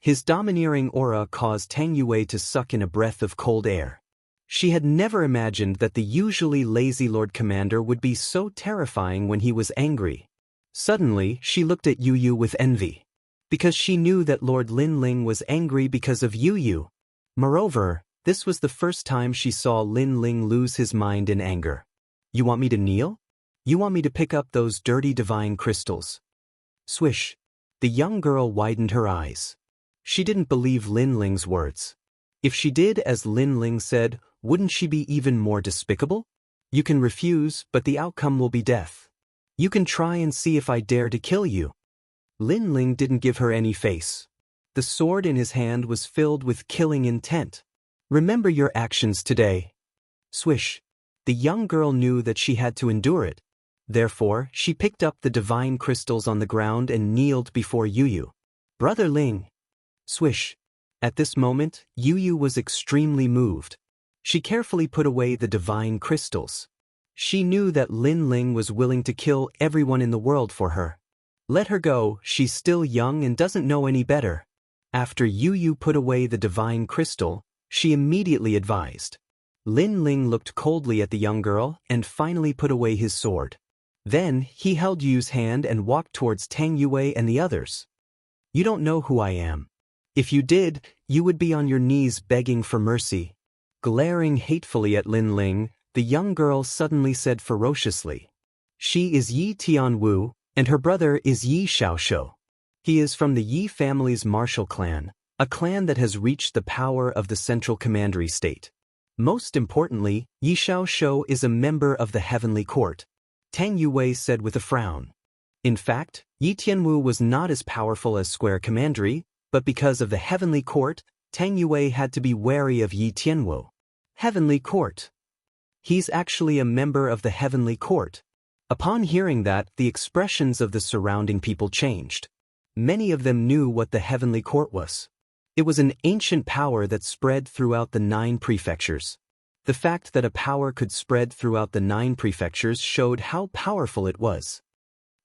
His domineering aura caused Tang Yue to suck in a breath of cold air. She had never imagined that the usually lazy Lord Commander would be so terrifying when he was angry. Suddenly, she looked at Yu with envy. Because she knew that Lord Lin Ling was angry because of Yu. Moreover, this was the first time she saw Lin Ling lose his mind in anger. You want me to kneel? You want me to pick up those dirty divine crystals? Swish. The young girl widened her eyes. She didn't believe Lin Ling's words. If she did as Lin Ling said, wouldn't she be even more despicable? You can refuse, but the outcome will be death. You can try and see if I dare to kill you. Lin Ling didn't give her any face. The sword in his hand was filled with killing intent. Remember your actions today. Swish. The young girl knew that she had to endure it. Therefore, she picked up the divine crystals on the ground and kneeled before Yu. Brother Ling. Swish. At this moment, Yu was extremely moved. She carefully put away the divine crystals. She knew that Lin Ling was willing to kill everyone in the world for her. Let her go, she's still young and doesn't know any better. After Yu put away the divine crystal, she immediately advised. Lin Ling looked coldly at the young girl and finally put away his sword. Then, he held Yu's hand and walked towards Tang Yue and the others. You don't know who I am. If you did, you would be on your knees begging for mercy." Glaring hatefully at Lin Ling, the young girl suddenly said ferociously, "She is Yi Tianwu, and her brother is Yi Xiaoshou. He is from the Yi family's martial clan, a clan that has reached the power of the central commandery state. Most importantly, Yi Xiaoshou is a member of the heavenly court," Tang Yue said with a frown. In fact, Yi Tianwu was not as powerful as Square Commandery, but because of the heavenly court, Tang Yue had to be wary of Yi Tianwu. Heavenly court. He's actually a member of the heavenly court. Upon hearing that, the expressions of the surrounding people changed. Many of them knew what the heavenly court was. It was an ancient power that spread throughout the 9 prefectures. The fact that a power could spread throughout the 9 prefectures showed how powerful it was.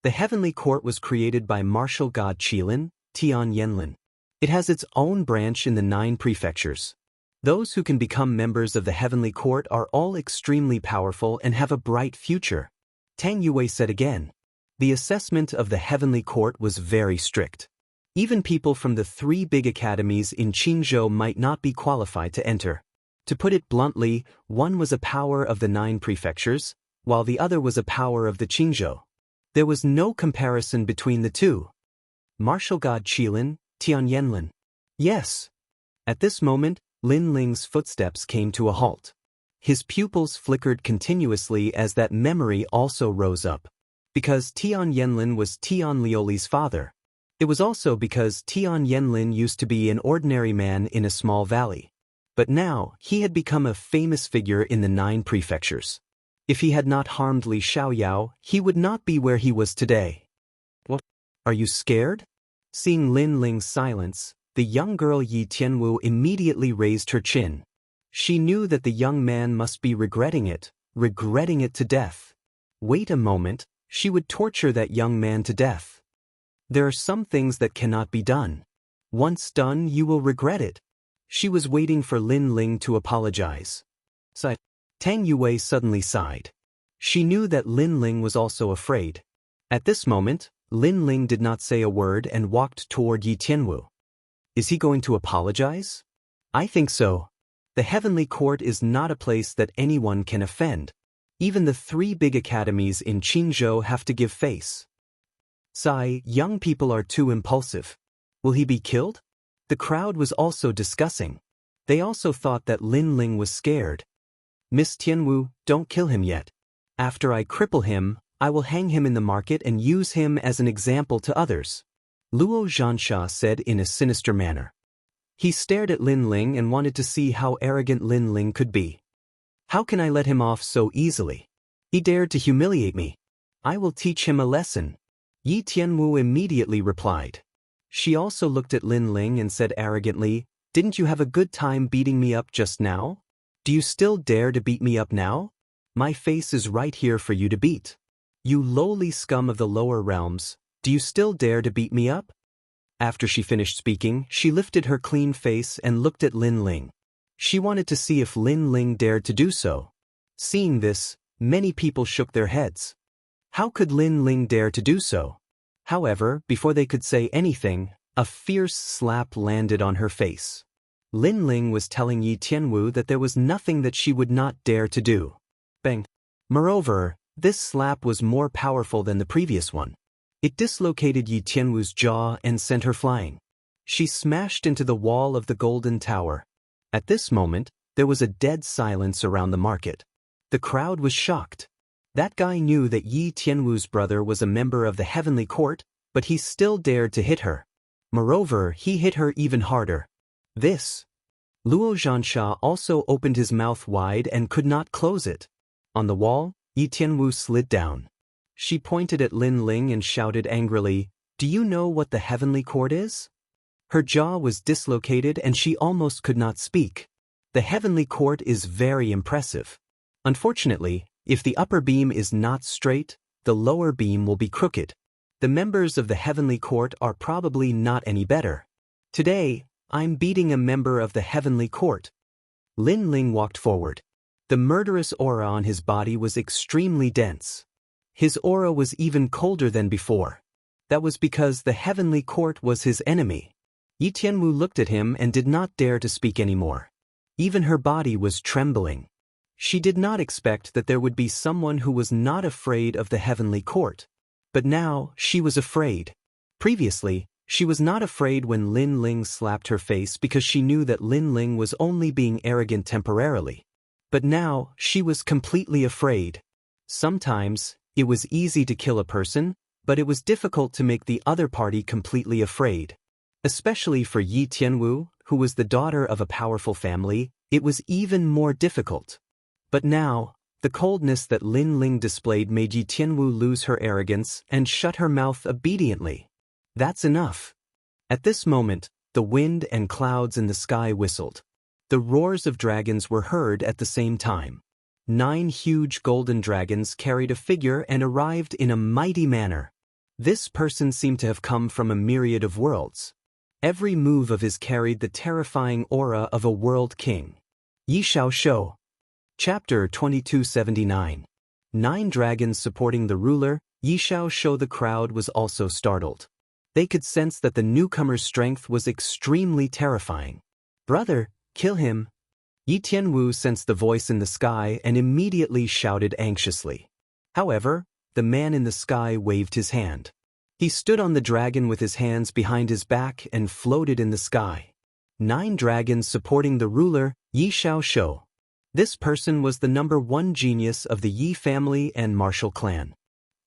The heavenly court was created by martial god Qilin, Tian Yanlin. It has its own branch in the 9 prefectures. Those who can become members of the heavenly court are all extremely powerful and have a bright future. Tang Yue said again. The assessment of the heavenly court was very strict. Even people from the 3 big academies in Qingzhou might not be qualified to enter. To put it bluntly, one was a power of the 9 prefectures, while the other was a power of the Qingzhou. There was no comparison between the two. Martial god Qilin, Tian Yanlin. Yes. At this moment, Lin Ling's footsteps came to a halt. His pupils flickered continuously as that memory also rose up. Because Tian Yanlin was Tian Liuli's father. It was also because Tian Yanlin used to be an ordinary man in a small valley. But now, he had become a famous figure in the 9 prefectures. If he had not harmed Li Xiaoyao, he would not be where he was today. What? Are you scared? Seeing Lin Ling's silence, the young girl Yi Tianwu immediately raised her chin. She knew that the young man must be regretting it to death. Wait a moment, she would torture that young man to death. There are some things that cannot be done. Once done, you will regret it. She was waiting for Lin Ling to apologize. Tang Yue suddenly sighed. She knew that Lin Ling was also afraid. At this moment, Lin Ling did not say a word and walked toward Yi Tianwu. Is he going to apologize? I think so. The heavenly court is not a place that anyone can offend. Even the 3 big academies in Qingzhou have to give face. Young people are too impulsive. Will he be killed? The crowd was also discussing. They also thought that Lin Ling was scared. Miss Tianwu, don't kill him yet. After I cripple him, I will hang him in the market and use him as an example to others. Luo Zhansha said in a sinister manner. He stared at Lin Ling and wanted to see how arrogant Lin Ling could be. How can I let him off so easily? He dared to humiliate me. I will teach him a lesson. Yi Tianwu immediately replied. She also looked at Lin Ling and said arrogantly, Didn't you have a good time beating me up just now? Do you still dare to beat me up now? My face is right here for you to beat. You lowly scum of the lower realms, do you still dare to beat me up? After she finished speaking, she lifted her clean face and looked at Lin Ling. She wanted to see if Lin Ling dared to do so. Seeing this, many people shook their heads. How could Lin Ling dare to do so? However, before they could say anything, a fierce slap landed on her face. Lin Ling was telling Yi Tianwu that there was nothing that she would not dare to do. Bang. Moreover, this slap was more powerful than the previous one. It dislocated Yi Tianwu's jaw and sent her flying. She smashed into the wall of the golden tower. At this moment, there was a dead silence around the market. The crowd was shocked. That guy knew that Yi Tianwu's brother was a member of the heavenly court, but he still dared to hit her. Moreover, he hit her even harder. Luo Zhansha also opened his mouth wide and could not close it. On the wall, Yi Tianwu slid down. She pointed at Lin Ling and shouted angrily, Do you know what the heavenly court is? Her jaw was dislocated and she almost could not speak. The heavenly court is very impressive. Unfortunately, if the upper beam is not straight, the lower beam will be crooked. The members of the heavenly court are probably not any better. Today, I'm beating a member of the heavenly court. Lin Ling walked forward. The murderous aura on his body was extremely dense. His aura was even colder than before. That was because the heavenly court was his enemy. Yi Tianwu looked at him and did not dare to speak anymore. Even her body was trembling. She did not expect that there would be someone who was not afraid of the heavenly court. But now, she was afraid. Previously, she was not afraid when Lin Ling slapped her face because she knew that Lin Ling was only being arrogant temporarily. But now, she was completely afraid. Sometimes, it was easy to kill a person, but it was difficult to make the other party completely afraid. Especially for Yi Tianwu, who was the daughter of a powerful family, it was even more difficult. But now, the coldness that Lin Ling displayed made Yi Tianwu lose her arrogance and shut her mouth obediently. That's enough. At this moment, the wind and clouds in the sky whistled. The roars of dragons were heard at the same time. 9 huge golden dragons carried a figure and arrived in a mighty manner. This person seemed to have come from a myriad of worlds. Every move of his carried the terrifying aura of a world king. Yi Xiao Shou. Chapter 2279. 9 dragons supporting the ruler. Yi Xiao Shou. The crowd was also startled. They could sense that the newcomer's strength was extremely terrifying. Brother, kill him. Yi Tianwu sensed the voice in the sky and immediately shouted anxiously. However, the man in the sky waved his hand. He stood on the dragon with his hands behind his back and floated in the sky. 9 dragons supporting the ruler, Yi Xiao Shou. This person was the #1 genius of the Yi family and martial clan.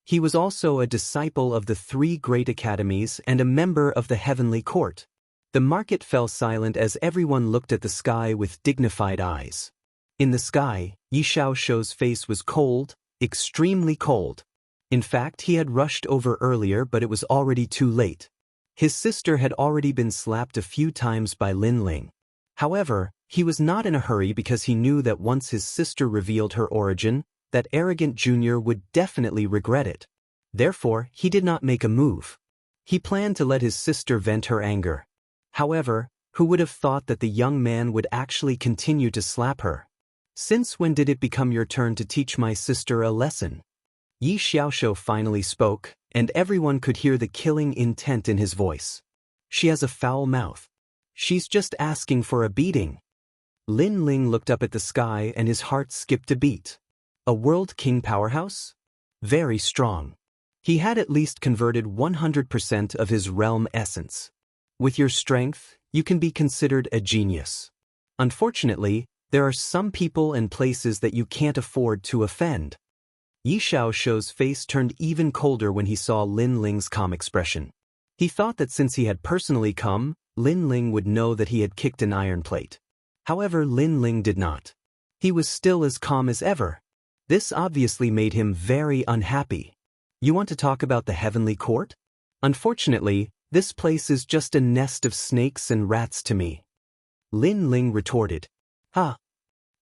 He was also a disciple of the 3 great academies and a member of the heavenly court. The market fell silent as everyone looked at the sky with dignified eyes. In the sky, Yi Xiao Shou's face was cold, extremely cold. In fact, he had rushed over earlier, but it was already too late. His sister had already been slapped a few times by Lin Ling. However, he was not in a hurry because he knew that once his sister revealed her origin, that arrogant junior would definitely regret it. Therefore, he did not make a move. He planned to let his sister vent her anger. However, who would have thought that the young man would actually continue to slap her? Since when did it become your turn to teach my sister a lesson? Yi Xiaoshou finally spoke, and everyone could hear the killing intent in his voice. She has a foul mouth. She's just asking for a beating. Lin Ling looked up at the sky and his heart skipped a beat. A world king powerhouse? Very strong. He had at least converted 100% of his realm essence. With your strength, you can be considered a genius. Unfortunately, there are some people and places that you can't afford to offend. Yi Xiaoshou's face turned even colder when he saw Lin Ling's calm expression. He thought that since he had personally come, Lin Ling would know that he had kicked an iron plate. However, Lin Ling did not. He was still as calm as ever. This obviously made him very unhappy. You want to talk about the heavenly court? Unfortunately, this place is just a nest of snakes and rats to me. Lin Ling retorted. Ha!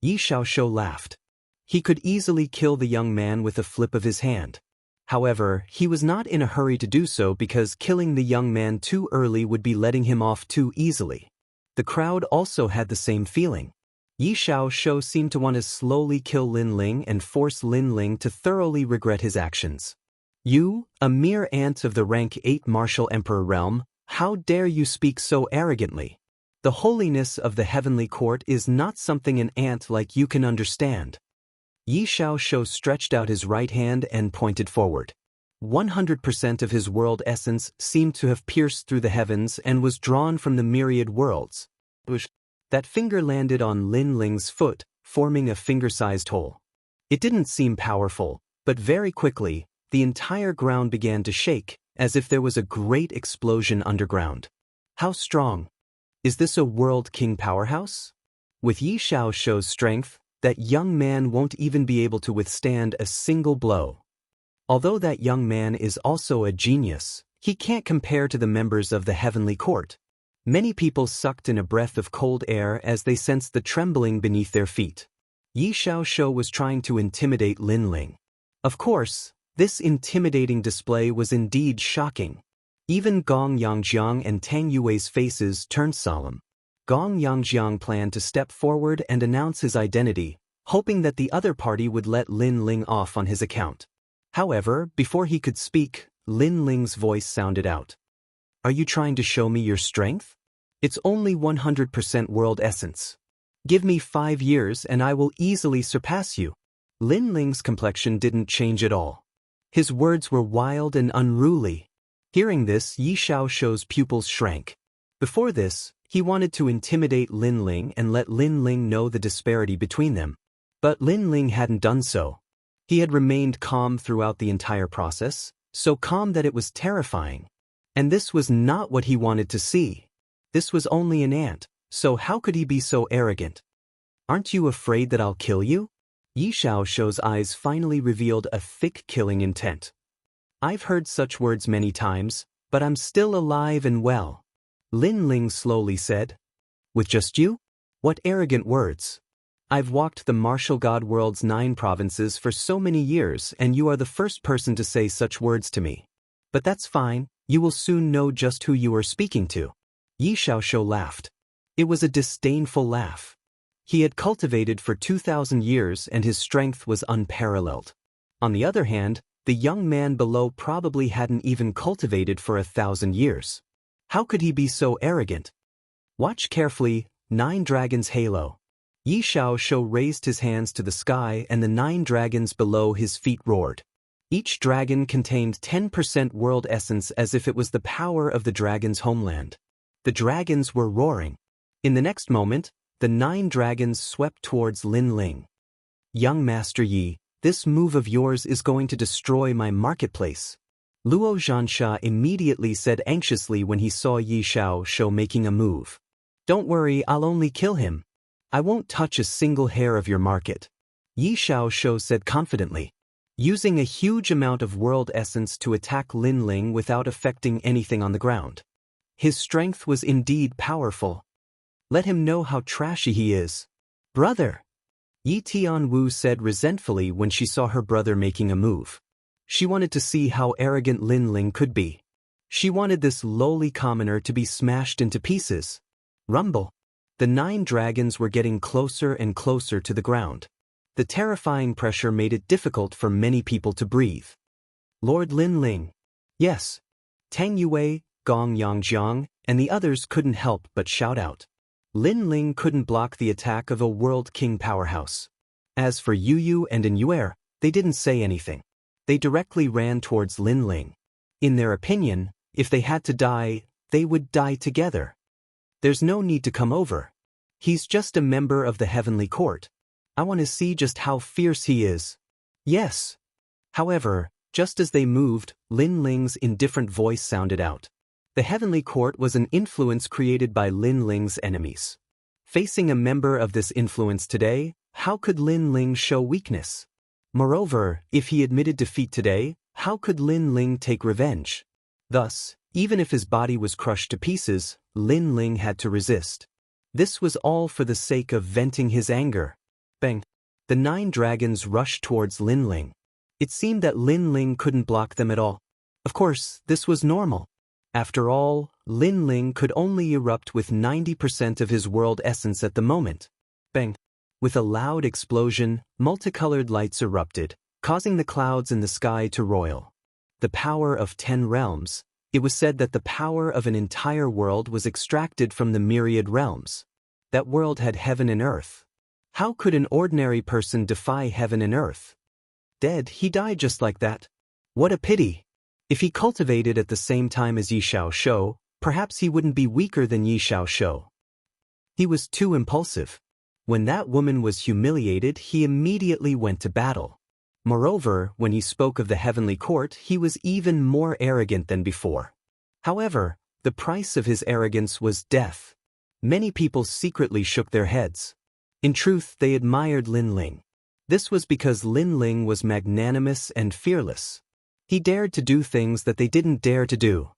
Yi Xiaoshou laughed. He could easily kill the young man with a flip of his hand. However, he was not in a hurry to do so because killing the young man too early would be letting him off too easily. The crowd also had the same feeling. Yi Xiaoshou seemed to want to slowly kill Lin Ling and force Lin Ling to thoroughly regret his actions. You, a mere ant of the rank 8 martial emperor realm, how dare you speak so arrogantly? The holiness of the heavenly court is not something an ant like you can understand. Yi Xiaoshou stretched out his right hand and pointed forward. 100% of his world essence seemed to have pierced through the heavens and was drawn from the myriad worlds. That finger landed on Lin Ling's foot, forming a finger-sized hole. It didn't seem powerful, but very quickly, the entire ground began to shake, as if there was a great explosion underground. How strong? Is this a world king powerhouse? With Yi Xiaoshou's strength, that young man won't even be able to withstand a single blow. Although that young man is also a genius, he can't compare to the members of the heavenly court. Many people sucked in a breath of cold air as they sensed the trembling beneath their feet. Yi Xiaoshou was trying to intimidate Lin Ling. Of course, this intimidating display was indeed shocking. Even Gong Yangjiang and Tang Yue's faces turned solemn. Gong Yangjiang planned to step forward and announce his identity, hoping that the other party would let Lin Ling off on his account. However, before he could speak, Lin Ling's voice sounded out. Are you trying to show me your strength? It's only 100% world essence. Give me 5 years and I will easily surpass you. Lin Ling's complexion didn't change at all. His words were wild and unruly. Hearing this, Yi Xiaoshuo's pupils shrank. Before this, he wanted to intimidate Lin Ling and let Lin Ling know the disparity between them. But Lin Ling hadn't done so. He had remained calm throughout the entire process, so calm that it was terrifying. And this was not what he wanted to see. This was only an ant, so how could he be so arrogant? Aren't you afraid that I'll kill you? Yi Xiaoshuo's eyes finally revealed a thick killing intent. I've heard such words many times, but I'm still alive and well. Lin Ling slowly said. With just you? What arrogant words. I've walked the martial god world's 9 provinces for so many years and you are the first person to say such words to me. But that's fine, you will soon know just who you are speaking to. Yi Xiaoshuo laughed. It was a disdainful laugh. He had cultivated for 2,000 years and his strength was unparalleled. On the other hand, the young man below probably hadn't even cultivated for 1,000 years. How could he be so arrogant? Watch carefully, 9 Dragons Halo. Yi Xiaoshuo raised his hands to the sky and the 9 dragons below his feet roared. Each dragon contained 10% world essence as if it was the power of the dragon's homeland. The dragons were roaring. In the next moment, the 9 dragons swept towards Lin Ling. Young Master Yi, this move of yours is going to destroy my marketplace. Luo Zhansha immediately said anxiously when he saw Yi Xiaoshuo making a move. Don't worry, I'll only kill him. I won't touch a single hair of your market. Yi Xiaoshuo said confidently, using a huge amount of world essence to attack Lin Ling without affecting anything on the ground. His strength was indeed powerful. Let him know how trashy he is. Brother! Yi Tianwu said resentfully when she saw her brother making a move. She wanted to see how arrogant Lin Ling could be. She wanted this lowly commoner to be smashed into pieces. Rumble! The 9 dragons were getting closer and closer to the ground. The terrifying pressure made it difficult for many people to breathe. Lord Lin Ling. Yes. Tang Yue, Gong Yangjiang, and the others couldn't help but shout out. Lin Ling couldn't block the attack of a world king powerhouse. As for Yu Yu and Inyuer, they didn't say anything. They directly ran towards Lin Ling. In their opinion, if they had to die, they would die together. There's no need to come over. He's just a member of the heavenly court. I want to see just how fierce he is. Yes. However, just as they moved, Lin Ling's indifferent voice sounded out. The heavenly court was an influence created by Lin Ling's enemies. Facing a member of this influence today, how could Lin Ling show weakness? Moreover, if he admitted defeat today, how could Lin Ling take revenge? Thus, even if his body was crushed to pieces, Lin Ling had to resist. This was all for the sake of venting his anger. Bang! The 9 dragons rushed towards Lin Ling. It seemed that Lin Ling couldn't block them at all. Of course, this was normal. After all, Lin Ling could only erupt with 90% of his world essence at the moment. Bang! With a loud explosion, multicolored lights erupted, causing the clouds in the sky to roil. The power of 10 realms. It was said that the power of an entire world was extracted from the myriad realms. That world had heaven and earth. How could an ordinary person defy heaven and earth? Dead, he died just like that. What a pity. If he cultivated at the same time as Yi Xiaoshuo, perhaps he wouldn't be weaker than Yi Xiaoshuo. He was too impulsive. When that woman was humiliated, he immediately went to battle. Moreover, when he spoke of the heavenly court, he was even more arrogant than before. However, the price of his arrogance was death. Many people secretly shook their heads. In truth, they admired Lin Ling. This was because Lin Ling was magnanimous and fearless. He dared to do things that they didn't dare to do.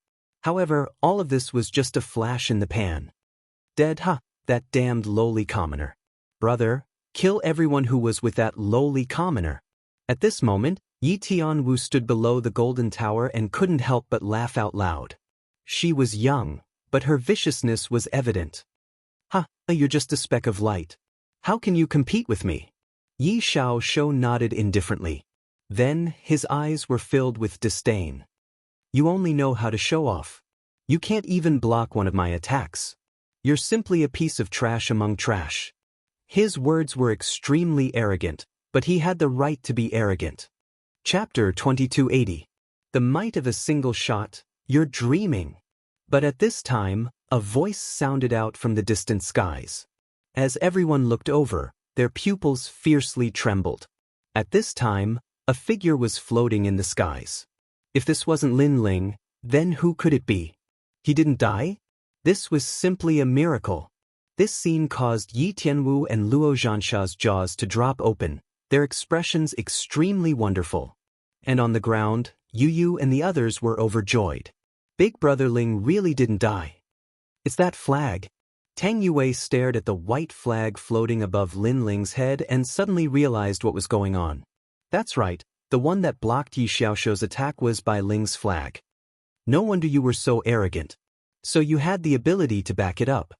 However, all of this was just a flash in the pan. Dead, huh? That damned lowly commoner. Brother, kill everyone who was with that lowly commoner. At this moment, Yi Tianwu stood below the golden tower and couldn't help but laugh out loud. She was young, but her viciousness was evident. Ha, you're just a speck of light. How can you compete with me? Yi Xiaoshuo nodded indifferently. Then, his eyes were filled with disdain. You only know how to show off. You can't even block one of my attacks. You're simply a piece of trash among trash. His words were extremely arrogant, but he had the right to be arrogant. Chapter 2280. The might of a single shot. You're dreaming. But at this time, a voice sounded out from the distant skies. As everyone looked over, their pupils fiercely trembled. At this time, a figure was floating in the skies. If this wasn't Lin Ling, then who could it be? He didn't die? This was simply a miracle. This scene caused Yi Tianwu and Luo Zhansha's jaws to drop open, their expressions extremely wonderful. And on the ground, Yu Yu and the others were overjoyed. Big Brother Ling really didn't die. It's that flag. Tang Yue stared at the white flag floating above Lin Ling's head and suddenly realized what was going on. That's right, the one that blocked Yi Xiaoshuo's attack was by Ling's flag. No wonder you were so arrogant. So you had the ability to back it up.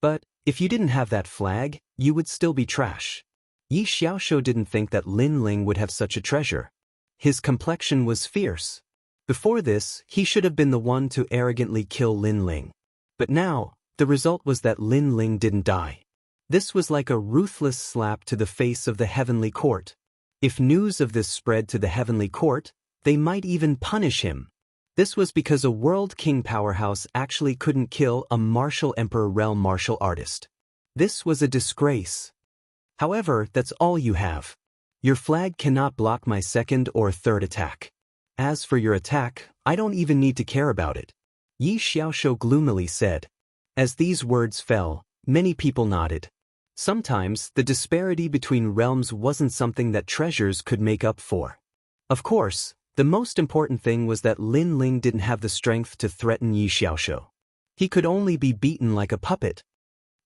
But if you didn't have that flag, you would still be trash. Yi Xiaoshuo didn't think that Lin Ling would have such a treasure. His complexion was fierce. Before this, he should have been the one to arrogantly kill Lin Ling. But now, the result was that Lin Ling didn't die. This was like a ruthless slap to the face of the heavenly court. If news of this spread to the heavenly court, they might even punish him. This was because a world king powerhouse actually couldn't kill a martial emperor realm martial artist. This was a disgrace. However, that's all you have. Your flag cannot block my second or third attack. As for your attack, I don't even need to care about it. Yi Xiaoshuo gloomily said. As these words fell, many people nodded. Sometimes, the disparity between realms wasn't something that treasures could make up for. Of course, the most important thing was that Lin Ling didn't have the strength to threaten Yi Xiaoshuo. He could only be beaten like a puppet.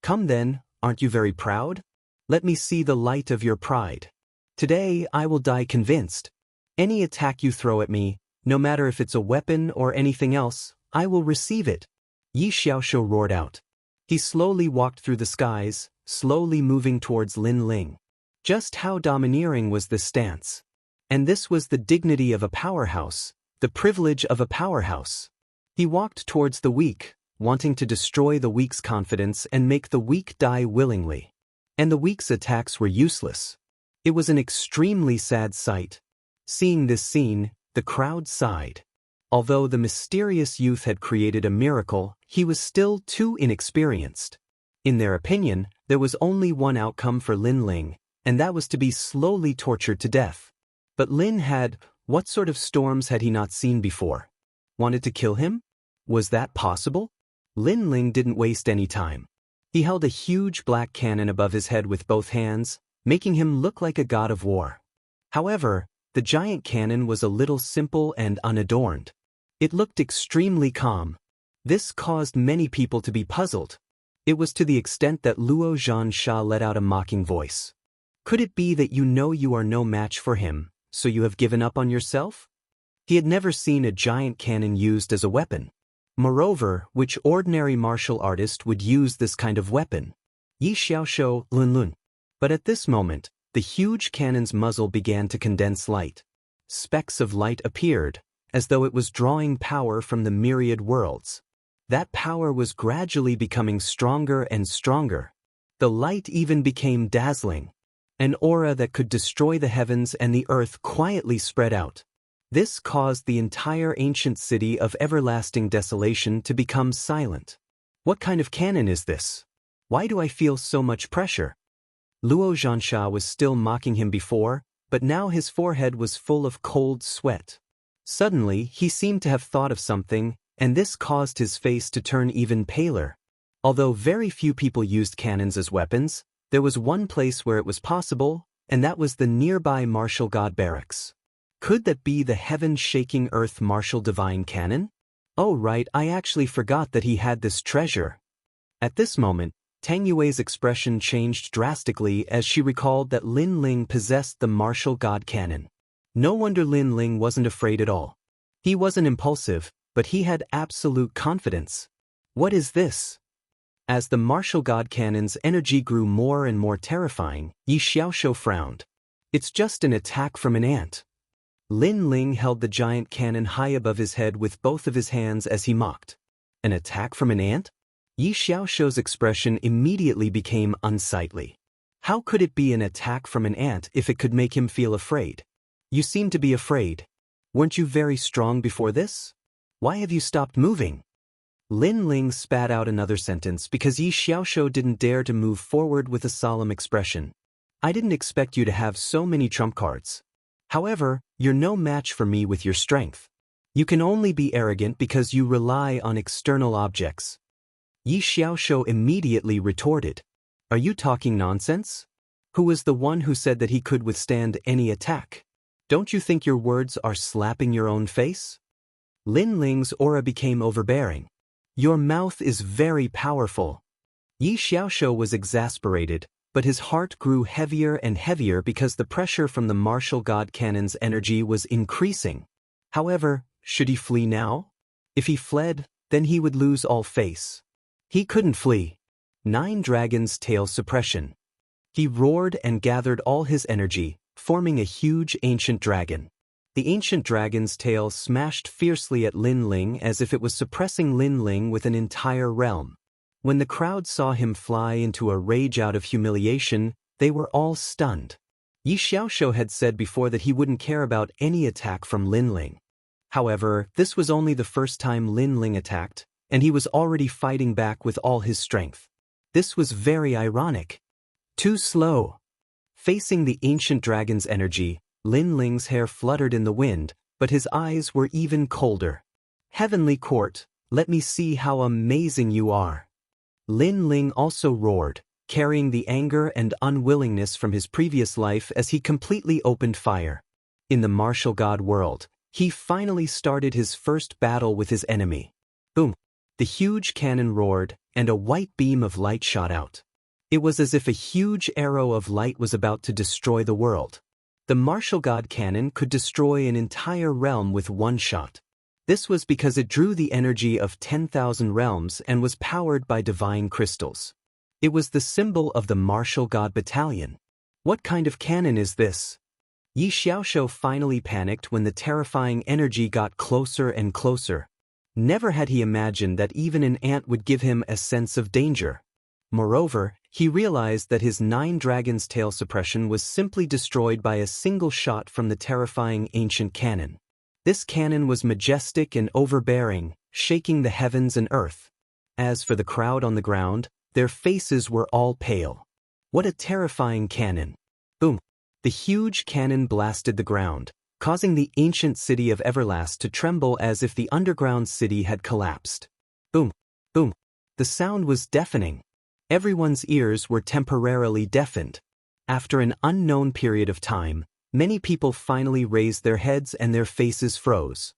Come then, aren't you very proud? Let me see the light of your pride. Today, I will die convinced. Any attack you throw at me, no matter if it's a weapon or anything else, I will receive it. Yi Xiaoshuo roared out. He slowly walked through the skies, slowly moving towards Lin Ling. Just how domineering was this stance? And this was the dignity of a powerhouse, the privilege of a powerhouse. He walked towards the weak, wanting to destroy the weak's confidence and make the weak die willingly. And the weak's attacks were useless. It was an extremely sad sight. Seeing this scene, the crowd sighed. Although the mysterious youth had created a miracle, he was still too inexperienced. In their opinion, there was only one outcome for Lin Ling, and that was to be slowly tortured to death. But what sort of storms had he not seen before? Wanted to kill him? Was that possible? Lin Ling didn't waste any time. He held a huge black cannon above his head with both hands, making him look like a god of war. However, the giant cannon was a little simple and unadorned. It looked extremely calm. This caused many people to be puzzled. It was to the extent that Luo Zhansha let out a mocking voice. Could it be that you know you are no match for him, so you have given up on yourself? He had never seen a giant cannon used as a weapon. Moreover, which ordinary martial artist would use this kind of weapon? Yi Xiaoshuo, Lun Lun. But at this moment, the huge cannon's muzzle began to condense light. Specks of light appeared, as though it was drawing power from the myriad worlds. That power was gradually becoming stronger and stronger. The light even became dazzling. An aura that could destroy the heavens and the earth quietly spread out. This caused the entire ancient city of everlasting desolation to become silent. What kind of cannon is this? Why do I feel so much pressure? Luo Zhansha was still mocking him before, but now his forehead was full of cold sweat. Suddenly, he seemed to have thought of something, and this caused his face to turn even paler. Although very few people used cannons as weapons, there was one place where it was possible, and that was the nearby martial god barracks. Could that be the heaven-shaking earth martial divine cannon? Oh right, I actually forgot that he had this treasure. At this moment, Tang Yue's expression changed drastically as she recalled that Lin Ling possessed the martial god cannon. No wonder Lin Ling wasn't afraid at all. He wasn't impulsive, but he had absolute confidence. What is this? As the martial god cannon's energy grew more and more terrifying, Yi Xiaoshuo frowned. It's just an attack from an ant. Lin Ling held the giant cannon high above his head with both of his hands as he mocked. An attack from an ant? Yi Xiaoshuo's expression immediately became unsightly. How could it be an attack from an ant if it could make him feel afraid? You seem to be afraid. Weren't you very strong before this? Why have you stopped moving? Lin Ling spat out another sentence because Yi Xiaoshuo didn't dare to move forward with a solemn expression. I didn't expect you to have so many trump cards. However, you're no match for me with your strength. You can only be arrogant because you rely on external objects. Yi Xiaoshuo immediately retorted. Are you talking nonsense? Who was the one who said that he could withstand any attack? Don't you think your words are slapping your own face? Lin Ling's aura became overbearing. Your mouth is very powerful. Yi Xiaoshuo was exasperated, but his heart grew heavier and heavier because the pressure from the martial god cannon's energy was increasing. However, should he flee now? If he fled, then he would lose all face. He couldn't flee. 9 Dragons' Tail Suppression. He roared and gathered all his energy, forming a huge ancient dragon. The ancient dragon's tail smashed fiercely at Lin Ling as if it was suppressing Lin Ling with an entire realm. When the crowd saw him fly into a rage out of humiliation, they were all stunned. Yi Xiaoshuo had said before that he wouldn't care about any attack from Lin Ling. However, this was only the first time Lin Ling attacked, and he was already fighting back with all his strength. This was very ironic. Too slow. Facing the ancient dragon's energy, Lin Ling's hair fluttered in the wind, but his eyes were even colder. Heavenly Court, let me see how amazing you are. Lin Ling also roared, carrying the anger and unwillingness from his previous life as he completely opened fire. In the martial god world, he finally started his first battle with his enemy. Boom! The huge cannon roared, and a white beam of light shot out. It was as if a huge arrow of light was about to destroy the world. The martial god cannon could destroy an entire realm with one shot. This was because it drew the energy of 10,000 realms and was powered by divine crystals. It was the symbol of the martial god battalion. What kind of cannon is this? Yi Xiaoshuo finally panicked when the terrifying energy got closer and closer. Never had he imagined that even an ant would give him a sense of danger. Moreover, he realized that his 9 Dragons' Tail suppression was simply destroyed by a single shot from the terrifying ancient cannon. This cannon was majestic and overbearing, shaking the heavens and earth. As for the crowd on the ground, their faces were all pale. What a terrifying cannon! Boom! The huge cannon blasted the ground, causing the ancient city of Everlast to tremble as if the underground city had collapsed. Boom! Boom! The sound was deafening. Everyone's ears were temporarily deafened. After an unknown period of time, many people finally raised their heads and their faces froze.